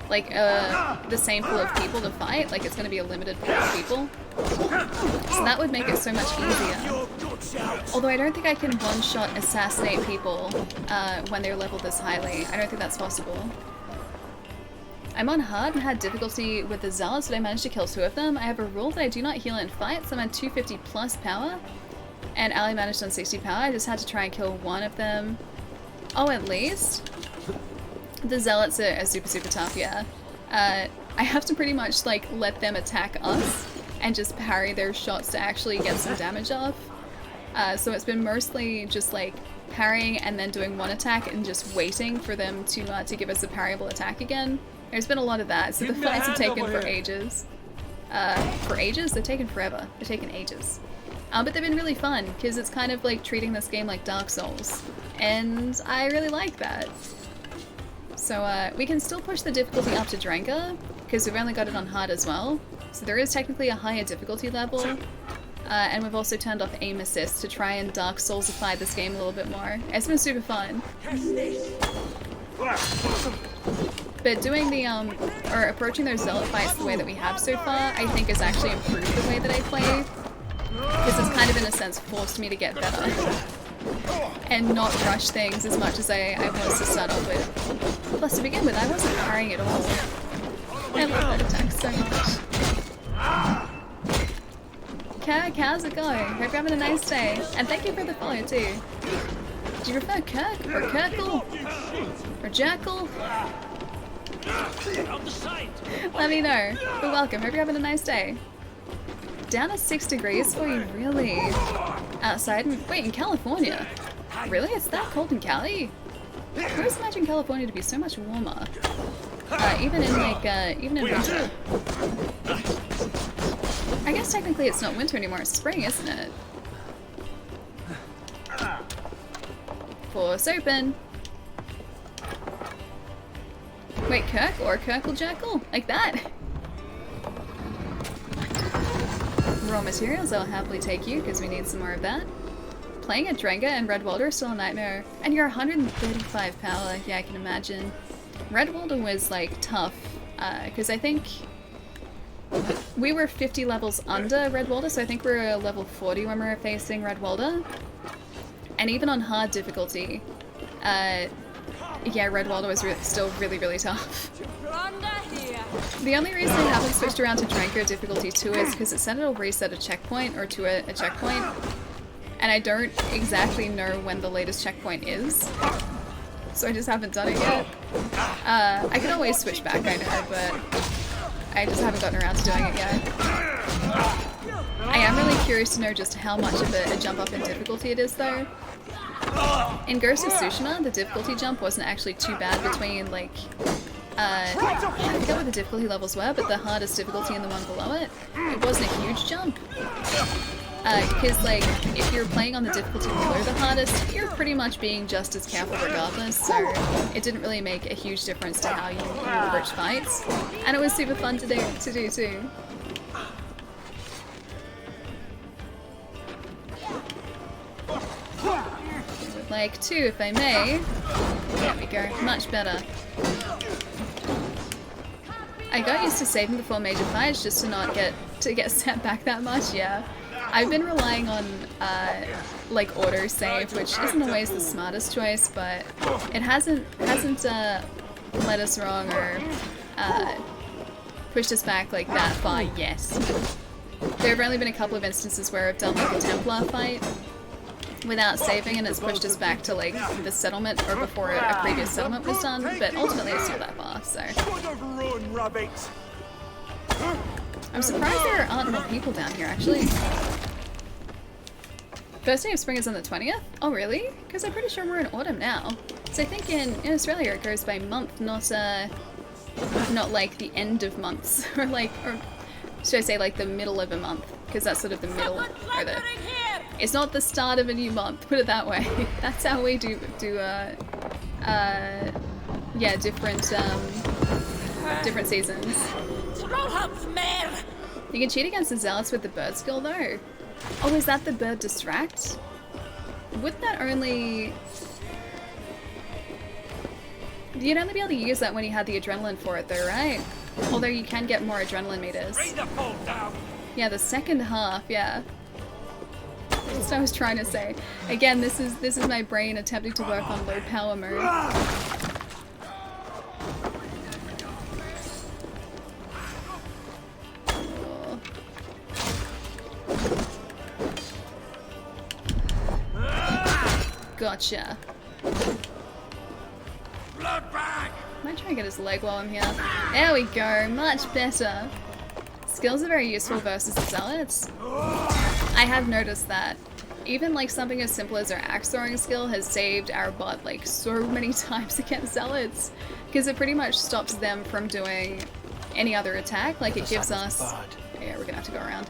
like the same pool of people to fight. Like it's going to be a limited pool of people. So that would make it so much easier. Although I don't think I can one-shot assassinate people when they're leveled this highly. I don't think that's possible. I'm on hard and had difficulty with the zealots, but I managed to kill 2 of them. I have a rule that I do not heal in fights. I'm at 250 plus power, and Ali managed on 60 power. I just had to try and kill 1 of them. Oh, at least? The zealots are super, super tough, yeah. I have to pretty much like let them attack us and just parry their shots to actually get some damage off. So it's been mostly just like parrying and then doing 1 attack and just waiting for them to give us a parryable attack again. There's been a lot of that, so the fights have taken for ages. For ages? They've taken forever. They've taken ages. But they've been really fun, because it's kind of like treating this game like Dark Souls. And I really like that. So we can still push the difficulty up to Drenka, because we've only got it on hard as well. So there is technically a higher difficulty level. And we've also turned off aim assist to try and Dark Soulsify this game a little bit more. It's been super fun. But doing the, or approaching those zealot fights the way that we have so far, I think has actually improved the way that I play. Because it's kind of, in a sense, forced me to get better. And not rush things as much as I was to start off with. Plus, to begin with, I wasn't parrying at all. I love that attack so much. Kirk, how's it going? Hope you're having a nice day. And thank you for the follow, too. Do you prefer Kirk, or Kirkle, or Jackal? Let me know. But welcome. Hope you're having a nice day. Down to 6 degrees for you, really? Outside? Wait, in California? Really? It's that cold in Cali? I always imagine California to be so much warmer. Even in like, even in winter. I guess technically it's not winter anymore, it's spring, isn't it? Force open. Wait, Kirk or Kirkle Jackal? Like that? Raw materials, I'll happily take you, because we need some more of that. Playing at Drenga and Redwalder is still a nightmare. And you're 135 power, yeah, I can imagine. Redwalder was, like, tough, because I think we were 50 levels under Redwalder, so I think we were level 40 when we were facing Redwalder. And even on hard difficulty, yeah, Red Waldo is still really, really tough. The only reason I haven't switched around to Dranko difficulty 2 is because it said it'll reset a checkpoint, or to a checkpoint, and I don't exactly know when the latest checkpoint is, so I just haven't done it yet. I can always switch back, I know, but I just haven't gotten around to doing it yet. I am really curious to know just how much of a jump up in difficulty it is, though. In Ghost of Tsushima, the difficulty jump wasn't actually too bad between, like, I forget what the difficulty levels were, but the hardest difficulty and the one below it, it wasn't a huge jump. Because, like, if you're playing on the difficulty below the hardest, you're pretty much being just as careful regardless, so it didn't really make a huge difference to how you approach fights. And it was super fun to do too. Would like to, if I may. There we go, much better. I got used to saving before major fights just to not get set back that much, yeah. I've been relying on like auto save, which isn't always the smartest choice, but it hasn't led us wrong or pushed us back like that far yet. There have only been a couple of instances where I've done like a Templar fight without saving and it's pushed us back to like the settlement or before a previous settlement was done, but ultimately it's still that far, so. I'm surprised there aren't more people down here actually. First day of spring is on the 20th? Oh really? Because I'm pretty sure we're in autumn now. So I think in Australia it goes by month, not like the end of months, or should I say like the middle of a month, because that's sort of the middle, or the, it's not the start of a new month, put it that way. That's how we do yeah, different seasons. You can cheat against the zealots with the bird skill though. Oh, is that the bird distract? Would that only... You'd only be able to use that when you had the adrenaline for it though, right? Although you can get more adrenaline meters. Yeah, the second half, yeah. That's what I was trying to say. Again, this is my brain attempting to work on low power mode. Gotcha. Might try and get his leg while I'm here. There we go, much better. Skills are very useful versus the zealots. I have noticed that. Even like something as simple as our axe throwing skill has saved our butt like so many times against zealots. Because it pretty much stops them from doing any other attack. Like it gives us... Yeah, we're gonna have to go around.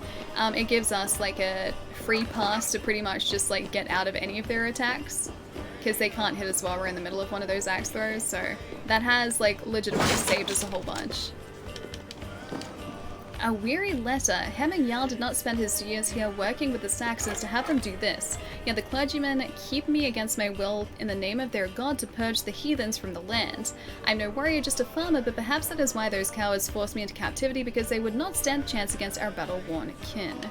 It gives us like a free pass to pretty much just like get out of any of their attacks. Because they can't hit us while we're in the middle of one of those axe throws, so that has like legitimately saved us a whole bunch. A weary letter. Hemming Jarl did not spend his years here working with the Saxons to have them do this. Yet the clergymen keep me against my will in the name of their god to purge the heathens from the land. I'm no warrior, just a farmer, but perhaps that is why those cowards forced me into captivity, because they would not stand a chance against our battle-worn kin.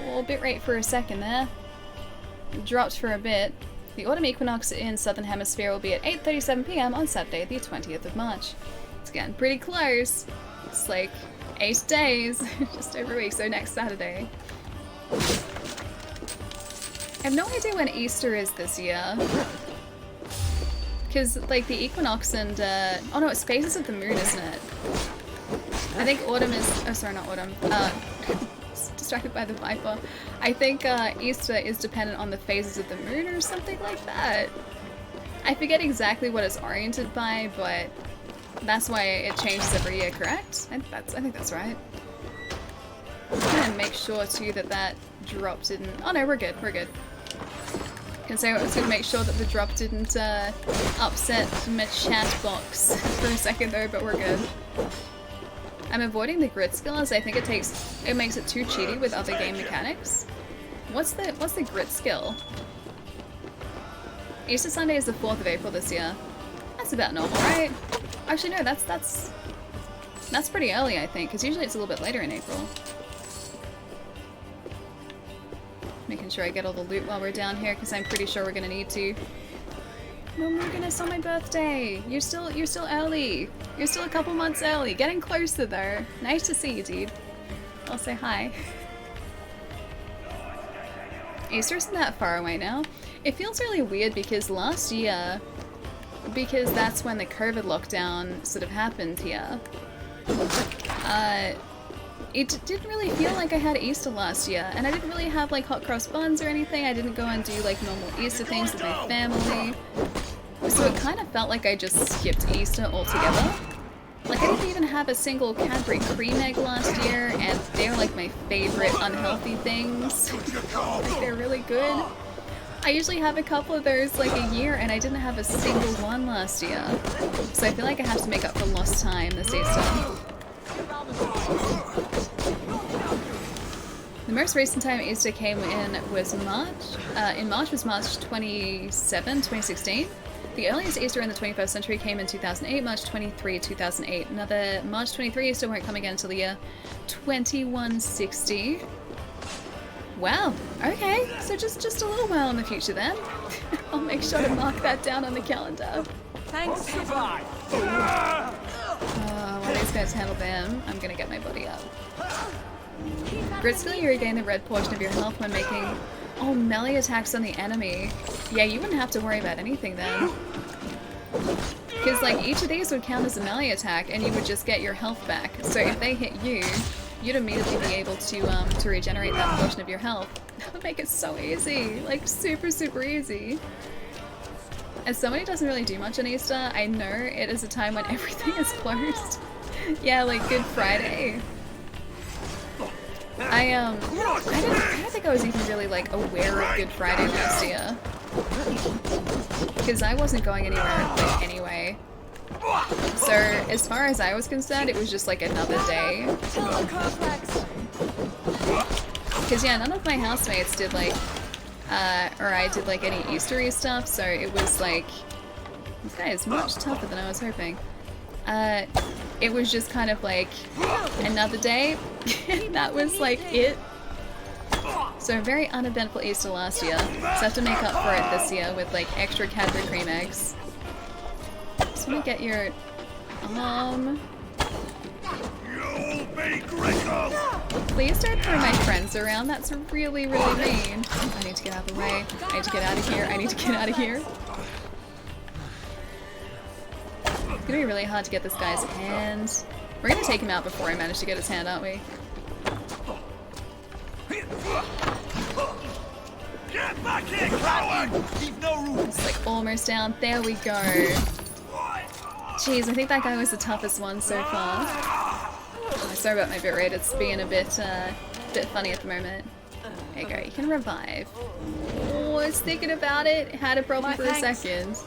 Oh, bit rate for a second there. Dropped for a bit. The autumn equinox in Southern Hemisphere will be at 8:37 PM on Saturday, the 20th of March. It's getting pretty close. It's like 8 days, just over a week, so next Saturday. I have no idea when Easter is this year. Because, like, the equinox and, oh no, it's phases of the moon, isn't it? I think autumn is, oh sorry, not autumn. Distracted by the Viper. I think Easter is dependent on the phases of the moon or something like that. I forget exactly what it's oriented by, but that's why it changes every year, correct? I think that's right. I'm gonna make sure too that that drop didn't... Oh no, we're good, we're good. I was gonna make sure that the drop didn't upset my chat box for a second though, but we're good. I'm avoiding the grit skill as I think it makes it too cheaty with other game mechanics. What's the grit skill? Easter Sunday is the 4th of April this year. That's about normal, right? Actually no, that's pretty early I think, because usually it's a little bit later in April. Making sure I get all the loot while we're down here, because I'm pretty sure we're gonna need to. Oh my goodness, on my birthday! You're still early. You're still a couple months early. Getting closer though. Nice to see you, dude. I'll say hi. Easter isn't that far away now. It feels really weird because last year, because that's when the COVID lockdown sort of happened here, it didn't really feel like I had Easter last year, and I didn't really have like hot cross buns or anything. I didn't go and do like normal Easter things with my family, so it kind of felt like I just skipped Easter altogether. Like, I didn't even have a single Cadbury cream egg last year, and they're like my favorite unhealthy things. Like, they're really good. I usually have a couple of those like a year, and I didn't have a single one last year. So I feel like I have to make up for lost time this Easter. The most recent time Easter came in was March. March 27, 2016. The earliest Easter in the 21st century came in 2008, March 23, 2008. Another March 23 Easter won't come again until the year 2160. Wow, okay, so just a little while in the future then. I'll make sure to mark that down on the calendar. Thanks. While these guys handle them, I'm gonna get my body up. Briskly, you regain the red portion of your health when making melee attacks on the enemy. Yeah, you wouldn't have to worry about anything then. Because like each of these would count as a melee attack and you would just get your health back. So if they hit you, you'd immediately be able to regenerate that portion of your health. That would make it so easy. Like super, super easy. As somebody who doesn't really do much on Easter, I know it is a time when everything is closed. Yeah, like Good Friday. I don't think I was even really like aware of Good Friday last year. Because I wasn't going anywhere like, anyway. So as far as I was concerned, it was just like another day. Because yeah, none of my housemates did like, or I did like any Eastery stuff, so it was like, this guy is much tougher than I was hoping. It was just kind of like another day, and that was like it. So a very uneventful Easter last year, so I have to make up for it this year with like extra Cadbury cream eggs. Just want to get your, please don't throw my friends around, that's really, really mean. I need to get out of the way, I need to get out of here, I need to get out of here. It's gonna be really hard to get this guy's hand. We're gonna take him out before I manage to get his hand, aren't we? Get back here, coward! Leave no room. It's like almost down. There we go. Jeez, I think that guy was the toughest one so far. Oh, sorry about my bit rate. It's being a bit funny at the moment. There you go. You can revive. Oh, I was thinking about it. Had a problem for a second.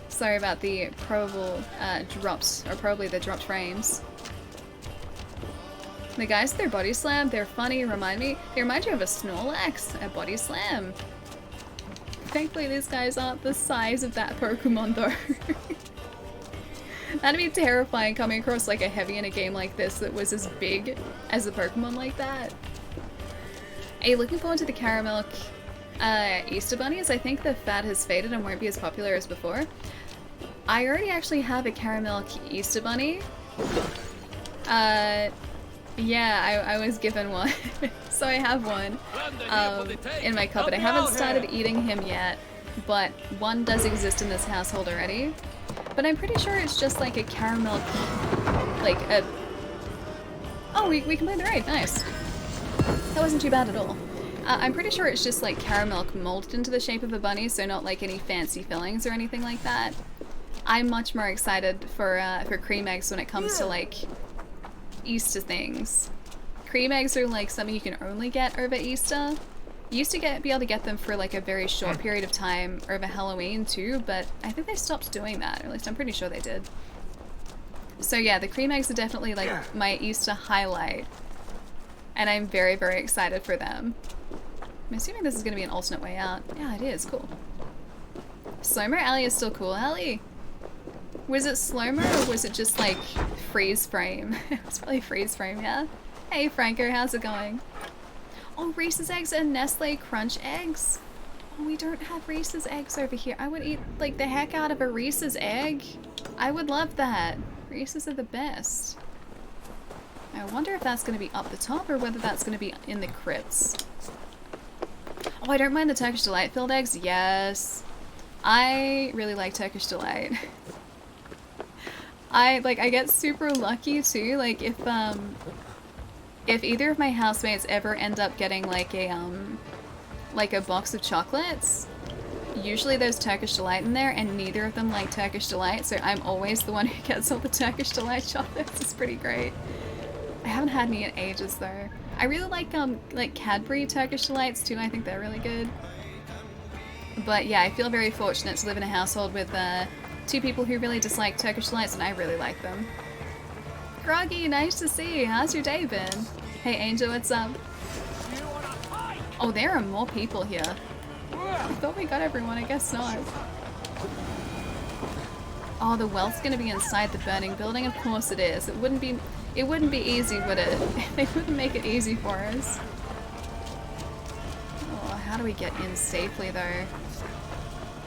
Sorry about the probable drops, or probably the dropped frames. The guys with their body slam, they're funny, they remind you of a Snorlax, a body slam. Thankfully these guys aren't the size of that Pokemon though. That'd be terrifying coming across like a heavy in a game like this that was as big as a Pokemon like that. Are you looking forward to the Caramel Easter bunnies? I think the fad has faded and won't be as popular as before. I already actually have a Caramel Easter bunny. Yeah, I was given one, so I have one in my cupboard. I haven't started eating him yet, but one does exist in this household already. But I'm pretty sure it's just like a caramel, like a... Oh, we completed the raid, nice. That wasn't too bad at all. I'm pretty sure it's just like caramel molded into the shape of a bunny, so not like any fancy fillings or anything like that. I'm much more excited for cream eggs when it comes to like Easter things. Cream eggs are like something you can only get over Easter. You used to be able to get them for like a very short period of time over Halloween too, but I think they stopped doing that, or at least I'm pretty sure they did. So yeah, the cream eggs are definitely like my Easter highlight, and I'm very, very excited for them. I'm assuming this is going to be an alternate way out. Yeah, it is, cool. Slow-mo alley is still cool. Alley! Was it slow-mo or was it just like freeze frame? It was probably freeze frame, yeah? Hey Franco, how's it going? Oh, Reese's eggs and Nestle Crunch eggs. Oh, we don't have Reese's eggs over here. I would eat like the heck out of a Reese's egg. I would love that. Reese's are the best. I wonder if that's going to be up the top or whether that's going to be in the crits. Oh, I don't mind the Turkish Delight filled eggs. Yes. I really like Turkish Delight. I get super lucky too. Like if either of my housemates ever end up getting like a box of chocolates, usually there's Turkish Delight in there and neither of them like Turkish Delight, so I'm always the one who gets all the Turkish Delight chocolates. It's pretty great. I haven't had any in ages though. I really like Cadbury Turkish Delights too. I think they're really good. But yeah, I feel very fortunate to live in a household with 2 people who really dislike Turkish Delights, and I really like them. Groggy, nice to see you. How's your day been? Hey Angel, what's up? Oh, there are more people here. I thought we got everyone, I guess not. Oh, the wealth's gonna be inside the burning building? Of course it is. It wouldn't be easy, would it? They wouldn't make it easy for us. Oh, how do we get in safely though?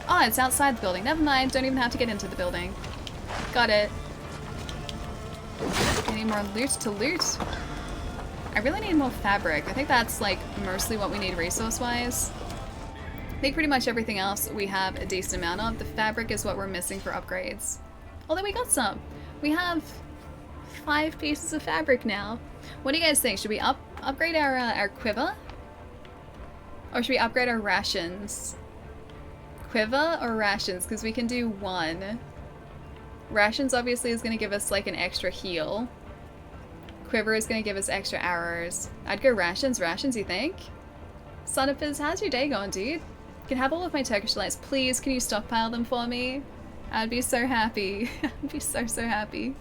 Oh, it's outside the building. Never mind, don't even have to get into the building. Got it. Any more loot to loot? I really need more fabric. I think that's like mostly what we need resource-wise. I think pretty much everything else we have a decent amount of. The fabric is what we're missing for upgrades. Although we got some. We have 5 pieces of fabric now. What do you guys think? Should we upgrade our quiver? Or should we upgrade our rations? Quiver or rations? Because we can do one. Rations obviously is going to give us like an extra heal. Quiver is going to give us extra arrows. I'd go rations. Rations, you think? Son of Fizz, how's your day going, dude? You can have all of my Turkish Delights. Please, can you stockpile them for me? I'd be so happy. I'd be so happy.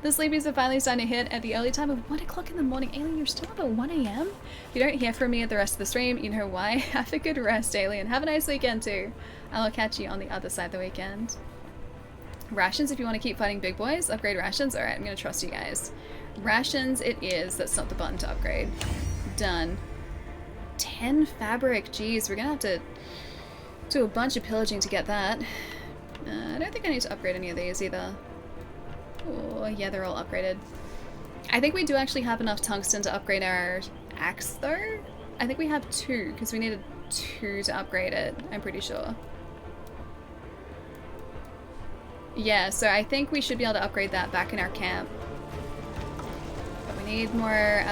The sleepies are finally starting to hit at the early time of 1 o'clock in the morning. Alien, you're still up at 1 a.m.? If you don't hear from me at the rest of the stream, you know why. Have a good rest, Alien. Have a nice weekend, too. I'll catch you on the other side of the weekend. Rations, if you want to keep fighting big boys. Upgrade rations. Alright, I'm going to trust you guys. Rations it is. That's not the button to upgrade. Done. 10 fabric. Jeez, we're going to have to do a bunch of pillaging to get that. I don't think I need to upgrade any of these either. Oh, yeah, they're all upgraded. I think we do actually have enough tungsten to upgrade our axe, though. I think we have 2, because we needed 2 to upgrade it, I'm pretty sure. Yeah, so I think we should be able to upgrade that back in our camp. But we need more,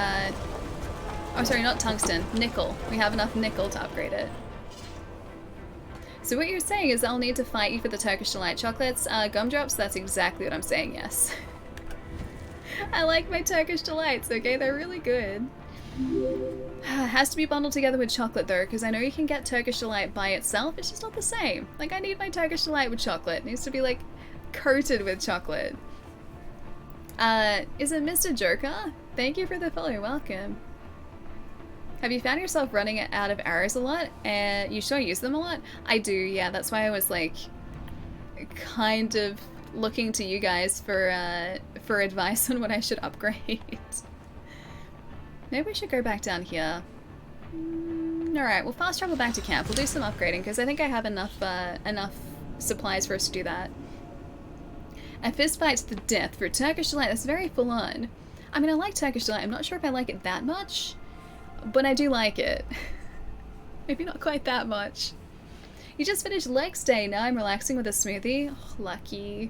oh, sorry, not tungsten. Nickel. We have enough nickel to upgrade it. So what you're saying is I'll need to fight you for the Turkish Delight chocolates. Gumdrops, that's exactly what I'm saying, yes. I like my Turkish Delights, okay? They're really good. Has to be bundled together with chocolate though, because I know you can get Turkish Delight by itself. It's just not the same. Like, I need my Turkish Delight with chocolate. It needs to be, like, coated with chocolate. Is it Mr. Joker? Thank you for the follow. Welcome. Have you found yourself running out of arrows a lot? You sure use them a lot? I do, yeah. That's why I was like kind of looking to you guys for advice on what I should upgrade. Maybe we should go back down here. Alright, we'll fast travel back to camp. We'll do some upgrading because I think I have enough supplies for us to do that. A fist fight to the death for Turkish Delight. That's very full on. I mean, I like Turkish Delight. I'm not sure if I like it that much. But I do like it. Maybe not quite that much. You just finished legs day. Now I'm relaxing with a smoothie. Oh, lucky.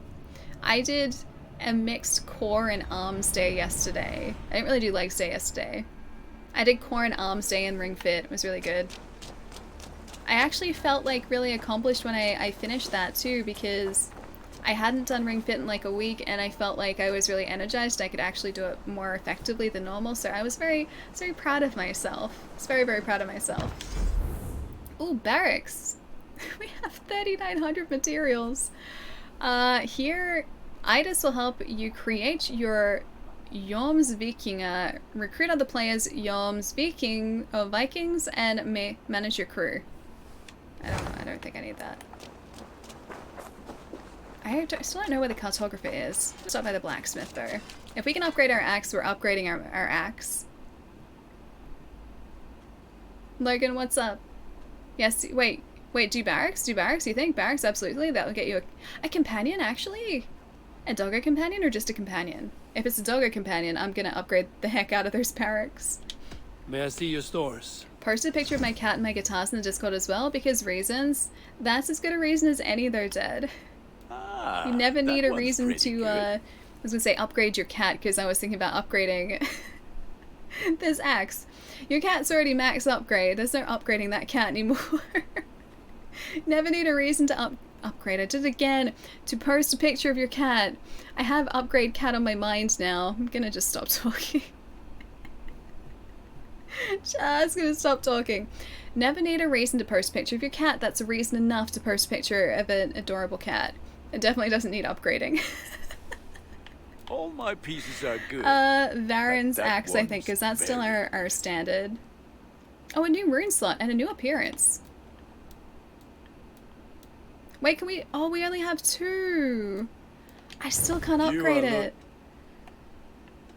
I did a mixed core and arms day yesterday. I didn't really do legs day yesterday. I did core and arms day in Ring Fit. It was really good. I actually felt like really accomplished when I finished that too, because I hadn't done Ring Fit in like a week and I felt like I was really energized. I could actually do it more effectively than normal, so I was very proud of myself. I was very proud of myself. Ooh, barracks. We have 3,900 materials. Here, Idis will help you create your Joms Viking, recruit other players, Joms Vikings, and manage your crew. I don't know, I don't think I need that. I still don't know where the cartographer is. Stop by the blacksmith though. If we can upgrade our axe, we're upgrading our axe. Logan, what's up? Yes, wait, do barracks? Do barracks? You think? Barracks, absolutely. That'll get you a companion, actually? A doggo companion or just a companion? If it's a doggo companion, I'm gonna upgrade the heck out of those barracks. May I see your stores? Post a picture of my cat and my guitars in the Discord as well, because reasons. That's as good a reason as any they're dead. Ah, You never need a one's reason pretty to, good. I was gonna say upgrade your cat, because I was thinking about upgrading this axe. Your cat's already max upgrade. There's no upgrading that cat anymore. Never need a reason to upgrade. I did it again. To post a picture of your cat. I have upgrade cat on my mind now. I'm gonna just stop talking. Just gonna stop talking. Never need a reason to post a picture of your cat. That's a reason enough to post a picture of an adorable cat. It definitely doesn't need upgrading. All my pieces are good. Varen's That axe, I think, one's because that's still very our standard. Oh, a new rune slot and a new appearance. Wait, can we... Oh, we only have 2. I still can't upgrade it.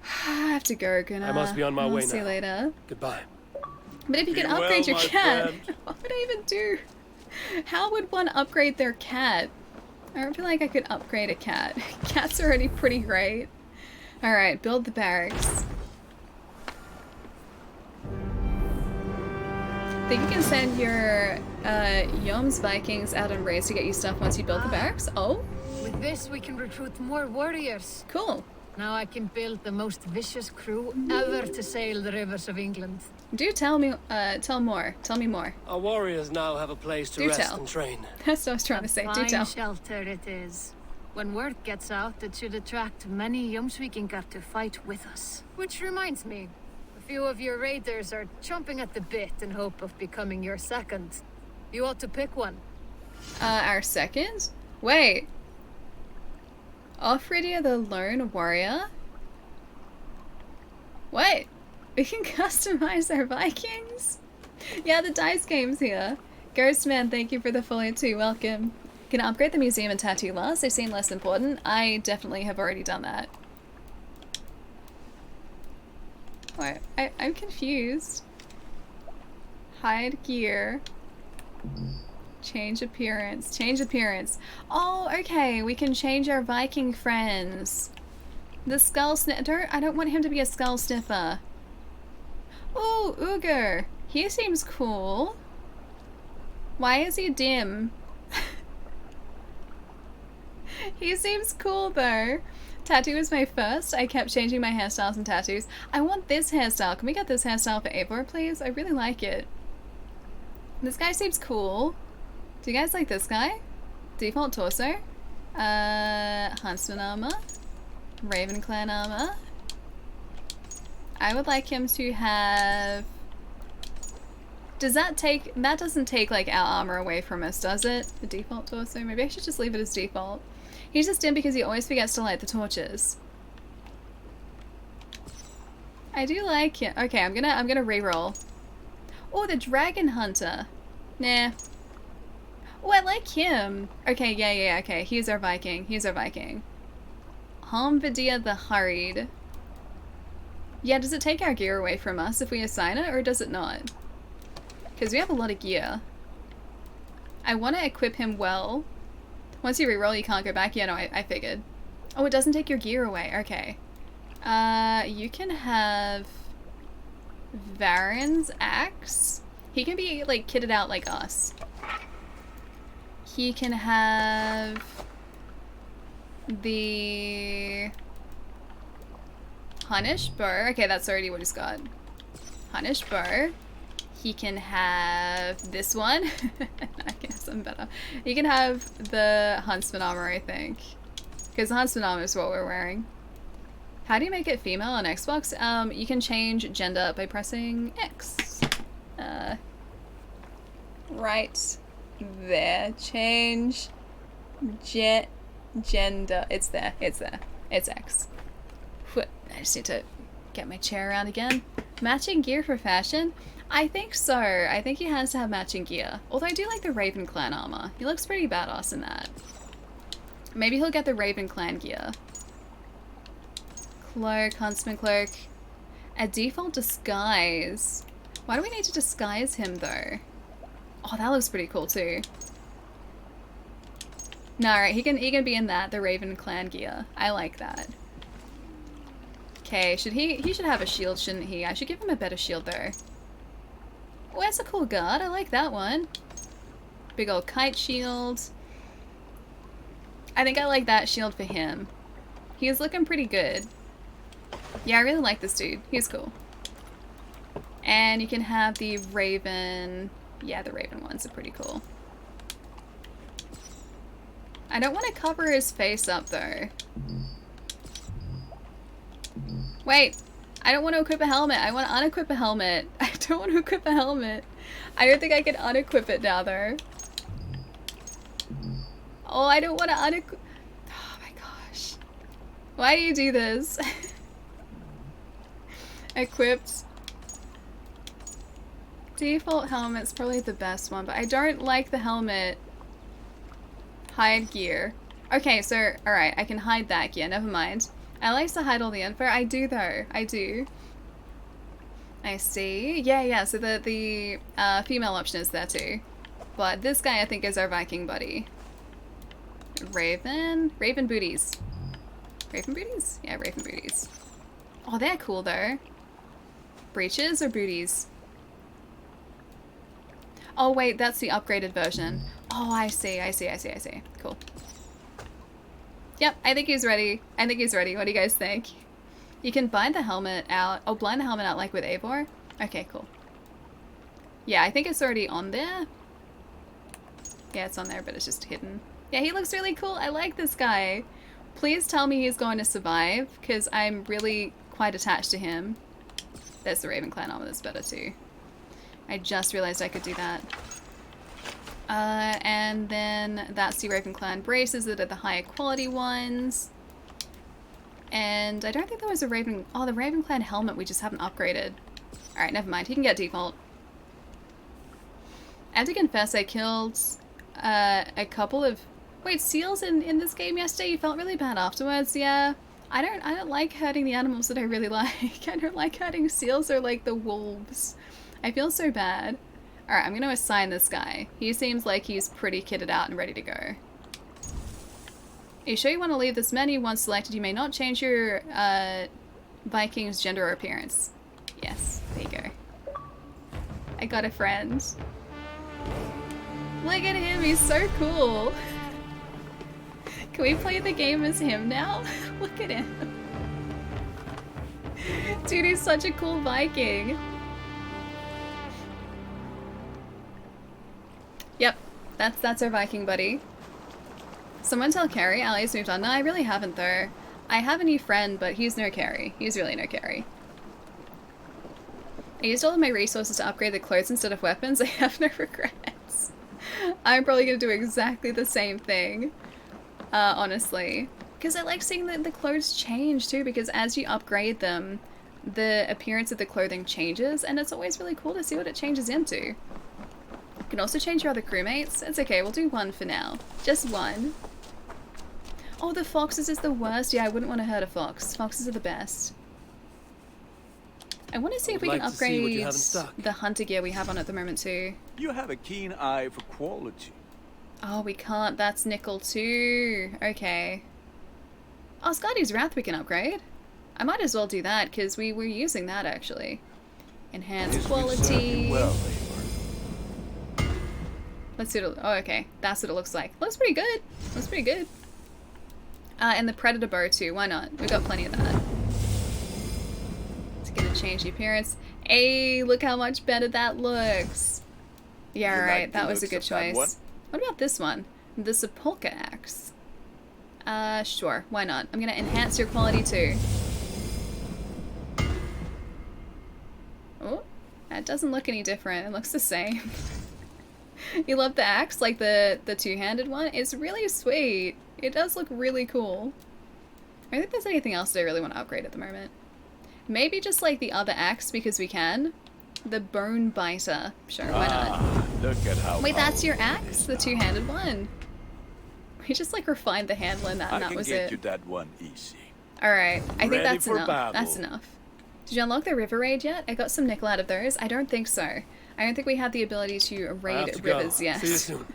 I have to go, Gunnar. I must be on my way See you now. later. Goodbye. But if you Be can well, upgrade your my cat, friend. what would I even do? How would one upgrade their cat? I don't feel like I could upgrade a cat. Cat's already pretty great. Alright, build the barracks. Think you can send your Yom's Vikings out on raids to get you stuff once you build the barracks? Oh, With this, we can recruit more warriors. cool. Now I can build the most vicious crew ever to sail the rivers of England. Do tell me, tell more. Tell me more. Our warriors now have a place to Do rest tell. and train. That's what I was trying to say. Do Fine tell. shelter it is. When word gets out, it should attract many Jomsvikingar to fight with us. Which reminds me, a few of your raiders are chomping at the bit in hope of becoming your second. You ought to pick one. Our second? Wait. Offridia the Lone Warrior? What? We can customize our Vikings? Yeah, the dice game's here. Ghostman, thank you for the follow too. Welcome. Can I upgrade the museum and tattoo last? They seem less important. I definitely have already done that. Wait, I'm confused. Hide gear. Change appearance. Change appearance. Oh, okay. We can change our Viking friends. The skull sniffer. I don't want him to be a skull sniffer. Oh, Uger. He seems cool. Why is he dim? He seems cool though. Tattoo was my first. I kept changing my hairstyles and tattoos. I want this hairstyle. Can we get this hairstyle for Eivor, please? I really like it. This guy seems cool. Do you guys like this guy? Default torso. Huntsman armor. Raven clan armor. I would like him to have... Does that take... That doesn't take like our armor away from us, does it? The default torso? Maybe I should just leave it as default. He's just dim because he always forgets to light the torches. I do like him. Okay, I'm gonna re-roll. Oh, the dragon hunter. Nah. Oh, I like him. Okay, yeah, okay. He's our Viking. He's our Viking. Homvidia the Hurried. Yeah, does it take our gear away from us if we assign it, or does it not? Because we have a lot of gear. I want to equip him well. Once you reroll, you can't go back. Yeah, no, I figured. Oh, it doesn't take your gear away. Okay. You can have Varen's axe. He can be, like, kitted out like us. He can have the Punish bow. Okay, that's already what he's got. Punish bow. He can have this one. I can have something better. He can have the Huntsman armor, I think. Because the Huntsman armor is what we're wearing. How do you make it female on Xbox? You can change gender by pressing X. Right there. Change gender. It's there. It's there. It's X. I just need to get my chair around again. Matching gear for fashion? I think so. I think he has to have matching gear. Although I do like the Raven Clan armor. He looks pretty badass in that. Maybe he'll get the Raven Clan gear. Cloak, Huntsman cloak. A default disguise. Why do we need to disguise him though? Oh, that looks pretty cool too. No, right, he can be in that, the Raven clan gear. I like that. Okay, he should have a shield, shouldn't he? I should give him a better shield though. Oh, that's a cool guard. I like that one. Big old kite shield. I think I like that shield for him. He's looking pretty good. Yeah, I really like this dude. He's cool. And you can have the Raven. Yeah, the Raven ones are pretty cool. I don't want to cover his face up though. Wait, I don't want to equip a helmet. I want to unequip a helmet. I don't want to equip a helmet. I don't think I can unequip it now though. Oh, I don't want to unequip. Oh my gosh. Why do you do this? Equipped. Default helmet's probably the best one, but I don't like the helmet. Hide gear. Okay, so, alright, I can hide that gear, never mind. I like to hide all the info. I do though, I do. I see. Yeah, so the female option is there too. But this guy I think is our Viking buddy. Raven booties. Raven booties? Yeah, Raven booties. Oh, they're cool though. Breeches or booties? Oh wait, that's the upgraded version. Oh, I see. Cool. Yep, I think he's ready. What do you guys think? You can bind the helmet out. Oh, blind the helmet out like with Eivor? Okay, cool. Yeah, I think it's already on there. Yeah, it's on there, but it's just hidden. Yeah, he looks really cool. I like this guy. Please tell me he's going to survive, because I'm really quite attached to him. There's the Raven clan armor, that's better too. I just realized I could do that. And then that's the Raven clan braces that are the higher quality ones. And I don't think there was a Raven... Oh, the Raven clan helmet we just haven't upgraded. Alright, never mind. He can get default. I have to confess, I killed a couple of... Wait, seals in this game yesterday? You felt really bad afterwards, yeah. I don't like hurting the animals that I really like. I don't like hurting seals or like the wolves. I feel so bad. Alright, I'm gonna assign this guy. He seems like he's pretty kitted out and ready to go. Are you sure you want to leave this menu? Once selected, you may not change your Viking's gender or appearance. Yes, there you go. I got a friend. Look at him, he's so cool. Can we play the game as him now? Look at him. Dude, he's such a cool Viking. Yep, that's our Viking buddy. Someone tell Carrie Ali's moved on. No, I really haven't though. I have a new friend, but he's no Carrie. He's really no Carrie. I used all of my resources to upgrade the clothes instead of weapons. I have no regrets. I'm probably gonna do exactly the same thing. Honestly. Because I like seeing the clothes change too, because as you upgrade them, the appearance of the clothing changes, and it's always really cool to see what it changes into. You can also change your other crewmates. It's okay, we'll do one for now. Just one. Oh, the foxes is the worst. Yeah, I wouldn't want to hurt a fox. Foxes are the best. I want to see if we can upgrade the hunter gear we have on at the moment too. You have a keen eye for quality. Oh, we can't. That's nickel too. Okay. Oh, Skadi's Wrath we can upgrade. I might as well do that, because we were using that actually. Enhanced quality. Let's see what it, oh, okay. That's what it looks like. Looks pretty good. Looks pretty good. And the Predator bow too. Why not? We've got plenty of that. It's gonna change the appearance. Hey, look how much better that looks. Yeah, right. That was a good choice. What about this one? The Sepulchre axe. Sure. Why not? I'm gonna enhance your quality too. Oh, that doesn't look any different. It looks the same. You love the axe, like the two-handed one? It's really sweet. It does look really cool. I don't think there's anything else that I really want to upgrade at the moment. Maybe just like the other axe, because we can. The Bone Biter. Sure, why not? Look at how wait, that's your axe? The two-handed one? We just like refined the handle in that and that was it. I can get you that one easy. Alright, I think that's enough. Battle. That's enough. Did you unlock the river raid yet? I got some nickel out of those. I don't think so. I don't think we have the ability to raid rivers yet. See you soon.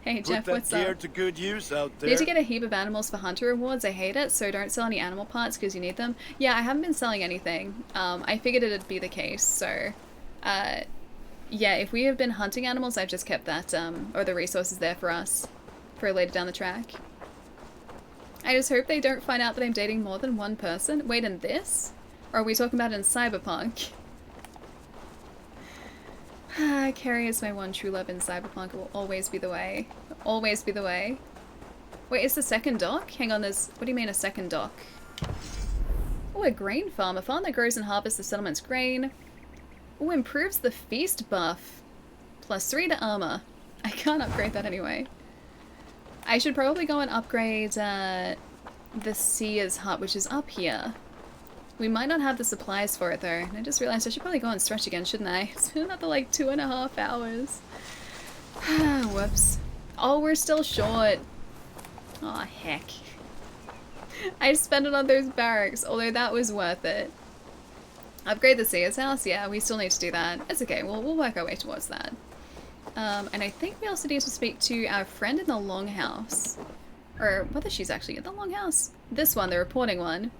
Hey Jeff, Put what's that gear up? to good use out there. Need to get a heap of animals for hunter rewards. I hate it, so don't sell any animal parts because you need them. Yeah, I haven't been selling anything. I figured it'd be the case, so yeah, if we have been hunting animals, I've just kept that or the resources there for us for later down the track. I just hope they don't find out that I'm dating more than one person. Wait, in this? Or are we talking about in Cyberpunk? Carrie is my one true love in Cyberpunk. It will always be the way. Always be the way. Wait, is the second dock? Hang on, there's... What do you mean a second dock? Oh, a grain farm. A farm that grows and harvests the settlement's grain. Oh, improves the feast buff. +3 to armor. I can't upgrade that anyway. I should probably go and upgrade the Seer's Hut, which is up here. We might not have the supplies for it though. And I just realized I should probably go and stretch again, shouldn't I? It's been another like 2.5 hours. Whoops. Oh, we're still short. Aw, heck. I spent it on those barracks, although that was worth it. Upgrade the Seer's house? Yeah, we still need to do that. It's okay, we'll work our way towards that. And I think we also need to speak to our friend in the Longhouse. Or whether she's actually in the Longhouse. This one, the reporting one.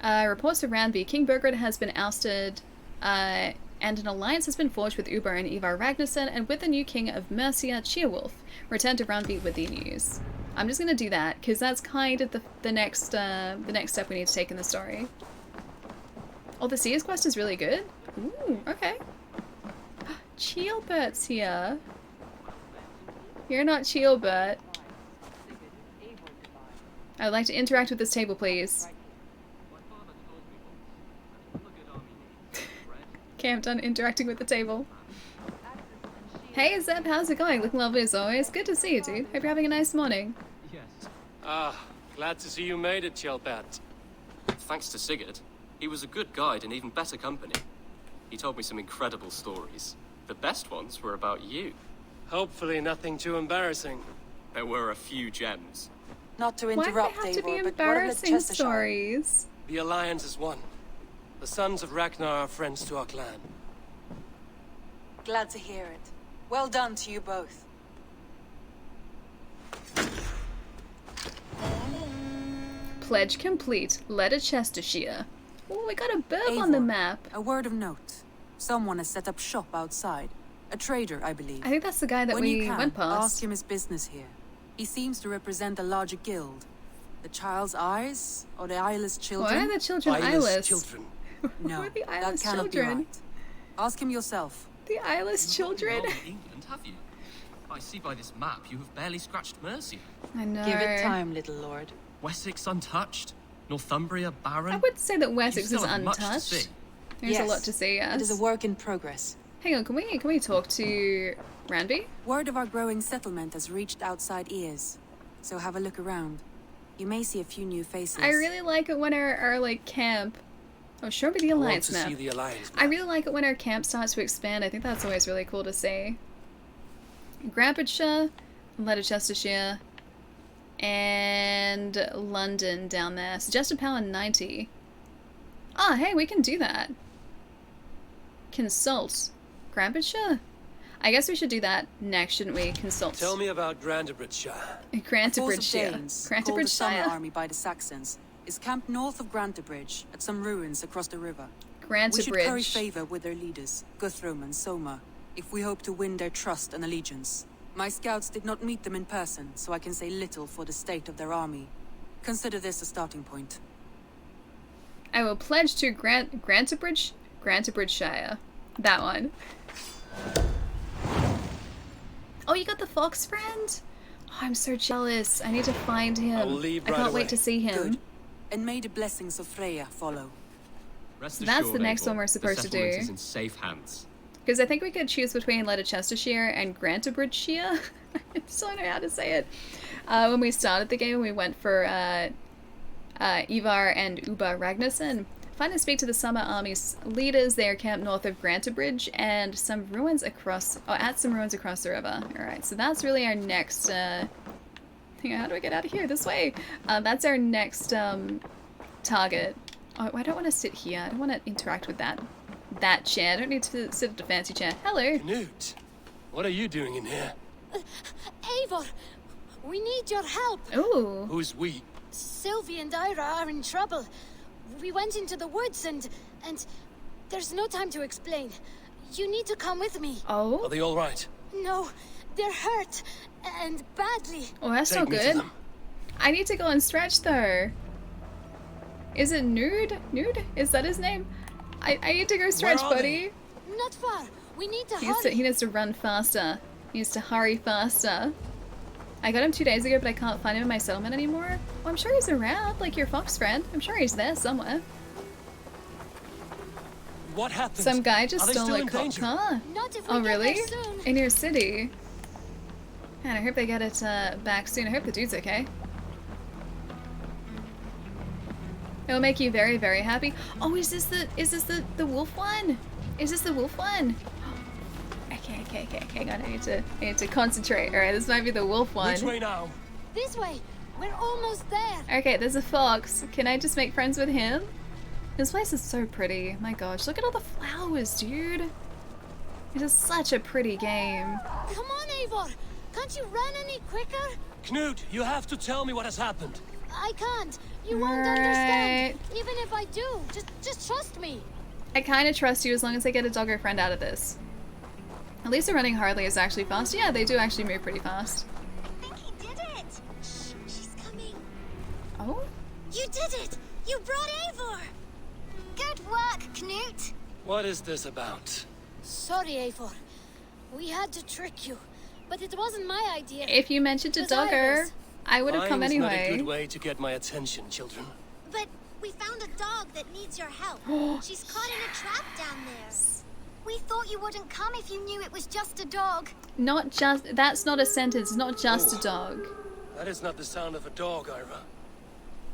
Reports around King Burgred has been ousted, and an alliance has been forged with Uber and Ivar Ragnarsson, and with the new king of Mercia, Cheerwolf, returned to Roundbeat with the news. I'm just gonna do that, because that's kind of the next step we need to take in the story. Oh, the Seer's quest is really good? Ooh, okay. Cheelbert's here. You're not Cheelbert. I'd like to interact with this table, please. Okay, I'm done interacting with the table. Hey Zeb, how's it going? Looking lovely as always. Good to see you, dude. Hope you're having a nice morning. Yes. Ah, glad to see you made it, Chelpat. Thanks to Sigurd. He was a good guide and even better company. He told me some incredible stories. The best ones were about you. Hopefully nothing too embarrassing. There were a few gems. Not to Why do interrupt, they have to be Eivor, but what of the embarrassing Chestershire? stories? The Alliance is one. The sons of Ragnar are friends to our clan. Glad to hear it. Well done to you both. Pledge complete. Letter Chestershire. Oh, we got a burb on the Eivor, map. A word of note. Someone has set up shop outside. A trader, I believe. I think that's the guy that when we you can, went past. ask him his business here. He seems to represent a larger guild. The Child's Eyes? Or the Eyeless Children? Why are the children eyeless? Children. No, Who are the that eyeless cannot children? be right. Ask him yourself. The eyeless children? England, have you? I see by this map you have barely scratched Mercia. I know. Give it time, little lord. Wessex untouched, Northumbria barren. I would say that Wessex You is still have much to untouched. see. There's a Yes, lot to see, yes. It is a work in progress. Hang on, can we talk to Randy? Word of our growing settlement has reached outside ears. So have a look around. You may see a few new faces. I really like it when our like camp. Oh, show me the Alliance I want map. to see the Alliance I really like it when our camp starts to expand. I think that's always really cool to see. Grampidshire, Leicestershire, and London down there. Suggested power 90. Ah, hey, we can do that. Consult. Grampidshire? I guess we should do that next, shouldn't we? Consult. Tell me about Grantebridgeshire. A force of Grantebridgeshire. Danes, called the Summer Grantebridgeshire. Army by the Saxons, is camped north of Grantebridge at some ruins across the river. Grantebridge. We should curry favor with their leaders, Guthrum and Soma, if we hope to win their trust and allegiance. My scouts did not meet them in person, so I can say little for the state of their army. Consider this a starting point. I will pledge to Grantebridgeshire. That one. Oh, you got the fox friend? Oh, I'm so jealous. I need to find him. I will leave I right can't away. wait to see him. Good. And may the blessings of Freya follow. Rest So that's assured, the next Eivor, one we're supposed the to settlement do. is in safe hands. Because I think we could choose between Leicestershire and Grantebridgeshire. I still don't know how to say it. When we started the game, we went for Ivar and Uba Ragnarsson. Find and speak to the Summer Army's leaders. They are camped north of Grantebridge and some ruins across, at some ruins across the river. Alright, so that's really our next, hang on, how do I get out of here? This way! That's our next, target. Oh, I don't want to sit here. I don't want to interact with that chair. I don't need to sit at a fancy chair. Hello. Knut, what are you doing in here? Eivor, we need your help. Ooh. Who's we? Sylvie and Ira are in trouble. We went into the woods and there's no time to explain. You need to come with me. Oh? Are they all right? No, they're hurt and badly. Oh, that's Take not me to good. them. I need to go and stretch though. Is it Nude? Nude? Is that his name? I need to go stretch, buddy. Not far. We need to He hurry. needs to run faster. He needs to hurry faster. I got him 2 days ago, but I can't find him in my settlement anymore. Well, I'm sure he's around, like your fox friend. I'm sure he's there somewhere. What happened? Some guy just Are they stole still a in cop danger? car. Not if we Oh, get really? there soon. In your city? Man, I hope they get it back soon. I hope the dude's okay. It'll make you very, very happy. Oh, is this the wolf one? Is this the wolf one? Okay. Hang on, I need to concentrate. Alright, this might be the wolf one. Which way now? This way. We're almost there. Okay, there's a fox. Can I just make friends with him? This place is so pretty. My gosh, look at all the flowers, dude. This is such a pretty game. Come on, Eivor. Can't you run any quicker? Knut, you have to tell me what has happened. I can't. You won't understand. Even if I do, just trust me. I kind of trust you as long as I get a doggo friend out of this. At least the running Harley is actually fast. Yeah, they do actually move pretty fast. I think he did it. Shh, she's coming. Oh? You did it. You brought Eivor. Good work, Knut. What is this about? Sorry, Eivor. We had to trick you, but it wasn't my idea. If you mentioned a It was dogger, Ira's. I would have come Lying is not a anyway. good way to get my attention, children. But we found a dog that needs your help. She's caught in a trap down there. We thought you wouldn't come if you knew it was just a dog. Not just. That's not a sentence. Not just a dog. That is not the sound of a dog, Ira.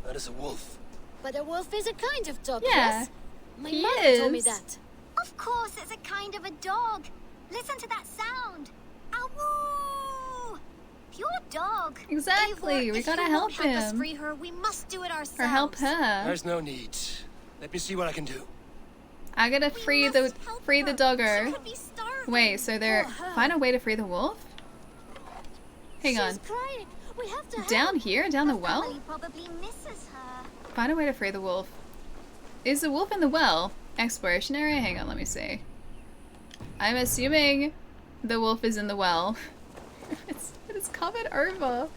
That is a wolf. But a wolf is a kind of dog, Yeah, yes? My he mother told me is. that. Of course, it's a kind of a dog. Listen to that sound. Ow! Pure dog. Exactly, Eivor, we if gotta you help won't help us him. free her, we must do it ourselves. Or help her. There's no need. Let me see what I can do. I gotta free the dogger. Could be starving. Wait, so they're find a way to free the wolf? Hang on. She's crying. We have to Down help. here, down the well? Family probably misses her. Find a way to free the wolf. Is the wolf in the well? Exploration area? Hang on, let me see. I'm assuming the wolf is in the well. It's covered over.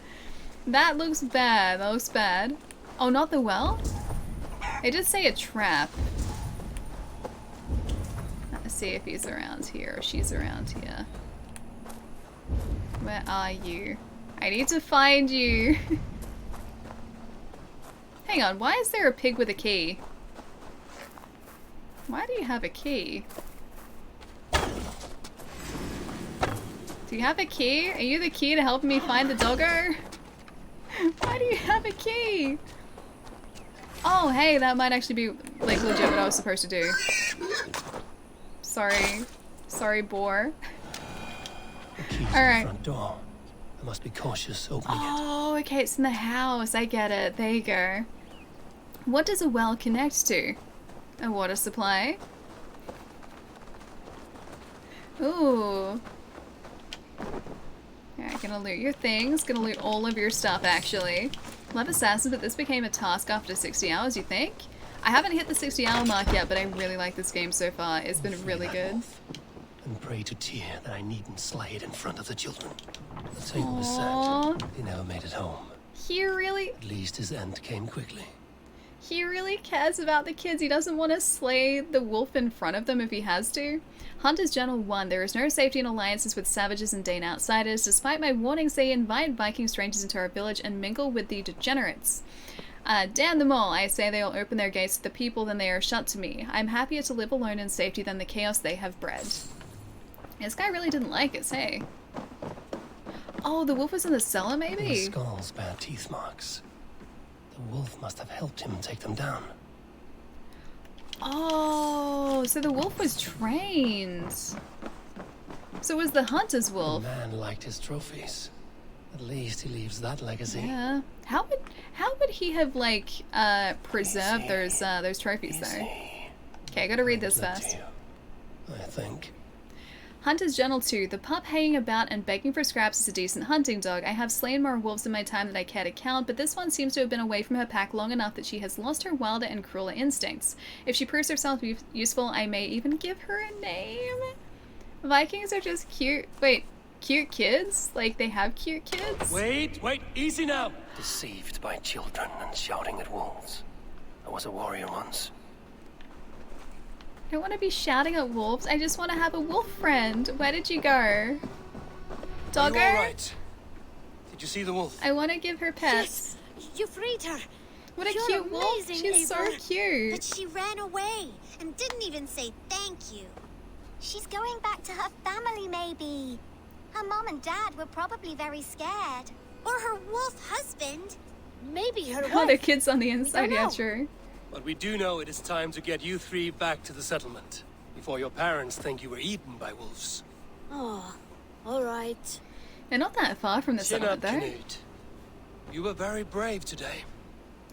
That looks bad. That looks bad. Oh, not the well? It did say a trap. Let's see if he's around here or she's around here. Where are you? I need to find you. Hang on, why is there a pig with a key? Why do you have a key? Do you have a key? Are you the key to help me find the doggo? Why do you have a key? Oh, hey, that might actually be, like, legit what I was supposed to do. Sorry. Sorry, boar. The key to the Alright. front door. I must be cautious opening it. Oh, okay, it's in the house. I get it. There you go. What does a well connect to? A water supply? Ooh. Alright, gonna loot your things. Gonna loot all of your stuff, actually. Love Assassins, but this became a task after 60 hours, you think? I haven't hit the 60-hour mark yet, but I really like this game so far. It's been really good. And pray to Tyr that I needn't slay it in front of the children. The tale was Aww. sad. He never made it home. He really... At least his end came quickly. He really cares about the kids. He doesn't want to slay the wolf in front of them if he has to. Hunter's Journal 1. There is no safety in alliances with savages and Dane outsiders. Despite my warnings, they invite Viking strangers into our village and mingle with the degenerates. Damn them all. I say they'll open their gates to the people, then they are shut to me. I'm happier to live alone in safety than the chaos they have bred. This guy really didn't like us, hey? Oh, the wolf was in the cellar, The maybe? skulls bear teeth marks. The wolf must have helped him take them down. Oh, so the wolf was trained. So it was the hunter's wolf. The man liked his trophies. At least he leaves that legacy. Yeah. How would he have like preserved those trophies though? Okay, I gotta read this first. I think. Hunter's Journal 2. The pup hanging about and begging for scraps is a decent hunting dog. I have slain more wolves in my time than I care to count, but this one seems to have been away from her pack long enough that she has lost her wilder and crueler instincts. If she proves herself useful, I may even give her a name. Vikings are just cute. Wait, cute kids? Like, they have cute kids? Wait, easy now! Deceived by children and shouting at wolves. I was a warrior once. I don't want to be shouting at wolves. I just want to have a wolf friend. Where did you go? Dogger? Are you all right? Did you see the wolf? I want to give her pets. Yes, you freed her. What a You're cute wolf. amazing, She's Ava. so cute. But she ran away and didn't even say thank you. She's going back to her family, maybe. Her mom and dad were probably very scared. Or her wolf husband. Maybe her Oh, the kids on the inside, yeah, true. But we do know it is time to get you three back to the settlement. Before your parents think you were eaten by wolves. Oh, all right. They're not that far from the Chin settlement, up, though. Canute. You were very brave today.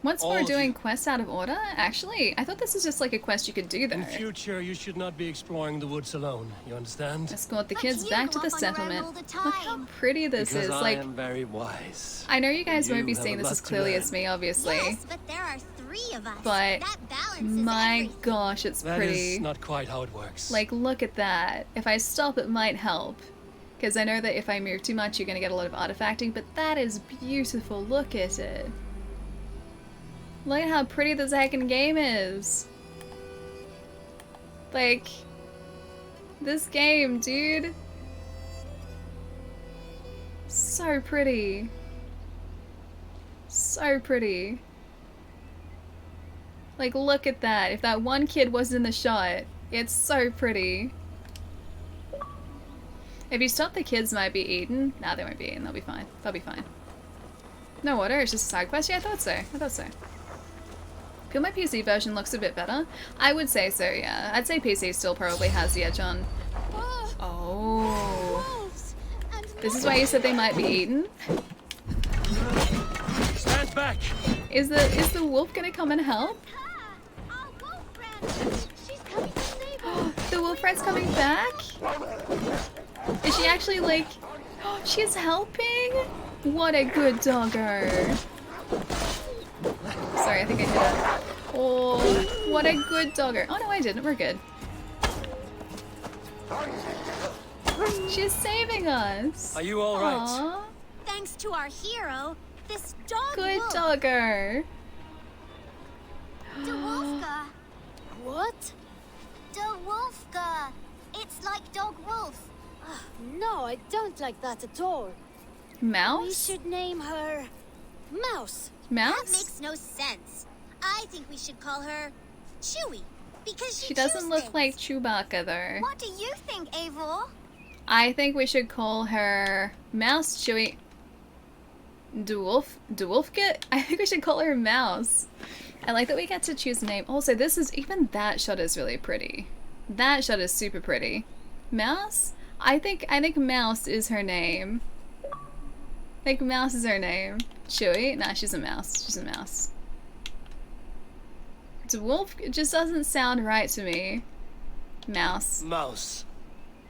Once All more of doing you. quests out of order? Actually, I thought this was just like a quest you could do, though. In future, you should not be exploring the woods alone. You understand? Escort the kids back to the settlement. Look how pretty this Because is. I Like, am very wise. I know you guys You won't be have seeing a this lot as to clearly learn. as me, obviously. Yes, but there are 3 of us. But that balances my everything. gosh, it's That pretty. is not quite how it works. Like, look at that. If I stop, it might help. Because I know that if I move too much, you're going to get a lot of artifacting, but that is beautiful. Look at it. Look at how pretty this heckin' game is. Like, this game, dude. So pretty. So pretty. Like, look at that. If that one kid was in the shot, it's so pretty. If you stop, the kids might be eaten. Nah, they won't be eaten. They'll be fine. They'll be fine. No order. It's just a side quest. Yeah, I thought so. I thought so. Feel my PC version looks a bit better. I would say so, yeah. I'd say PC still probably has the edge on. Oh. This is why you said they might be eaten? Stand back! Is the wolf gonna come and help? The wolf friend's coming back? Is she actually like... Oh, she's helping? What a good doggo. Sorry, I think I hit her. Oh, what a good doggo. Oh no, I didn't. We're good. She's saving us. Are you all right? Aw. Thanks to our hero, this dog Good wolf. doggo. DeWolfka. What? DeWolfka. It's like dog wolf. No, I don't like that at all. Mouse? We should name her Mouse. Mouse? That makes no sense. I think we should call her Chewy because She doesn't chews look things. like Chewbacca though. What do you think, Eivor? I think we should call her Mouse Chewy. Dewolfka? I think we should call her Mouse. I like that we get to choose a name. Also, this is, even that shot is really pretty. That shot is super pretty. Mouse? I think Mouse is her name. I think Mouse is her name. Chewy? Nah, she's a mouse. She's a mouse. Dewolf, it just doesn't sound right to me. Mouse. Mouse.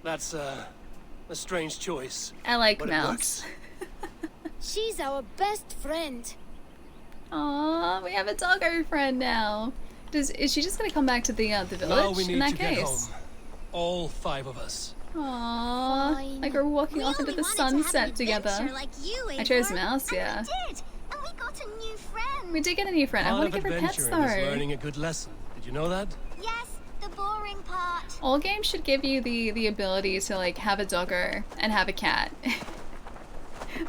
That's a strange choice. I like but it Mouse. She's our best friend. Aww, we have a doggo friend now. Is she just gonna come back to the village Now we need in that to get case? home. All 5 of us. Aww, like we're walking off into the sunset together. Like you, I chose Eivor. Mouse, yeah. And we did. And we got a new friend. We did get a new friend. I Part want to of give her pets adventuring is though. learning a good lesson. Did you know that? Yes, the boring part. All games should give you the ability to like have a doggo and have a cat.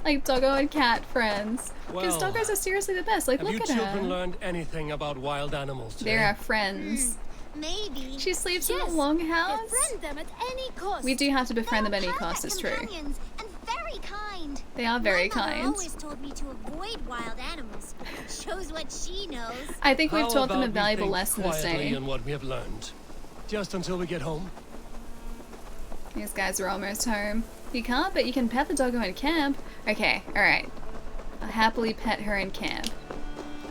Like doggo and cat friends. Because Well, doggos are seriously the best. Like Have look you at children her. learned anything about wild animals today? They're our friends. Maybe. She sleeps in the longhouse. Befriend them at any cost. We do have to befriend them at any cost, it's true. Companions and very kind. They are very My mother kind. always told me to avoid wild animals. Shows what she knows. I think we've How taught them a about we valuable think lesson this quietly day. on what we have learned, just until we get home. These guys are almost home. You can't, but you can pet the doggo in camp. Okay, alright. I'll happily pet her in camp.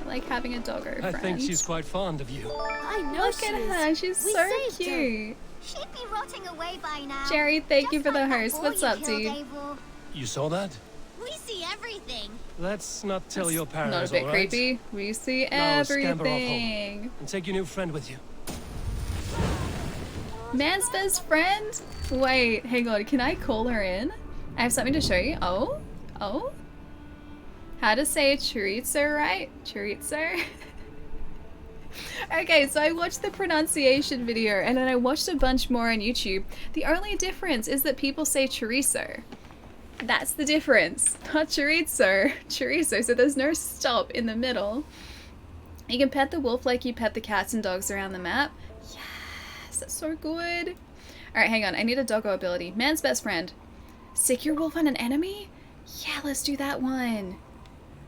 I like having a doggo friend. I think she's quite fond of you. I know. Look at her, she's We so saved her. cute. She'd be rotting away by now. Jerry, thank you for the Just like host. that What's boy up, you killed, dude? Eivor. You saw that? We see everything. Let's not tell your parents, Not a bit all right? creepy. We see Now scamper off home everything. and take your new friend with you. Man's best friend? Wait, hang on. Can I call her in? I have something to show you. Oh? Oh? How to say chorizo right? Chorizo? Okay, so I watched the pronunciation video and then I watched a bunch more on YouTube. The only difference is that people say chorizo. That's the difference. Not chorizo. Chorizo. So there's no stop in the middle. You can pet the wolf like you pet the cats and dogs around the map. Yes, that's so good. Alright, hang on. I need a doggo ability. Man's best friend. Sick your wolf on an enemy? Yeah, let's do that one.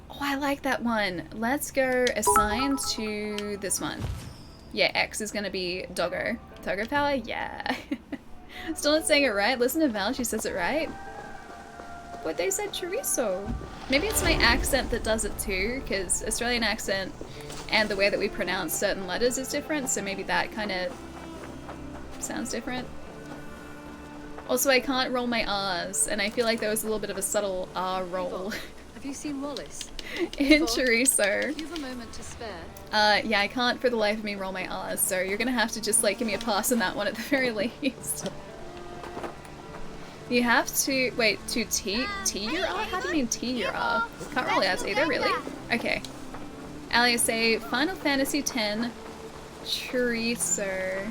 Oh, I like that one. Let's go assign to this one. Yeah, X is going to be doggo. Doggo power? Yeah. Still not saying it right. Listen to Val, she says it right. But they said chorizo. Maybe it's my accent that does it too, because Australian accent and the way that we pronounce certain letters is different, so maybe that kind of sounds different. Also, I can't roll my R's, and I feel like there was a little bit of a subtle R roll. Have you seen Wallace? In chorizo. Do you have a moment to spare? Yeah, I can't for the life of me roll my R's, so you're gonna have to just like give me a pass on that one at the very least. You have to, wait, to T your R? How do you mean T your R? Can't roll R's either, really? Okay. Ali, say Final Fantasy X chorizo.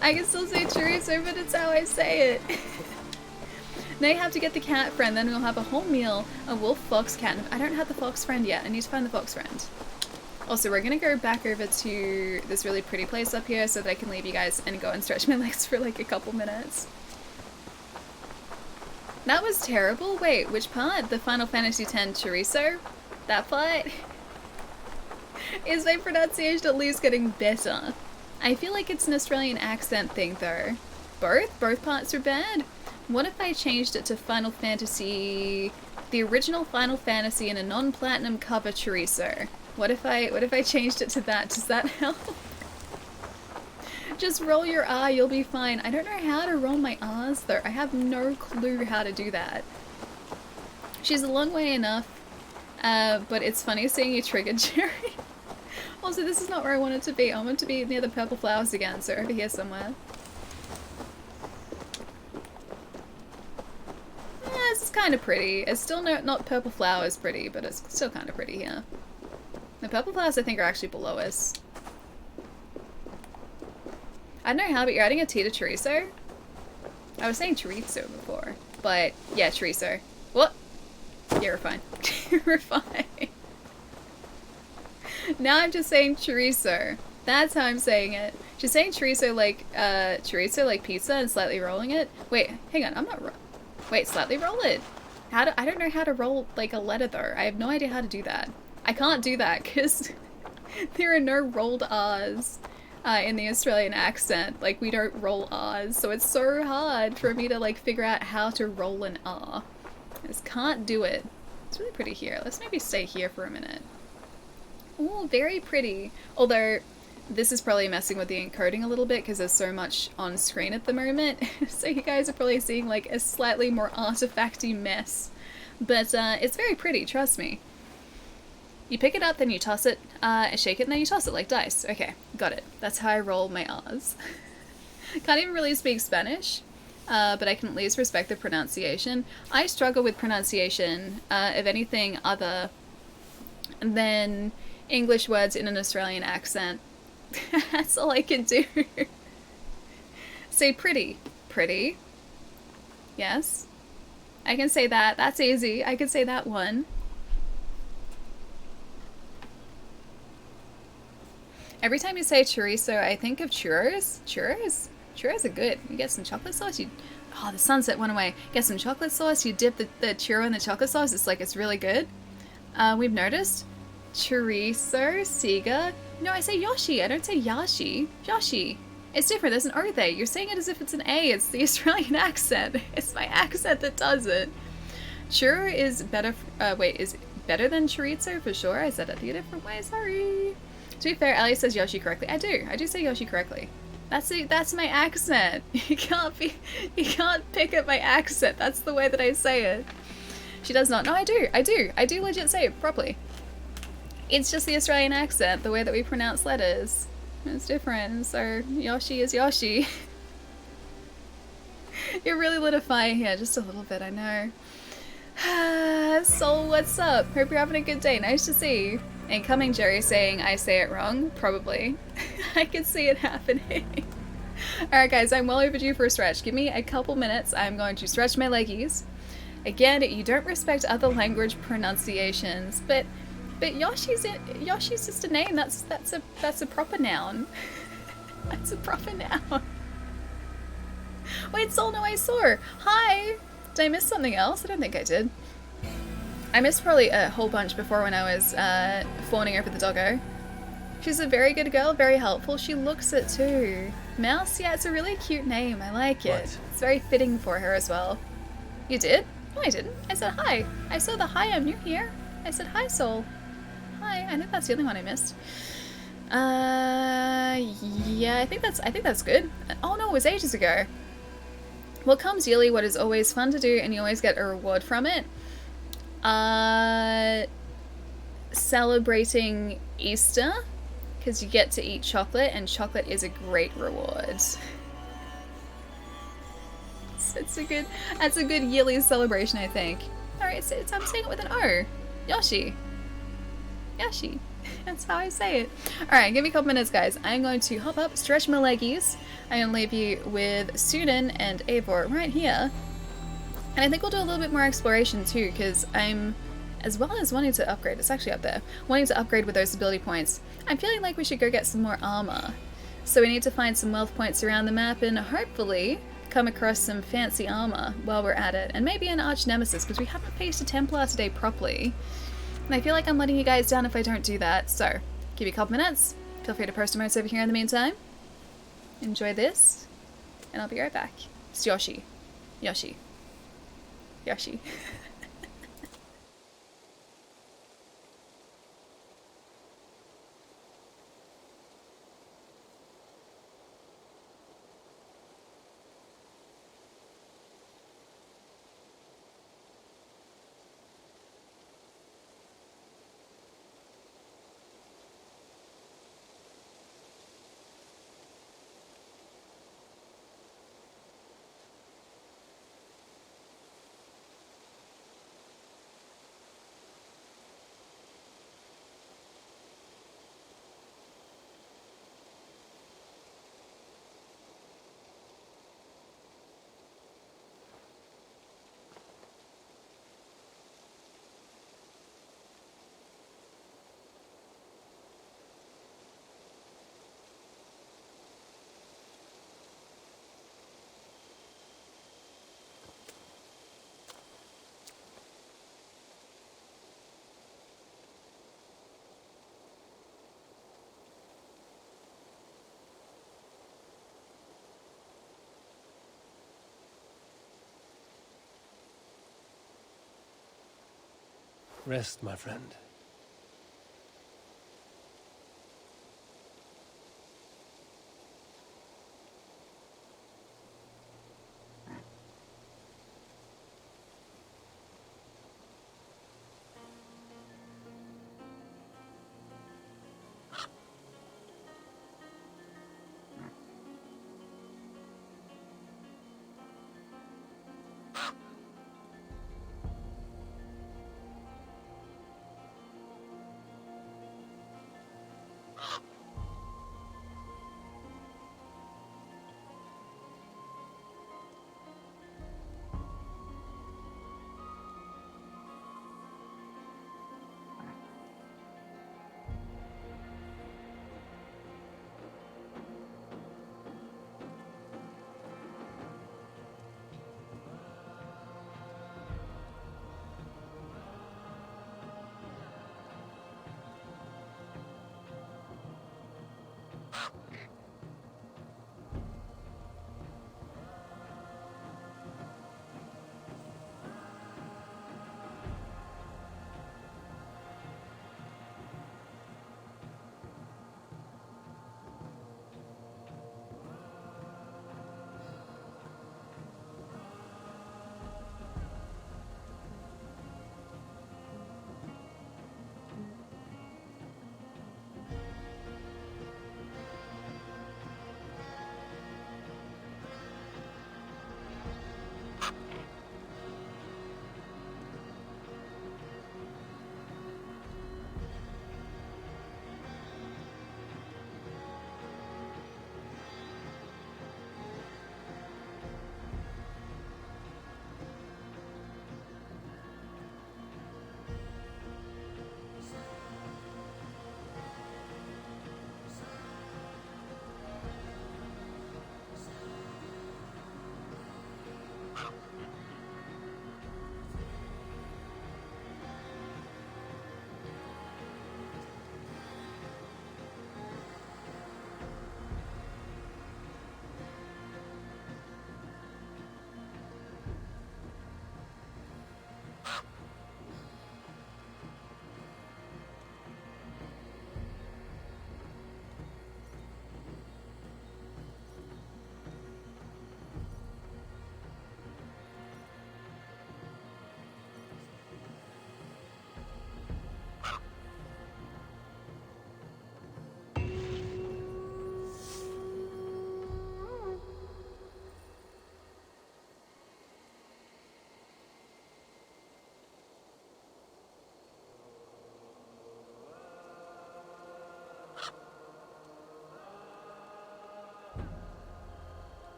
I can still say chorizo, but it's how I say it. Now you have to get the cat friend, then we'll have a whole meal, a wolf, fox, cat. I don't have the fox friend yet. I need to find the fox friend. Also, we're gonna go back over to this really pretty place up here so that I can leave you guys and go and stretch my legs for like a couple minutes. That was terrible. Wait, which part? The Final Fantasy X chorizo? That part? Is my pronunciation at least getting better? I feel like it's an Australian accent thing though. Both? Both parts are bad? What if I changed it to Final Fantasy... the original Final Fantasy in a non-platinum cover chorizo? What if I changed it to that? Does that help? Just roll your R, you'll be fine. I don't know how to roll my R's though. I have no clue how to do that. She's a long way enough, but it's funny seeing you triggered, Jerry. Also, this is not where I wanted to be. I want to be near the purple flowers again, so over here somewhere. This is kind of pretty. It's still not purple flowers pretty, but it's still kind of pretty here. The purple flowers I think are actually below us. I don't know how, but you're adding a T to chorizo? I was saying chorizo before, but yeah, chorizo. What? Yeah, we're fine. We're fine. Now I'm just saying chorizo. That's how I'm saying it. She's saying chorizo like pizza and slightly rolling it. Wait, hang on, I'm not wait, slightly roll it? I don't know how to roll like a letter though. I have no idea how to do that. I can't do that because there are no rolled R's in the Australian accent. Like, we don't roll R's, so it's so hard for me to like figure out how to roll an R. I just can't do it. It's really pretty here. Let's maybe stay here for a minute. Ooh, very pretty. Although, this is probably messing with the encoding a little bit because there's so much on screen at the moment. So you guys are probably seeing like a slightly more artifacty mess. But it's very pretty, trust me. You pick it up, then you toss it, shake it, and then you toss it like dice. Okay, got it. That's how I roll my R's. Can't even really speak Spanish, but I can at least respect the pronunciation. I struggle with pronunciation of anything other than English words in an Australian accent. That's all I can do. Say pretty. Pretty. Yes. I can say that. That's easy. I can say that one. Every time you say chorizo, I think of churros. Churros? Churros are good. You get some chocolate sauce, oh, the sunset went away. Get some chocolate sauce, you dip the churro in the chocolate sauce, it's really good. We've noticed. Chorizo, Siga. No, I say Yoshi, I don't say Yashi. Yoshi. It's different. There's an O there. You're saying it as if it's an A. It's the Australian accent. It's my accent that does it. Churro is better. Is better than chorizo for sure. I said it a different way. Sorry. To be fair, Ellie says Yoshi correctly. I do say Yoshi correctly. That's my accent. You can't pick up my accent. That's the way that I say it. She does not. No, I do legit say it properly. It's just the Australian accent, the way that we pronounce letters. It's different. So Yoshi is Yoshi. You're really lit a fire here, just a little bit, I know. Soul, what's up? Hope you're having a good day. Nice to see you. Incoming Jerry saying I say it wrong. Probably. I can see it happening. Alright guys, I'm well overdue for a stretch. Give me a couple minutes. I'm going to stretch my leggies. Again, you don't respect other language pronunciations, but Yoshi's just a name. That's a proper noun. That's a proper noun. Wait, Soul, no, I saw her. Hi! Did I miss something else? I don't think I did. I missed probably a whole bunch before when I was fawning over the doggo. She's a very good girl, very helpful. She looks it too. Mouse? Yeah, it's a really cute name. I like it. What? It's very fitting for her as well. You did? No, I didn't. I said hi. I saw the hi, I'm new here. I said hi, Soul. Hi. I think that's the only one I missed. Yeah, I think that's good. Oh no, it was ages ago. What comes yearly, what is always fun to do, and you always get a reward from it? Celebrating Easter, because you get to eat chocolate, and chocolate is a great reward. That's a good yearly celebration, I think. Alright, I'm saying it with an O. Yoshi. Yoshi. That's how I say it. Alright, give me a couple minutes, guys. I'm going to hop up, stretch my leggies. I'm going to leave you with Sunan and Eivor right here. And I think we'll do a little bit more exploration too, because I'm, as well as wanting to upgrade, it's actually up there, wanting to upgrade with those ability points, I'm feeling like we should go get some more armor. So we need to find some wealth points around the map and hopefully come across some fancy armor while we're at it. And maybe an arch nemesis, because we haven't faced a Templar today properly. And I feel like I'm letting you guys down if I don't do that, so give you a couple minutes. Feel free to post emotes over here in the meantime. Enjoy this, and I'll be right back. It's Yoshi. Yoshi. Yoshi. Rest, my friend.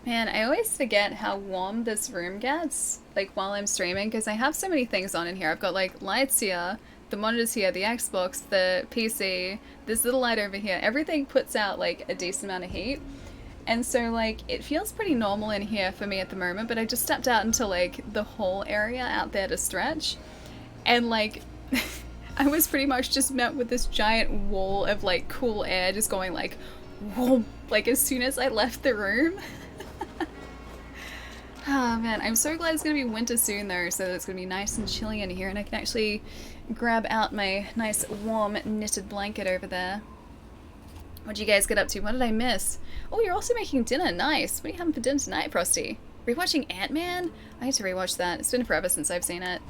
Man, I always forget how warm this room gets, like, while I'm streaming, because I have so many things on in here. I've got, like, lights here, the monitors here, the Xbox, the PC, this little light over here. Everything puts out, like, a decent amount of heat. And so, like, it feels pretty normal in here for me at the moment, but I just stepped out into, like, the whole area out there to stretch. And, like, I was pretty much just met with this giant wall of, like, cool air just going, like, whoa, like, as soon as I left the room. Oh man, I'm so glad it's gonna be winter soon though, so that it's gonna be nice and chilly in here and I can actually grab out my nice warm knitted blanket over there. What'd you guys get up to? What did I miss? Oh, you're also making dinner. Nice. What are you having for dinner tonight, Frosty? Rewatching Ant-Man? I need to rewatch that. It's been forever since I've seen it.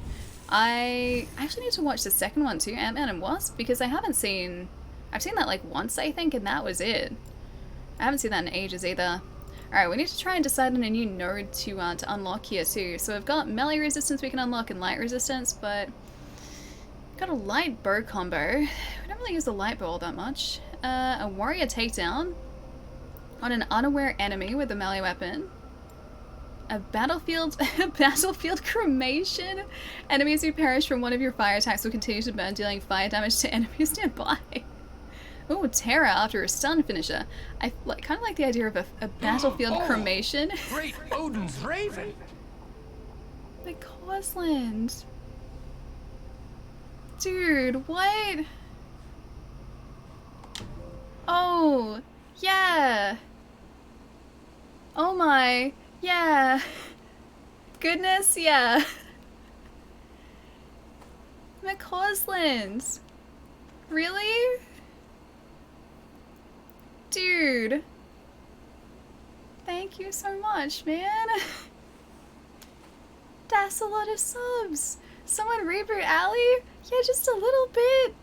I actually need to watch the second one too, Ant-Man and Wasp, because I haven't seen... I've seen that like once, I think, and that was it. I haven't seen that in ages either. Alright, we need to try and decide on a new node to unlock here too. So we've got melee resistance we can unlock and light resistance, but... Got a light bow combo. We don't really use the light bow all that much. A warrior takedown on an unaware enemy with a melee weapon. A battlefield cremation. Enemies who perish from one of your fire attacks will continue to burn, dealing fire damage to enemies nearby. Oh, Terra after a stun finisher. I kind of like the idea of a battlefield cremation. Great Odin's Raven! The Causland. Dude, what? Oh, yeah. Oh my, yeah. Goodness, yeah. McCausland. Really? Dude. Thank you so much, man. That's a lot of subs. Someone reboot Allie? Yeah, just a little bit.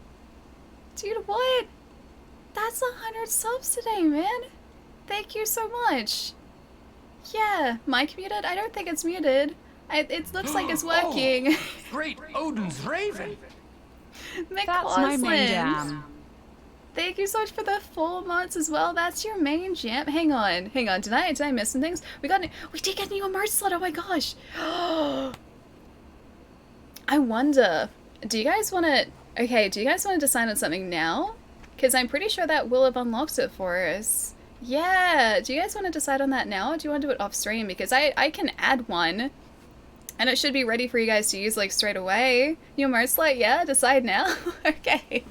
Dude, what? That's 100 subs today, man. Thank you so much. Yeah, mic muted? I don't think it's muted. It looks like it's working. Oh, great Odin's Raven! That's my main jam. Thank you so much for the 4 months as well. That's your main jam. Hang on. Did I miss some things? We did get a new emote slot. Oh my gosh. I wonder, do you guys want to decide on something now? Because I'm pretty sure that will have unlocked it for us. Yeah, do you guys want to decide on that now? Or do you want to do it off stream? Because I can add one. And it should be ready for you guys to use like straight away. New emote slot, yeah? Decide now? Okay.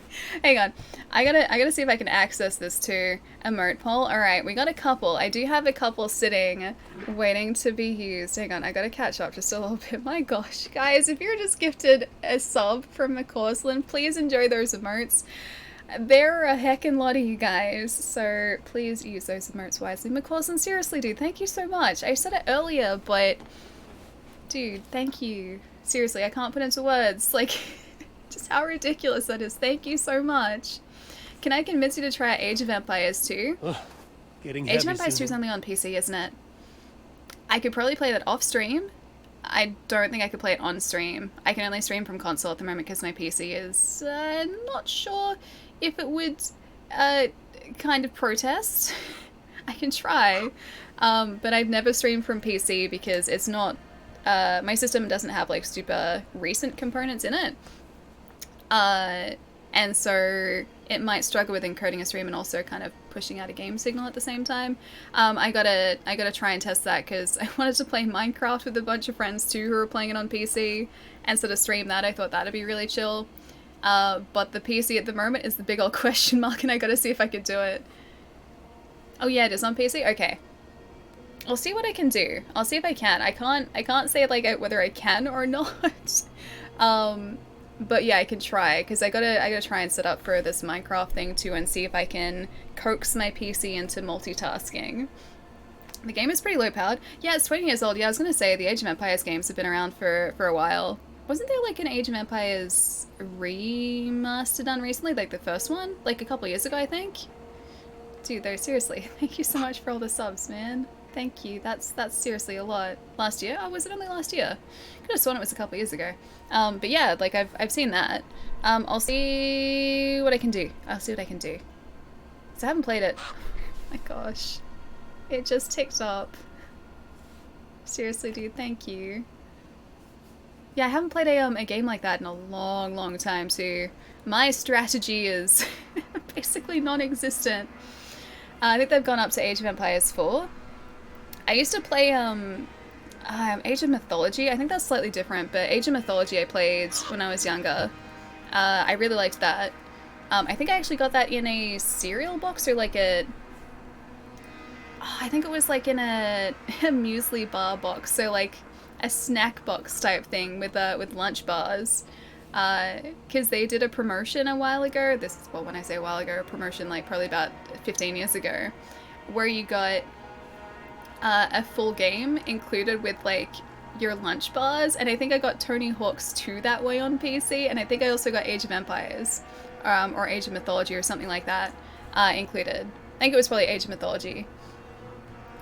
Hang on. I gotta see if I can access this too. Emote poll. Alright, we got a couple. I do have a couple sitting, waiting to be used. Hang on, I gotta catch up just a little bit. My gosh, guys, if you're just gifted a sub from McCausland, please enjoy those emotes. There are a heckin' lot of you guys, so please use those emotes wisely. McCausland, seriously, dude, thank you so much. I said it earlier, but... Dude, thank you. Seriously, I can't put into words, like, just how ridiculous that is. Thank you so much. Can I convince you to try Age of Empires 2? Age of Empires 2 is only on PC, isn't it? I could probably play that off stream. I don't think I could play it on stream. I can only stream from console at the moment because my PC is not sure if it would kind of protest. I can try, but I've never streamed from PC because it's not... my system doesn't have like super recent components in it. And so it might struggle with encoding a stream and also kind of pushing out a game signal at the same time. I gotta try and test that because I wanted to play Minecraft with a bunch of friends too who were playing it on PC and sort of stream that. I thought that'd be really chill. But the PC at the moment is the big old question mark and I gotta see if I could do it. Oh yeah, it is on PC? Okay. I'll see what I can do. I'll see if I can. I can't say like whether I can or not. But yeah, I can try because I gotta try and set up for this Minecraft thing too and see if I can coax my PC into multitasking. The game is pretty low powered. Yeah, it's 20 years old. Yeah, I was gonna say the Age of Empires games have been around for a while. Wasn't there like an Age of Empires remaster done recently, like the first one, like a couple years ago, I think? Dude, though, seriously, thank you so much for all the subs, man. Thank you. That's seriously a lot. Last year? Oh, was it only last year? Could have sworn it was a couple years ago. But yeah, like I've seen that. I'll see what I can do. I'll see what I can do. So I haven't played it. Oh my gosh. It just ticked up. Seriously, dude, thank you. Yeah, I haven't played a game like that in a long time, so my strategy is basically non-existent. I think they've gone up to Age of Empires 4. I used to play Age of Mythology. I think that's slightly different, but Age of Mythology I played when I was younger. I really liked that. I think I actually got that in a cereal box or like a... Oh, I think it was like in a muesli bar box, so like a snack box type thing with lunch bars. Because they did a promotion a while ago. Well, when I say a while ago, a promotion like probably about 15 years ago, where you got a full game included with like your lunch bars, and I think I got Tony Hawk's 2 that way on PC, and I think I also got Age of Empires or Age of Mythology or something like that included. I think it was probably Age of Mythology.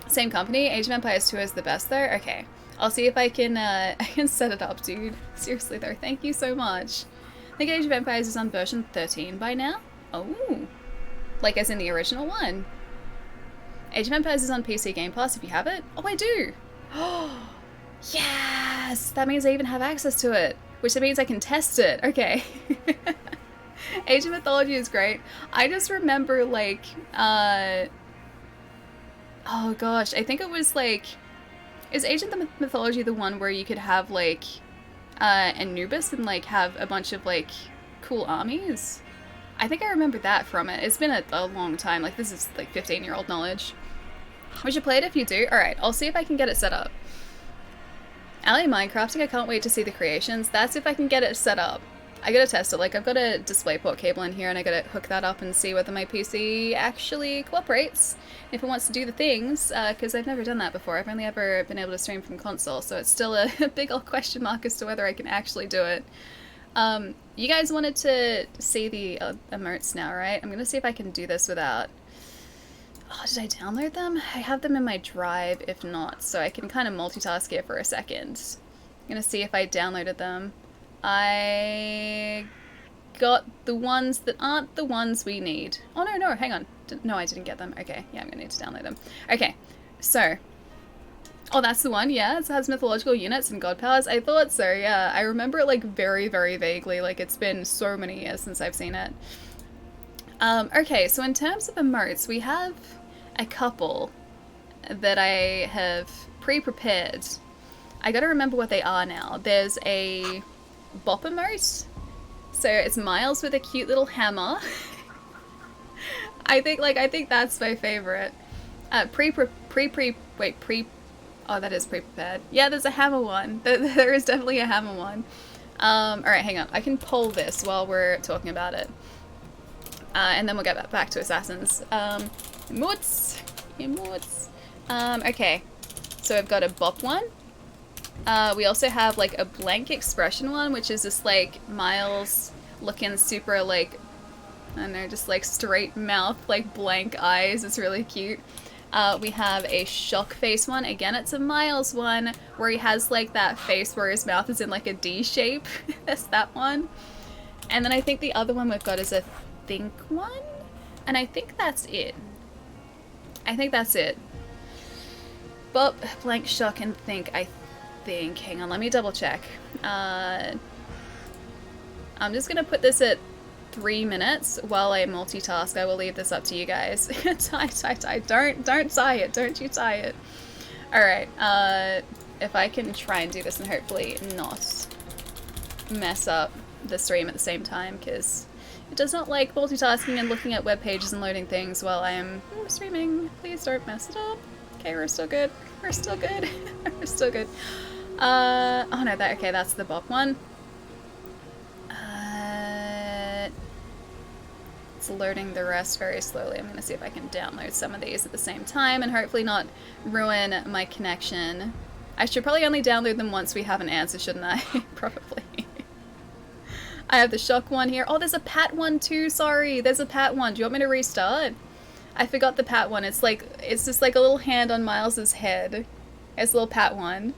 Same company. Age of Empires 2 is the best though. Okay, I'll see if I can I can set it up, dude. Seriously though, thank you so much. I think Age of Empires is on version 13 by now. Oh, like as in the original one. Age of Empires is on PC Game Pass if you have it. Oh, I do. Oh, yes! That means I even have access to it, which means I can test it. Okay. Age of Mythology is great. I just remember like, oh gosh, I think it was like, is Age of Mythology the one where you could have like Anubis and like have a bunch of like cool armies? I think I remember that from it. It's been a long time. Like this is like 15-year-old knowledge. We should play it if you do. Alright, I'll see if I can get it set up. Ally Minecrafting, I can't wait to see the creations. That's if I can get it set up. I gotta test it. Like I've got a DisplayPort cable in here and I gotta hook that up and see whether my PC actually cooperates. If it wants to do the things, because I've never done that before. I've only ever been able to stream from console, so it's still a big old question mark as to whether I can actually do it. You guys wanted to see the emotes now, right? I'm gonna see if I can do this without... Oh, did I download them? I have them in my drive, if not, so I can kind of multitask here for a second. I'm gonna see if I downloaded them. I got the ones that aren't the ones we need. Oh, no, hang on. No, I didn't get them. Okay, yeah, I'm gonna need to download them. Okay, so... Oh, that's the one, yeah, it has mythological units and god powers. I thought so, yeah. I remember it, like, very vaguely. Like, it's been so many years since I've seen it. Okay, so in terms of emotes, we have a couple that I have pre-prepared. I gotta remember what they are now. There's a bop emote. So it's Miles with a cute little hammer. I think that's my favorite. Oh, that is pre-prepared. Yeah, there's a hammer one. There is definitely a hammer one. Alright, hang on. I can pull this while we're talking about it. And then we'll get back to Assassins. Emotes. Okay. So I've got a bop one. We also have like a blank expression one, which is just like Miles looking super like, I don't know, just like straight mouth, like blank eyes. It's really cute. We have a shock face one. Again, it's a Miles one where he has like that face where his mouth is in like a D shape. That's that one. And then I think the other one we've got is a think one. And I think that's it. Bop, blank, shock, and think. I think. Hang on, let me double check. I'm just gonna put this at 3 minutes while I multitask. I will leave this up to you guys. tie. Don't tie it. Don't you tie it. Alright, if I can try and do this and hopefully not mess up the stream at the same time, because it does not like multitasking and looking at web pages and loading things while I am streaming. Please don't mess it up. Okay, we're still good. We're still good. We're still good. Oh no, okay, that's the bop one. It's loading the rest very slowly. I'm gonna see if I can download some of these at the same time and hopefully not ruin my connection. I should probably only download them once we have an answer, shouldn't I? Probably. I have the shock one here. Oh, there's a pat one too, sorry. There's a pat one. Do you want me to restart? I forgot the pat one. It's just like a little hand on Miles's head. It's a little pat one.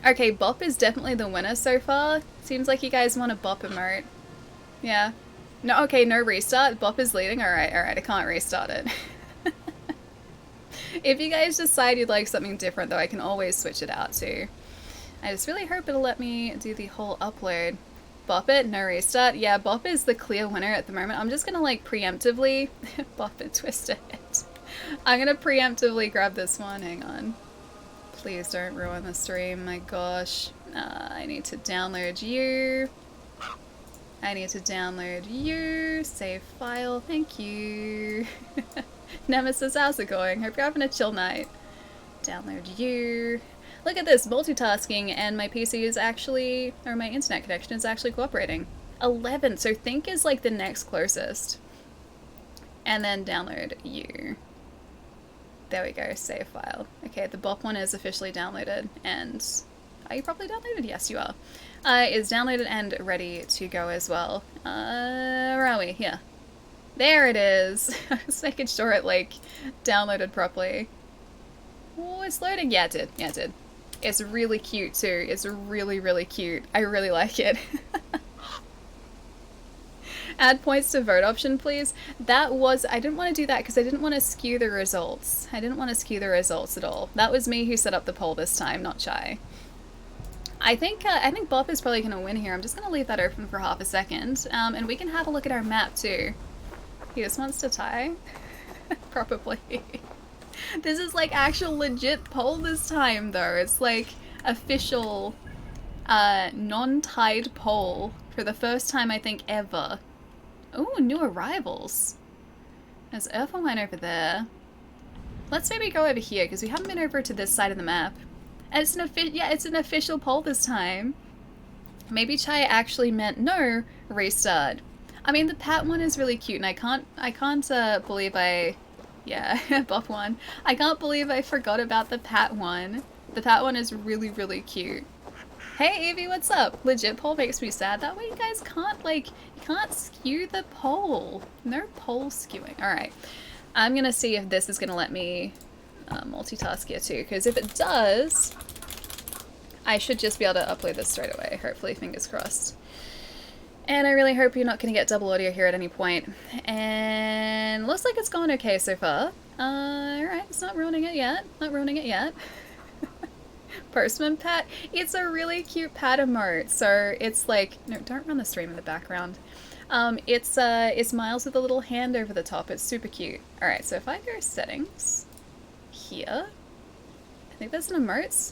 Okay, bop is definitely the winner so far. Seems like you guys want a bop emote. Yeah. No, okay, no restart. Bop is leading. Alright, I can't restart it. If you guys decide you'd like something different, though, I can always switch it out too. I just really hope it'll let me do the whole upload. Bop it, no restart. Yeah, Bop is the clear winner at the moment. I'm just gonna like preemptively Bop it, twist it. I'm gonna preemptively grab this one. Hang on. Please don't ruin the stream, my gosh. I need to download you. I need to download you. Save file, thank you. Nemesis, how's it going? Hope you're having a chill night. Download you. Look at this, multitasking, and my PC is actually, or my internet connection is actually cooperating. 11, so Think is like the next closest. And then download you. There we go, save file. Okay, the Bop one is officially downloaded, and are you probably downloaded? Yes, you are. Is downloaded and ready to go as well. Where are we? Here. There it is. I was making sure it like downloaded properly. Oh, it's loading. Yeah, it did. Yeah, it did. It's really cute too. It's really, really cute. I really like it. Add points to vote option, please. That was, I didn't want to do that because I didn't want to skew the results. I didn't want to skew the results at all. That was me who set up the poll this time, not Chai. I think Bop is probably going to win here. I'm just going to leave that open for half a second. And we can have a look at our map too. He just wants to tie. Probably. This is like actual legit poll this time though. It's like official non-tied poll for the first time I think ever. Oh, new arrivals. There's Earthline over there. Let's maybe go over here because we haven't been over to this side of the map. And it's an official poll this time. Maybe Chai actually meant no restart. I mean the Pat one is really cute and I can't believe yeah, Bop one. I can't believe I forgot about the Pat one. The Pat one is really, really cute. Hey Evie, what's up? Legit poll makes me sad. That way you guys can't, like, you can't skew the poll. No poll skewing. Alright. I'm gonna see if this is gonna let me multitask here too, because if it does, I should just be able to upload this straight away. Hopefully, fingers crossed. And I really hope you're not going to get double audio here at any point. And looks like it's going okay so far. Alright, it's not ruining it yet. Not ruining it yet. Postman Pat. It's a really cute Pat emote. So it's like, no, don't run the stream in the background. It's Miles with a little hand over the top. It's super cute. Alright, so if I go settings, here, I think there's an emotes.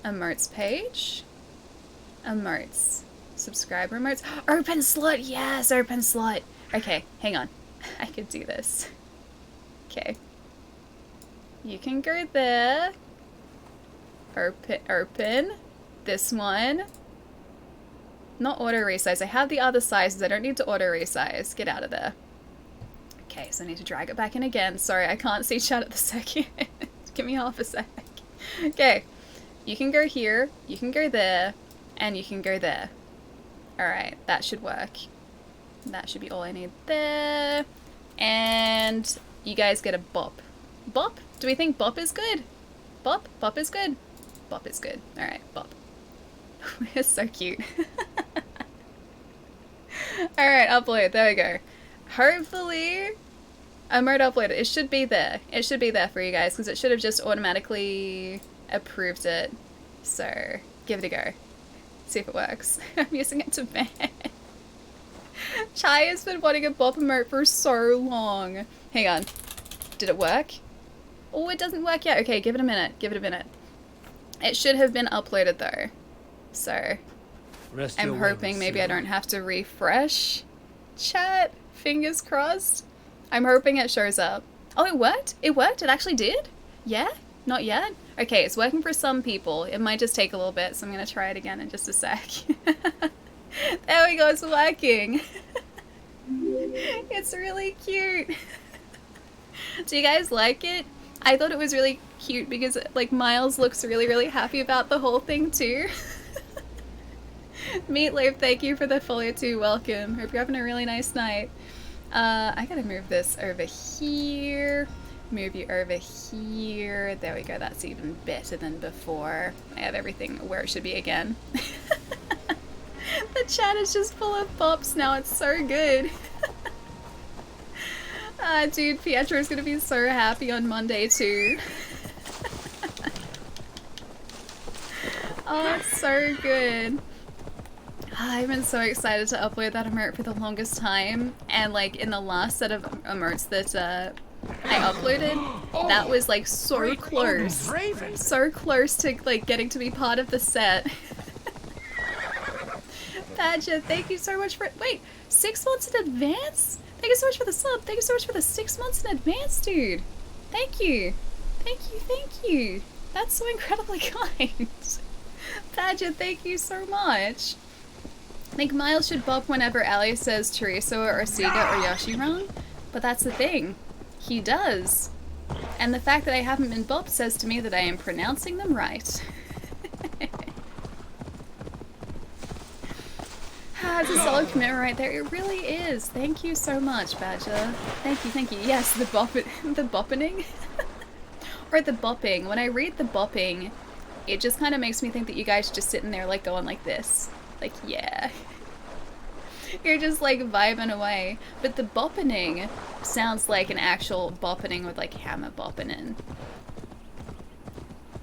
Emotes page. Emotes. Subscriber emotes. Open slot! Yes, open slot! Okay, hang on. I could do this. Okay. You can go there. Open. This one. Not auto resize. I have the other sizes. I don't need to auto resize. Get out of there. Okay, so I need to drag it back in again. Sorry, I can't see chat at the second. Give me half a sec. Okay. You can go here. You can go there. And you can go there. Alright, that should work. That should be all I need there. And you guys get a Bop. Bop? Do we think Bop is good? Bop? Bop is good? Bop is good. Alright, Bop. It's so cute. Alright, upload. There we go. Hopefully, emote uploaded. It should be there. It should be there for you guys because it should have just automatically approved it. So, give it a go. See if it works. I'm using it to ban. Chai has been wanting a Bop emote for so long. Hang on. Did it work? Oh, it doesn't work yet. Okay, give it a minute. Give it a minute. It should have been uploaded though. So, I'm hoping maybe I don't have to refresh chat. Fingers crossed. I'm hoping it shows up. Oh, it worked? It worked? It actually did? Yeah? Not yet? Okay, it's working for some people. It might just take a little bit, so I'm going to try it again in just a sec. There we go, it's working. It's really cute. Do you guys like it? I thought it was really cute because, like, Miles looks really, really happy about the whole thing, too. Meatloaf, thank you for the follow, too. Welcome. Hope you're having a really nice night. I gotta move this over here. Move you over here. There we go. That's even better than before. I have everything where it should be again. The chat is just full of pops now. It's so good. Dude, Pietro's gonna be so happy on Monday too. Oh, it's so good. I've been so excited to upload that emote for the longest time, and like in the last set of emotes that I uploaded, that was like so close. So close to like getting to be part of the set. Badger, thank you so much for- wait, 6 months in advance? Thank you so much for the sub. Thank you so much for the 6 months in advance, dude. Thank you. Thank you, thank you. That's so incredibly kind. Badger, thank you so much. I think Miles should bop whenever Ali says Teresa or Siga or Yoshi wrong, but that's the thing. He does. And the fact that I haven't been bopped says to me that I am pronouncing them right. It's a solid commitment right there. It really is. Thank you so much, Badger. Thank you, thank you. Yes, the boppening? Or the bopping. When I read the bopping, it just kind of makes me think that you guys are just sitting there like going like this. Like, yeah. You're just like vibing away. But the boppening sounds like an actual boppening with like hammer bopping in.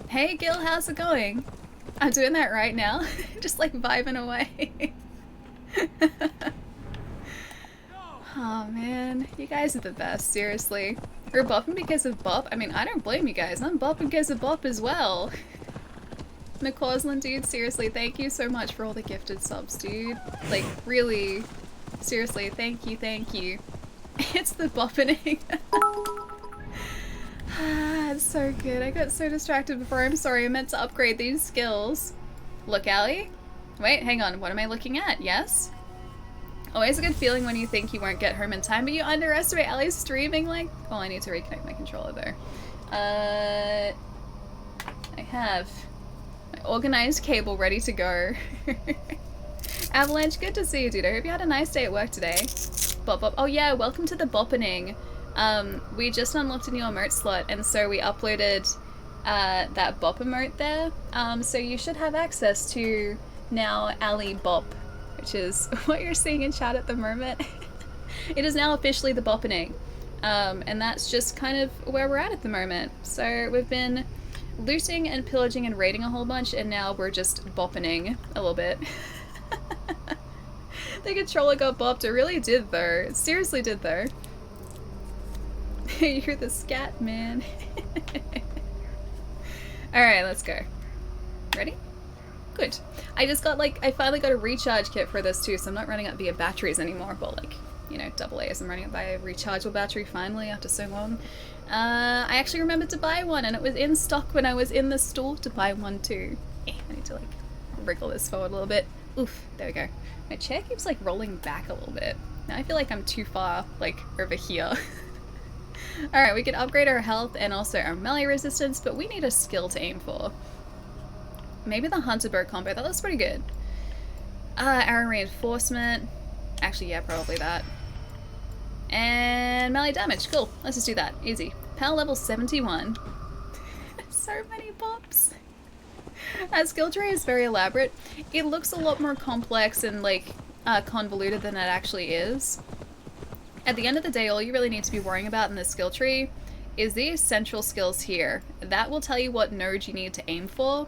Hey Gil, how's it going? I'm doing that right now. Just like vibing away. Oh man, you guys are the best, seriously. We're bopping because of bop? I mean, I don't blame you guys. I'm bopping because of bop as well. McCausland, dude, seriously, thank you so much for all the gifted subs, dude. Like, really, seriously, thank you, thank you. It's the boppening. It's so good. I got so distracted before. I'm sorry, I meant to upgrade these skills. Look, Allie. Wait, hang on, what am I looking at? Yes? Always a good feeling when you think you won't get home in time, but you underestimate Allie's streaming, like... Oh, I need to reconnect my controller there. I have my organized cable ready to go. Avalanche, good to see you, dude. I hope you had a nice day at work today. Bop bop. Oh yeah, welcome to the boppening. We just unlocked a new emote slot, and so we uploaded that bop emote there. So you should have access to now Ali Bop, which is what you're seeing in chat at the moment. It is now officially the boppening. And that's just kind of where we're at the moment. So we've been looting and pillaging and raiding a whole bunch, and now we're just boppening a little bit. The controller got bopped. It really did though. It seriously did though. You're the scat man. Alright, let's go. Ready? Good. I just got like, I finally got a recharge kit for this too, so I'm not running it via batteries anymore, but like, you know, AA's. I'm running it by a rechargeable battery finally after so long. I actually remembered to buy one, and it was in stock when I was in the store to buy one too. I need to like wriggle this forward a little bit. Oof, there we go. My chair keeps like rolling back a little bit. Now I feel like I'm too far like over here. Alright, we can upgrade our health and also our melee resistance, but we need a skill to aim for. Maybe the Hunter Bow combo, that looks pretty good. Arrow reinforcement. Actually, yeah, probably that. And melee damage, cool. Let's just do that, easy. Power level 71. So many pops. That skill tree is very elaborate. It looks a lot more complex and like convoluted than it actually is. At the end of the day, all you really need to be worrying about in this skill tree is these central skills here. That will tell you what node you need to aim for.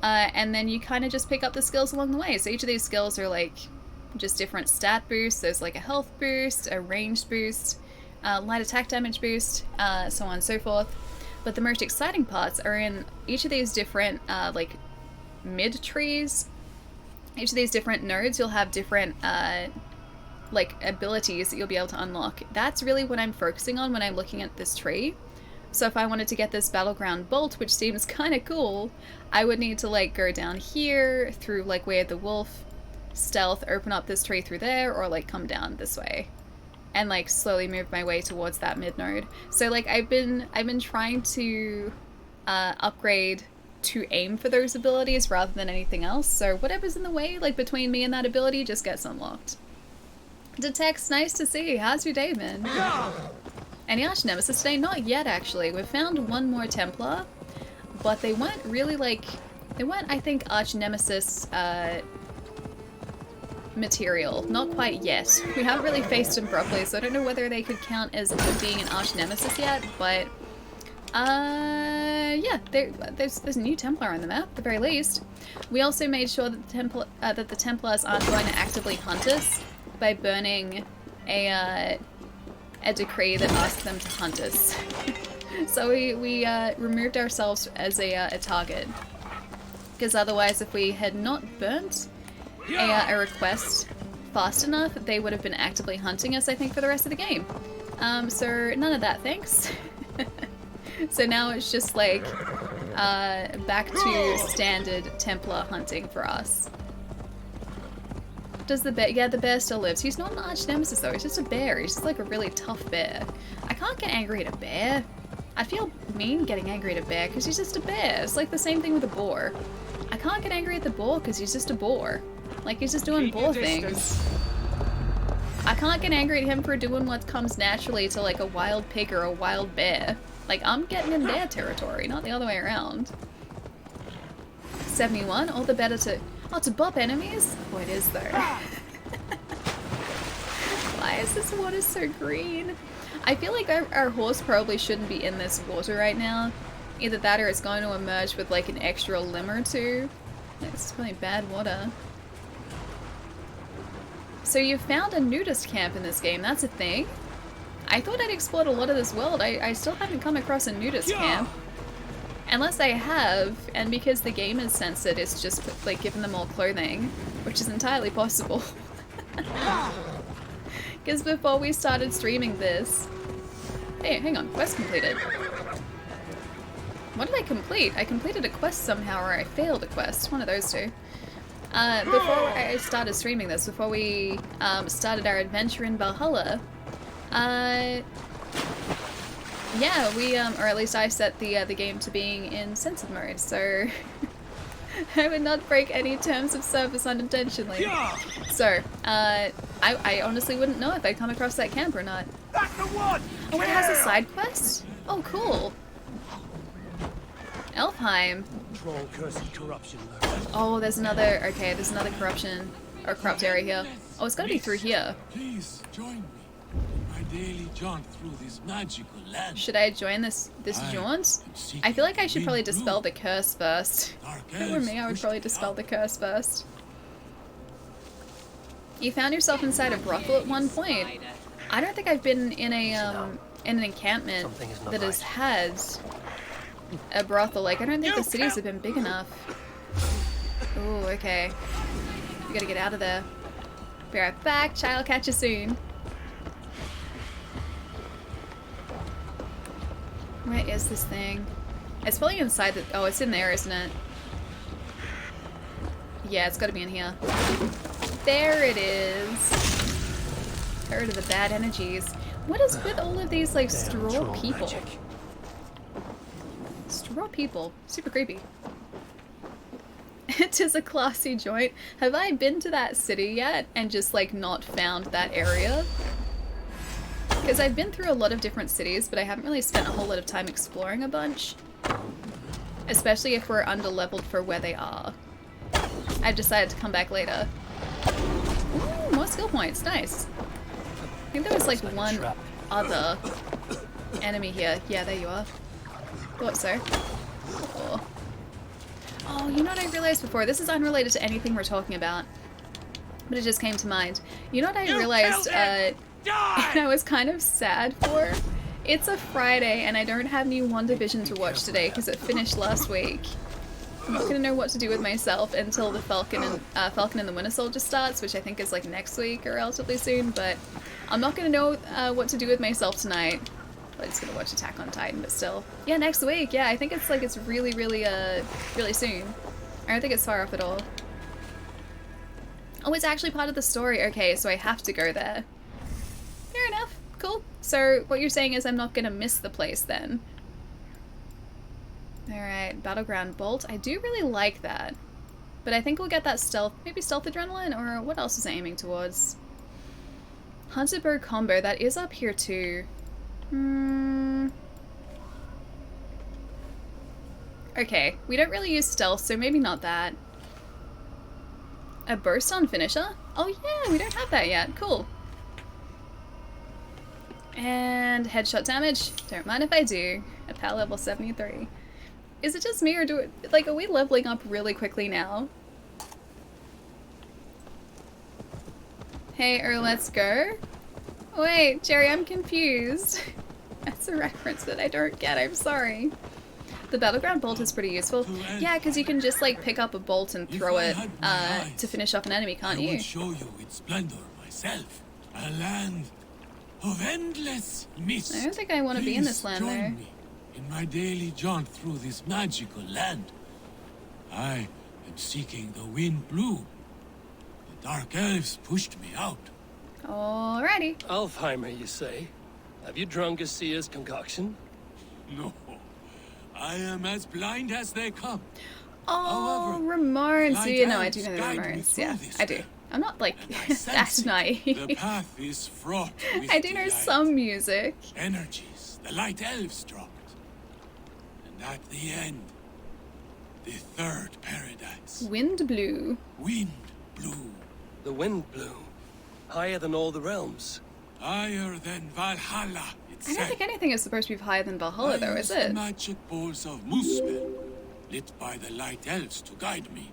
And then you kind of just pick up the skills along the way. So each of these skills are like just different stat boosts. There's like a health boost, a ranged boost, light attack damage boost, so on and so forth. But the most exciting parts are in each of these different like mid trees. Each of these different nodes, you'll have different like abilities that you'll be able to unlock. That's really what I'm focusing on when I'm looking at this tree. So if I wanted to get this Battleground Bolt, which seems kind of cool, I would need to like go down here through like Way of the Wolf, stealth, open up this tree through there, or like come down this way and like slowly move my way towards that mid node. So like I've been trying to upgrade to aim for those abilities rather than anything else. So whatever's in the way, like between me and that ability, just gets unlocked. Detects, nice to see you. How's your day been? Any Arch Nemesis today? Not yet, actually. We've found one more Templar, but they weren't really like, they weren't, I think, Arch Nemesis material. Not quite yet. We haven't really faced them properly, so I don't know whether they could count as being an Arch Nemesis yet, but Yeah, there's a new Templar on the map, at the very least. We also made sure that the Templars aren't going to actively hunt us by burning a decree that asks them to hunt us. So we removed ourselves as a target. Because otherwise, if we had not burnt a request fast enough, they would have been actively hunting us, I think, for the rest of the game. So none of that, thanks. So now it's just like back to standard Templar hunting for us. Does the bear? Yeah, the bear still lives. He's not an arch nemesis though. He's just a bear. He's just like a really tough bear. I can't get angry at a bear. I feel mean getting angry at a bear because he's just a bear. It's like the same thing with a boar. I can't get angry at the boar because he's just a boar. Like he's just doing boar things. I can't get angry at him for doing what comes naturally to like a wild pig or a wild bear. Like I'm getting in their territory, not the other way around. 71, all the better to bop enemies? Oh, it is though. Why is this water so green? I feel like our horse probably shouldn't be in this water right now. Either that or it's going to emerge with like an extra limb or two. It's really bad water. So you found a nudist camp in this game, that's a thing? I thought I'd explored a lot of this world. I still haven't come across a nudist camp. Unless I have, and because the game is censored, it's just like giving them all clothing, which is entirely possible. Because before we started streaming this... Hey, hang on, quest completed. What did I complete? I completed a quest somehow, or I failed a quest. One of those two. Before I started streaming this, before we started our adventure in Valhalla, yeah, we, or at least I set the game to being in censored mode, so I would not break any terms of service unintentionally. So, I honestly wouldn't know if I'd come across that camp or not. That's the one! Oh, it has a side quest? Oh, cool. Elfheim. Troll cursed corruption. Oh, there's another, okay, there's another corruption, or corrupt area here. Oh, it's gotta be through here. Please join me in my daily jaunt through this magical land. Should I join this jaunt? I feel like I should probably dispel the curse first. If it were me, I would probably dispel the curse first. You found yourself inside a brothel at one point. I don't think I've been in a in an encampment that has had a brothel. Like I don't think the cities have been big enough. Oh, okay. We gotta get out of there. Be right back. Child, catch you soon. Where is this thing? It's probably inside the... Oh, it's in there, isn't it? Yeah, it's gotta be in here. There it is. Get rid of the bad energies. What is with all of these, like, straw people? Straw people. Super creepy. It is a classy joint. Have I been to that city yet and just, like, not found that area? Because I've been through a lot of different cities, but I haven't really spent a whole lot of time exploring a bunch. Especially if we're under-leveled for where they are. I've decided to come back later. Ooh, more skill points. Nice. I think there was like one other enemy here. Yeah, there you are. Thought so. Oh, you know what I realized before? This is unrelated to anything we're talking about. But it just came to mind. You know what I realized I was kind of sad for? It's a Friday and I don't have new WandaVision to watch today because it finished last week. I'm not gonna know what to do with myself until the Falcon and the Winter Soldier starts, which I think is like next week or relatively soon, but I'm not gonna know what to do with myself tonight. I'm just gonna watch Attack on Titan, but still. Yeah, next week, yeah, I think it's like, it's really, really soon. I don't think it's far off at all. Oh, it's actually part of the story. Okay, so I have to go there. Fair enough. Cool. So what you're saying is I'm not gonna miss the place then. Alright, Battleground Bolt. I do really like that. But I think we'll get that stealth, maybe stealth adrenaline, or what else is it aiming towards? Hunted Bird combo, that is up here too. Okay, we don't really use stealth, so maybe not that. A burst on finisher? Oh yeah, we don't have that yet. Cool. And headshot damage. Don't mind if I do. At power level 73. Is it just me or do it, like, are we leveling up really quickly now? Hey, let's go. Wait, Jerry, I'm confused. That's a reference that I don't get, I'm sorry. The battleground bolt is pretty useful. Yeah, because you can just like pick up a bolt and throw it to finish off an enemy, can't you? I would show you its splendor myself. A land of endless mist. I don't think I want to be in this land join there. Me in my daily jaunt through this magical land. I am seeking the wind blue. The dark elves pushed me out. Alrighty. Alfheimer, you say? Have you drunk a seer's concoction? No. I am as blind as they come. Oh, However, Ramones. light You know I do elves know the guide me Ramones. through Yeah, this I do. land. I'm not like Sense that it. naive. The path is fraught with I do know delight. some music. Energies the light elves dropped. And at the end, the third paradise. Wind blue. Wind blue. The wind blew. Higher than all the realms. Higher than Valhalla I itself. don't think anything is supposed to be higher than Valhalla, though, is I use the it? magic balls of Muspel, lit by the light elves to guide me.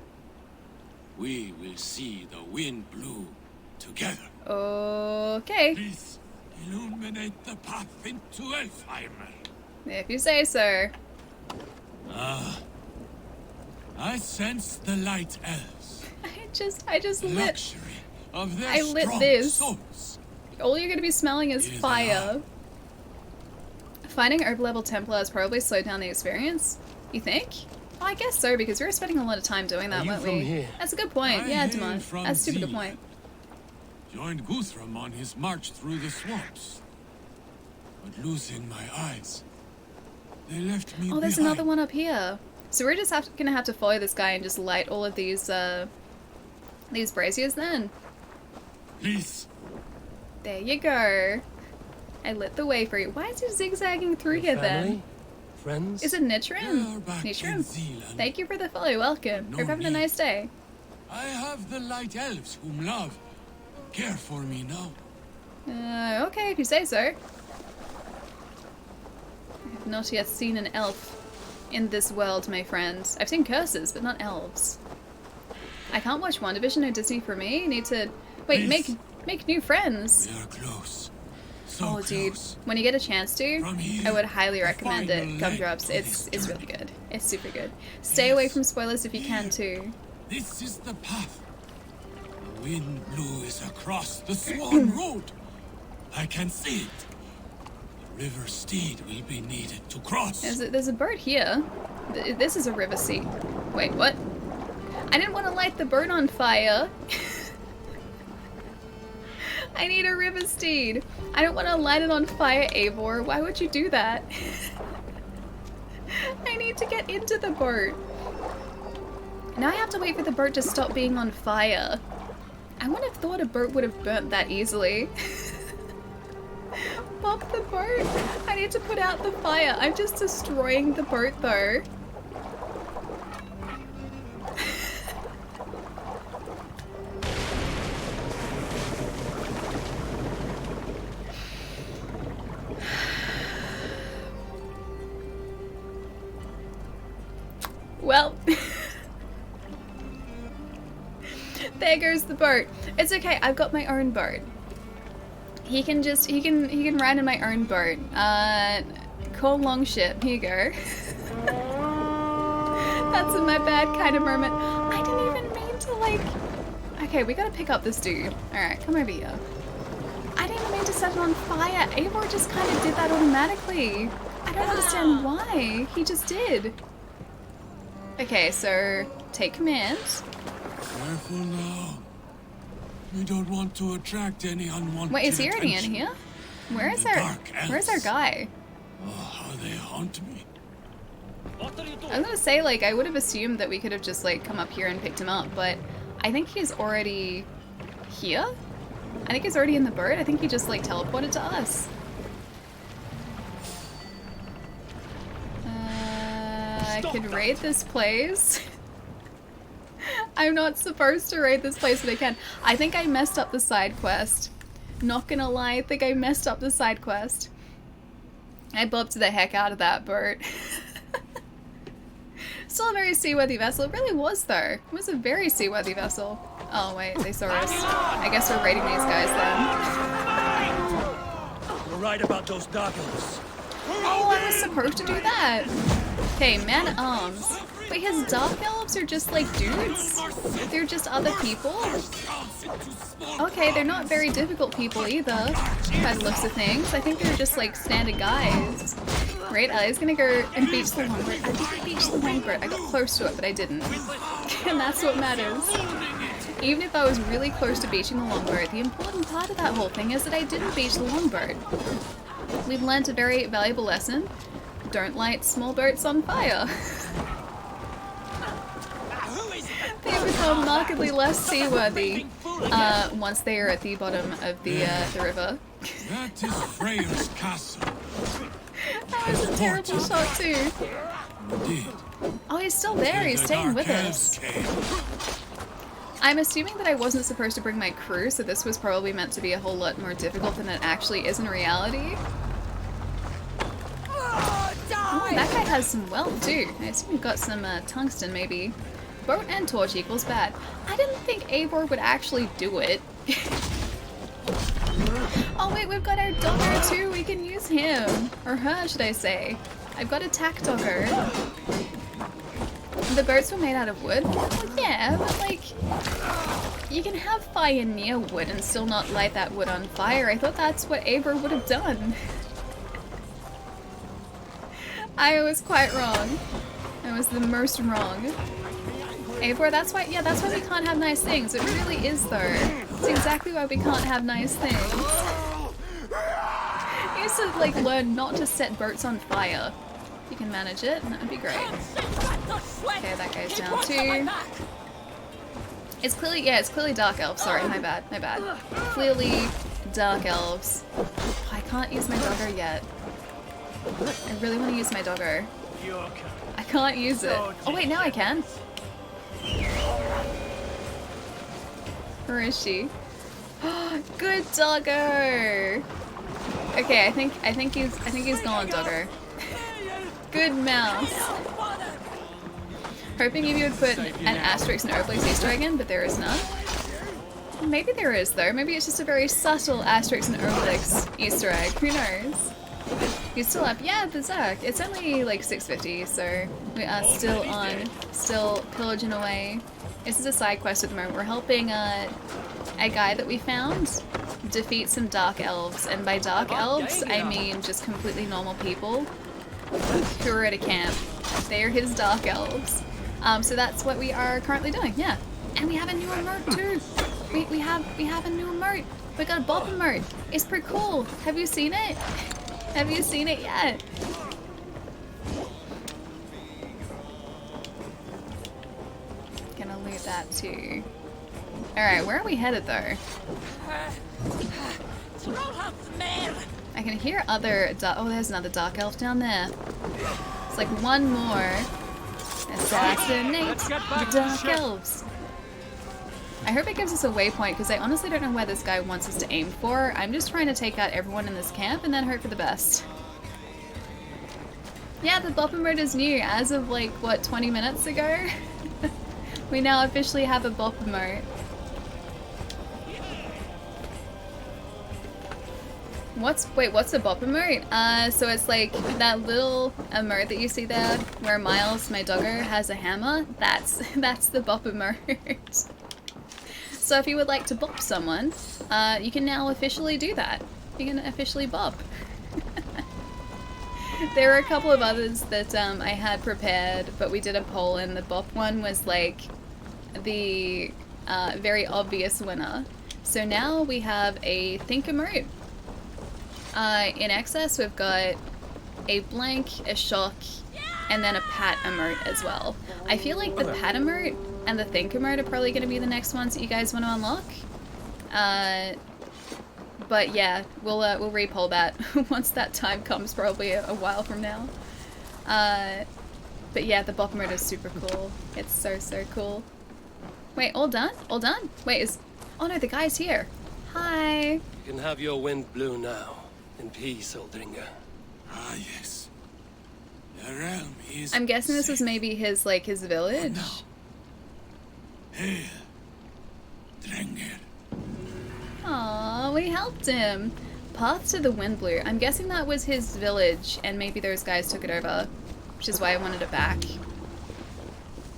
We will see the wind blue together. Okay. Please illuminate the path into Elfheimer. If you say so. Ah, I sense the light elves. I just The lit. luxury of their I lit strong this. souls. All you're gonna be smelling is fire. Finding overlevel Templars probably slowed down the experience. You think? Oh, I guess so, because we were spending a lot of time doing that, Are you weren't from we? here? That's a good point. I Yeah, hail Demon. from That's a super good Zealand. point. Joined Guthrum on his march through the swamps. But losing my eyes, they left me Oh, there's behind. another one up here. So we're just gonna have to follow this guy and just light all of these braziers then. Please. There you go. I lit the way for you. Why is he zigzagging through here then? Family? Friends? Is it Nitram? You're back Nitram? in Zealand. Thank you for the follow. Welcome. No You're having a need. nice day. I have the light elves whom love care for me now. Okay, if you say so. I have not yet seen an elf in this world, my friend. I've seen curses, but not elves. I can't watch WandaVision or Disney for me. Need to wait, Please. make new friends. We are close. So Oh, dude, close. when you get a chance to, From here, I would highly the recommend it. final Gumdrops, leg of it's this really journey. good. It's super good. Stay away from spoilers if you can too. This is the path. The wind blue is across the Swan Road. I can see it. The river steed will be needed to cross. There's a boat here. This is a river seat. Wait, what? I didn't want to light the boat on fire. I need a river steed. I don't want to light it on fire, Eivor. Why would you do that? I need to get into the boat. Now I have to wait for the boat to stop being on fire. I wouldn't have thought a boat would have burnt that easily. Pop the boat. I need to put out the fire. I'm just destroying the boat though. Well, there goes the boat. It's okay, I've got my own boat. He can ride in my own boat. Call Longship, here you go. That's my bad kind of moment. I didn't even mean to like... Okay, we gotta pick up this dude. Alright, come over here. I didn't mean to set it on fire. Eivor just kind of did that automatically. I don't understand why. He just did. Okay, so take command. Careful now. We don't want to attract any unwanted Wait, is he already in attention. here? Where's The our dark Where's our elves. guy? Oh, how they haunt me. I was gonna say, like, I would have assumed that we could have just, like, come up here and picked him up, but I think he's already here? I think he's already in the boat. I think he just, like, teleported to us. I could raid this place. I'm not supposed to raid this place, but I can. I think I messed up the side quest. Not gonna lie, I think I messed up the side quest. I bopped the heck out of that boat. Still a very seaworthy vessel. It really was, though. It was a very seaworthy vessel. Oh, wait, they saw us. I guess we're raiding these guys then. You're right about those dark elves. Oh, I was supposed to do that. Okay, man-at-arms. Wait, his dark elves are just like dudes? They're just other people? Okay, they're not very difficult people either, by the looks of things. I think they're just like standard guys. Right, I was gonna go and beach the longboat. I didn't beach the longboat. I got close to it, but I didn't. And that's what matters. Even if I was really close to beaching the longboat, the important part of that whole thing is that I didn't beach the longboat. We've learned a very valuable lesson. Don't light small boats on fire. They become markedly less seaworthy once they are at the bottom of the river. That is Freyr's castle. That was a terrible shot too. Indeed. Oh, he's still there. He's staying with us. I'm assuming that I wasn't supposed to bring my crew, so this was probably meant to be a whole lot more difficult than it actually is in reality. Oh, that guy has some wealth too. I assume he got some tungsten maybe. Boat and torch equals bad. I didn't think Eivor would actually do it. Oh wait, we've got our dogger too. We can use him. Or her, should I say. I've got a tack dogger. The boats were made out of wood? Well, yeah, but like, you can have fire near wood and still not light that wood on fire. I thought that's what Eivor would have done. I was quite wrong. I was the most wrong. Eivor, that's why we can't have nice things. It really is though. It's exactly why we can't have nice things. You used to like learn not to set boats on fire. If you can manage it, that would be great. Okay, that guy's down too. It's clearly dark elves. Sorry, my bad. Clearly dark elves. Oh, I can't use my dogger yet. I really want to use my dogger. I can't use it. Oh wait, now I can. Where is she? Good dogger. Okay, I think he's gone, dogger. Good mouse. Hoping you would put an asterisk and Obelix Easter egg in, but there is none. Maybe there is though. Maybe it's just a very subtle asterisk and Obelix Easter egg. Who knows? He's still up. Yeah, the Zerk. It's only like 6:50, so we are still pillaging away. This is a side quest at the moment. We're helping a guy that we found defeat some dark elves, and by dark elves I mean just completely normal people who are at a camp. They are his dark elves. So that's what we are currently doing. Yeah, and we have a new emote too. We have a new emote. We got a bop emote. It's pretty cool. Have you seen it? Have you seen it yet? Gonna loot that too. Alright, where are we headed though? I can hear other oh, there's another dark elf down there. It's like one more. Assassinate the dark elves. I hope it gives us a waypoint because I honestly don't know where this guy wants us to aim for. I'm just trying to take out everyone in this camp and then hope for the best. Yeah, the bop emote is new as of like, what, 20 minutes ago? We now officially have a bop emote. What's a bop emote? So it's like that little emote that you see there where Miles, my dogger, has a hammer. That's the bop emote. So if you would like to bop someone, you can now officially do that. You can officially bop. There are a couple of others that I had prepared, but we did a poll and the bop one was like the very obvious winner. So now we have a think emote. In excess we've got a blank, a shock, and then a pat emote as well. I feel like the pat emote and the think emote are probably going to be the next ones that you guys want to unlock. But yeah, we'll re-poll that once that time comes, probably a while from now. But yeah, the bop emote is super cool. It's so cool. Wait, all done? All done? Wait, oh no, the guy's here. Hi. You can have your wind blow now. In peace, Oldringer. Ah, yes. The realm is I'm guessing this was maybe his, like, his village. Hail, Drenger. Aw, we helped him. Path to the Wind Blue. I'm guessing that was his village, and maybe those guys took it over, which is why I wanted it back.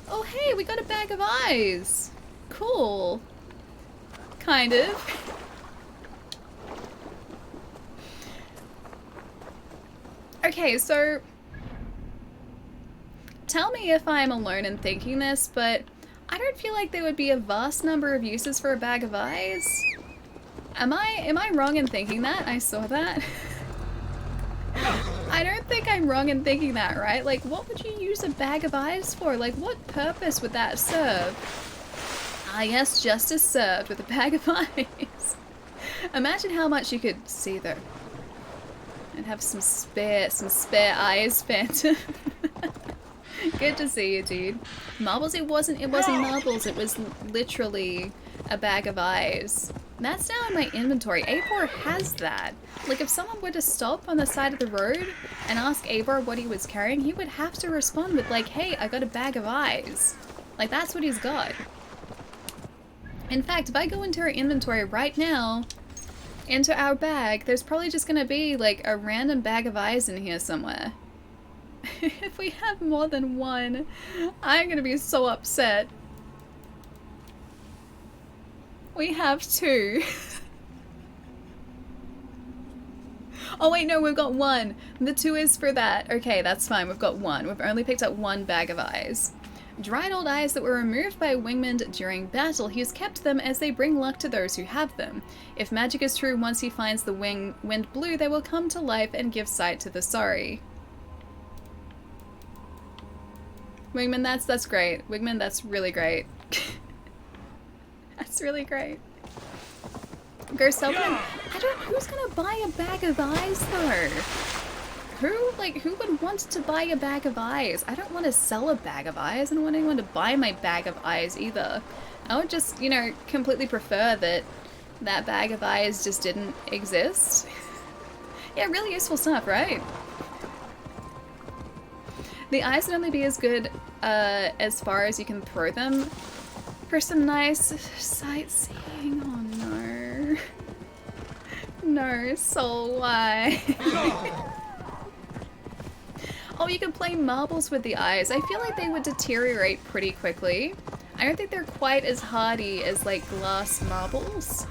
Oh, hey, we got a bag of eyes. Cool. Kind of. Okay, so tell me if I'm alone in thinking this, but I don't feel like there would be a vast number of uses for a bag of eyes. Am I wrong in thinking that? I saw that. I don't think I'm wrong in thinking that, right? Like, what would you use a bag of eyes for? Like, what purpose would that serve? Ah, yes, justice served with a bag of eyes. Imagine how much you could see, though. And have some spare eyes, Phantom. Good to see you, dude. Marbles? It wasn't marbles. It was literally a bag of eyes. And that's now in my inventory. Eivor has that. Like, if someone were to stop on the side of the road and ask Eivor what he was carrying, he would have to respond with, like, hey, I got a bag of eyes. Like, that's what he's got. In fact, if I go into our inventory right now, into our bag, there's probably just gonna be, like, a random bag of eyes in here somewhere. If we have more than one, I'm gonna be so upset. We have two. Oh wait, no, we've got one. The two is for that. Okay, that's fine, we've got one. We've only picked up one bag of eyes. Dried old eyes that were removed by a wingman during battle. He has kept them as they bring luck to those who have them. If magic is true, once he finds the wind blue, they will come to life and give sight to the sorry. Wingman, that's great. Wingman, that's really great. That's really great. Ghost Selfman, who's gonna buy a bag of eyes though? Who would want to buy a bag of eyes? I don't want to sell a bag of eyes. I don't want anyone to buy my bag of eyes either. I would just, you know, completely prefer that that bag of eyes just didn't exist. Yeah, really useful stuff, right? The eyes would only be as good as far as you can throw them for some nice sightseeing. Oh no. No, so why? Oh, you can play marbles with the eyes. I feel like they would deteriorate pretty quickly. I don't think they're quite as hardy as, like, glass marbles.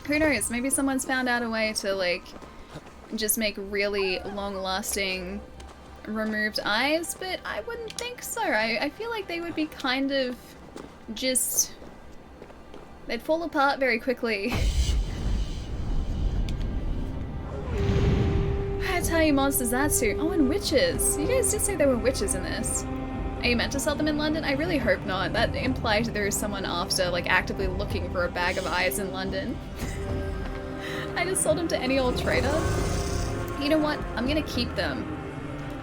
Who knows? Maybe someone's found out a way to, like, just make really long-lasting removed eyes, but I wouldn't think so. I feel like they would be kind of just... they'd fall apart very quickly. That's how you monsters that too. Oh, and witches. You guys did say there were witches in this. Are you meant to sell them in London? I really hope not. That implies there is someone after, like, actively looking for a bag of eyes in London. I just sold them to any old trader. You know what? I'm gonna keep them.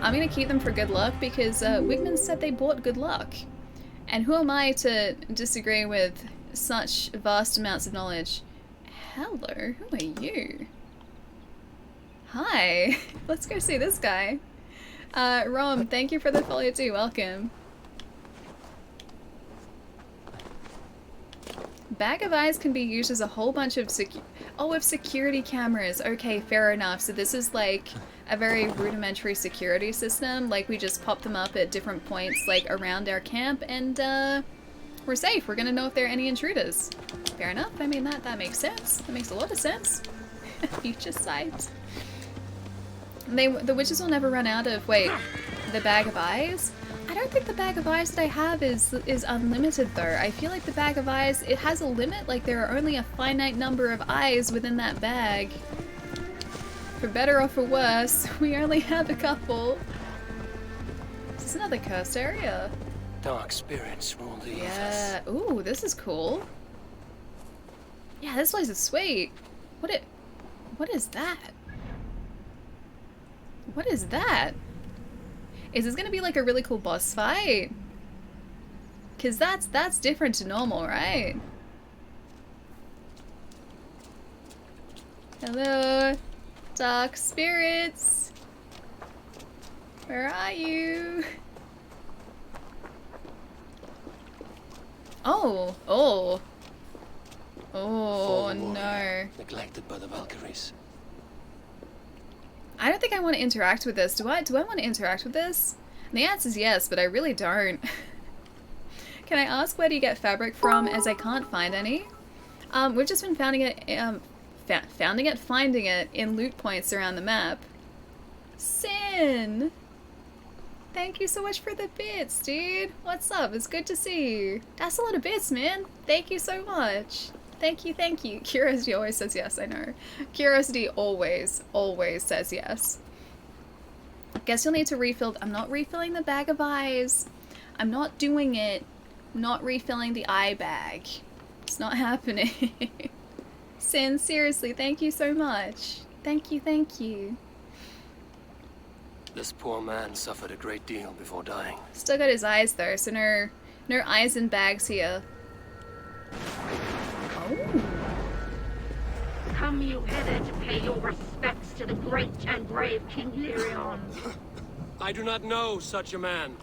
I'm gonna keep them for good luck because Wigman said they bought good luck. And who am I to disagree with such vast amounts of knowledge? Hello, who are you? Hi, let's go see this guy. Rom, thank you for the follow too, welcome. Bag of eyes can be used as a whole bunch of security cameras. Okay, fair enough. So this is like a very rudimentary security system. Like we just pop them up at different points like around our camp and we're safe. We're gonna know if there are any intruders. Fair enough. I mean, that makes sense. That makes a lot of sense. Future sight. The witches will never run out of, wait, the bag of eyes? I don't think the bag of eyes that I have is unlimited though. I feel like the bag of eyes, it has a limit, like there are only a finite number of eyes within that bag. For better or for worse, we only have a couple. Is this another cursed area? Dark spirits rule the Yeah, ooh, this is cool. Yeah, this place is sweet. What is that? What is that? Is this gonna be like a really cool boss fight? Cause that's different to normal, right? Hello, dark spirits. Where are you? Oh, oh. Oh, Fallen no. warrior, neglected by the Valkyries. I don't think I want to interact with this. Do I want to interact with this? And the answer is yes, but I really don't. Can I ask where do you get fabric from, as I can't find any? We've just been finding it in loot points around the map. Sin! Thank you so much for the bits, dude. What's up? It's good to see you. That's a lot of bits, man. Thank you so much. Thank you, thank you. Curiosity always says yes, I know. Curiosity always says yes. Guess you'll need to refill. I'm not refilling the bag of eyes. I'm not doing it. I'm not refilling the eye bag. It's not happening. Sin, seriously, thank you so much. Thank you, thank you. This poor man suffered a great deal before dying. Still got his eyes though, so no eyes in bags here. Oh. Come you hither to pay your respects to the great and brave King Lyrion. I do not know such a man.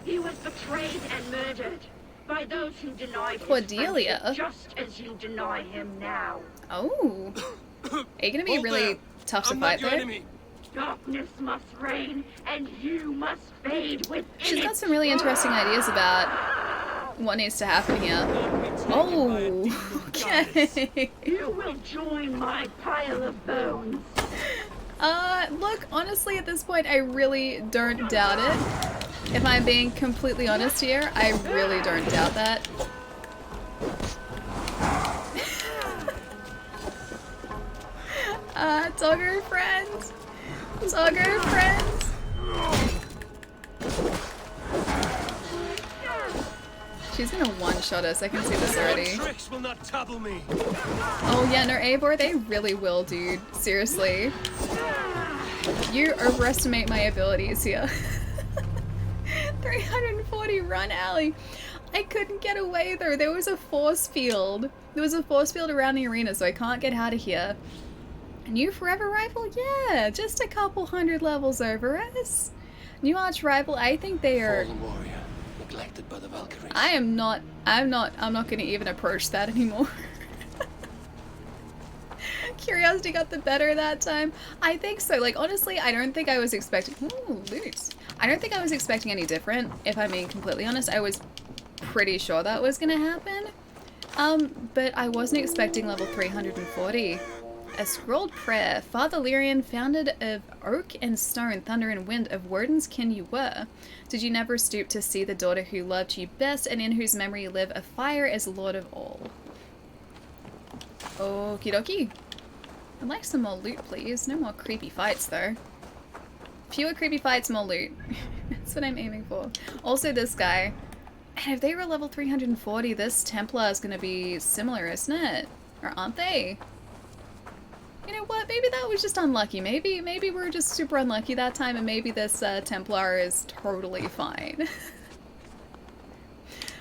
He was betrayed and murdered by those who denied his Cordelia. friendship, just as you deny him now. Oh. Are you gonna be really tough to fight though? Darkness must reign, and you must fade within She's got some really interesting ideas about what needs to happen here. Oh, okay. You will join my pile of bones. Look, honestly, at this point, I really don't doubt it. If I'm being completely honest here, I really don't doubt that. Doggo friends. Doggo friends. She's gonna one-shot us, I can see this already. Tricks will not trouble me. Oh yeah, no, Eivor, they really will, dude. Seriously. You overestimate my abilities here. 340 run, alley. I couldn't get away though. There was a force field. There was a force field around the arena, so I can't get out of here. New forever rival? Yeah, just a couple hundred levels over us. New arch rival, I think they are... Fallen warrior, neglected by the Valkyries. I'm not gonna even approach that anymore. Curiosity got the better that time. I think so. Like, honestly, I don't think I was expecting... Ooh, loot. I don't think I was expecting any different, if I'm being completely honest. I was pretty sure that was gonna happen. But I wasn't expecting level 340. A scrolled prayer. Father Lyrian, founded of oak and stone, thunder and wind, of Woden's kin you were. Did you never stoop to see the daughter who loved you best, and in whose memory you live, a fire as lord of all? Okie dokie. I'd like some more loot, please. No more creepy fights, though. Fewer creepy fights, more loot. That's what I'm aiming for. Also, this guy. And if they were level 340, this Templar is going to be similar, isn't it? Or aren't they? You know what? Maybe that was just unlucky. Maybe we're just super unlucky that time, and maybe this Templar is totally fine.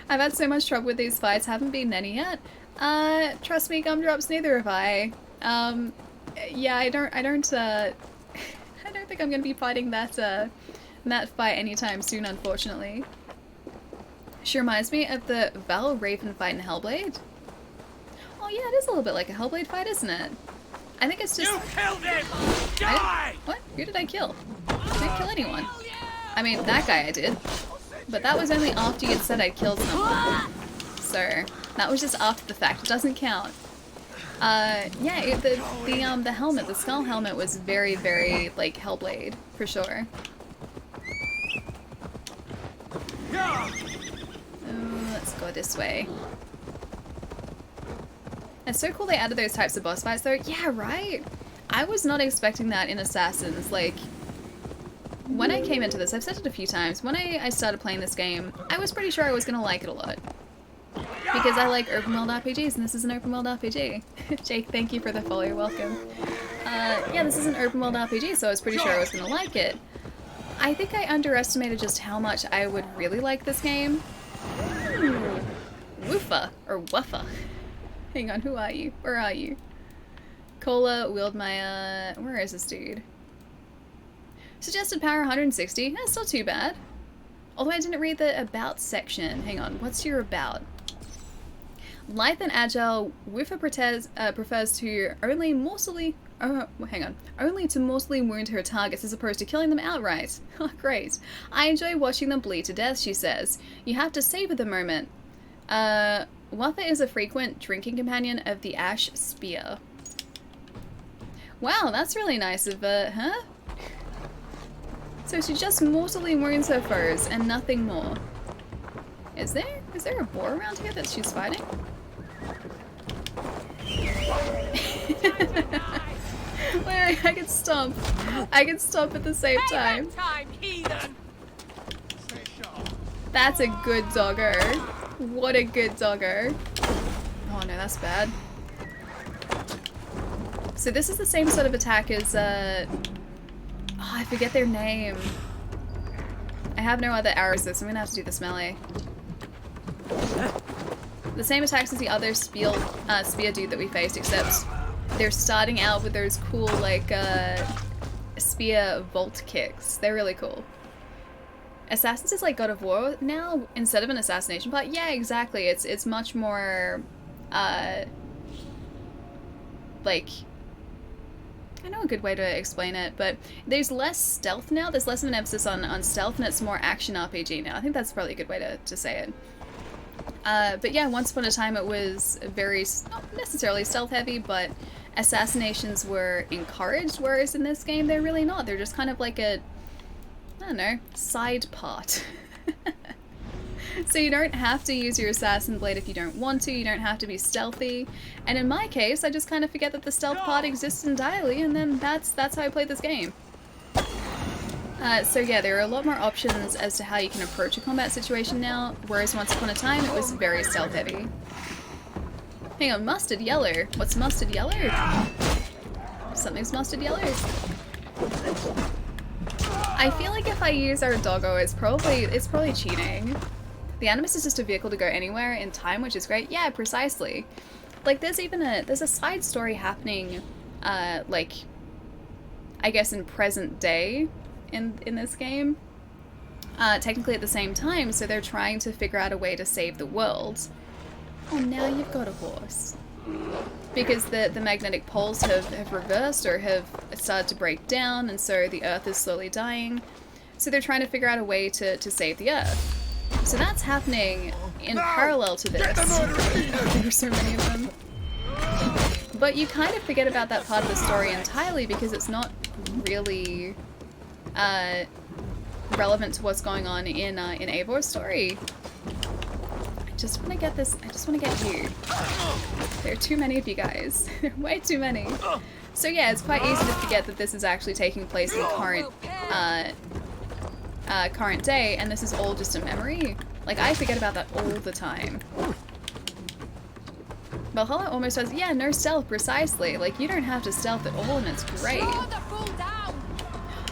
I've had so much trouble with these fights. Haven't beaten any yet. Trust me, gumdrops. Neither have I. Yeah, I don't think I'm gonna be fighting that fight anytime soon, unfortunately. She reminds me of the Val Raven fight in Hellblade. Oh yeah, it is a little bit like a Hellblade fight, isn't it? I think it's just... You killed him! Die! What? Who did I kill? I didn't kill anyone. I mean, that guy I did. But that was only after you'd said I'd killed someone. So, that was just after the fact. It doesn't count. Yeah, the helmet, the skull helmet was very, very, like, Hellblade, for sure. Let's go this way. It's so cool they added those types of boss fights though. Yeah, right? I was not expecting that in Assassins. Like, when I came into this, I've said it a few times, when I started playing this game, I was pretty sure I was gonna like it a lot. Because I like open world RPGs, and this is an open world RPG. Jake, thank you for the follow, you're welcome. Yeah, this is an open world RPG, so I was pretty sure I was gonna like it. I think I underestimated just how much I would really like this game. Ooh. Woofa, or Wuffa. Hang on, who are you? Where are you? Cola, Wildmeyer. Where is this dude? Suggested power 160. That's not too bad. Although I didn't read the about section. Hang on, what's your about? Lithe and agile, Woofer prefers to only mortally... only to mortally wound her targets as opposed to killing them outright. Oh, great. I enjoy watching them bleed to death, she says. You have to savor the moment. Watha is a frequent drinking companion of the Ash Spear. Wow, that's really nice of her, huh? So she just mortally wounds her foes and nothing more. Is there a boar around here that she's fighting? Wait, I can stomp. I can stomp at the same time. That's a good doggo. What a good doggo. Oh no, that's bad. So this is the same sort of attack as, oh, I forget their name. I have no other arrows though, so I'm gonna have to do this melee. The same attacks as the other spear dude that we faced, except they're starting out with those cool, like, spear vault kicks. They're really cool. Assassins is like God of War now, instead of an assassination part. Yeah, exactly. It's much more, like... I know a good way to explain it, but there's less stealth now. There's less of an emphasis on stealth, and it's more action RPG now. I think that's probably a good way to say it. But yeah, once upon a time it was very, not necessarily stealth heavy, but assassinations were encouraged, whereas in this game they're really not. They're just kind of like a, I don't know, side part. So you don't have to use your assassin blade if you don't want to, you don't have to be stealthy. And in my case, I just kind of forget that the stealth part exists entirely, and then that's how I play this game. So yeah, there are a lot more options as to how you can approach a combat situation now, whereas once upon a time it was very stealth heavy. Hang on, mustard yellow. What's mustard yellow? Something's mustard yellow. I feel like if I use our doggo, it's probably cheating. The Animus is just a vehicle to go anywhere in time, which is great. Yeah, precisely. Like, there's a side story happening, like, I guess in present day in this game. Technically at the same time, so they're trying to figure out a way to save the world. Oh, now you've got a horse. Because the magnetic poles have reversed or have started to break down, and so the Earth is slowly dying. So they're trying to figure out a way to save the Earth. So that's happening in parallel to this. There are so many of them. But you kind of forget about that part of the story entirely because it's not really relevant to what's going on in Eivor's story. I just want to get this. I just want to get you. There are too many of you guys. There are way too many. So yeah, it's quite easy to forget that this is actually taking place in current day, and this is all just a memory. Like, I forget about that all the time. Valhalla almost does, yeah, no stealth, precisely. Like, you don't have to stealth at all, and it's great.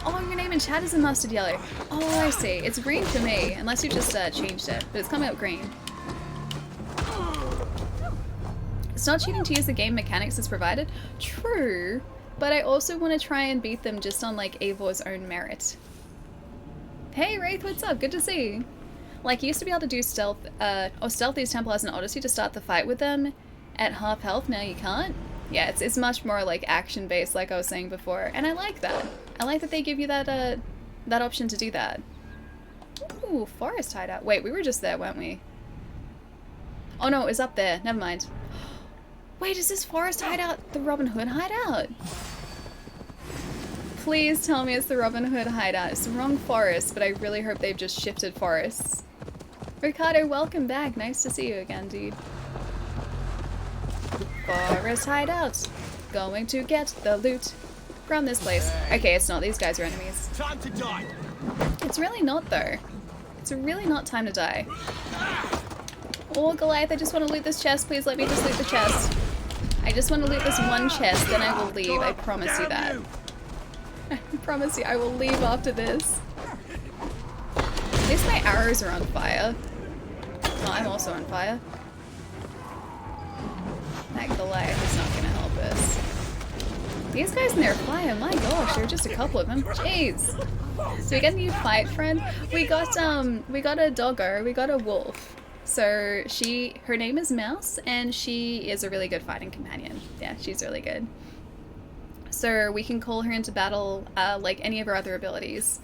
Oh, your name in chat is a mustard yellow. Oh, I see. It's green for me, unless you just changed it, but it's coming up green. It's not cheating to use the game mechanics as provided. True, but I also want to try and beat them just on, like, Eivor's own merit. Hey Wraith, what's up? Good to see you. Like, you used to be able to do stealth, or stealth these Templars in Odyssey to start the fight with them at half health. Now you can't. Yeah, it's much more like action based, like I was saying before, and I like that. I like that they give you that that option to do that. Ooh, forest hideout. Wait, we were just there, weren't we? Oh no, it was up there. Never mind. Wait, is this forest hideout the Robin Hood hideout? Please tell me it's the Robin Hood hideout. It's the wrong forest, but I really hope they've just shifted forests. Ricardo, welcome back. Nice to see you again, dude. Forest hideout. Going to get the loot from this place. Okay, it's not. These guys are enemies. Time to die. It's really not, though. It's really not time to die. Oh, Goliath, I just want to loot this chest. Please let me just loot the chest. I just want to loot this one chest, then I will leave. I promise you that. I promise you, I will leave after this. At least my arrows are on fire. Oh, I'm also on fire. That Goliath is not going to help us. These guys in there fire, my gosh, there are just a couple of them. Jeez. So we got a new fight friend. We got a doggo, we got a wolf. So her name is Mouse, and she is a really good fighting companion. Yeah, she's really good. So we can call her into battle like any of her other abilities.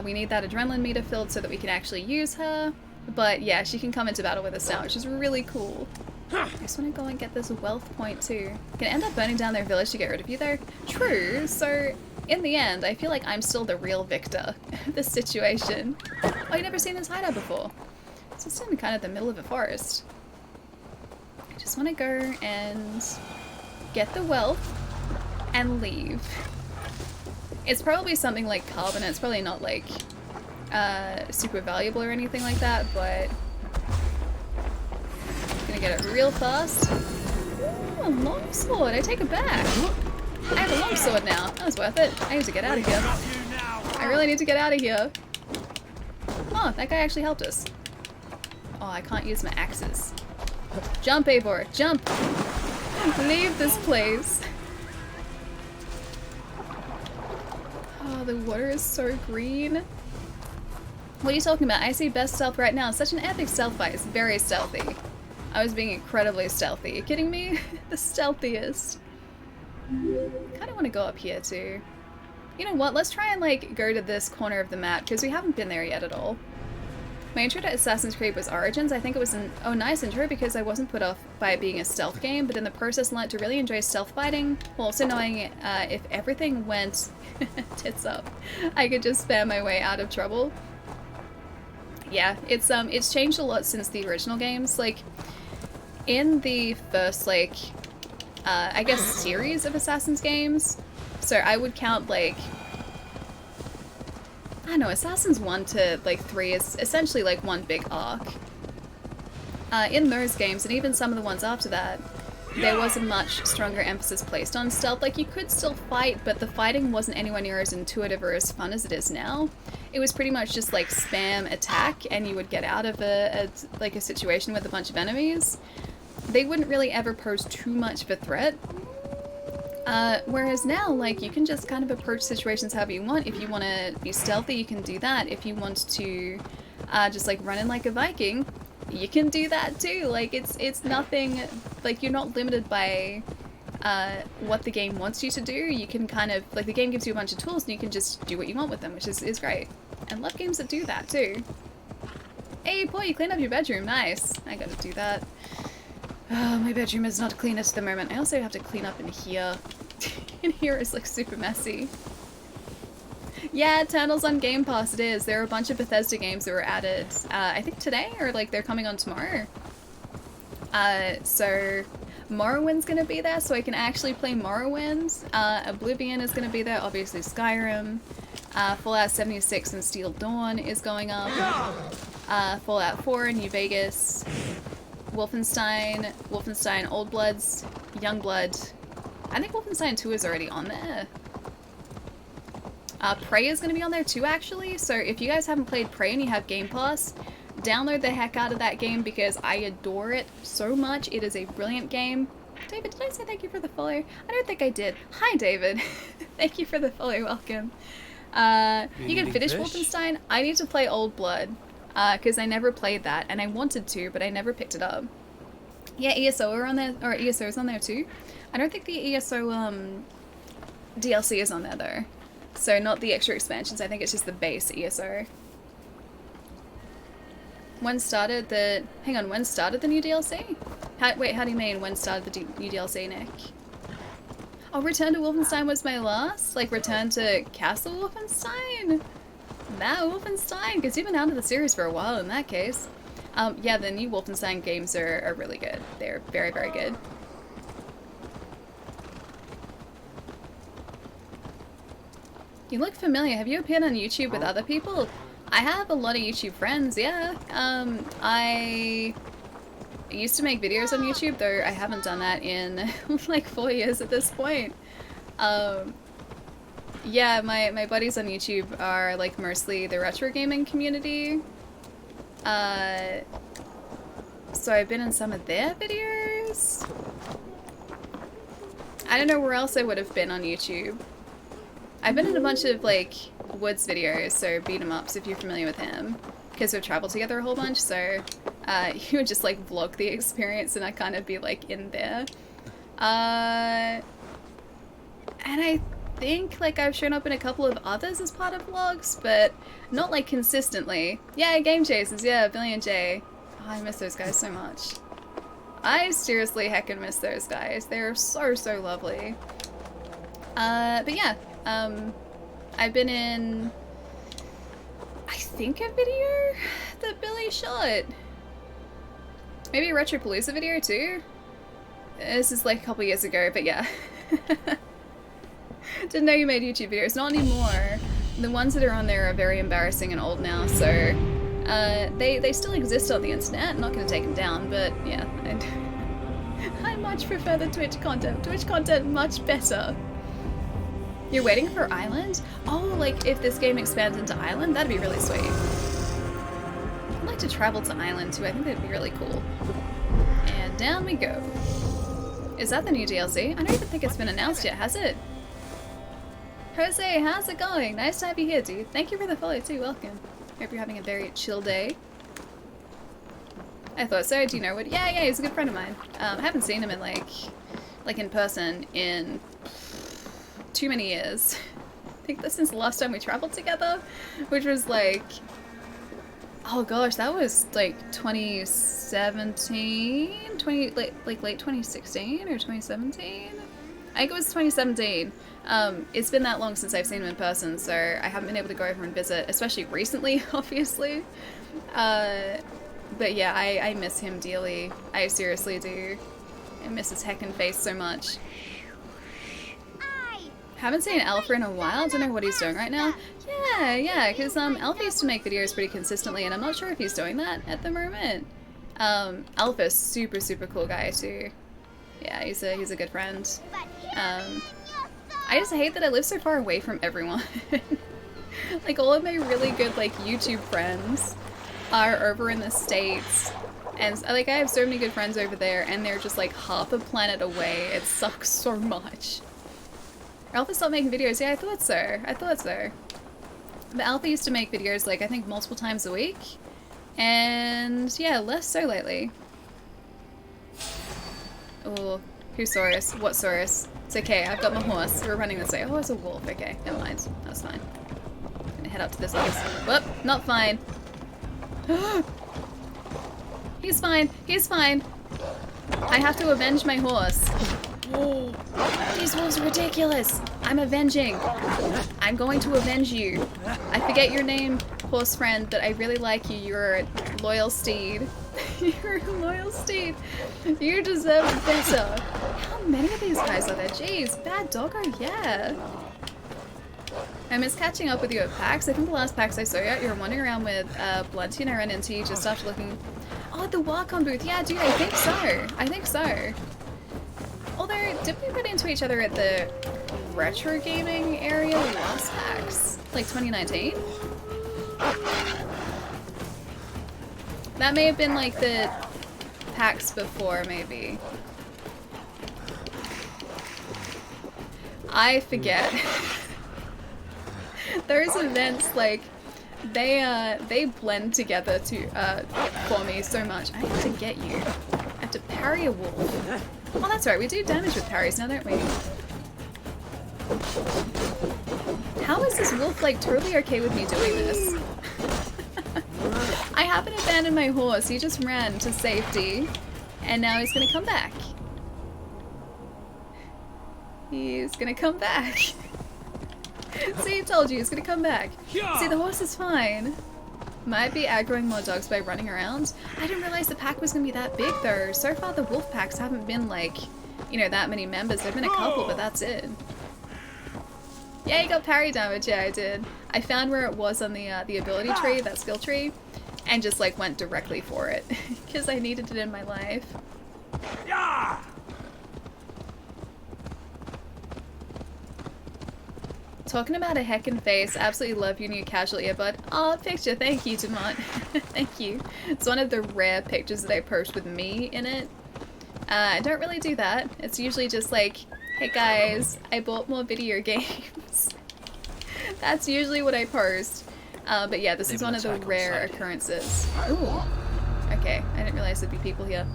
We need that adrenaline meter filled so that we can actually use her. But yeah, she can come into battle with us now, which is really cool. I just want to go and get this wealth point too. Can end up burning down their village to get rid of you though. True, so in the end, I feel like I'm still the real victor of this situation. Oh, you've never seen this hideout before? It's just in kind of the middle of a forest. I just want to go and get the wealth and leave. It's probably something like carbon. It's probably not like super valuable or anything like that, but gonna get it real fast. Ooh, a longsword. I take it back. I have a longsword now. That was worth it. I need to get out of here. I really need to get out of here. Oh, that guy actually helped us. Oh, I can't use my axes. Jump, Eivor. Jump. Leave this place. Oh, the water is so green. What are you talking about? I see best stealth right now. Such an epic stealth fight. It's very stealthy. I was being incredibly stealthy. Are you kidding me? The stealthiest. Kind of want to go up here too. You know what? Let's try and like go to this corner of the map because we haven't been there yet at all. My intro to Assassin's Creed was Origins. I think it was an nice intro because I wasn't put off by it being a stealth game, but in the process learned to really enjoy stealth fighting, while also knowing if everything went tits up, I could just spam my way out of trouble. Yeah, it's changed a lot since the original games. Like, in the first, like, I guess series of Assassin's games, so I would count, like, I don't know, Assassins 1 to, like, 3 is essentially, like, one big arc. In those games, and even some of the ones after that, there was a much stronger emphasis placed on stealth. Like, you could still fight, but the fighting wasn't anywhere near as intuitive or as fun as it is now. It was pretty much just, like, spam attack, and you would get out of a situation with a bunch of enemies. They wouldn't really ever pose too much of a threat. Whereas now, like, you can just kind of approach situations however you want. If you want to be stealthy, you can do that. If you want to just, like, run in like a Viking, you can do that too. Like, it's nothing, like, you're not limited by what the game wants you to do. You can kind of, like, the game gives you a bunch of tools and you can just do what you want with them, which is great. And love games that do that too. Hey, boy, you cleaned up your bedroom. Nice. I gotta do that. Oh, my bedroom is not cleanest at the moment. I also have to clean up in here. In here is like super messy. Yeah, Eternal's on Game Pass, it is. There are a bunch of Bethesda games that were added, I think today, or like they're coming on tomorrow. So Morrowind's gonna be there, so I can actually play Morrowind. Oblivion is gonna be there, obviously Skyrim. Fallout 76 and Steel Dawn is going up. Fallout 4, New Vegas. Wolfenstein Old Bloods, Youngblood. I think Wolfenstein 2 is already on there. Prey is going to be on there too, actually. So if you guys haven't played Prey and you have Game Pass, download the heck out of that game because I adore it so much. It is a brilliant game. David, did I say thank you for the follow? I don't think I did. Hi, David. Thank you for the follow. Welcome. You can finish Wolfenstein. I need to play Old Blood. Because I never played that, and I wanted to, but I never picked it up. Yeah, ESO are on there, or ESO is on there too. I don't think the ESO DLC is on there though. So not the extra expansions, I think it's just the base ESO. When started the new DLC? Wait, how do you mean when started the new DLC, Nick? Oh, Return to Wolfenstein was my last? Like Return to Castle Wolfenstein? That Wolfenstein, because you've been out of the series for a while in that case. Yeah, the new Wolfenstein games are really good. They're very, very good. You look familiar. Have you appeared on YouTube with other people? I have a lot of YouTube friends, yeah. I used to make videos on YouTube, though I haven't done that in like 4 years at this point. Yeah, my buddies on YouTube are like mostly the retro gaming community. So I've been in some of their videos. I don't know where else I would have been on YouTube. I've been in a bunch of like Woods videos, so beat 'em ups if you're familiar with him, because we've traveled together a whole bunch. So he would just like vlog the experience, and I kind of be like in there. And I think like I've shown up in a couple of others as part of vlogs, but not like consistently. Yeah, Game Chasers. Yeah, Billy and Jay. Oh, I miss those guys so much. I seriously heckin' miss those guys. They're so lovely. But yeah. I've been in, I think, a video that Billy shot. Maybe a Retropalooza video too? This is like a couple years ago, but yeah. Didn't know you made YouTube videos. Not anymore. The ones that are on there are very embarrassing and old now, so they still exist on the internet. I'm not going to take them down, but yeah. I much prefer the Twitch content. Twitch content much better. You're waiting for Island? Oh, like if this game expands into Island? That'd be really sweet. I'd like to travel to Island too. I think that'd be really cool. And down we go. Is that the new DLC? I don't even think it's been announced yet, has it? Jose, how's it going? Nice to have you here, dude. Thank you for the follow too. Welcome. Hope you're having a very chill day. I thought so. Do you know what? Yeah, he's a good friend of mine. I haven't seen him in like in person in too many years. I think this is the last time we traveled together, which was like, oh gosh, that was like 2017, like late 2016 or 2017. I think it was 2017. It's been that long since I've seen him in person, so I haven't been able to go over and visit, especially recently, obviously. But yeah, I miss him dearly. I seriously do. I miss his heckin' face so much. Haven't seen Alpha in a while. Don't know what he's doing right now. Yeah, because Alpha used to make videos pretty consistently, and I'm not sure if he's doing that at the moment. Alpha's super cool guy too. Yeah, he's a good friend. I just hate that I live so far away from everyone. Like all of my really good like YouTube friends are over in the States, and like I have so many good friends over there, and they're just like half a planet away. It sucks so much. Alpha stopped making videos. Yeah, I thought so. But Alpha used to make videos like I think multiple times a week, and yeah, less so lately. Oh, who's Saurus? What Saurus? It's okay, I've got my horse. We're running this way. Oh, it's a wolf. Okay, never mind. That's fine. I'm gonna head up to this place. Whoop, not fine. He's fine. He's fine. I have to avenge my horse. Whoa. These wolves are ridiculous. I'm avenging. I'm going to avenge you. I forget your name, horse friend, but I really like you. You're a loyal steed. You're a loyal steed. You deserve better. How many of these guys are there? Jeez, bad doggo, yeah. I miss catching up with you at PAX. I think the last PAX I saw you were wandering around with Blunty, and I ran into you just after looking. Oh, at the Wacom booth. Yeah, dude, I think so. I think so. Although, did we run into each other at the retro gaming area last PAX? Like 2019? That may have been like the PAX before, maybe. I forget. Those events, like, they blend together to for me so much. I have to get you. I have to parry a wolf. Oh, that's right. We do damage with parries now, don't we? How is this wolf, like, totally okay with me doing this? I haven't abandoned my horse. He just ran to safety, and now he's gonna come back. He's gonna come back. See, I told you, he's gonna come back. See, the horse is fine. Might be aggroing more dogs by running around. I didn't realize the pack was gonna be that big though. So far the wolf packs haven't been like, you know, that many members. There've been a couple, but that's it. Yeah, you got parry damage. Yeah, I did. I found where it was on the ability tree, that skill tree, and just like went directly for it because I needed it in my life. Yeah. Talking about a heckin' face, absolutely love your new casual earbud. Oh, picture, thank you, Demont. Thank you. It's one of the rare pictures that I post with me in it. I don't really do that. It's usually just like Hey guys, I bought more video games. That's usually what I post. But yeah, this is one of the rare occurrences. Ooh. Okay, I didn't realize there'd be people here.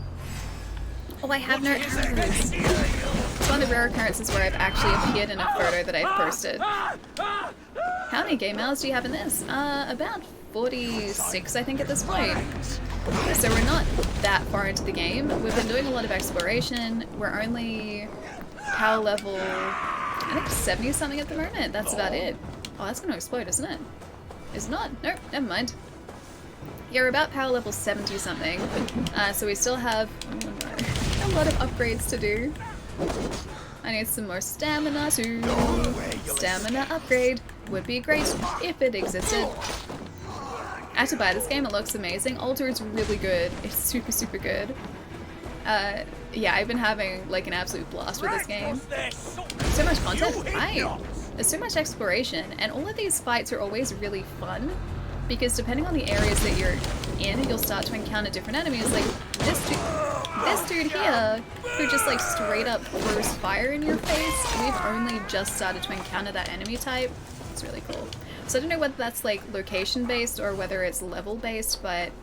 Oh, I have no arrows. It's one of the rare occurrences where I've actually appeared in a photo that I've posted. How many game hours do you have in this? About 46, I think, at this point. So we're not that far into the game. We've been doing a lot of exploration. We're only power level, I think 70 something at the moment. That's about it. Oh, that's gonna explode, isn't it? Is it not? Nope, never mind. Yeah, we're about power level 70 something. So we still have a lot of upgrades to do. I need some more stamina too. Stamina upgrade would be great if it existed. I have to buy this game, it looks amazing. Alter is really good. It's super, super good. Yeah, I've been having like an absolute blast with this game. So much content, right? There's so much exploration, and all of these fights are always really fun because depending on the areas that you're in, you'll start to encounter different enemies. Like this dude here, who just like straight up throws fire in your face. We've only just started to encounter that enemy type. It's really cool. So I don't know whether that's like location based or whether it's level based, but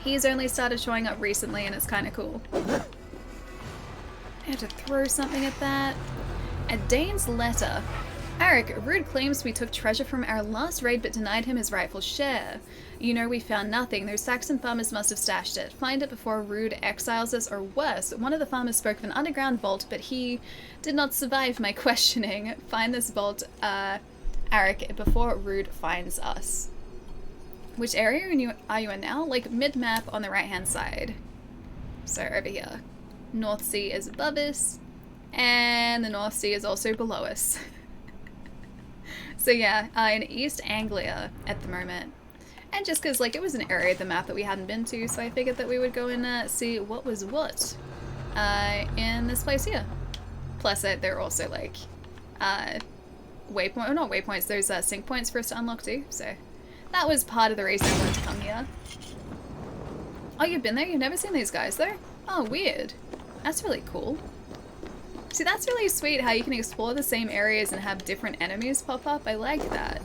he's only started showing up recently and it's kind of cool. I had to throw something at that. A Dane's letter. Eric, Rude claims we took treasure from our last raid but denied him his rightful share. You know we found nothing. Those Saxon farmers must have stashed it. Find it before Rude exiles us, or worse. One of the farmers spoke of an underground vault, but he did not survive my questioning. Find this vault, Eric, before Rude finds us. Which area are you in now? Like mid-map on the right-hand side. So over here. North Sea is above us, and the North Sea is also below us. So yeah, in East Anglia at the moment. And just because like it was an area of the map that we hadn't been to, so I figured that we would go and see what was what in this place here. Plus there are also like waypoint, or not waypoints, there's sync points for us to unlock too, so that was part of the reason I wanted to come here. Oh, you've been there? You've never seen these guys though? Oh, weird. That's really cool. See, that's really sweet how you can explore the same areas and have different enemies pop up. I like that.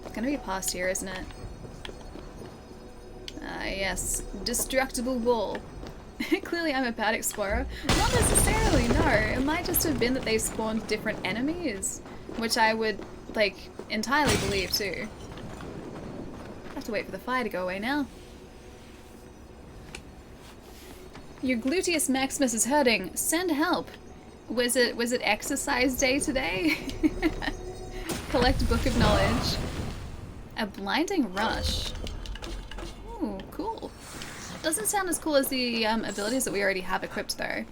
It's gonna be past here, isn't it? Yes. Destructible wall. Clearly I'm a bad explorer. Not necessarily, no. It might just have been that they spawned different enemies, which I would, like, entirely believe too. I have to wait for the fire to go away now. Your gluteus maximus is hurting. Send help. Was it exercise day today? Collect book of knowledge. A blinding rush. Ooh, cool. Doesn't sound as cool as the abilities that we already have equipped though.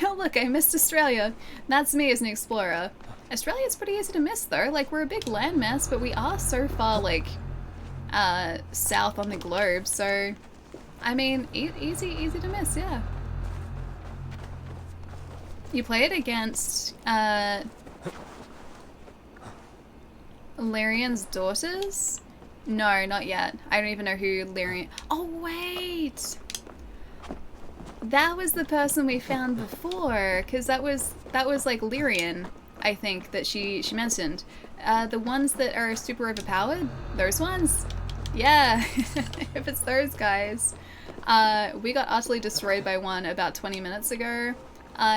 Oh look, I missed Australia. That's me as an explorer. Australia's pretty easy to miss though. Like, we're a big landmass, but we are so far like south on the globe, so I mean, easy to miss, yeah. You play it against Lyrian's daughters? No, not yet. I don't even know who Lyrian... Oh, wait! That was the person we found before, because that was like Lyrian, I think, that she mentioned. The ones that are super overpowered? Those ones? Yeah, if it's those guys. We got utterly destroyed by one about 20 minutes ago,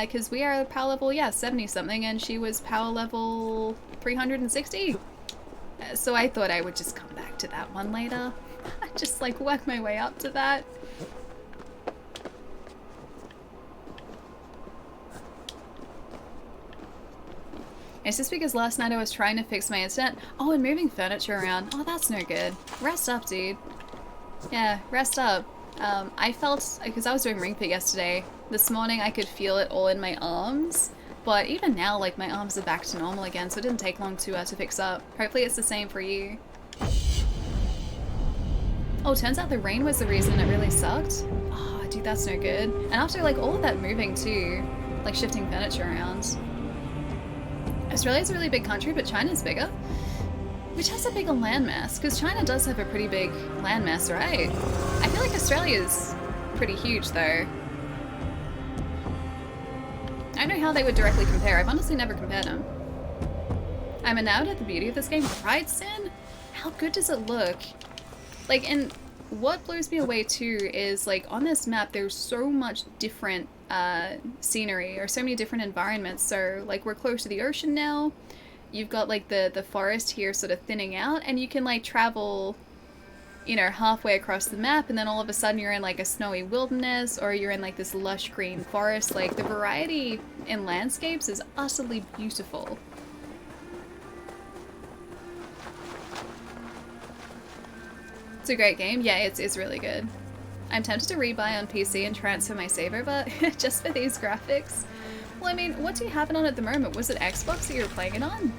because we are power level, yeah, 70 something, and she was power level 360. So I thought I would just come back to that one later. Just like work my way up to that. It's just because last night I was trying to fix my internet. Oh, and moving furniture around. Oh, that's no good. Rest up, dude. Yeah, rest up. I felt, because I was doing ring fit yesterday, this morning I could feel it all in my arms, but even now, like, my arms are back to normal again, so it didn't take long to fix up. Hopefully it's the same for you. Oh, turns out the rain was the reason it really sucked. Oh, dude, that's no good. And after, like, all of that moving too, like shifting furniture around. Australia's a really big country, but China's bigger. Which has a bigger landmass, because China does have a pretty big landmass, right? I feel like Australia's pretty huge, though. I don't know how they would directly compare. I've honestly never compared them. I'm enamored at the beauty of this game. Pride Sin? How good does it look? Like, and what blows me away too is, like, on this map there's so much different scenery, or so many different environments. So, like, we're close to the ocean now. You've got, like, the forest here sort of thinning out, and you can, like, travel, you know, halfway across the map, and then all of a sudden you're in, like, a snowy wilderness, or you're in, like, this lush green forest. Like, the variety in landscapes is utterly beautiful. It's a great game. Yeah, it's really good. I'm tempted to rebuy on PC and transfer my save over just for these graphics. Well, I mean, what do you have it on at the moment? Was it Xbox that you were playing it on?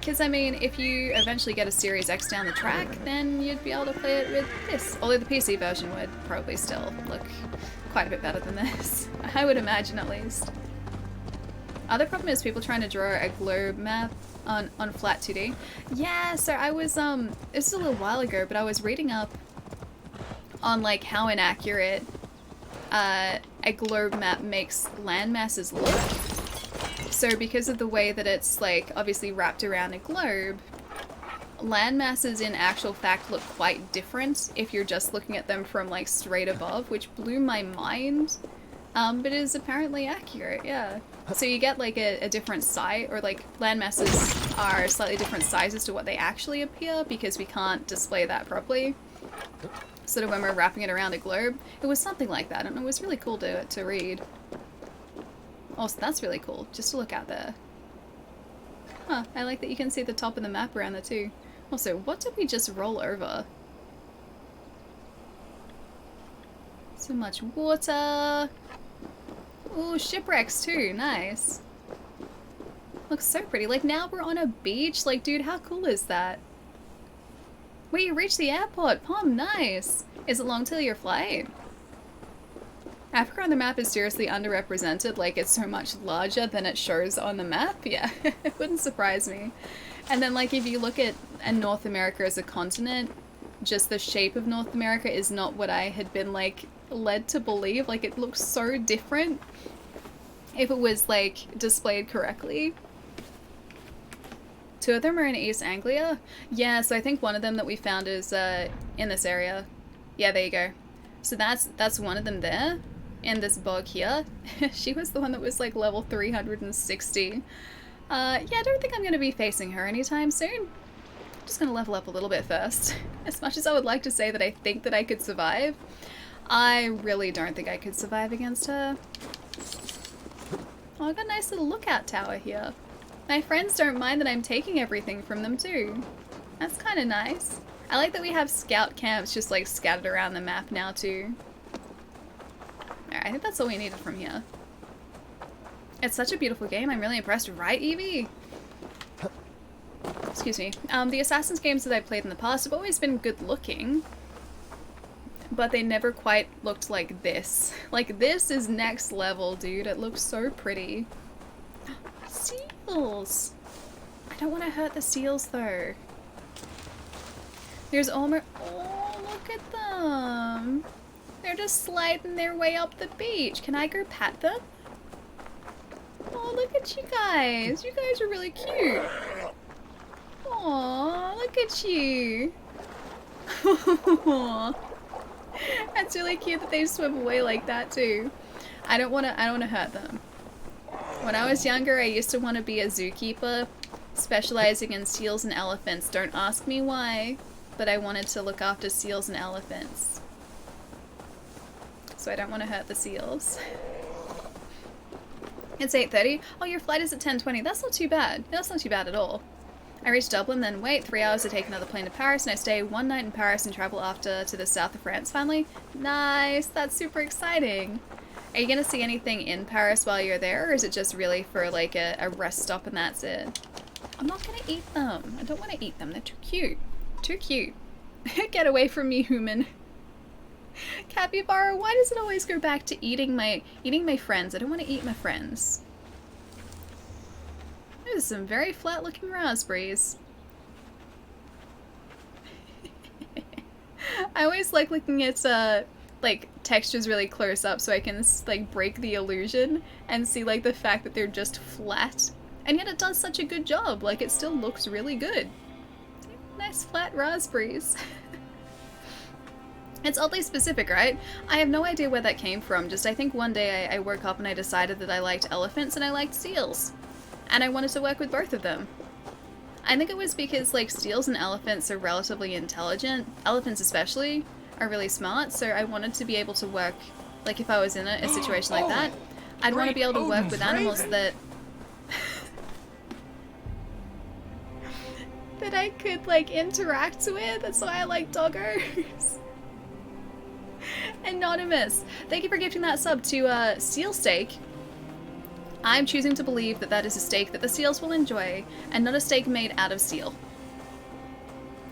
Because, I mean, if you eventually get a Series X down the track, then you'd be able to play it with this. Although the PC version would probably still look quite a bit better than this. I would imagine, at least. Other problem is people trying to draw a globe map on flat 2D. Yeah, so I was, this is a little while ago, but I was reading up on, like, how inaccurate a globe map makes land masses look. So because of the way that it's, like, obviously wrapped around a globe, land masses in actual fact look quite different if you're just looking at them from, like, straight above, which blew my mind. But is apparently accurate, yeah. So you get, like, a different size, or, like, land masses are slightly different sizes to what they actually appear because we can't display that properly. Sort of when we're wrapping it around a globe. It was something like that, and it was really cool to read. Also, that's really cool, just to look out there. Huh, I like that you can see the top of the map around there too. Also, what did we just roll over? So much water. Ooh, shipwrecks too, nice. Looks so pretty. Like, now we're on a beach. Like, dude, how cool is that? Wait, you reached the airport. Pom, nice. Is it long till your flight? Africa on the map is seriously underrepresented. Like, it's so much larger than it shows on the map. Yeah, it wouldn't surprise me. And then, like, if you look at North America as a continent, just the shape of North America is not what I had been, like, led to believe. Like, it looks so different if it was, like, displayed correctly. Two of them are in East Anglia. Yeah, so I think one of them that we found is in this area. Yeah, there you go. So that's one of them there, in this bog here. She was the one that was, like, level 360. Yeah, I don't think I'm going to be facing her anytime soon. Just going to level up a little bit first. As much as I would like to say that I think that I could survive, I really don't think I could survive against her. Oh, I've got a nice little lookout tower here. My friends don't mind that I'm taking everything from them too. That's kind of nice. I like that we have scout camps just, like, scattered around the map now too. Alright, I think that's all we needed from here. It's such a beautiful game. I'm really impressed, right, Evie? Excuse me. The Assassin's games that I've played in the past have always been good looking, but they never quite looked like this. Like, this is next level, dude. It looks so pretty. Seals! I don't want to hurt the seals, though. There's almost... Oh, look at them! They're just sliding their way up the beach. Can I go pat them? Oh, look at you guys. You guys are really cute. Aw, look at you. That's really cute that they swim away like that too. I don't want to hurt them. When I was younger, I used to want to be a zookeeper, specializing in seals and elephants. Don't ask me why, but I wanted to look after seals and elephants. So I don't want to hurt the seals. It's 8:30. Oh, your flight is at 10:20. That's not too bad. That's not too bad at all. I reach Dublin, then wait 3 hours to take another plane to Paris, and I stay 1 night in Paris and travel after to the south of France finally. Nice! That's super exciting! Are you gonna see anything in Paris while you're there, or is it just really for, like, a rest stop and that's it? I'm not gonna eat them. I don't want to eat them. They're too cute. Too cute. Get away from me, human. Capybara, why does it always go back to eating my friends? I don't want to eat my friends. There's some very flat looking raspberries. I always like looking at like textures really close up so I can like break the illusion and see like the fact that they're just flat, and yet it does such a good job. Like it still looks really good. Nice flat raspberries. It's oddly specific, right? I have no idea where that came from. Just I think one day I woke up and I decided that I liked elephants and I liked seals. And I wanted to work with both of them. I think it was because like seals and elephants are relatively intelligent. Elephants especially are really smart, so I wanted to be able to work, like if I was in a situation like that, I'd want to be able to work with animals that that I could like interact with. That's why I like doggos. Anonymous, thank you for gifting that sub to seal steak. I'm choosing to believe that that is a steak that the seals will enjoy and not a steak made out of seal.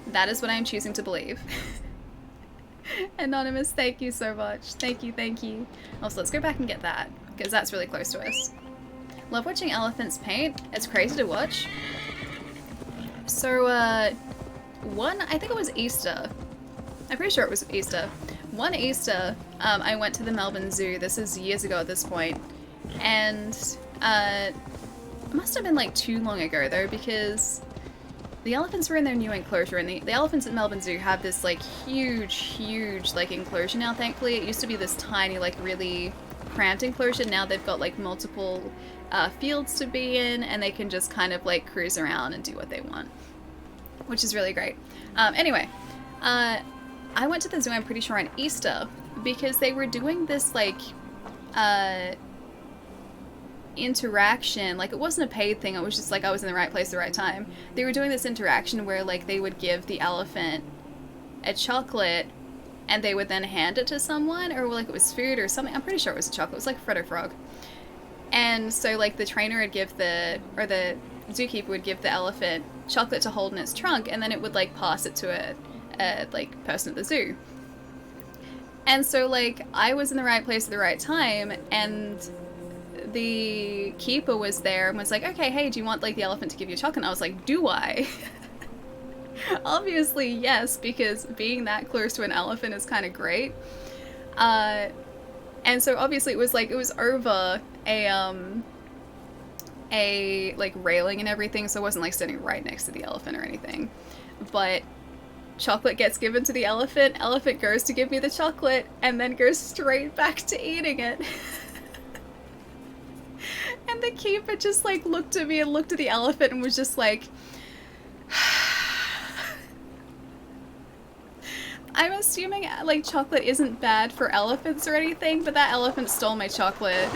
That is what I'm choosing to believe. Anonymous, thank you so much. Thank you, thank you. Also, let's go back and get that, because that's really close to us. Love watching elephants paint. It's crazy to watch. So, I think it was Easter. I'm pretty sure it was Easter. One Easter, I went to the Melbourne Zoo. This is years ago at this point. And, it must have been like too long ago though, because the elephants were in their new enclosure, and the elephants at Melbourne Zoo have this like huge like enclosure now, thankfully. It used to be this tiny, like really cramped enclosure. Now they've got like multiple fields to be in, and they can just kind of like cruise around and do what they want, which is really great. Anyway, I went to the zoo, I'm pretty sure on Easter, because they were doing this like interaction. Like it wasn't a paid thing, it was just like I was in the right place at the right time. They were doing this interaction where like they would give the elephant a chocolate and they would then hand it to someone, or like it was food or something. I'm pretty sure it was a chocolate. It was like Fred or Frog. And so like the trainer would give the zookeeper would give the elephant chocolate to hold in its trunk, and then it would like pass it to a like person at the zoo. And so like I was in the right place at the right time, and the keeper was there and was like, okay, hey, do you want like the elephant to give you a chocolate? And I was like, do I? Obviously yes, because being that close to an elephant is kind of great. And so obviously it was over a like railing and everything, so I wasn't like sitting right next to the elephant or anything. But chocolate gets given to the elephant goes to give me the chocolate, and then goes straight back to eating it. And the keeper just like looked at me and looked at the elephant and was just like, I'm assuming like chocolate isn't bad for elephants or anything, but that elephant stole my chocolate.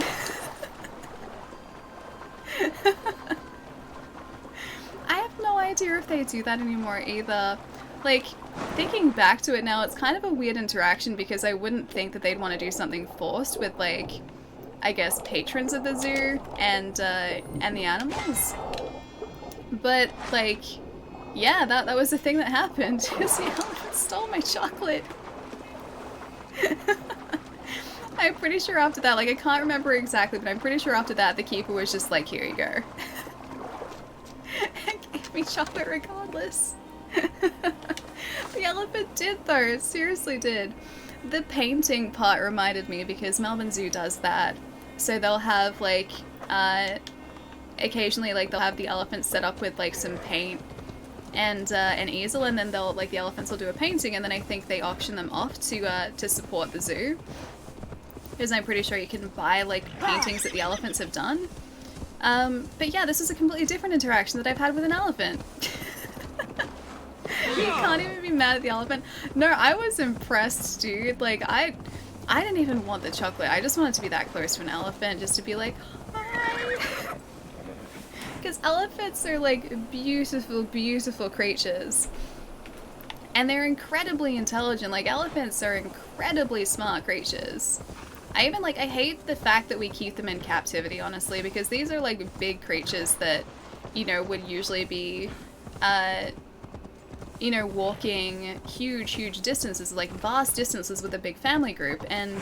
I have no idea if they do that anymore either. Like, thinking back to it now, it's kind of a weird interaction, because I wouldn't think that they'd want to do something forced with like, I guess, patrons of the zoo and the animals. But like, yeah, that was the thing that happened. The elephant stole my chocolate. I'm pretty sure after that, like I can't remember exactly, but I'm pretty sure after that the keeper was just like, here you go. And gave me chocolate regardless. The elephant did though, it seriously did. The painting part reminded me, because Melbourne Zoo does that. So they'll have like, occasionally like they'll have the elephants set up with like some paint and an easel, and then they'll like the elephants will do a painting, and then I think they auction them off to support the zoo. Because I'm pretty sure you can buy like paintings that the elephants have done. But yeah, this is a completely different interaction that I've had with an elephant. You can't even be mad at the elephant. No, I was impressed, dude. Like, I didn't even want the chocolate. I just wanted to be that close to an elephant, just to be like, hi. Because elephants are like beautiful, beautiful creatures. And they're incredibly intelligent. Like, elephants are incredibly smart creatures. I hate the fact that we keep them in captivity, honestly, because these are like big creatures that, you know, would usually be, you know, walking huge distances, like vast distances with a big family group, and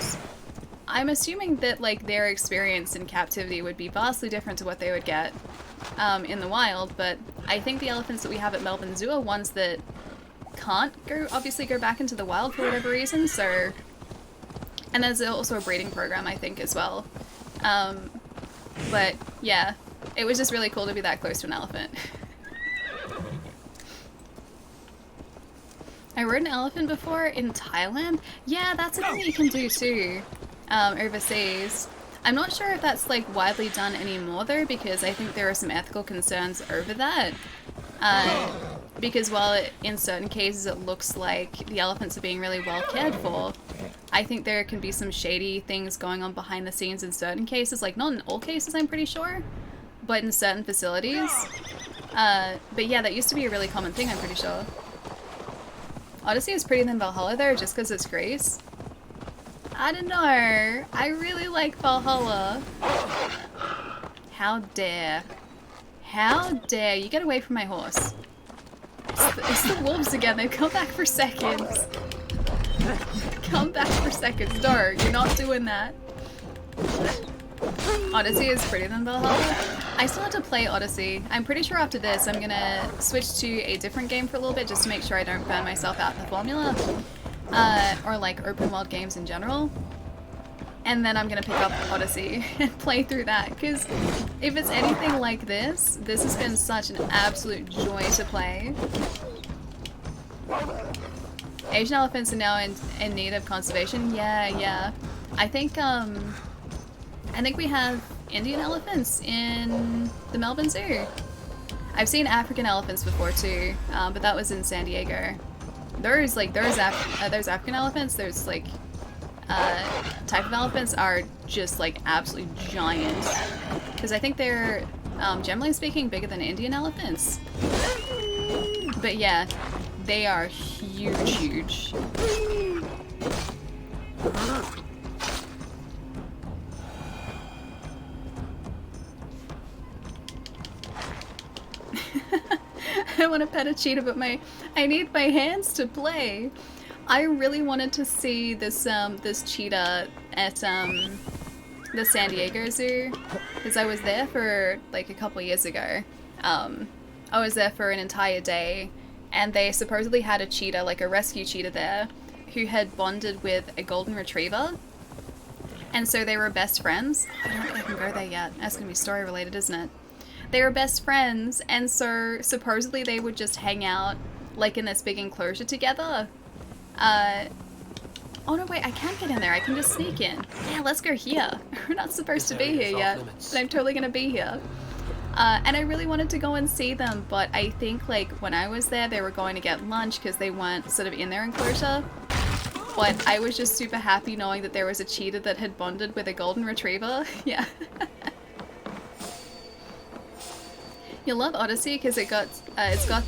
I'm assuming that like their experience in captivity would be vastly different to what they would get in the wild. But I think the elephants that we have at Melbourne Zoo are ones that can't obviously go back into the wild for whatever reason, so And there's also a breeding program, I think, as well. But yeah, it was just really cool to be that close to an elephant. I rode an elephant before in Thailand. Yeah, that's a thing that you can do too, overseas. I'm not sure if that's like widely done anymore though, because I think there are some ethical concerns over that. Because while in certain cases it looks like the elephants are being really well cared for, I think there can be some shady things going on behind the scenes in certain cases, like not in all cases I'm pretty sure, but in certain facilities. But yeah, that used to be a really common thing, I'm pretty sure. Odyssey is prettier than Valhalla though, just because it's Greece. I don't know. I really like Valhalla. How dare. How dare you get away from my horse. It's the wolves again. They've come back for seconds. Come back for seconds. No, you're not doing that. Odyssey is prettier than Valhalla. I still have to play Odyssey. I'm pretty sure after this I'm gonna switch to a different game for a little bit just to make sure I don't burn myself out in the formula. Or like open world games in general. And then I'm gonna pick up Odyssey and play through that, because if it's anything like this, this has been such an absolute joy to play. Asian elephants are now in need of conservation. Yeah. I think we have Indian elephants in the Melbourne Zoo. I've seen African elephants before too, but that was in San Diego. There's African elephants. There's like type of elephants are just like absolutely giant, because I think they're generally speaking bigger than Indian elephants. But yeah, they are huge. I want to pet a cheetah, but I need my hands to play. I really wanted to see this this cheetah at the San Diego Zoo, because I was there for like a couple years ago. I was there for an entire day, and they supposedly had a cheetah, like a rescue cheetah there, who had bonded with a golden retriever. And so they were best friends. I don't think I can go there yet. That's gonna be story related, isn't it? They were best friends, and so supposedly they would just hang out like in this big enclosure together. Oh no, wait, I can't get in there. I can just sneak in. Yeah, let's go here. We're not supposed to be here yet, but I'm totally gonna be here. And I really wanted to go and see them, but I think like when I was there, they were going to get lunch because they weren't sort of in their enclosure. But I was just super happy knowing that there was a cheetah that had bonded with a golden retriever. Yeah. You'll love Odyssey because it's got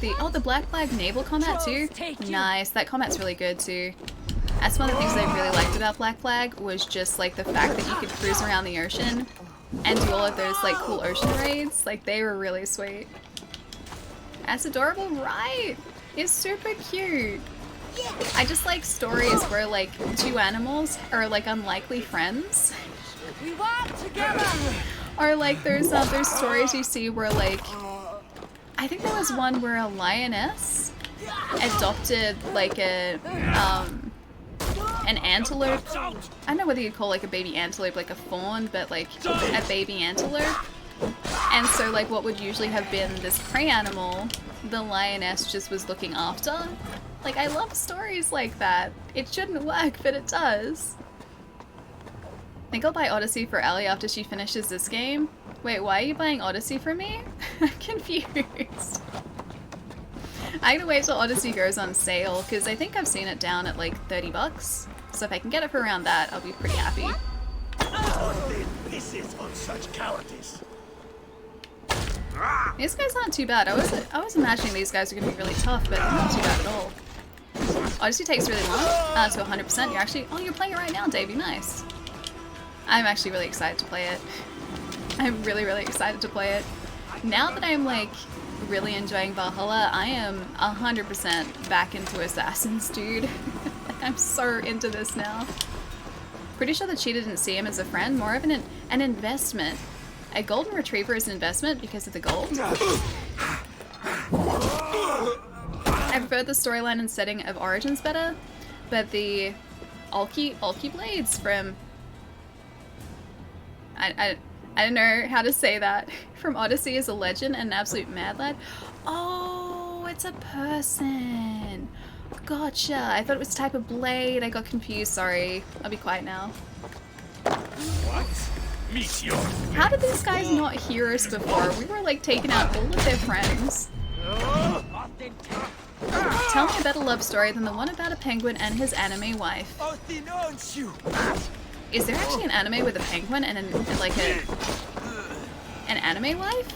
the Black Flag naval combat too. Nice, that combat's really good too. That's one of the things I really liked about Black Flag, was just like the fact that you could cruise around the ocean and do all of those like cool ocean raids. Like they were really sweet. That's adorable, right? It's super cute. I just like stories where like two animals are like unlikely friends. We walk together. Or like there's stories you see where like, I think there was one where a lioness adopted like an antelope. I don't know whether you'd call like a baby antelope like a fawn, but like a baby antelope. And so like what would usually have been this prey animal, the lioness just was looking after. Like I love stories like that. It shouldn't work, but it does. I think I'll buy Odyssey for Ellie after she finishes this game. Wait, why are you buying Odyssey for me? I'm confused. I'm gonna wait till Odyssey goes on sale, because I think I've seen it down at like 30 bucks. So if I can get it for around that, I'll be pretty happy. Pisses on such cowardice. These guys aren't too bad. I was imagining these guys are gonna be really tough, but they're not too bad at all. Odyssey takes really long, to 100%. You're actually, oh, you're playing it right now, Davey, nice. I'm actually really excited to play it. I'm really excited to play it. Now that I'm like really enjoying Valhalla, I am 100% back into Assassins, dude. I'm so into this now. Pretty sure the cheetah didn't see him as a friend, more of an investment. A golden retriever is an investment because of the gold. I prefer the storyline and setting of Origins better, but the Alki Blades from... I don't know how to say that. From Odyssey is a legend and an absolute mad lad. Oh, it's a person. Gotcha. I thought it was a type of blade. I got confused. Sorry. I'll be quiet now. What? Meteor. How did these guys not hear us before? We were like taking out all of their friends. Tell me a better love story than the one about a penguin and his anime wife. Is there actually an anime with a penguin and an anime wife?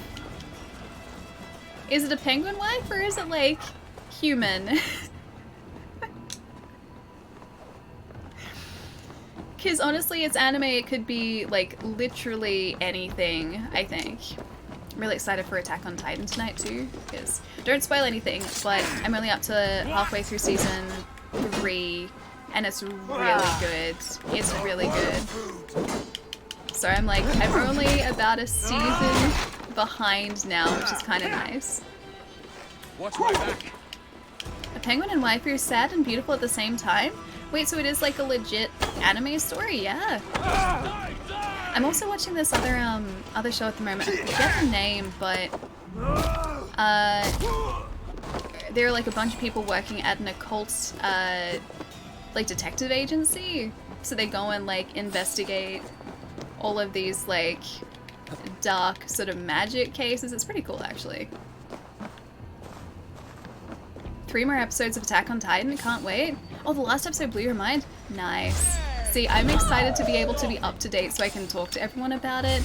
Is it a penguin wife or is it like human? Because honestly, it's anime, it could be like literally anything, I think. I'm really excited for Attack on Titan tonight too, because don't spoil anything, but I'm only up to halfway through season 3 and it's really good. It's really good. So I'm only about a season behind now, which is kind of nice. Watch my back. A penguin and wife are sad and beautiful at the same time? Wait, so it is like a legit anime story? Yeah. I'm also watching this other show at the moment. I forget the name, but there are like a bunch of people working at an occult like detective agency. So they go and like investigate all of these like dark sort of magic cases. It's pretty cool actually. 3 more episodes of Attack on Titan, can't wait. Oh, the last episode blew your mind? Nice. See, I'm excited to be able to be up to date so I can talk to everyone about it.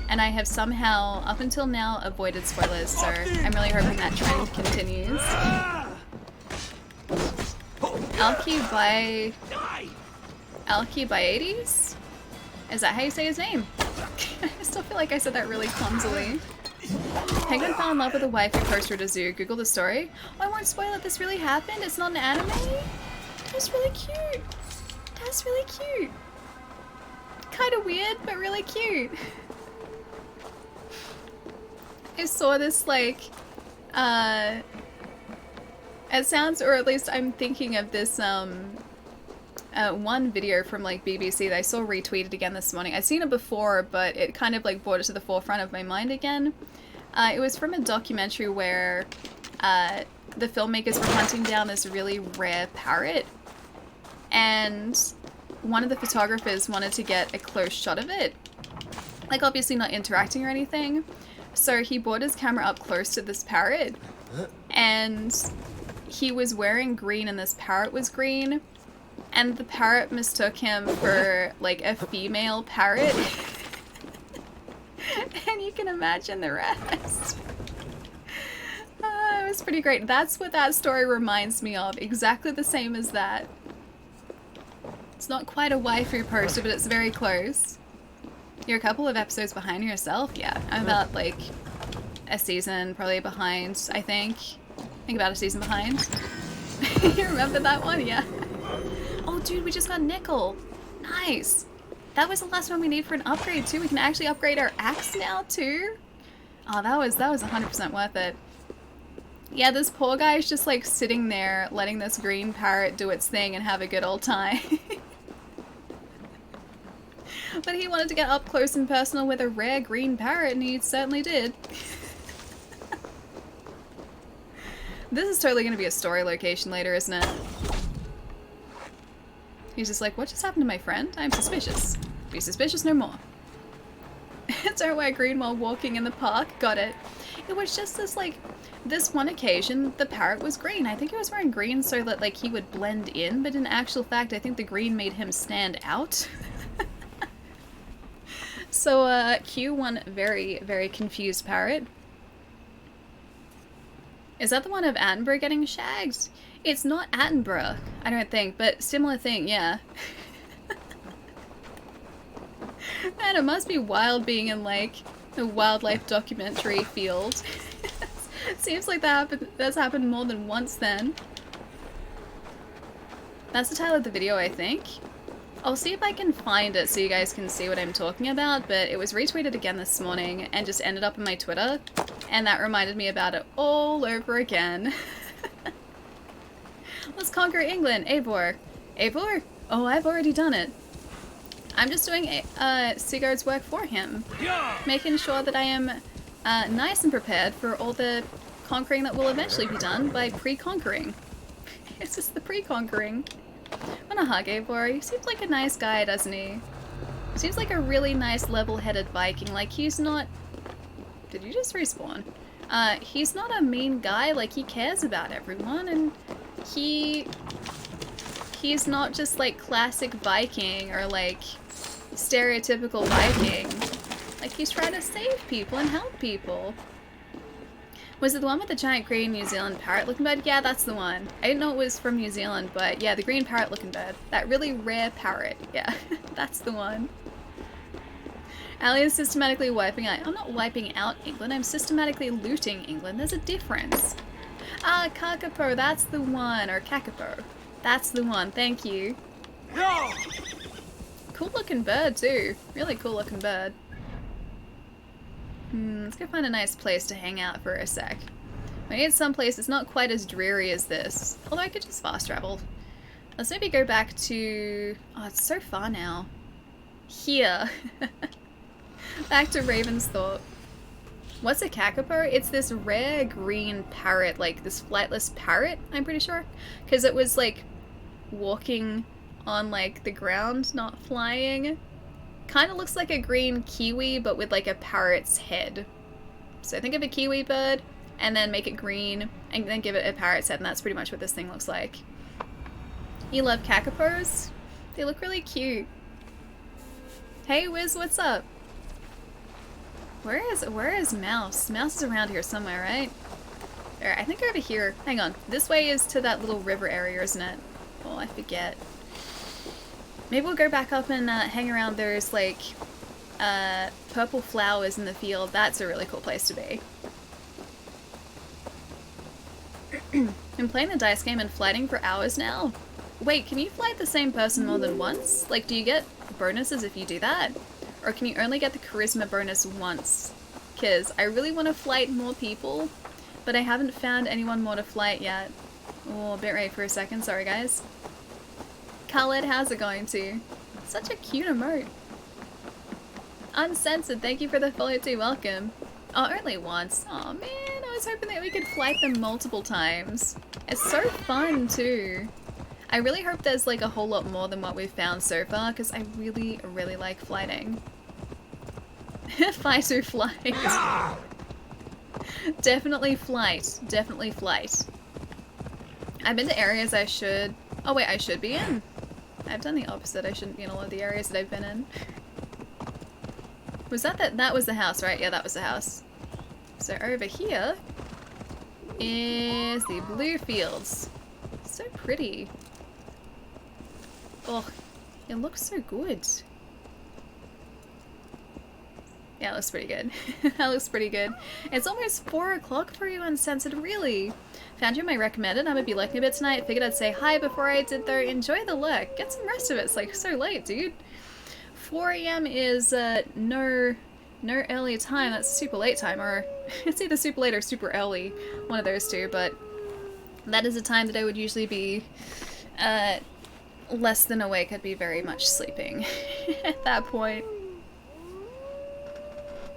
And I have somehow, up until now, avoided spoilers, so I'm really hoping that trend continues. Alcibiades? Is that how you say his name? I still feel like I said that really clumsily. Penguin fell in love with a wife who posed her at a zoo. Google the story. Oh, I won't spoil it. This really happened? It's not an anime? That's really cute. That's really cute. Kind of weird, but really cute. I saw this like, it sounds, or at least I'm thinking of this, one video from like BBC that I saw retweeted again this morning. I'd seen it before, but it kind of like brought it to the forefront of my mind again. It was from a documentary where the filmmakers were hunting down this really rare parrot, and one of the photographers wanted to get a close shot of it. Like obviously not interacting or anything. So he brought his camera up close to this parrot, and he was wearing green and this parrot was green. And the parrot mistook him for, like, a female parrot. And you can imagine the rest. It was pretty great. That's what that story reminds me of. Exactly the same as that. It's not quite a waifu poster, but it's very close. You're a couple of episodes behind yourself? Yeah. I'm about, like, a season probably behind, I think. I think about a season behind. You remember that one? Yeah. Oh dude, we just got nickel. Nice. That was the last one we need for an upgrade too. We can actually upgrade our axe now too. Oh, that was 100% worth it. Yeah, this poor guy is just like sitting there letting this green parrot do its thing and have a good old time. But he wanted to get up close and personal with a rare green parrot and he certainly did. This is totally going to be a story location later, isn't it? He's just like, what just happened to my friend? I'm suspicious. Be suspicious no more. Don't wear green while walking in the park. Got it. It was just this, like, this one occasion, the parrot was green. I think he was wearing green so that, like, he would blend in, but in actual fact, I think the green made him stand out. So, Q1 very, very confused parrot. Is that the one of Attenborough getting shagged? It's not Attenborough, I don't think, but similar thing, yeah. Man, it must be wild being in, like, the wildlife documentary field. Seems like that's happened more than once then. That's the title of the video, I think. I'll see if I can find it so you guys can see what I'm talking about, but it was retweeted again this morning and just ended up in my Twitter, and that reminded me about it all over again. Let's conquer England, Eivor. Eivor? Oh, I've already done it. I'm just doing Sigurd's work for him. Making sure that I am nice and prepared for all the conquering that will eventually be done by pre-conquering. It's just the pre-conquering. Wanna hug Eivor? He seems like a nice guy, doesn't he? Seems like a really nice level-headed Viking. Like, he's not... Did you just respawn? He's not a mean guy. Like, he cares about everyone, and he's not just like classic Viking or like stereotypical Viking. Like, he's trying to save people and help people. Was it the one with the giant green New Zealand parrot looking bird? Yeah, that's the one. I didn't know it was from New Zealand, but yeah, the green parrot looking bird. That really rare parrot. Yeah, that's the one. Ali is systematically wiping out. I'm not wiping out England, I'm systematically looting England. There's a difference. Ah, Kakapo, that's the one. Or Kakapo. That's the one, thank you. Cool looking bird too. Really cool looking bird. Let's go find a nice place to hang out for a sec. I need some place that's not quite as dreary as this. Although I could just fast travel. Let's maybe go back to... Oh, it's so far now. Here. Back to Ravensthorpe. What's a kakapo? It's this rare green parrot, like this flightless parrot, I'm pretty sure. Because it was like walking on like the ground, not flying. Kind of looks like a green kiwi, but with like a parrot's head. So think of a kiwi bird, and then make it green, and then give it a parrot's head, and that's pretty much what this thing looks like. You love kakapos? They look really cute. Hey Wiz, what's up? Where is Mouse? Mouse is around here somewhere, right? Alright, I think over here. Hang on. This way is to that little river area, isn't it? Oh, I forget. Maybe we'll go back up and hang around those, like, purple flowers in the field. That's a really cool place to be. I'm playing the dice game and flighting for hours now. Wait, can you flight the same person more than once? Like, do you get bonuses if you do that? Or can you only get the charisma bonus once? Because I really want to flight more people, but I haven't found anyone more to flight yet. Oh, a bit ready for a second. Sorry, guys. Khaled, how's it going too? Such a cute emote. Uncensored, thank you for the follow too. Welcome. Oh, only once. Oh man, I was hoping that we could flight them multiple times. It's so fun too. I really hope there's like a whole lot more than what we've found so far, because I really, really like flighting. Fight or flight. Definitely flight. Definitely flight. I've been to areas I should... Oh wait, I should be in. I've done the opposite. I shouldn't be in a lot of the areas that I've been in. Was that was the house, right? Yeah, that was the house. So over here is the blue fields. So pretty. Oh, it looks so good. Yeah, it looks pretty good. That looks pretty good. It's almost 4 o'clock for you, Uncensored, really. Found you in my recommended. I'm gonna be lurking a bit tonight. Figured I'd say hi before I did though. Enjoy the lurk. Get some rest of it. It's like so late, dude. 4 AM is no early time. That's super late time, or it's either super late or super early. One of those two, but that is a time that I would usually be less than awake. I'd be very much sleeping at that point.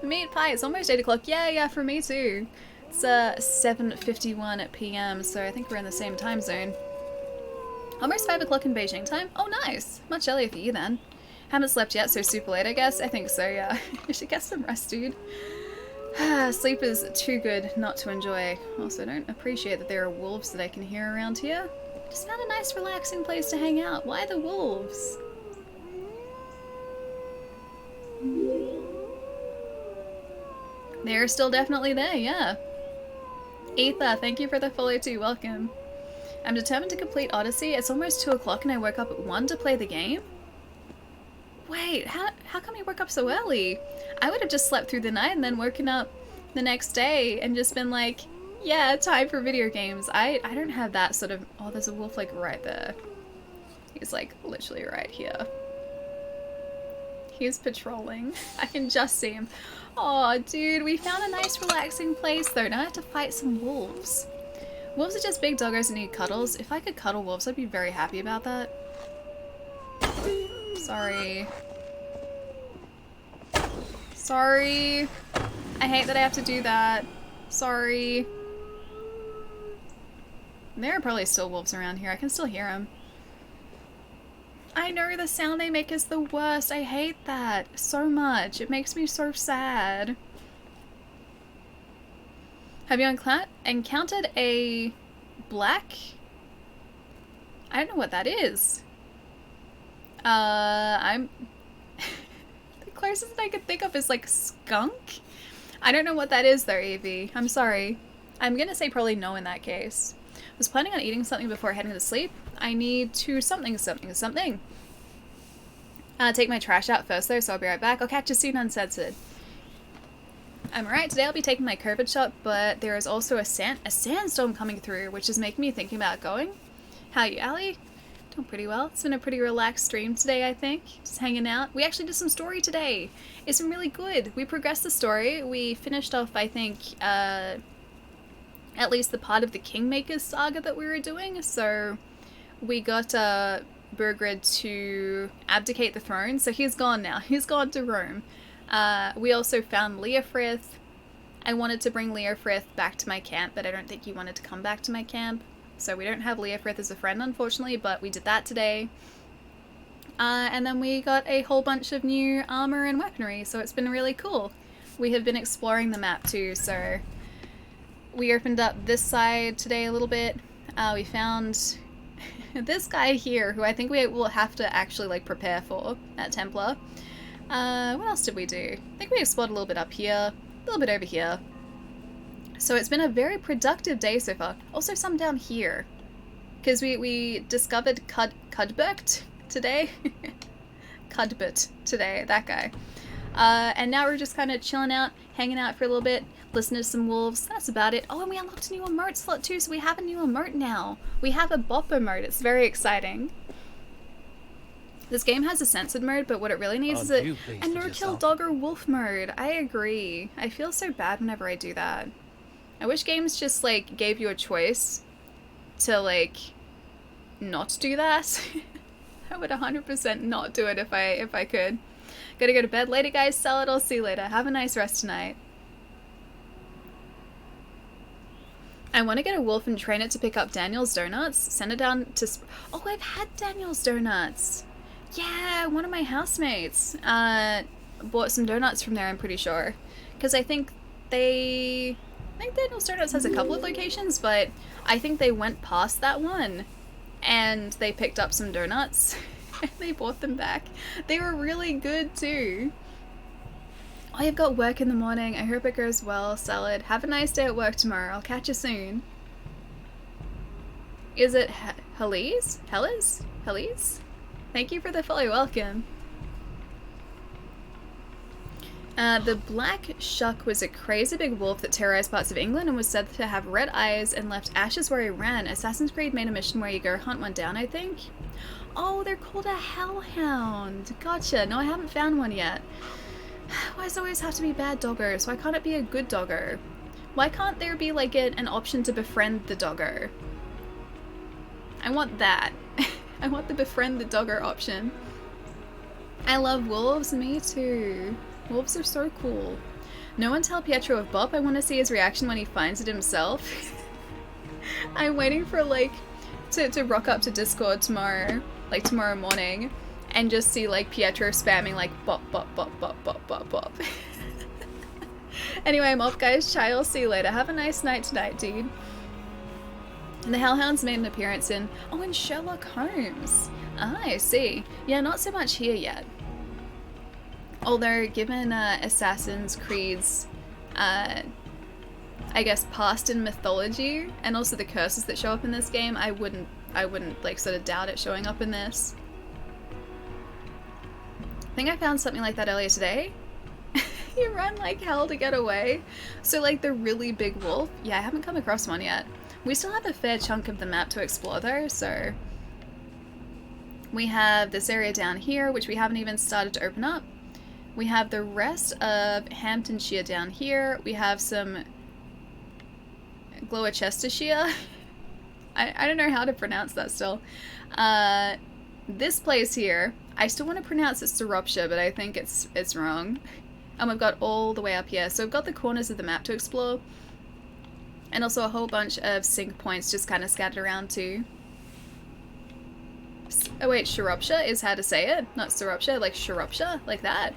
Meat pie, it's almost 8 o'clock. Yeah, for me too. It's 7:51 PM, so I think we're in the same time zone. Almost 5 o'clock in Beijing time? Oh nice! Much earlier for you then. Haven't slept yet, so super late I guess? I think so, yeah. You should get some rest, dude. Sleep is too good not to enjoy. Also, don't appreciate that there are wolves that I can hear around here. Just found a nice relaxing place to hang out. Why the wolves? They're still definitely there, yeah. Ether, thank you for the follow too, welcome. I'm determined to complete Odyssey. It's almost 2 o'clock and I woke up at 1 to play the game? Wait, how come you woke up so early? I would have just slept through the night and then woken up the next day and just been like, yeah, time for video games. I don't have that sort of... Oh, there's a wolf like right there. He's like literally right here. He's patrolling. I can just see him. Oh, dude, we found a nice relaxing place though. Now I have to fight some wolves. Wolves are just big doggos that need cuddles. If I could cuddle wolves, I'd be very happy about that. Sorry. Sorry. I hate that I have to do that. Sorry. There are probably still wolves around here. I can still hear them. I know the sound they make is the worst. I hate that so much. It makes me so sad. Have you encountered a black? I don't know what that is. I'm... The closest I could think of is like skunk? I don't know what that is though, Evie. I'm sorry. I'm gonna say probably no in that case. I was planning on eating something before heading to sleep. I need to something. Take my trash out first though, so I'll be right back. I'll catch you soon, Uncensored. I'm alright, today I'll be taking my COVID shot, but there is also a sandstorm coming through, which is making me thinking about going. How are you, Allie? Doing pretty well. It's been a pretty relaxed stream today, I think. Just hanging out. We actually did some story today. It's been really good. We progressed the story. We finished off, I think, at least the part of the Kingmaker's saga that we were doing, so we got Burgred to abdicate the throne, so he's gone now. He's gone to Rome. We also found Leofrith. I wanted to bring Leofrith back to my camp, but I don't think he wanted to come back to my camp. So we don't have Leofrith as a friend, unfortunately, but we did that today. And then we got a whole bunch of new armor and weaponry, so it's been really cool. We have been exploring the map too, so we opened up this side today a little bit. We found this guy here, who I think we will have to actually like prepare for at Templar. What else did we do? I think we explored a little bit up here, a little bit over here. So it's been a very productive day so far. Also some down here, because we discovered Cudbert today. Cudbert today, that guy. And now we're just kind of chilling out, hanging out for a little bit, listening to some wolves. That's about it. Oh, and we unlocked a new emote slot too, so we have a new emote now. We have a bop emote. It's very exciting. This game has a censored mode, but what it really needs is a no-kill dog or wolf mode. I agree. I feel so bad whenever I do that. I wish games just, like, gave you a choice to, like, not do that. I would 100% not do it if I could. Gotta go to bed later, guys. Sell it. I'll see you later. Have a nice rest tonight. I want to get a wolf and train it to pick up Daniel's donuts. Send it down to... Oh, I've had Daniel's donuts. Yeah, one of my housemates bought some donuts from there, I'm pretty sure. Because I think Daniel's Donuts has a couple of locations, but I think they went past that one and they picked up some donuts and they bought them back. They were really good too. I've got work in the morning. I hope it goes well, Salad. Have a nice day at work tomorrow. I'll catch you soon. Is it Helise? Helise? Thank you for the follow. Welcome. The Black Shuck was a crazy big wolf that terrorized parts of England and was said to have red eyes and left ashes where he ran. Assassin's Creed made a mission where you go hunt one down, I think. Oh, they're called a hellhound. Gotcha. No, I haven't found one yet. Why does it always have to be bad doggos? Why can't it be a good doggo? Why can't there be like an option to befriend the doggo? I want that. I want the befriend the doggo option. I love wolves. Me too. Wolves are so cool. No one tell Pietro of Bop. I want to see his reaction when he finds it himself. I'm waiting for like to rock up to Discord tomorrow, like tomorrow morning, and just see like Pietro spamming like bop bop bop bop bop bop bop. Anyway, I'm off, guys. Chai, I'll see you later. Have a nice night tonight, dude. And the Hellhounds made an appearance in Sherlock Holmes. Ah, I see. Yeah, not so much here yet. Although, given Assassin's Creed's, I guess, past in mythology, and also the curses that show up in this game, I wouldn't like sort of doubt it showing up in this. I think I found something like that earlier today. You run like hell to get away. So like the really big wolf, yeah, I haven't come across one yet. We still have a fair chunk of the map to explore though, so we have this area down here, which we haven't even started to open up. We have the rest of Hamptonshire down here. We have some Gloucestershire. I don't know how to pronounce that still. This place here, I still want to pronounce it Soroptia, but I think it's wrong. And we've got all the way up here. So we've got the corners of the map to explore. And also a whole bunch of sync points just kind of scattered around too. Oh wait, Soroptia is how to say it, not Soroptia, like Soroptia, like that.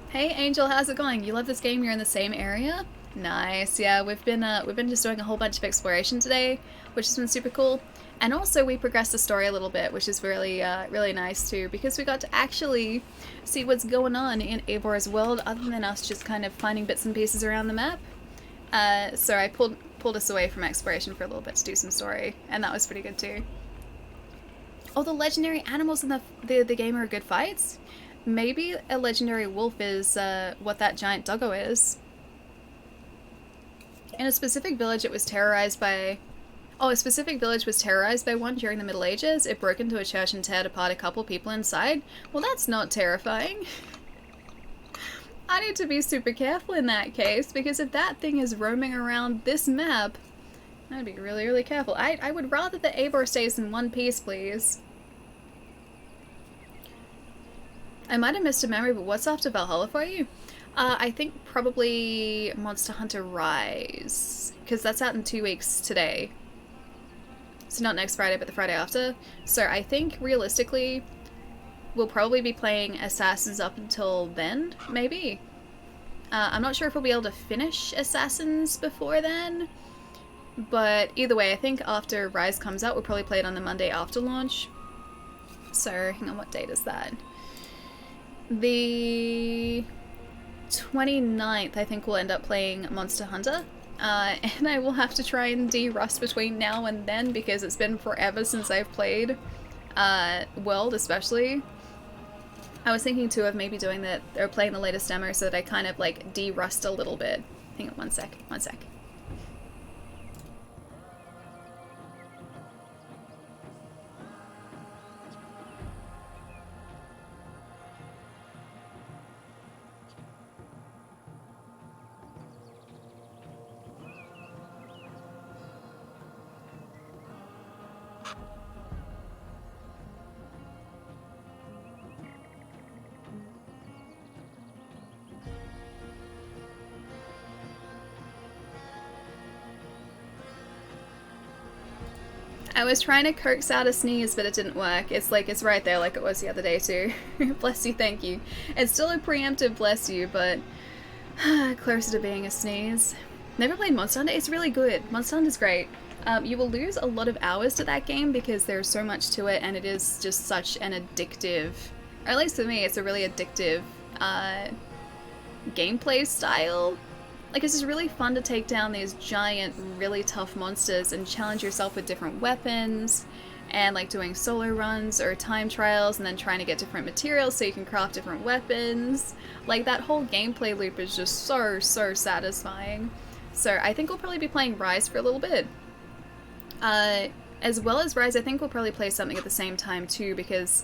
Hey Angel, how's it going? You love this game, you're in the same area? Nice, yeah, we've been just doing a whole bunch of exploration today, which has been super cool. And also we progressed the story a little bit, which is really, really nice too, because we got to actually see what's going on in Eivor's world, other than us just kind of finding bits and pieces around the map. So I pulled us away from exploration for a little bit to do some story, and that was pretty good too. Oh, the legendary animals in the game are good fights? Maybe a legendary wolf is what that giant doggo is. In a specific village it was terrorized by... Oh, a specific village was terrorized by one during the Middle Ages. It broke into a church and teared apart a couple people inside. Well, that's not terrifying. I need to be super careful in that case, because if that thing is roaming around this map, I'd be really, really careful. I would rather that Eivor stays in one piece, please. I might have missed a memory, but what's after Valhalla for you? I think probably Monster Hunter Rise, because that's out in 2 weeks today. So not next Friday, but the Friday after. So I think, realistically, we'll probably be playing Assassins up until then, maybe. I'm not sure if we'll be able to finish Assassins before then, but either way, I think after Rise comes out, we'll probably play it on the Monday after launch. So, hang on, what date is that? The 29th, I think we'll end up playing Monster Hunter. And I will have to try and de-rust between now and then, because it's been forever since I've played World, especially. I was thinking too of maybe doing that, or playing the latest demo so that I kind of like de-rust a little bit. Hang on one sec. I was trying to coax out a sneeze, but it didn't work. It's like, it's right there like it was the other day too. Bless you, thank you. It's still a preemptive bless you, but closer to being a sneeze. Never played Monster Hunter? It's really good. Monster Hunter's great. You will lose a lot of hours to that game because there's so much to it, and it is just such an addictive, or at least for me, it's a really addictive gameplay style. Like, it's just really fun to take down these giant, really tough monsters and challenge yourself with different weapons, and like doing solo runs or time trials and then trying to get different materials so you can craft different weapons. Like, that whole gameplay loop is just so satisfying. So I think we'll probably be playing Rise for a little bit. As well as Rise, I think we'll probably play something at the same time too, because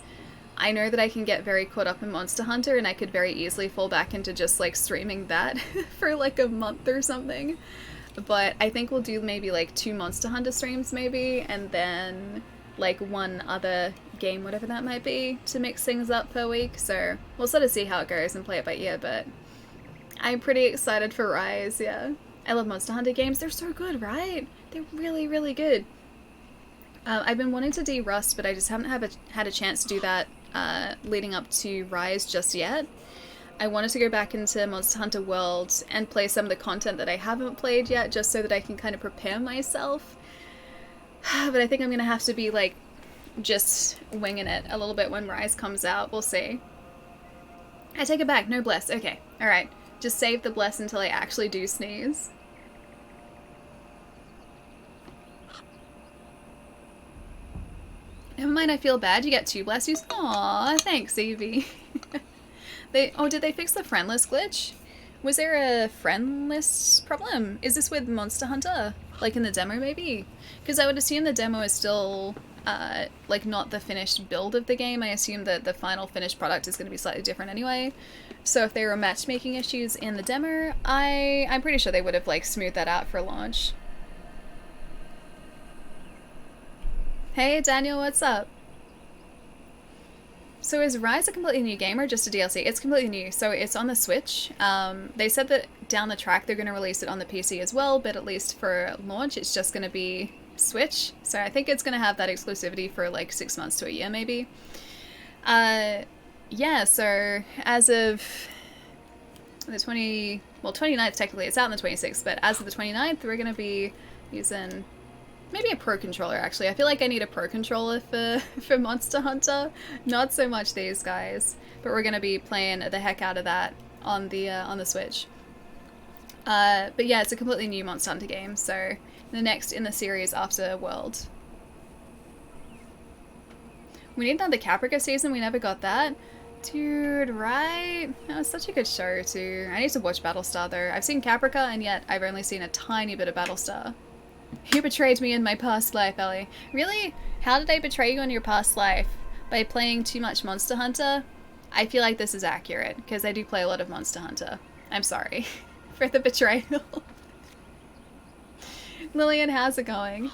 I know that I can get very caught up in Monster Hunter, and I could very easily fall back into just like streaming that for like a month or something. But I think we'll do maybe like 2 Monster Hunter streams maybe, and then like 1 other game, whatever that might be, to mix things up per week. So we'll sort of see how it goes and play it by ear, but I'm pretty excited for Rise, yeah. I love Monster Hunter games. They're so good, right? They're really, really good. I've been wanting to de-rust, but I just haven't had a chance to do that leading up to Rise just yet. I wanted to go back into Monster Hunter World and play some of the content that I haven't played yet, just so that I can kind of prepare myself. But I think I'm gonna have to be like just winging it a little bit when Rise comes out. We'll see. I take it back. No bless. Okay. Alright. Just save the bless until I actually do sneeze. Never mind, I feel bad. You get 2 bless yous. Aww, thanks, Evie. Did they fix the friend list glitch? Was there a friend list problem? Is this with Monster Hunter? Like in the demo, maybe? Because I would assume the demo is still, like, not the finished build of the game. I assume that the final finished product is going to be slightly different anyway. So if there were matchmaking issues in the demo, I'm pretty sure they would have, like, smoothed that out for launch. Hey, Daniel, what's up? So is Rise a completely new game or just a DLC? It's completely new, so it's on the Switch. They said that down the track they're going to release it on the PC as well, but at least for launch it's just going to be Switch. So I think it's going to have that exclusivity for like 6 months to a year maybe. Yeah, so as of the 29th technically, it's out on the 26th, but as of the 29th we're going to be using maybe a Pro Controller, actually. I feel like I need a Pro Controller for Monster Hunter. Not so much these guys, but we're going to be playing the heck out of that on the Switch. But yeah, it's a completely new Monster Hunter game, so the next in the series after World. We need another Caprica season, we never got that. Dude, right? That was such a good show too. I need to watch Battlestar though. I've seen Caprica and yet I've only seen a tiny bit of Battlestar. You betrayed me in my past life, Ellie. Really? How did I betray you in your past life? By playing too much Monster Hunter? I feel like this is accurate, because I do play a lot of Monster Hunter. I'm sorry for the betrayal. Lillian, how's it going?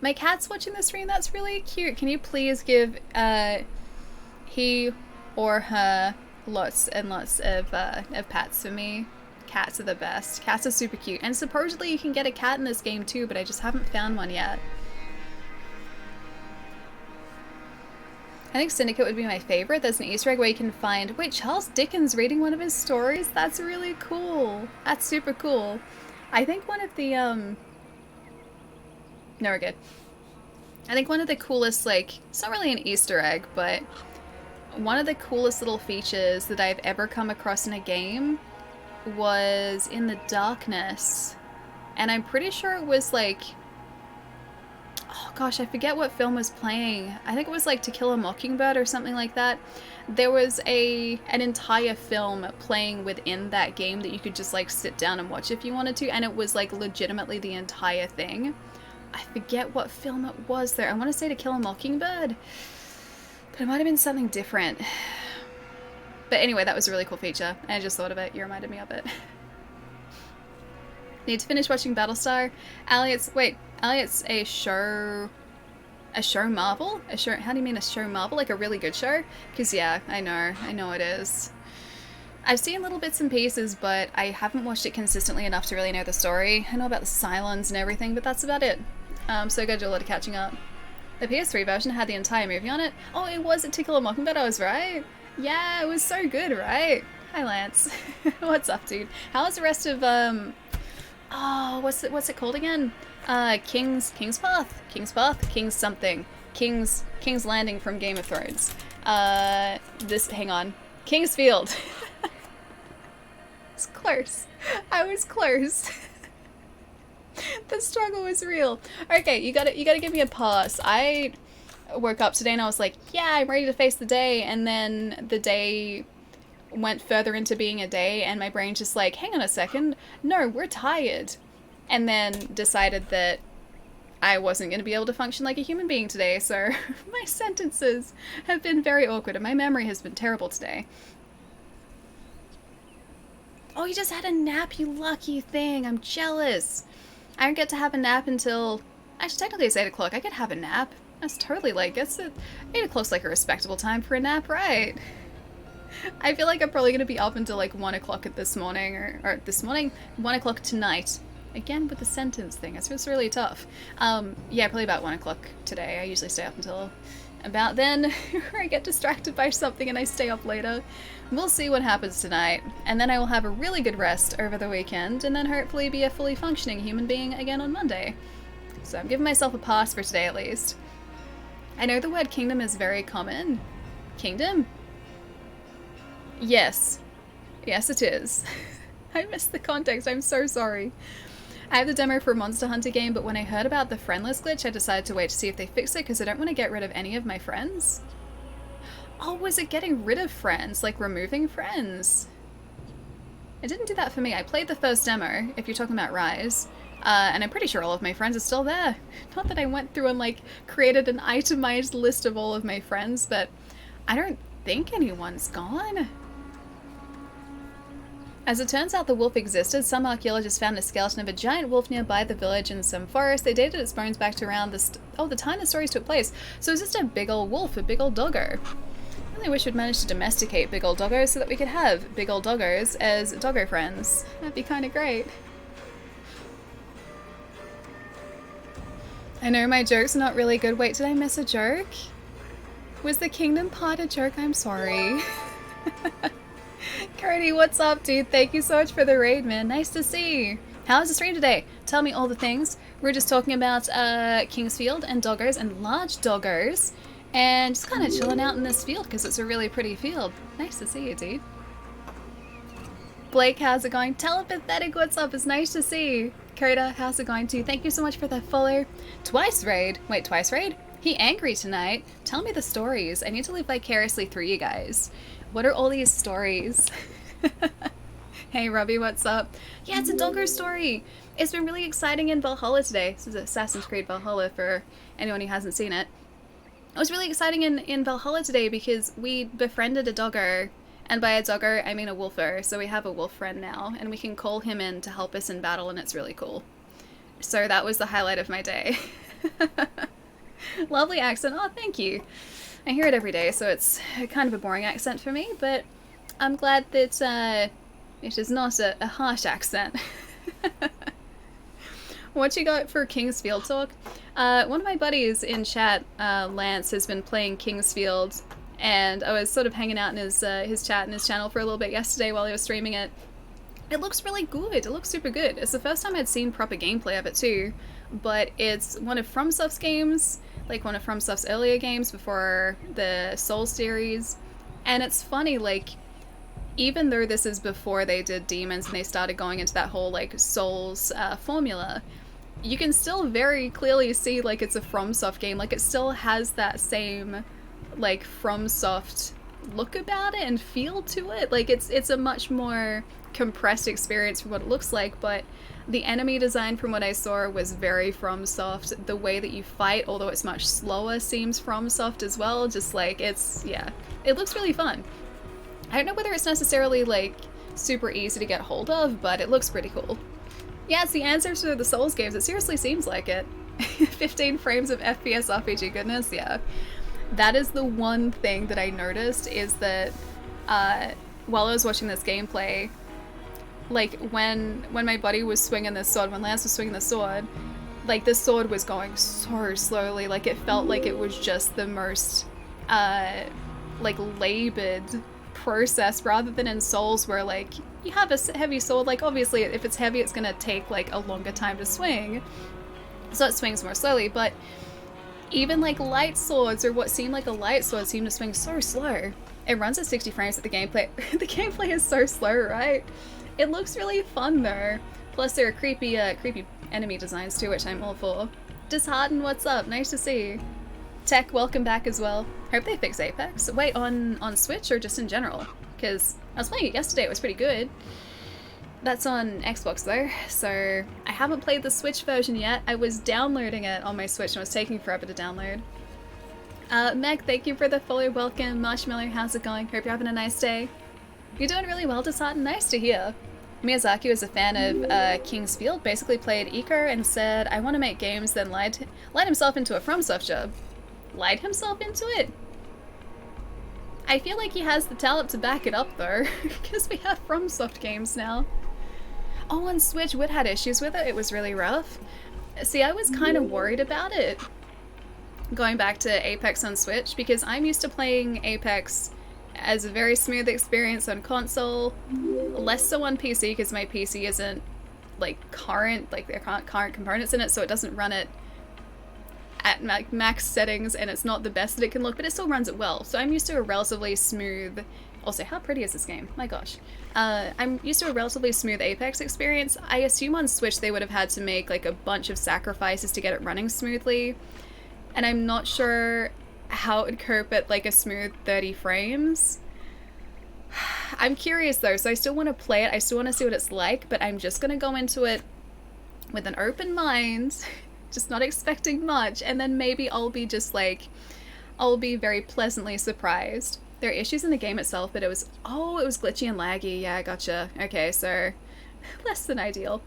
My cat's watching the stream, that's really cute. Can you please give he or her lots and lots of pats for me? Cats are the best. Cats are super cute. And supposedly you can get a cat in this game too, but I just haven't found one yet. I think Syndicate would be my favorite. There's an Easter egg where you can find... Wait, Charles Dickens reading one of his stories? That's really cool. That's super cool. I think one of the, No, we're good. I think one of the coolest, like... It's not really an Easter egg, but... One of the coolest little features that I've ever come across in a game was in the darkness, and I'm pretty sure it was like, oh gosh, I forget what film was playing. I think it was like To Kill a Mockingbird or something like that. There was an entire film playing within that game that you could just like sit down and watch if you wanted to, and it was like legitimately the entire thing. I forget what film it was though. I want to say To Kill a Mockingbird, but it might have been something different. But anyway, that was a really cool feature. I just thought of it. You reminded me of it. Need to finish watching Battlestar. Elliot's a show Marvel? How do you mean a show Marvel? Like a really good show? Because yeah, I know it is. I've seen little bits and pieces, but I haven't watched it consistently enough to really know the story. I know about the Cylons and everything, but that's about it. So I gotta do a lot of catching up. The PS3 version had the entire movie on it. Oh, it was a To Kill a Mockingbird, I was right. Yeah, it was so good, right? Hi, Lance. What's up, dude? How was the rest of, oh, what's it called again? King's Path? King's Path? King's something. King's Landing from Game of Thrones. Hang on. King's Field. It's close. I was close. The struggle was real. Okay, you gotta give me a pass. I woke up today and I was like, yeah, I'm ready to face the day, and then the day went further into being a day and my brain just like, hang on a second, no, we're tired, and then decided that I wasn't going to be able to function like a human being today, so my sentences have been very awkward and my memory has been terrible today. Oh, you just had a nap, you lucky thing. I'm jealous. I don't get to have a nap until... Actually, technically it's 8 o'clock. I could have a nap. That's totally like... 8 o'clock's like a respectable time for a nap, right? I feel like I'm probably going to be up until like 1 o'clock this morning, or this morning, 1 o'clock tonight. Again with the sentence thing, it's really tough. Yeah, probably about 1 o'clock today. I usually stay up until about then, where I get distracted by something and I stay up later. We'll see what happens tonight, and then I will have a really good rest over the weekend, and then hopefully be a fully functioning human being again on Monday. So I'm giving myself a pass for today at least. I know the word kingdom is very common. Kingdom? Yes. Yes, it is. I missed the context, I'm so sorry. I have the demo for a Monster Hunter game, but when I heard about the friendless glitch, I decided to wait to see if they fix it, because I don't want to get rid of any of my friends. Oh, was it getting rid of friends? Like removing friends? It didn't do that for me. I played the first demo, if you're talking about Rise, and I'm pretty sure all of my friends are still there. Not that I went through and like created an itemized list of all of my friends, but I don't think anyone's gone. As it turns out, the wolf existed. Some archaeologists found a skeleton of a giant wolf nearby the village in some forest. They dated its bones back to around the time the stories took place. So it's just a big old wolf, a big old doggo. I really wish we'd managed to domesticate big old doggos so that we could have big old doggos as doggo friends. That'd be kind of great. I know my jokes are not really good. Wait, did I miss a joke? Was the kingdom part a joke? I'm sorry. Cody, what's up, dude? Thank you so much for the raid, man. Nice to see you. How was the stream today? Tell me all the things. We're just talking about Kingsfield and doggos and large doggos. And just kind of chilling out in this field because it's a really pretty field. Nice to see you, dude. Blake, how's it going? Telepathetic, what's up? It's nice to see you. Coda, how's it going too? Thank you so much for the follow. Twice raid. Wait, twice raid? He angry tonight. Tell me the stories. I need to live vicariously through you guys. What are all these stories? Hey, Robbie, what's up? Yeah, it's a doggo story. It's been really exciting in Valhalla today. This is Assassin's Creed Valhalla for anyone who hasn't seen it. It was really exciting in Valhalla today because we befriended a doggo. And by a doggo, I mean a wolfer. So we have a wolf friend now, and we can call him in to help us in battle, and it's really cool. So that was the highlight of my day. Lovely accent. Oh, thank you. I hear it every day, so it's kind of a boring accent for me, but I'm glad that it is not a harsh accent. What you got for Kingsfield talk? One of my buddies in chat, Lance, has been playing Kingsfield, and I was sort of hanging out in his chat and his channel for a little bit yesterday while he was streaming it. It looks really good. It looks super good. It's the first time I'd seen proper gameplay of it too, but it's one of FromSoft's games, like one of FromSoft's earlier games before the Souls series. And it's funny, like, even though this is before they did Demons and they started going into that whole, like, Souls formula, you can still very clearly see, like, it's a FromSoft game. Like, it still has that same, like, FromSoft look about it and feel to it. Like, it's a much more compressed experience from what it looks like, but the enemy design from what I saw was very FromSoft. The way that you fight, although it's much slower, seems FromSoft as well. Just like, yeah, it looks really fun. I don't know whether it's necessarily like super easy to get hold of, but it looks pretty cool. Yeah, it's the answer to the Souls games. It seriously seems like it. 15 frames of FPS RPG goodness, yeah. That is the one thing that I noticed, is that while I was watching this gameplay, like, when my buddy was swinging this sword, when Lance was swinging the sword, like, the sword was going so slowly. Like, it felt like it was just the most, like, labored process, rather than in Souls where, like, you have a heavy sword. Like, obviously, if it's heavy, it's gonna take, like, a longer time to swing, so it swings more slowly, but even, like, light swords, or what seemed like a light sword, seem to swing so slow. It runs at 60 frames at the gameplay. The gameplay is so slow, right? It looks really fun though. Plus there are creepy enemy designs too, which I'm all for. Disheartened, what's up? Nice to see you. Tech, welcome back as well. Hope they fix Apex. Wait, on Switch or just in general? Because I was playing it yesterday, it was pretty good. That's on Xbox though, so I haven't played the Switch version yet. I was downloading it on my Switch and it was taking forever to download. Meg, thank you for the follow, welcome. Marshmallow, how's it going? Hope you're having a nice day. You're doing really well, Disheartened. Nice to hear. Miyazaki was a fan of Kingsfield, basically played Ico and said, I want to make games, then lied himself into a FromSoft job. Lied himself into it? I feel like he has the talent to back it up though, because we have FromSoft games now. Oh, on Switch, Wit had issues with it. It was really rough. See, I was kind of worried about it, going back to Apex on Switch, because I'm used to playing Apex as a very smooth experience on console, less so on PC, because my PC isn't, like, current, like, there aren't current components in it, so it doesn't run it at max settings, and it's not the best that it can look, but it still runs it well. So I'm used to a relatively smooth... Also, how pretty is this game? My gosh. I'm used to a relatively smooth Apex experience. I assume on Switch they would have had to make, like, a bunch of sacrifices to get it running smoothly, and I'm not sure how it would cope at, like, a smooth 30 frames. I'm curious though, so I still want to play it, I still want to see what it's like, but I'm just gonna go into it with an open mind, just not expecting much, and then maybe I'll be just like, I'll be very pleasantly surprised. There are issues in the game itself, but it was glitchy and laggy. Yeah, gotcha. Okay, so less than ideal.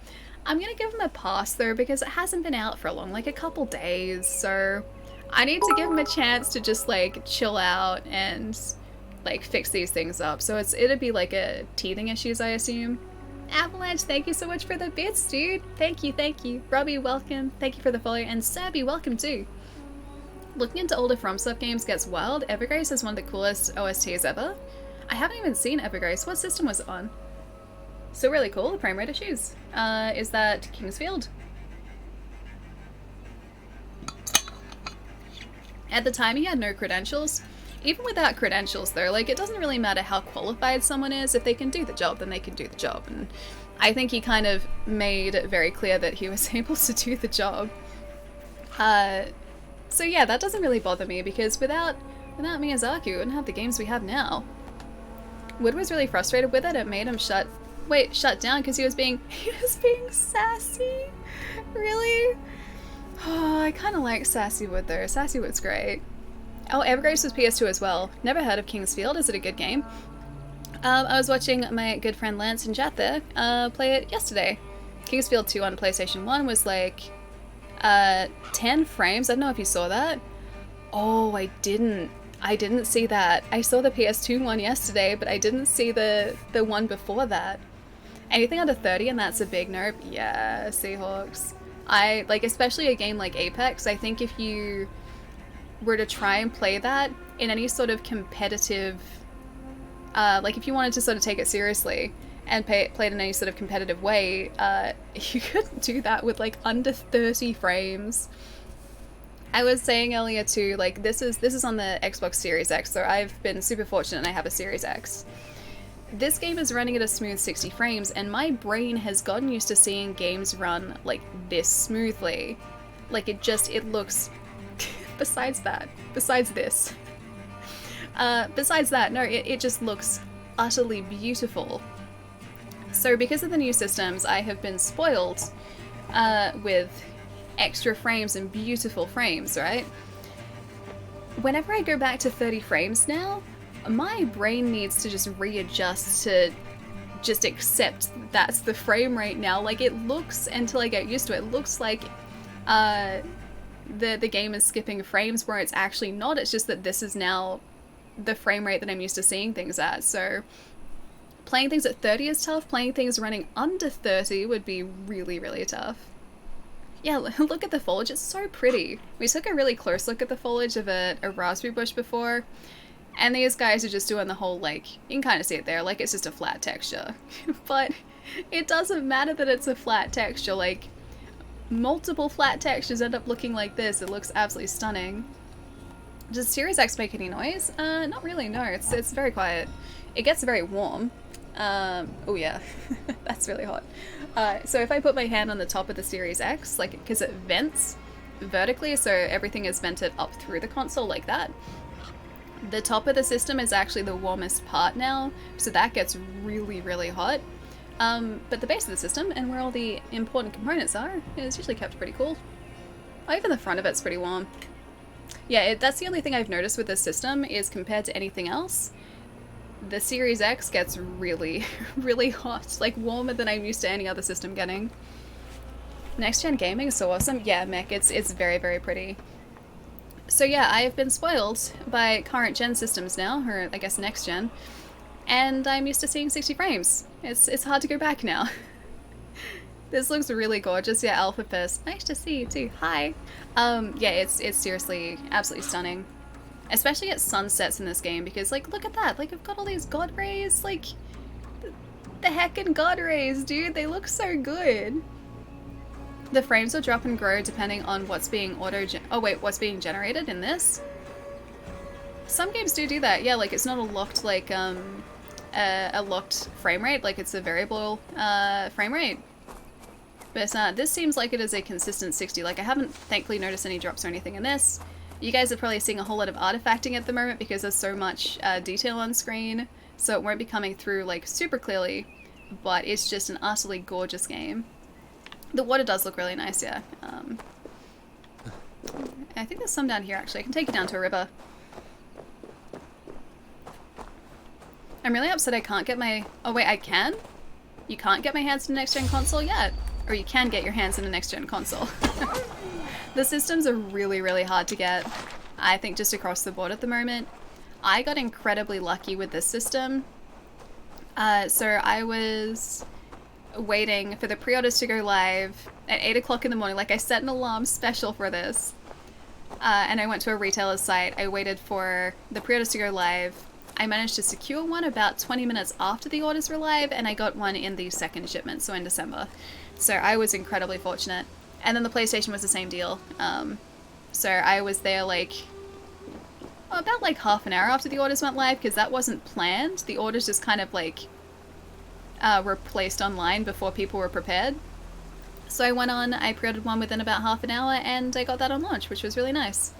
I'm gonna give him a pass though, because it hasn't been out for a long, like a couple days, so I need to give him a chance to just like chill out and like fix these things up. So it'd be like a teething issues, I assume. Avalanche, thank you so much for the bits, dude. Thank you, thank you. Robbie, welcome. Thank you for the follow, and Serby, welcome too. Looking into older FromSoft games gets wild. Evergrace is one of the coolest OSTs ever. I haven't even seen Evergrace. What system was it on? So really cool, the frame rate issues. Is that Kingsfield? At the time he had no credentials. Even without credentials though, like it doesn't really matter how qualified someone is. If they can do the job, then they can do the job. And I think he kind of made it very clear that he was able to do the job. So yeah, that doesn't really bother me, because without Miyazaki, we wouldn't have the games we have now. Wood was really frustrated with it. It made him shut down because he was being sassy. Really? Oh, I kind of like Sassy Wood though. Sassy Wood's great. Oh, Evergrace was PS2 as well. Never heard of Kingsfield. Is it a good game? I was watching my good friend Lance and Jat there play it yesterday. Kingsfield 2 on PlayStation 1 was like 10 frames. I don't know if you saw that. Oh, I didn't see that. I saw the PS2 one yesterday, but I didn't see the one before that. Anything under 30 and that's a big nope. Yeah, Seahawks. I like, especially a game like Apex, I think if you were to try and play that in any sort of competitive, like if you wanted to sort of take it seriously and play it in any sort of competitive way, you couldn't do that with like under 30 frames. I was saying earlier too, like this is on the Xbox Series X, so I've been super fortunate and I have a Series X. This game is running at a smooth 60 frames, and my brain has gotten used to seeing games run like this smoothly. Like it looks besides that, no, it just looks utterly beautiful. So because of the new systems, I have been spoiled with extra frames and beautiful frames, right? Whenever I go back to 30 frames now, my brain needs to just readjust to just accept that's the frame rate now. Like it looks, until I get used to it, it looks like the game is skipping frames where it's actually not. It's just that this is now the frame rate that I'm used to seeing things at. So playing things at 30 is tough. Playing things running under 30 would be really, really tough. Yeah, look at the foliage. It's so pretty. We took a really close look at the foliage of a raspberry bush before, and these guys are just doing the whole, like, you can kind of see it there, like it's just a flat texture. But it doesn't matter that it's a flat texture. Like, multiple flat textures end up looking like this. It looks absolutely stunning. Does Series X make any noise? Not really, no. It's very quiet. It gets very warm. Oh yeah, that's really hot. So if I put my hand on the top of the Series X, like, because it vents vertically, so everything is vented up through the console like that. The top of the system is actually the warmest part now, so that gets really, really hot. But the base of the system, and where all the important components are, is usually kept pretty cool. Oh, even the front of it's pretty warm. Yeah, that's the only thing I've noticed with this system, is compared to anything else, the Series X gets really, really hot, like warmer than I'm used to any other system getting. Next gen gaming is so awesome. Yeah, mech, it's very, very pretty. So yeah, I have been spoiled by current gen systems now, or I guess next gen, and I'm used to seeing 60 frames. It's hard to go back now. This looks really gorgeous. Yeah, Alpha Piss. Nice to see you too. Hi. Yeah, it's seriously absolutely stunning. Especially at sunsets in this game, because, like, look at that. Like, I've got all these god rays. Like, the heckin' god rays, dude. They look so good. The frames will drop and grow depending on what's being what's being generated in this. Some games do that. Yeah, like, it's not a locked, like, a locked frame rate. Like, it's a variable frame rate. But this seems like it is a consistent 60. Like, I haven't, thankfully, noticed any drops or anything in this. You guys are probably seeing a whole lot of artifacting at the moment because there's so much detail on screen, so it won't be coming through like super clearly, but it's just an utterly gorgeous game. The water does look really nice, yeah. I think there's some down here actually. I can take you down to a river. I'm really upset I can't get my... Oh wait, I can? You can't get my hands in the next-gen console yet? Or you can get your hands in the next-gen console. The systems are really, really hard to get, I think, just across the board at the moment. I got incredibly lucky with this system. So I was waiting for the pre-orders to go live at 8 o'clock in the morning. Like, I set an alarm special for this. And I went to a retailer's site. I waited for the pre-orders to go live. I managed to secure one about 20 minutes after the orders were live, and I got one in the second shipment, so in December. So I was incredibly fortunate. And then the PlayStation was the same deal. So I was there like, about like half an hour after the orders went live, because that wasn't planned. The orders just kind of like were placed online before people were prepared. So I went on, I pre-ordered one within about half an hour, and I got that on launch, which was really nice.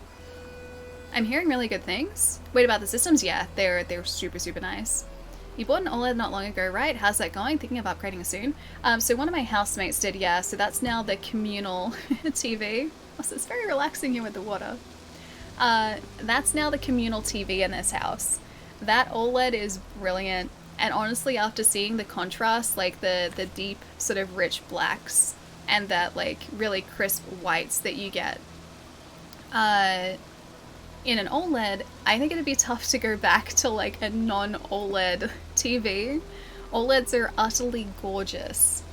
I'm hearing really good things. Wait, about the systems? Yeah, they're super, super nice. You bought an OLED not long ago, right? How's that going? Thinking of upgrading soon? So one of my housemates did, yeah, so that's now the communal TV. Also, it's very relaxing here with the water. That's now the communal TV in this house. That OLED is brilliant, and honestly, after seeing the contrast, like the deep, sort of rich blacks, and that, like, really crisp whites that you get, in an OLED, I think it'd be tough to go back to like a non-OLED TV. OLEDs are utterly gorgeous.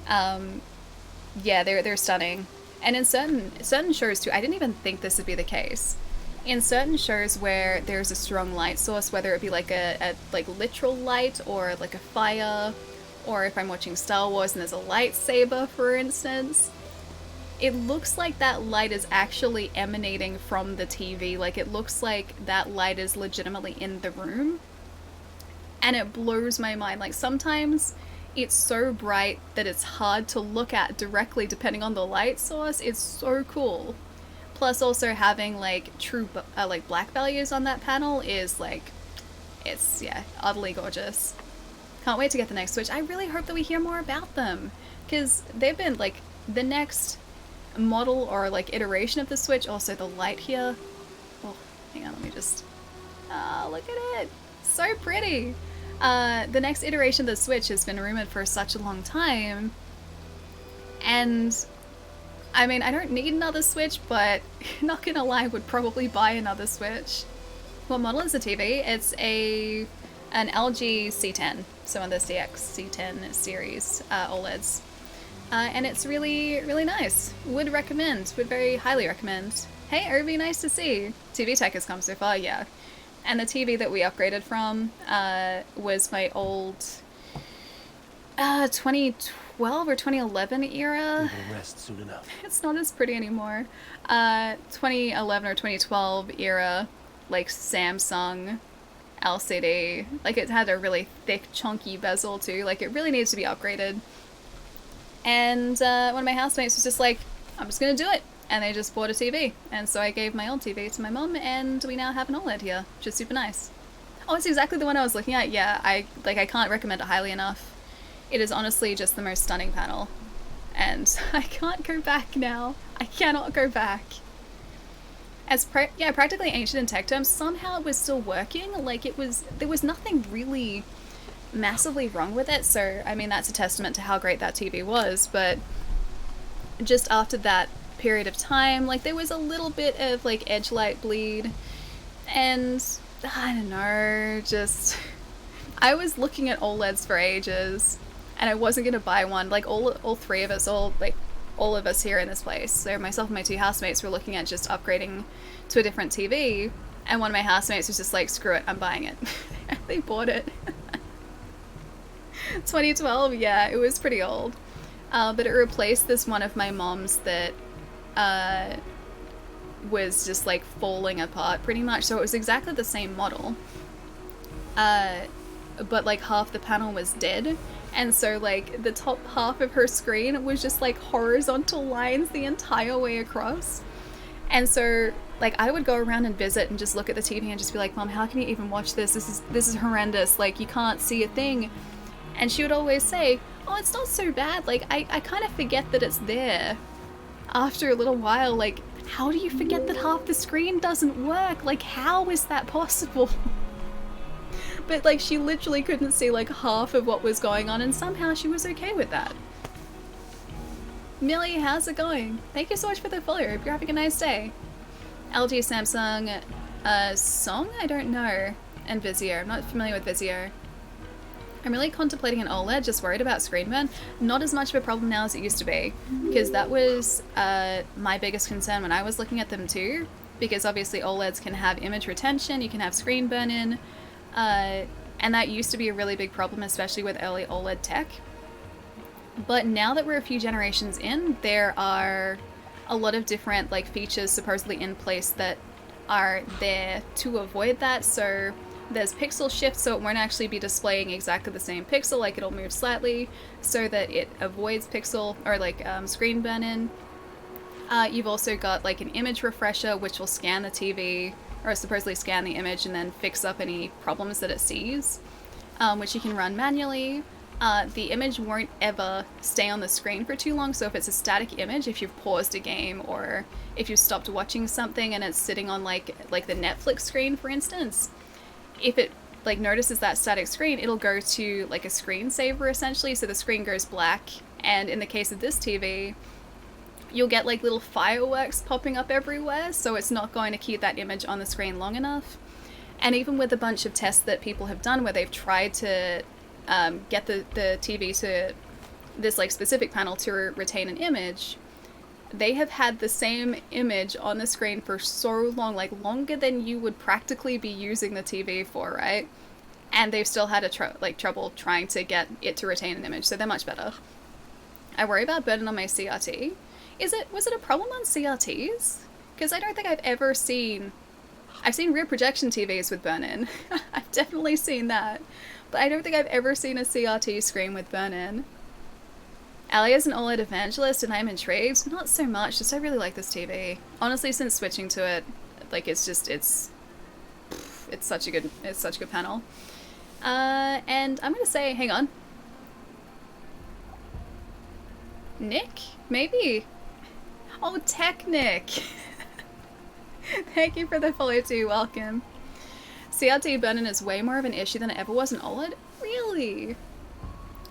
Yeah, they're stunning. And in certain shows too, I didn't even think this would be the case. In certain shows where there's a strong light source, whether it be like a like literal light or like a fire, or if I'm watching Star Wars and there's a lightsaber, for instance, it looks like that light is actually emanating from the TV. Like, it looks like that light is legitimately in the room. And it blows my mind. Like, sometimes it's so bright that it's hard to look at directly depending on the light source. It's so cool. Plus, also having, like, true, like, black values on that panel is, like, it's, yeah, utterly gorgeous. Can't wait to get the next Switch. I really hope that we hear more about them. Because they've been, like, the next model or like iteration of the Switch. Also the light here, oh, hang on, let me just look at it, so pretty. The next iteration of the Switch has been rumored for such a long time, and I mean, I don't need another Switch, but not gonna lie, would probably buy another Switch. What model is the TV? It's an LG C10, so one of the CX C10 series OLEDs. And it's really, really nice. Would recommend. Would very highly recommend. Hey, it would be nice to see. TV tech has come so far, yeah. And the TV that we upgraded from was my old 2012 or 2011 era. We will rest soon enough. It's not as pretty anymore. 2011 or 2012 era, like Samsung LCD. Like, it had a really thick, chunky bezel too. Like, it really needs to be upgraded. And one of my housemates was just like, I'm just gonna do it. And they just bought a TV. And so I gave my old TV to my mum, and we now have an OLED here, which is super nice. Oh, it's exactly the one I was looking at. Yeah, I can't recommend it highly enough. It is honestly just the most stunning panel. And I can't go back now. I cannot go back. As practically ancient in tech terms, somehow it was still working. Like, there was nothing really massively wrong with it, so I mean, that's a testament to how great that TV was. But just after that period of time, like, there was a little bit of like edge light bleed, and I don't know, just I was looking at OLEDs for ages, and I wasn't gonna buy one. Like, all three of us, all of us here in this place, so myself and my two housemates were looking at just upgrading to a different TV, and one of my housemates was just like, screw it, I'm buying it. They bought it. 2012, yeah, it was pretty old. But it replaced this one of my mom's that was just like falling apart pretty much. So it was exactly the same model, but like half the panel was dead, and so like the top half of her screen was just like horizontal lines the entire way across. And so like I would go around and visit and just look at the TV and just be like, Mom, how can you even watch this? This is horrendous. Like, you can't see a thing. And she would always say, oh, it's not so bad. Like, I kind of forget that it's there after a little while. Like, how do you forget that half the screen doesn't work? Like, how is that possible? But like she literally couldn't see like half of what was going on, and somehow she was okay with that. Millie, how's it going? Thank you so much for the follow. Hope you're having a nice day. LG, Samsung, Song? I don't know. And Vizio. I'm not familiar with Vizio. I'm really contemplating an OLED, just worried about screen burn. Not as much of a problem now as it used to be, because that was my biggest concern when I was looking at them too, because obviously OLEDs can have image retention, you can have screen burn in, and that used to be a really big problem, especially with early OLED tech. But now that we're a few generations in, there are a lot of different like features supposedly in place that are there to avoid that. So there's pixel shift, so it won't actually be displaying exactly the same pixel, like it'll move slightly so that it avoids pixel or like screen burn in. You've also got like an image refresher, which will scan the TV, or supposedly scan the image and then fix up any problems that it sees, which you can run manually. The image won't ever stay on the screen for too long, so if it's a static image, if you've paused a game or if you've stopped watching something and it's sitting on like the Netflix screen, for instance, if it like notices that static screen, it'll go to like a screensaver essentially, so the screen goes black, and in the case of this TV, you'll get like little fireworks popping up everywhere, so it's not going to keep that image on the screen long enough. And even with a bunch of tests that people have done where they've tried to get the TV to this like specific panel to retain an image, they have had the same image on the screen for so long, like longer than you would practically be using the TV for, right? And they've still had trouble trying to get it to retain an image, so they're much better. I worry about burning on my CRT. Was it a problem on CRTs? Because I don't think I've ever seen... I've seen rear projection TVs with burn-in. I've definitely seen that. But I don't think I've ever seen a CRT screen with burn-in. Ali is an OLED evangelist and I'm intrigued. Not so much, just I really like this TV. Honestly, since switching to it, like it's such a good panel. And I'm gonna say, hang on. Nick? Maybe? Oh, Technic! Thank you for the follow too, welcome. CRT burn-in is way more of an issue than it ever was in OLED? Really?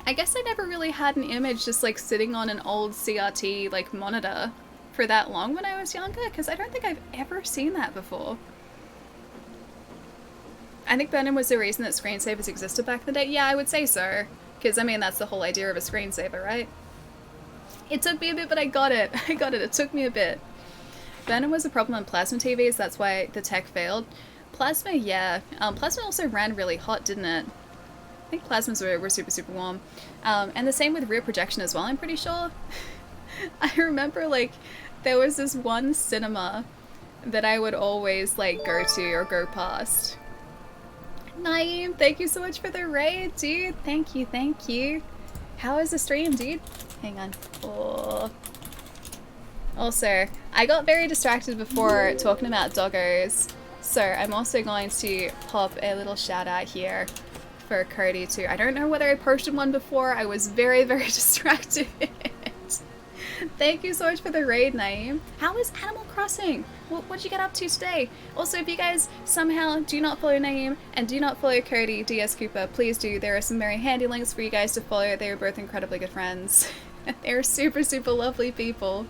I guess I never really had an image just like sitting on an old CRT like monitor for that long when I was younger, because I don't think I've ever seen that before. I think burn-in was the reason that screensavers existed back in the day. Yeah, I would say so, because I mean that's the whole idea of a screensaver, right? It took me a bit, but I got it. It took me a bit. Burn-in was a problem on plasma TVs, that's why the tech failed. Plasma, yeah. Plasma also ran really hot, didn't it? I think plasmas were super, super warm. And the same with rear projection as well, I'm pretty sure. I remember, like, there was this one cinema that I would always, like, go to or go past. Naeem, thank you so much for the raid, dude. Thank you, thank you. How is the stream, dude? Hang on. Oh. Also, I got very distracted before talking about doggos, so I'm also going to pop a little shout out here for Cody too. I don't know whether I posted one before. I was very, very distracted. Thank you so much for the raid, Naeem. How is Animal Crossing? What'd you get up to today? Also, if you guys somehow do not follow Naeem and do not follow Cody DS Cooper, please do. There are some very handy links for you guys to follow. They are both incredibly good friends. They're super, super lovely people.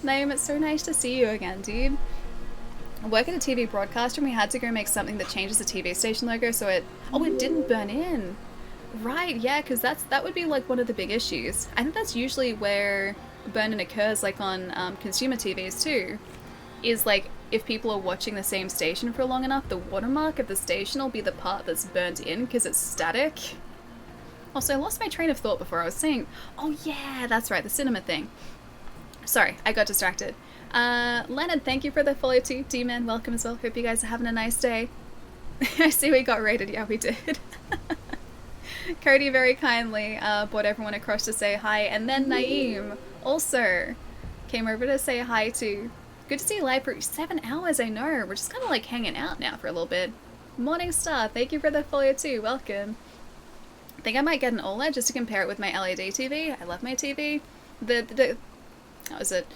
Naeem, it's so nice to see you again, dude. I work at a TV broadcaster and we had to go make something that changes the TV station logo so it didn't burn in. Right, yeah, because that would be like one of the big issues. I think that's usually where burn-in occurs, like on consumer TVs too, is like if people are watching the same station for long enough, the watermark of the station will be the part that's burnt in because it's static. Also, I lost my train of thought before. I was saying, oh yeah, that's right, the cinema thing. Sorry, I got distracted. Leonard, thank you for the follow too. D-Man, welcome as well. Hope you guys are having a nice day. I see we got raided. Yeah, we did. Cody very kindly brought everyone across to say hi, and then Naeem also came over to say hi too. Good to see you live for 7 hours, I know. We're just kind of like hanging out now for a little bit. Morning Star, thank you for the follow too. Welcome. I think I might get an OLED just to compare it with my LED TV. I love my TV. That was it.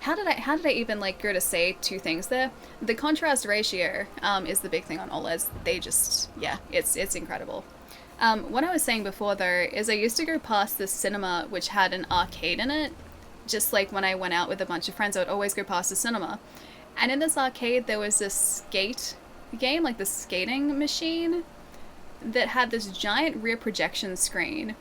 How did I even like go to say two things there? The contrast ratio is the big thing on OLEDs. They just, yeah, it's incredible. What I was saying before though is I used to go past this cinema which had an arcade in it. Just like when I went out with a bunch of friends, I would always go past the cinema. And in this arcade there was this skate game, like the skating machine, that had this giant rear projection screen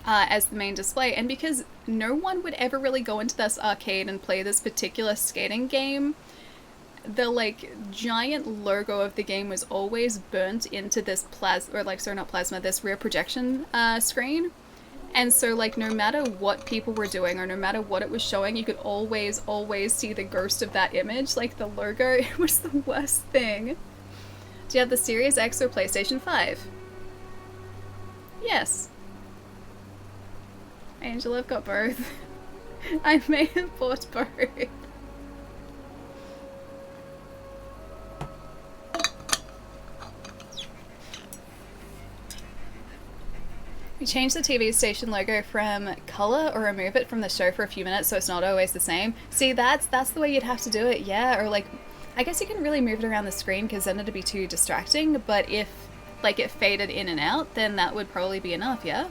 as the main display. And because no one would ever really go into this arcade and play this particular skating game, the like giant logo of the game was always burnt into this this rear projection screen. And so like no matter what people were doing or no matter what it was showing, you could always see the ghost of that image, like the logo. It was the worst thing. Do you have the Series X or PlayStation 5? Yes. Angela, I've got both. I may have bought both. We changed the TV station logo from color or remove it from the show for a few minutes so it's not always the same. See, that's the way you'd have to do it, yeah. Or like, I guess you can really move it around the screen because then it'd be too distracting, but if like it faded in and out, then that would probably be enough, yeah?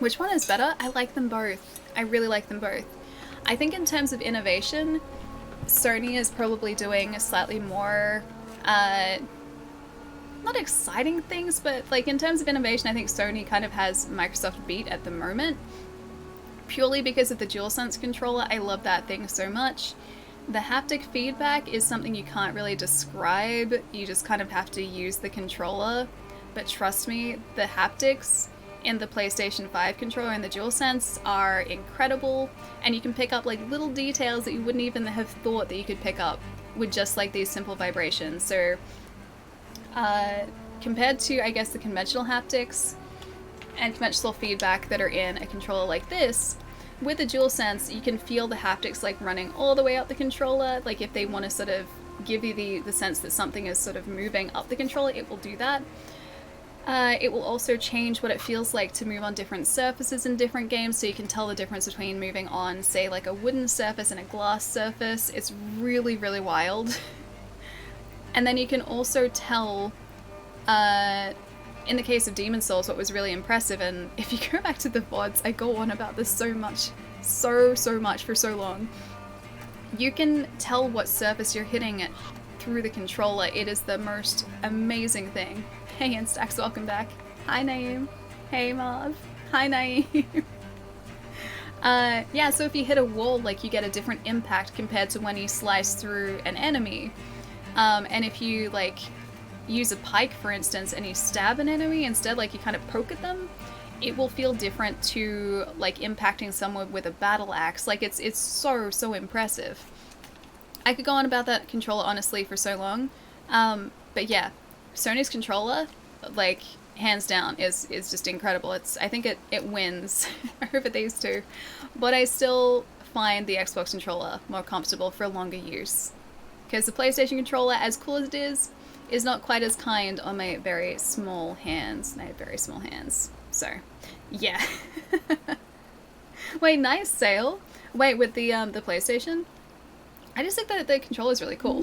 Which one is better? I like them both. I really like them both. I think in terms of innovation, Sony is probably doing slightly more, not exciting things, but like in terms of innovation, I think Sony kind of has Microsoft beat at the moment. Purely because of the DualSense controller, I love that thing so much. The haptic feedback is something you can't really describe, you just kind of have to use the controller. But trust me, the haptics in the PlayStation 5 controller and the DualSense are incredible, and you can pick up like little details that you wouldn't even have thought that you could pick up with just like these simple vibrations. So compared to, I guess, the conventional haptics and conventional feedback that are in a controller like this, with the DualSense you can feel the haptics like running all the way up the controller. Like if they want to sort of give you the sense that something is sort of moving up the controller, it will do that. It will also change what it feels like to move on different surfaces in different games, so you can tell the difference between moving on, say, like a wooden surface and a glass surface. It's really, really wild. And then you can also tell, in the case of Demon's Souls, what was really impressive, and if you go back to the VODs, I go on about this so much for so long. You can tell what surface you're hitting it through the controller. It is the most amazing thing. Hey Instax, welcome back. Hi Naeem. Hey Marv. Hi Naeem. Yeah, so if you hit a wall, like, you get a different impact compared to when you slice through an enemy. And if you like use a pike, for instance, and you stab an enemy instead, like you kind of poke at them, it will feel different to like impacting someone with a battle axe. Like it's so impressive. I could go on about that controller honestly for so long, but yeah, Sony's controller, like hands down, is just incredible. I think it wins over these two, but I still find the Xbox controller more comfortable for longer use, because the PlayStation controller, as cool as it is not quite as kind on my very small hands. I have very small hands, so yeah. Wait, nice sale. Wait, with the PlayStation? I just think that the controller is really cool.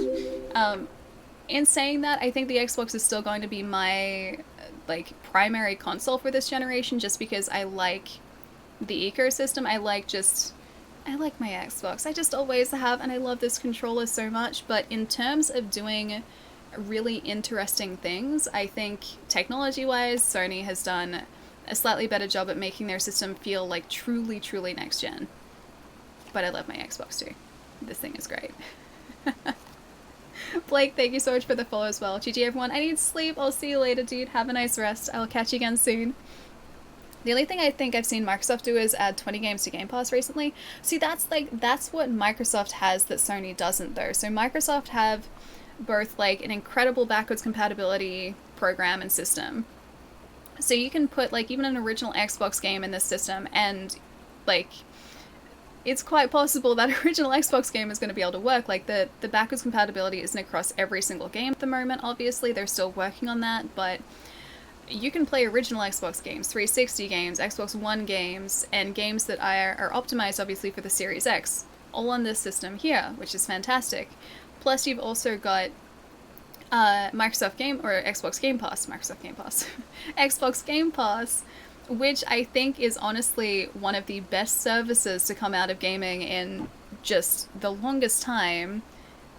In saying that, I think the Xbox is still going to be my like primary console for this generation, just because I like the ecosystem. I like my Xbox. I just always have, and I love this controller so much. But in terms of doing really interesting things, I think technology-wise, Sony has done a slightly better job at making their system feel like truly next gen. But I love my Xbox too. This thing is great. Blake, thank you so much for the follow as well. GG everyone, I need sleep. I'll see you later, dude. Have a nice rest. I'll catch you again soon. The only thing I think I've seen Microsoft do is add 20 games to Game Pass recently. See, that's what Microsoft has that Sony doesn't though. So Microsoft have both like an incredible backwards compatibility program and system. So you can put like even an original Xbox game in this system, and like it's quite possible that original Xbox game is going to be able to work. Like the backwards compatibility isn't across every single game at the moment, obviously. They're still working on that, but you can play original Xbox games, 360 games, Xbox One games, and games that are optimized obviously for the Series X, all on this system here, which is fantastic. Plus you've also got Xbox Game Pass, Xbox Game Pass, which I think is honestly one of the best services to come out of gaming in just the longest time,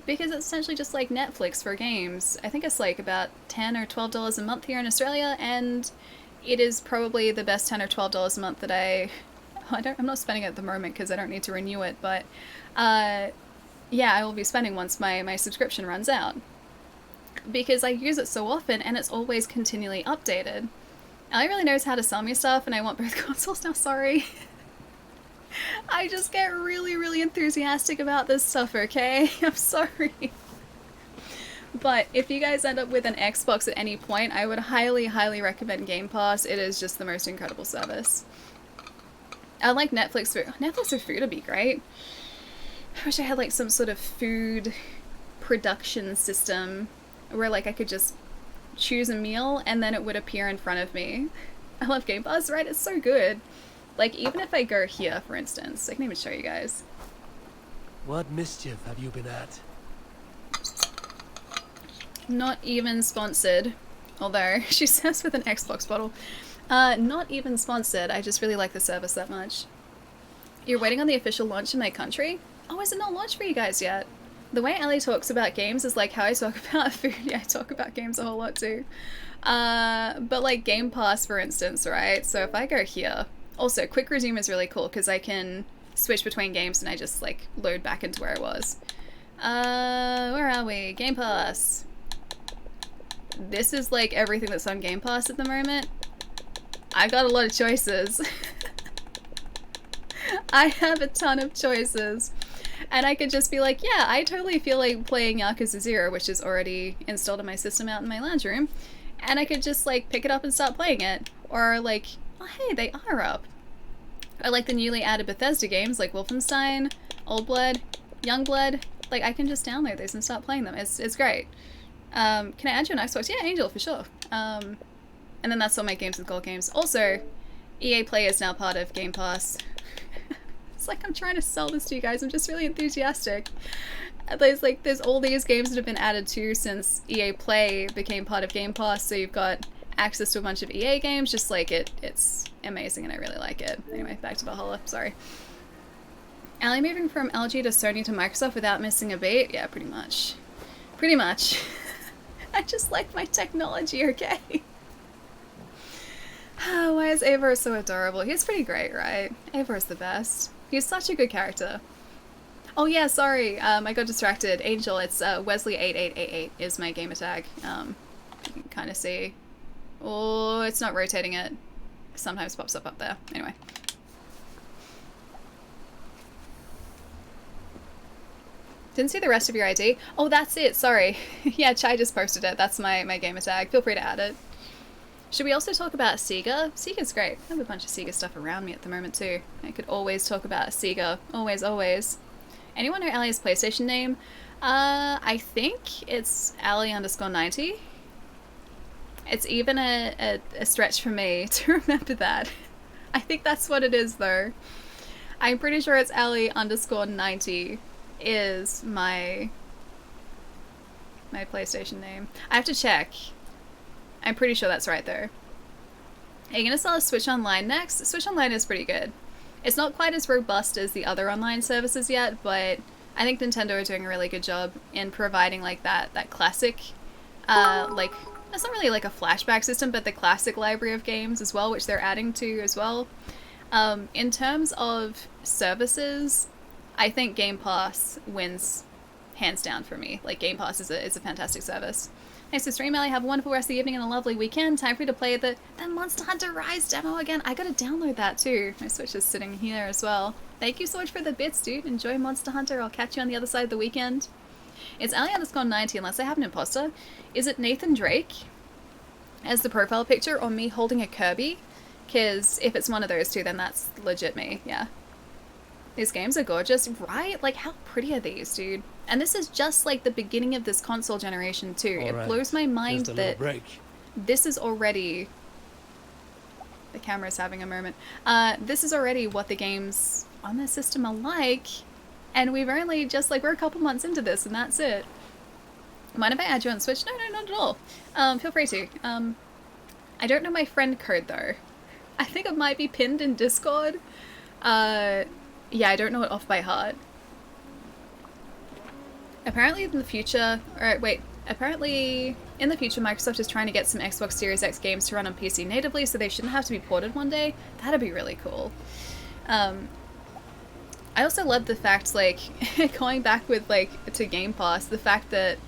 because it's essentially just like Netflix for games. I think it's like about $10 or $12 a month here in Australia, and it is probably the best $10 or $12 a month that I'm not spending at the moment because I don't need to renew it, but yeah, I will be spending once my subscription runs out, because I use it so often and it's always continually updated. Ellie really knows how to sell me stuff, and I want both consoles now, sorry. I just get really, really enthusiastic about this stuff, okay? I'm sorry. But if you guys end up with an Xbox at any point, I would highly, highly recommend Game Pass. It is just the most incredible service. I like Netflix for food would be great. I wish I had like some sort of food production system where like I could just choose a meal and then it would appear in front of me. I love Game Pass, right? It's so good. Like, even if I go here, for instance, I can even show you guys. What mischief have you been at? Not even sponsored. Although, she says with an Xbox bottle. Not even sponsored. I just really like the service that much. You're waiting on the official launch in my country? Oh, is it not launched for you guys yet? The way Ellie talks about games is like how I talk about food. Yeah, I talk about games a whole lot too. But like Game Pass, for instance, right? So if I go here... Also, quick resume is really cool because I can switch between games and I just like load back into where I was. Where are we? Game Pass. This is like everything that's on Game Pass at the moment. I got a lot of choices. I have a ton of choices. And I could just be like, yeah, I totally feel like playing Yakuza 0, which is already installed in my system out in my lounge room. And I could just like pick it up and start playing it. Or like, oh hey, they are up. Or like the newly added Bethesda games like Wolfenstein, Old Blood, Young Blood. Like I can just download these and start playing them. It's great. Can I add you on Xbox? Yeah, Angel, for sure. And then that's all my games and gold games. Also, EA Play is now part of Game Pass. It's like I'm trying to sell this to you guys. I'm just really enthusiastic. There's all these games that have been added to since EA Play became part of Game Pass. So you've got access to a bunch of EA games, just like it's amazing and I really like it. Anyway, back to Valhalla, sorry. Allie moving from LG to Sony to Microsoft without missing a beat? Yeah, pretty much. Pretty much. I just like my technology, okay? Why is Eivor so adorable? He's pretty great, right? Eivor's the best. He's such a good character. Oh yeah, sorry, I got distracted. Angel, it's Wesley8888 is my gamer tag. You can kind of see. Oh, it's not rotating it. Sometimes pops up there. Anyway. Didn't see the rest of your ID. Oh, that's it. Sorry. Yeah, Chai just posted it. That's my gamer tag. Feel free to add it. Should we also talk about Sega? Sega's great. I have a bunch of Sega stuff around me at the moment too. I could always talk about Sega. Always, always. Anyone know Allie's PlayStation name? I think it's Allie_90. It's even a stretch for me to remember that. I think that's what it is though. I'm pretty sure it's Allie_90 is my PlayStation name. I have to check. I'm pretty sure that's right though. Are you gonna sell a Switch Online next? Switch Online is pretty good. It's not quite as robust as the other online services yet, but I think Nintendo are doing a really good job in providing like that classic, like, it's not really like a flashback system, but the classic library of games as well, which they're adding to as well. In terms of services, I think Game Pass wins hands down for me. Like, Game Pass is a fantastic service. Nice to stream, Ellie. Have a wonderful rest of the evening and a lovely weekend. Time for you to play the Monster Hunter Rise demo again. I gotta download that too. My Switch is sitting here as well. Thank you so much for the bits, dude. Enjoy Monster Hunter. I'll catch you on the other side of the weekend. It's Allie_90 unless I have an imposter. Is it Nathan Drake as the profile picture or me holding a Kirby? Because if it's one of those two, then that's legit me, yeah. These games are gorgeous, right? Like, how pretty are these, dude? And this is just like the beginning of this console generation too. It blows my mind that this is already The camera's having a moment. This is already what the games on this system are like, and we've only just, like, we're a couple months into this, and that's it. Mind if I add you on Switch? No, not at all. Feel free to. I don't know my friend code, though. I think it might be pinned in Discord. Yeah, I don't know it off by heart. Apparently in the future, apparently in the future Microsoft is trying to get some Xbox Series X games to run on PC natively, so they shouldn't have to be ported one day. That'd be really cool. I also love the fact, like, going back with, like, to Game Pass, the fact that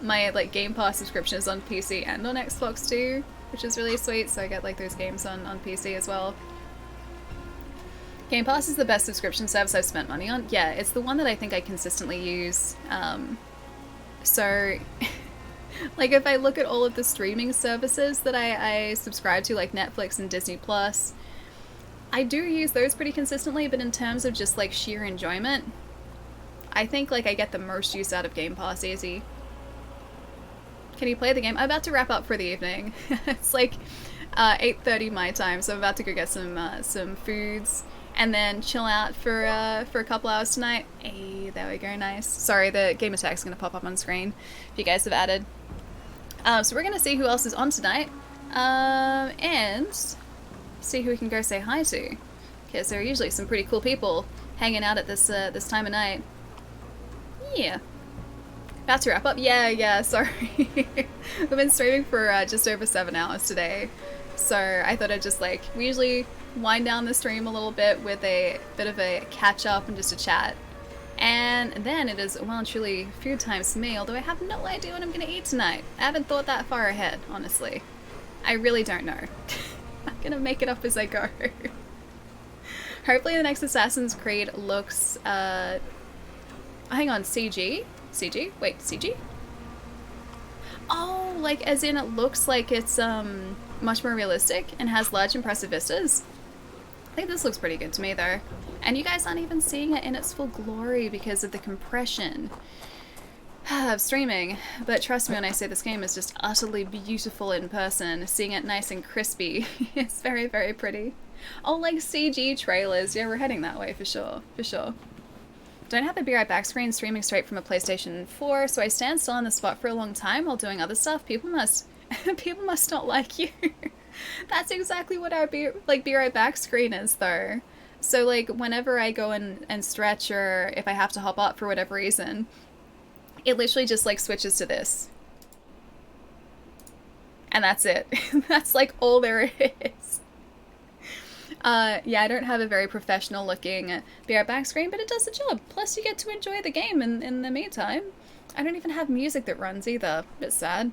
my, like, Game Pass subscription is on PC and on Xbox too, which is really sweet, so I get, like, those games on PC as well. Game Pass is the best subscription service I've spent money on. Yeah, it's the one that I think I consistently use. So, like, if I look at all of the streaming services that I subscribe to, like Netflix and Disney Plus, I do use those pretty consistently, but in terms of just, like, sheer enjoyment, I think, like, I get the most use out of Game Pass easy. Can you play the game? I'm about to wrap up for the evening. It's like 8:30 my time, so I'm about to go get some foods and then chill out for a couple hours tonight. Hey, there we go, nice. Sorry, the game attack's gonna pop up on screen if you guys have added. So we're gonna see who else is on tonight, and see who we can go say hi to, because there are usually some pretty cool people hanging out at this this time of night. Yeah. About to wrap up? Yeah, sorry. We've been streaming for just over 7 hours today, so I thought I'd just, like, we usually wind down the stream a little bit with a bit of a catch up and just a chat, and then it is well and truly food time for me, although I have no idea what I'm gonna eat tonight. I haven't thought that far ahead, honestly. I really don't know. I'm gonna make it up as I go. Hopefully the next Assassin's Creed looks hang on, CG? CG? Wait, CG? Oh, like, as in it looks like it's much more realistic and has large impressive vistas. I think this looks pretty good to me, though. And you guys aren't even seeing it in its full glory because of the compression of streaming. But trust me when I say this game is just utterly beautiful in person. Seeing it nice and crispy, it's very, very pretty. Oh, like CG trailers. Yeah, we're heading that way for sure, for sure. Don't have a Be Right Back screen streaming straight from a PlayStation 4, so I stand still on the spot for a long time while doing other stuff. People must not like you. That's exactly what our Be Right Back screen is, though. So, like, whenever I go and stretch, or if I have to hop up for whatever reason, it literally just, like, switches to this. And that's it. That's, like, all there is. Yeah, I don't have a very professional looking Be Right Back screen, but it does the job. Plus you get to enjoy the game in the meantime. I don't even have music that runs either. A bit sad.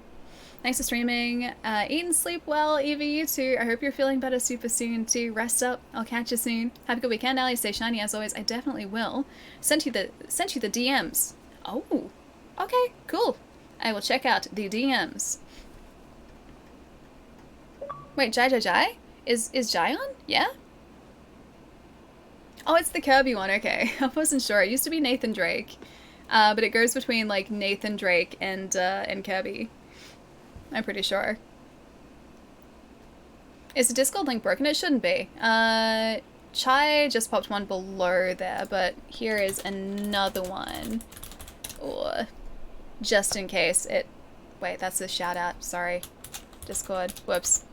Thanks for streaming. Eat and sleep well, Eva, you too. I hope you're feeling better super soon too. Rest up. I'll catch you soon. Have a good weekend, Ali. Stay shiny as always. I definitely will. Sent you the DMs. Oh, okay, cool. I will check out the DMs. Wait, Jai? Is Jai on? Yeah? Oh, it's the Kirby one, okay. I wasn't sure. It used to be Nathan Drake. But it goes between, like, Nathan Drake and Kirby. I'm pretty sure. Is the Discord link broken? It shouldn't be. Chai just popped one below there, but here is another one. Ooh. Just in case it... Wait, that's a shout out. Sorry. Discord. Whoops.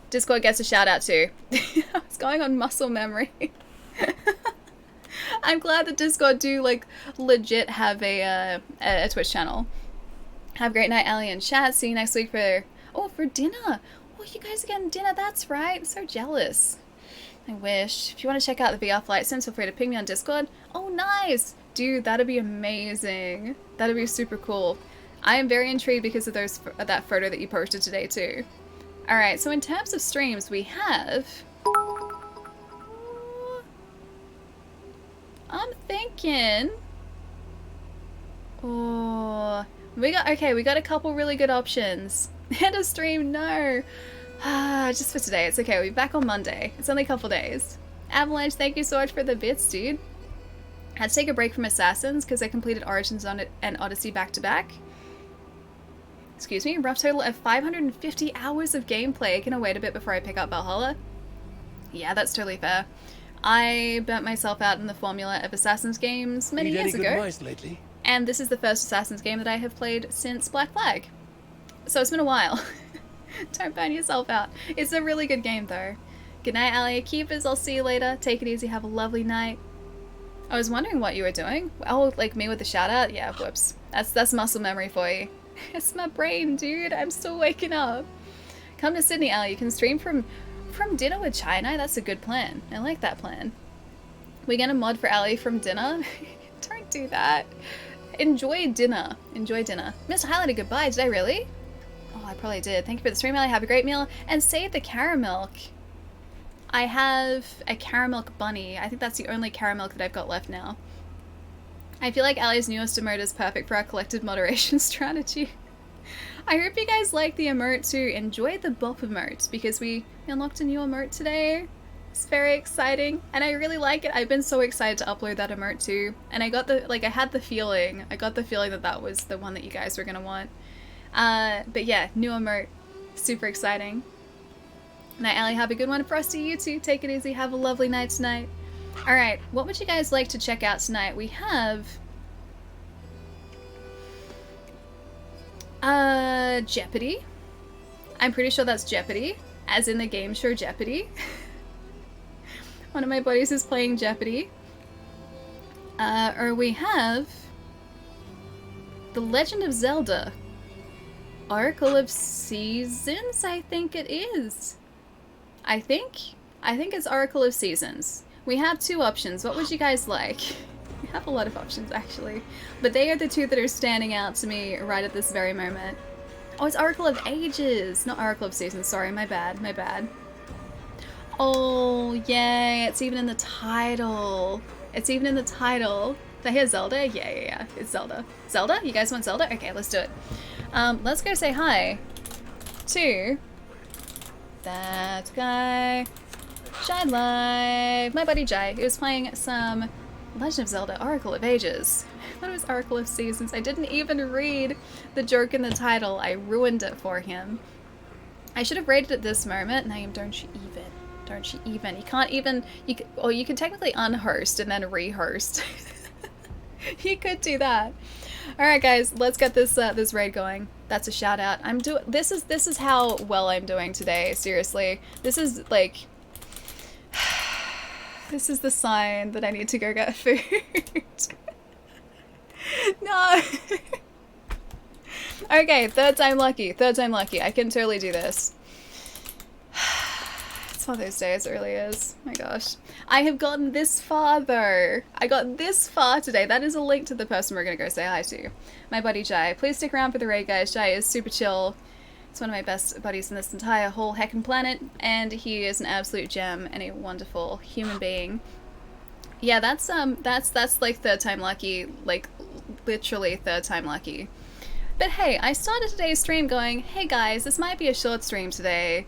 Discord gets a shout out too. I was going on muscle memory. I'm glad that Discord do, like, legit have a Twitch channel. Have a great night, Ali and chat. See you next week for dinner. Oh, you guys are getting dinner. That's right. So jealous. I wish. If you want to check out the VR flight sims, feel free to ping me on Discord. Oh, nice. Dude, that'd be amazing. That'd be super cool. I am very intrigued because of that photo that you posted today too. Alright, so in terms of streams, we have... I'm thinking... Oh... We got a couple really good options. End of stream, no! Just for today, it's okay, we'll be back on Monday. It's only a couple days. Avalanche, thank you so much for the bits, dude. Had to take a break from Assassins because I completed Origins and Odyssey back to back. excuse me, rough total of 550 hours of gameplay. Gonna wait a bit before I pick up Valhalla. Yeah, that's totally fair. I burnt myself out in the formula of Assassin's games many years ago. Lately? And this is the first Assassin's game that I have played since Black Flag. So it's been a while. Don't burn yourself out. It's a really good game though. Good night, Allie. Keepers, I'll see you later. Take it easy, have a lovely night. I was wondering what you were doing. Oh, like me with the shout out? Yeah, whoops. That's muscle memory for you. It's my brain, dude. I'm still waking up. Come to Sydney, Allie. You can stream from dinner with China. That's a good plan. I like that plan. We're gonna mod for Allie from dinner. Don't do that. Enjoy dinner. Enjoy dinner. Mr. Highlighter, goodbye. Did I really? Oh, I probably did. Thank you for the stream, Allie. Have a great meal. And save the caramel. I have a caramel bunny. I think that's the only caramel that I've got left now. I feel like Allie's newest emote is perfect for our collective moderation strategy. I hope you guys like the emote too. Enjoy the bop emote because we unlocked a new emote today. It's very exciting and I really like it. I've been so excited to upload that emote too. And I got the, like I got the feeling that that was the one that you guys were gonna want. But yeah, new emote. Super exciting. Night, Allie. Have a good one. Frosty, you too. Take it easy. Have a lovely night tonight. Alright, what would you guys like to check out tonight? We have... Jeopardy. I'm pretty sure that's Jeopardy. As in the game show Jeopardy. One of my buddies is playing Jeopardy. Or we have... The Legend of Zelda. Oracle of Seasons, I think it is. I think it's Oracle of Seasons. We have two options. What would you guys like? We have a lot of options, actually. But they are the two that are standing out to me right at this very moment. Oh, it's Oracle of Ages! Not Oracle of Seasons, sorry, my bad, my bad. Oh, yay, it's even in the title. It's even in the title. Did I hear Zelda? Yeah, it's Zelda. Zelda? You guys want Zelda? Okay, let's do it. Let's go say hi to that guy. Jai Live, my buddy Jai, who was playing some Legend of Zelda Oracle of Ages. I thought it was Oracle of Seasons. I didn't even read the joke in the title. I ruined it for him. I should have rated it this moment. Now, don't you even. Don't you even. You can't even, you can technically unhost and then rehost. You could do that. Alright guys, let's get this this raid going. That's a shout out. This is how well I'm doing today, seriously. This is like this is the sign that I need to go get food. No. Okay, third time lucky. Third time lucky. I can totally do this. It's one of those days, it really is. Oh my gosh. I have gotten this far though. I got this far today. That is a link to the person we're gonna go say hi to. My buddy Jai. Please stick around for the raid, guys. Jai is super chill. He's one of my best buddies in this entire whole heckin' planet, and he is an absolute gem and a wonderful human being. Yeah, that's like third time lucky, like literally third time lucky. But hey, I started today's stream going, hey guys, this might be a short stream today.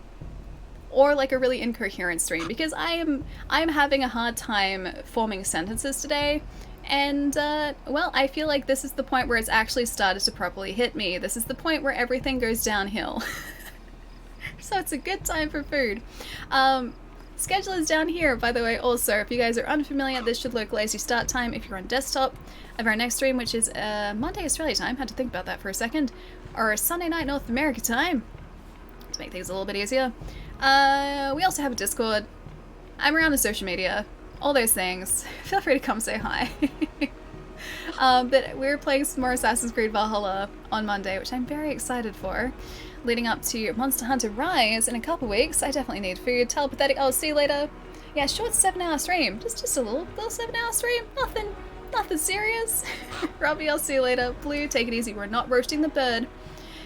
Or like a really incoherent stream, because I'm having a hard time forming sentences today, and well, I feel like this is the point where it's actually started to properly hit me. This is the point where everything goes downhill. So it's a good time for food. Schedule is down here, by the way. Also, if you guys are unfamiliar, this should localize your start time if you're on desktop of our next stream, which is Monday Australia time. Had to think about that for a second. Or Sunday night North America time, to make things a little bit easier. We also have a Discord. I'm around the social media. All those things. Feel free to come say hi. But we're playing some more Assassin's Creed Valhalla on Monday, which I'm very excited for. Leading up to Monster Hunter Rise in a couple weeks. I definitely need food. Telepathetic, I'll see you later. Yeah, short 7-hour stream. Just a little 7-hour stream. Nothing serious. Robbie, I'll see you later. Blue, take it easy. We're not roasting the bird.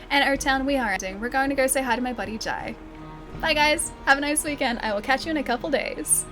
And O-Town, we are ending. We're going to go say hi to my buddy Jai. Bye guys, have a nice weekend. I will catch you in a couple days.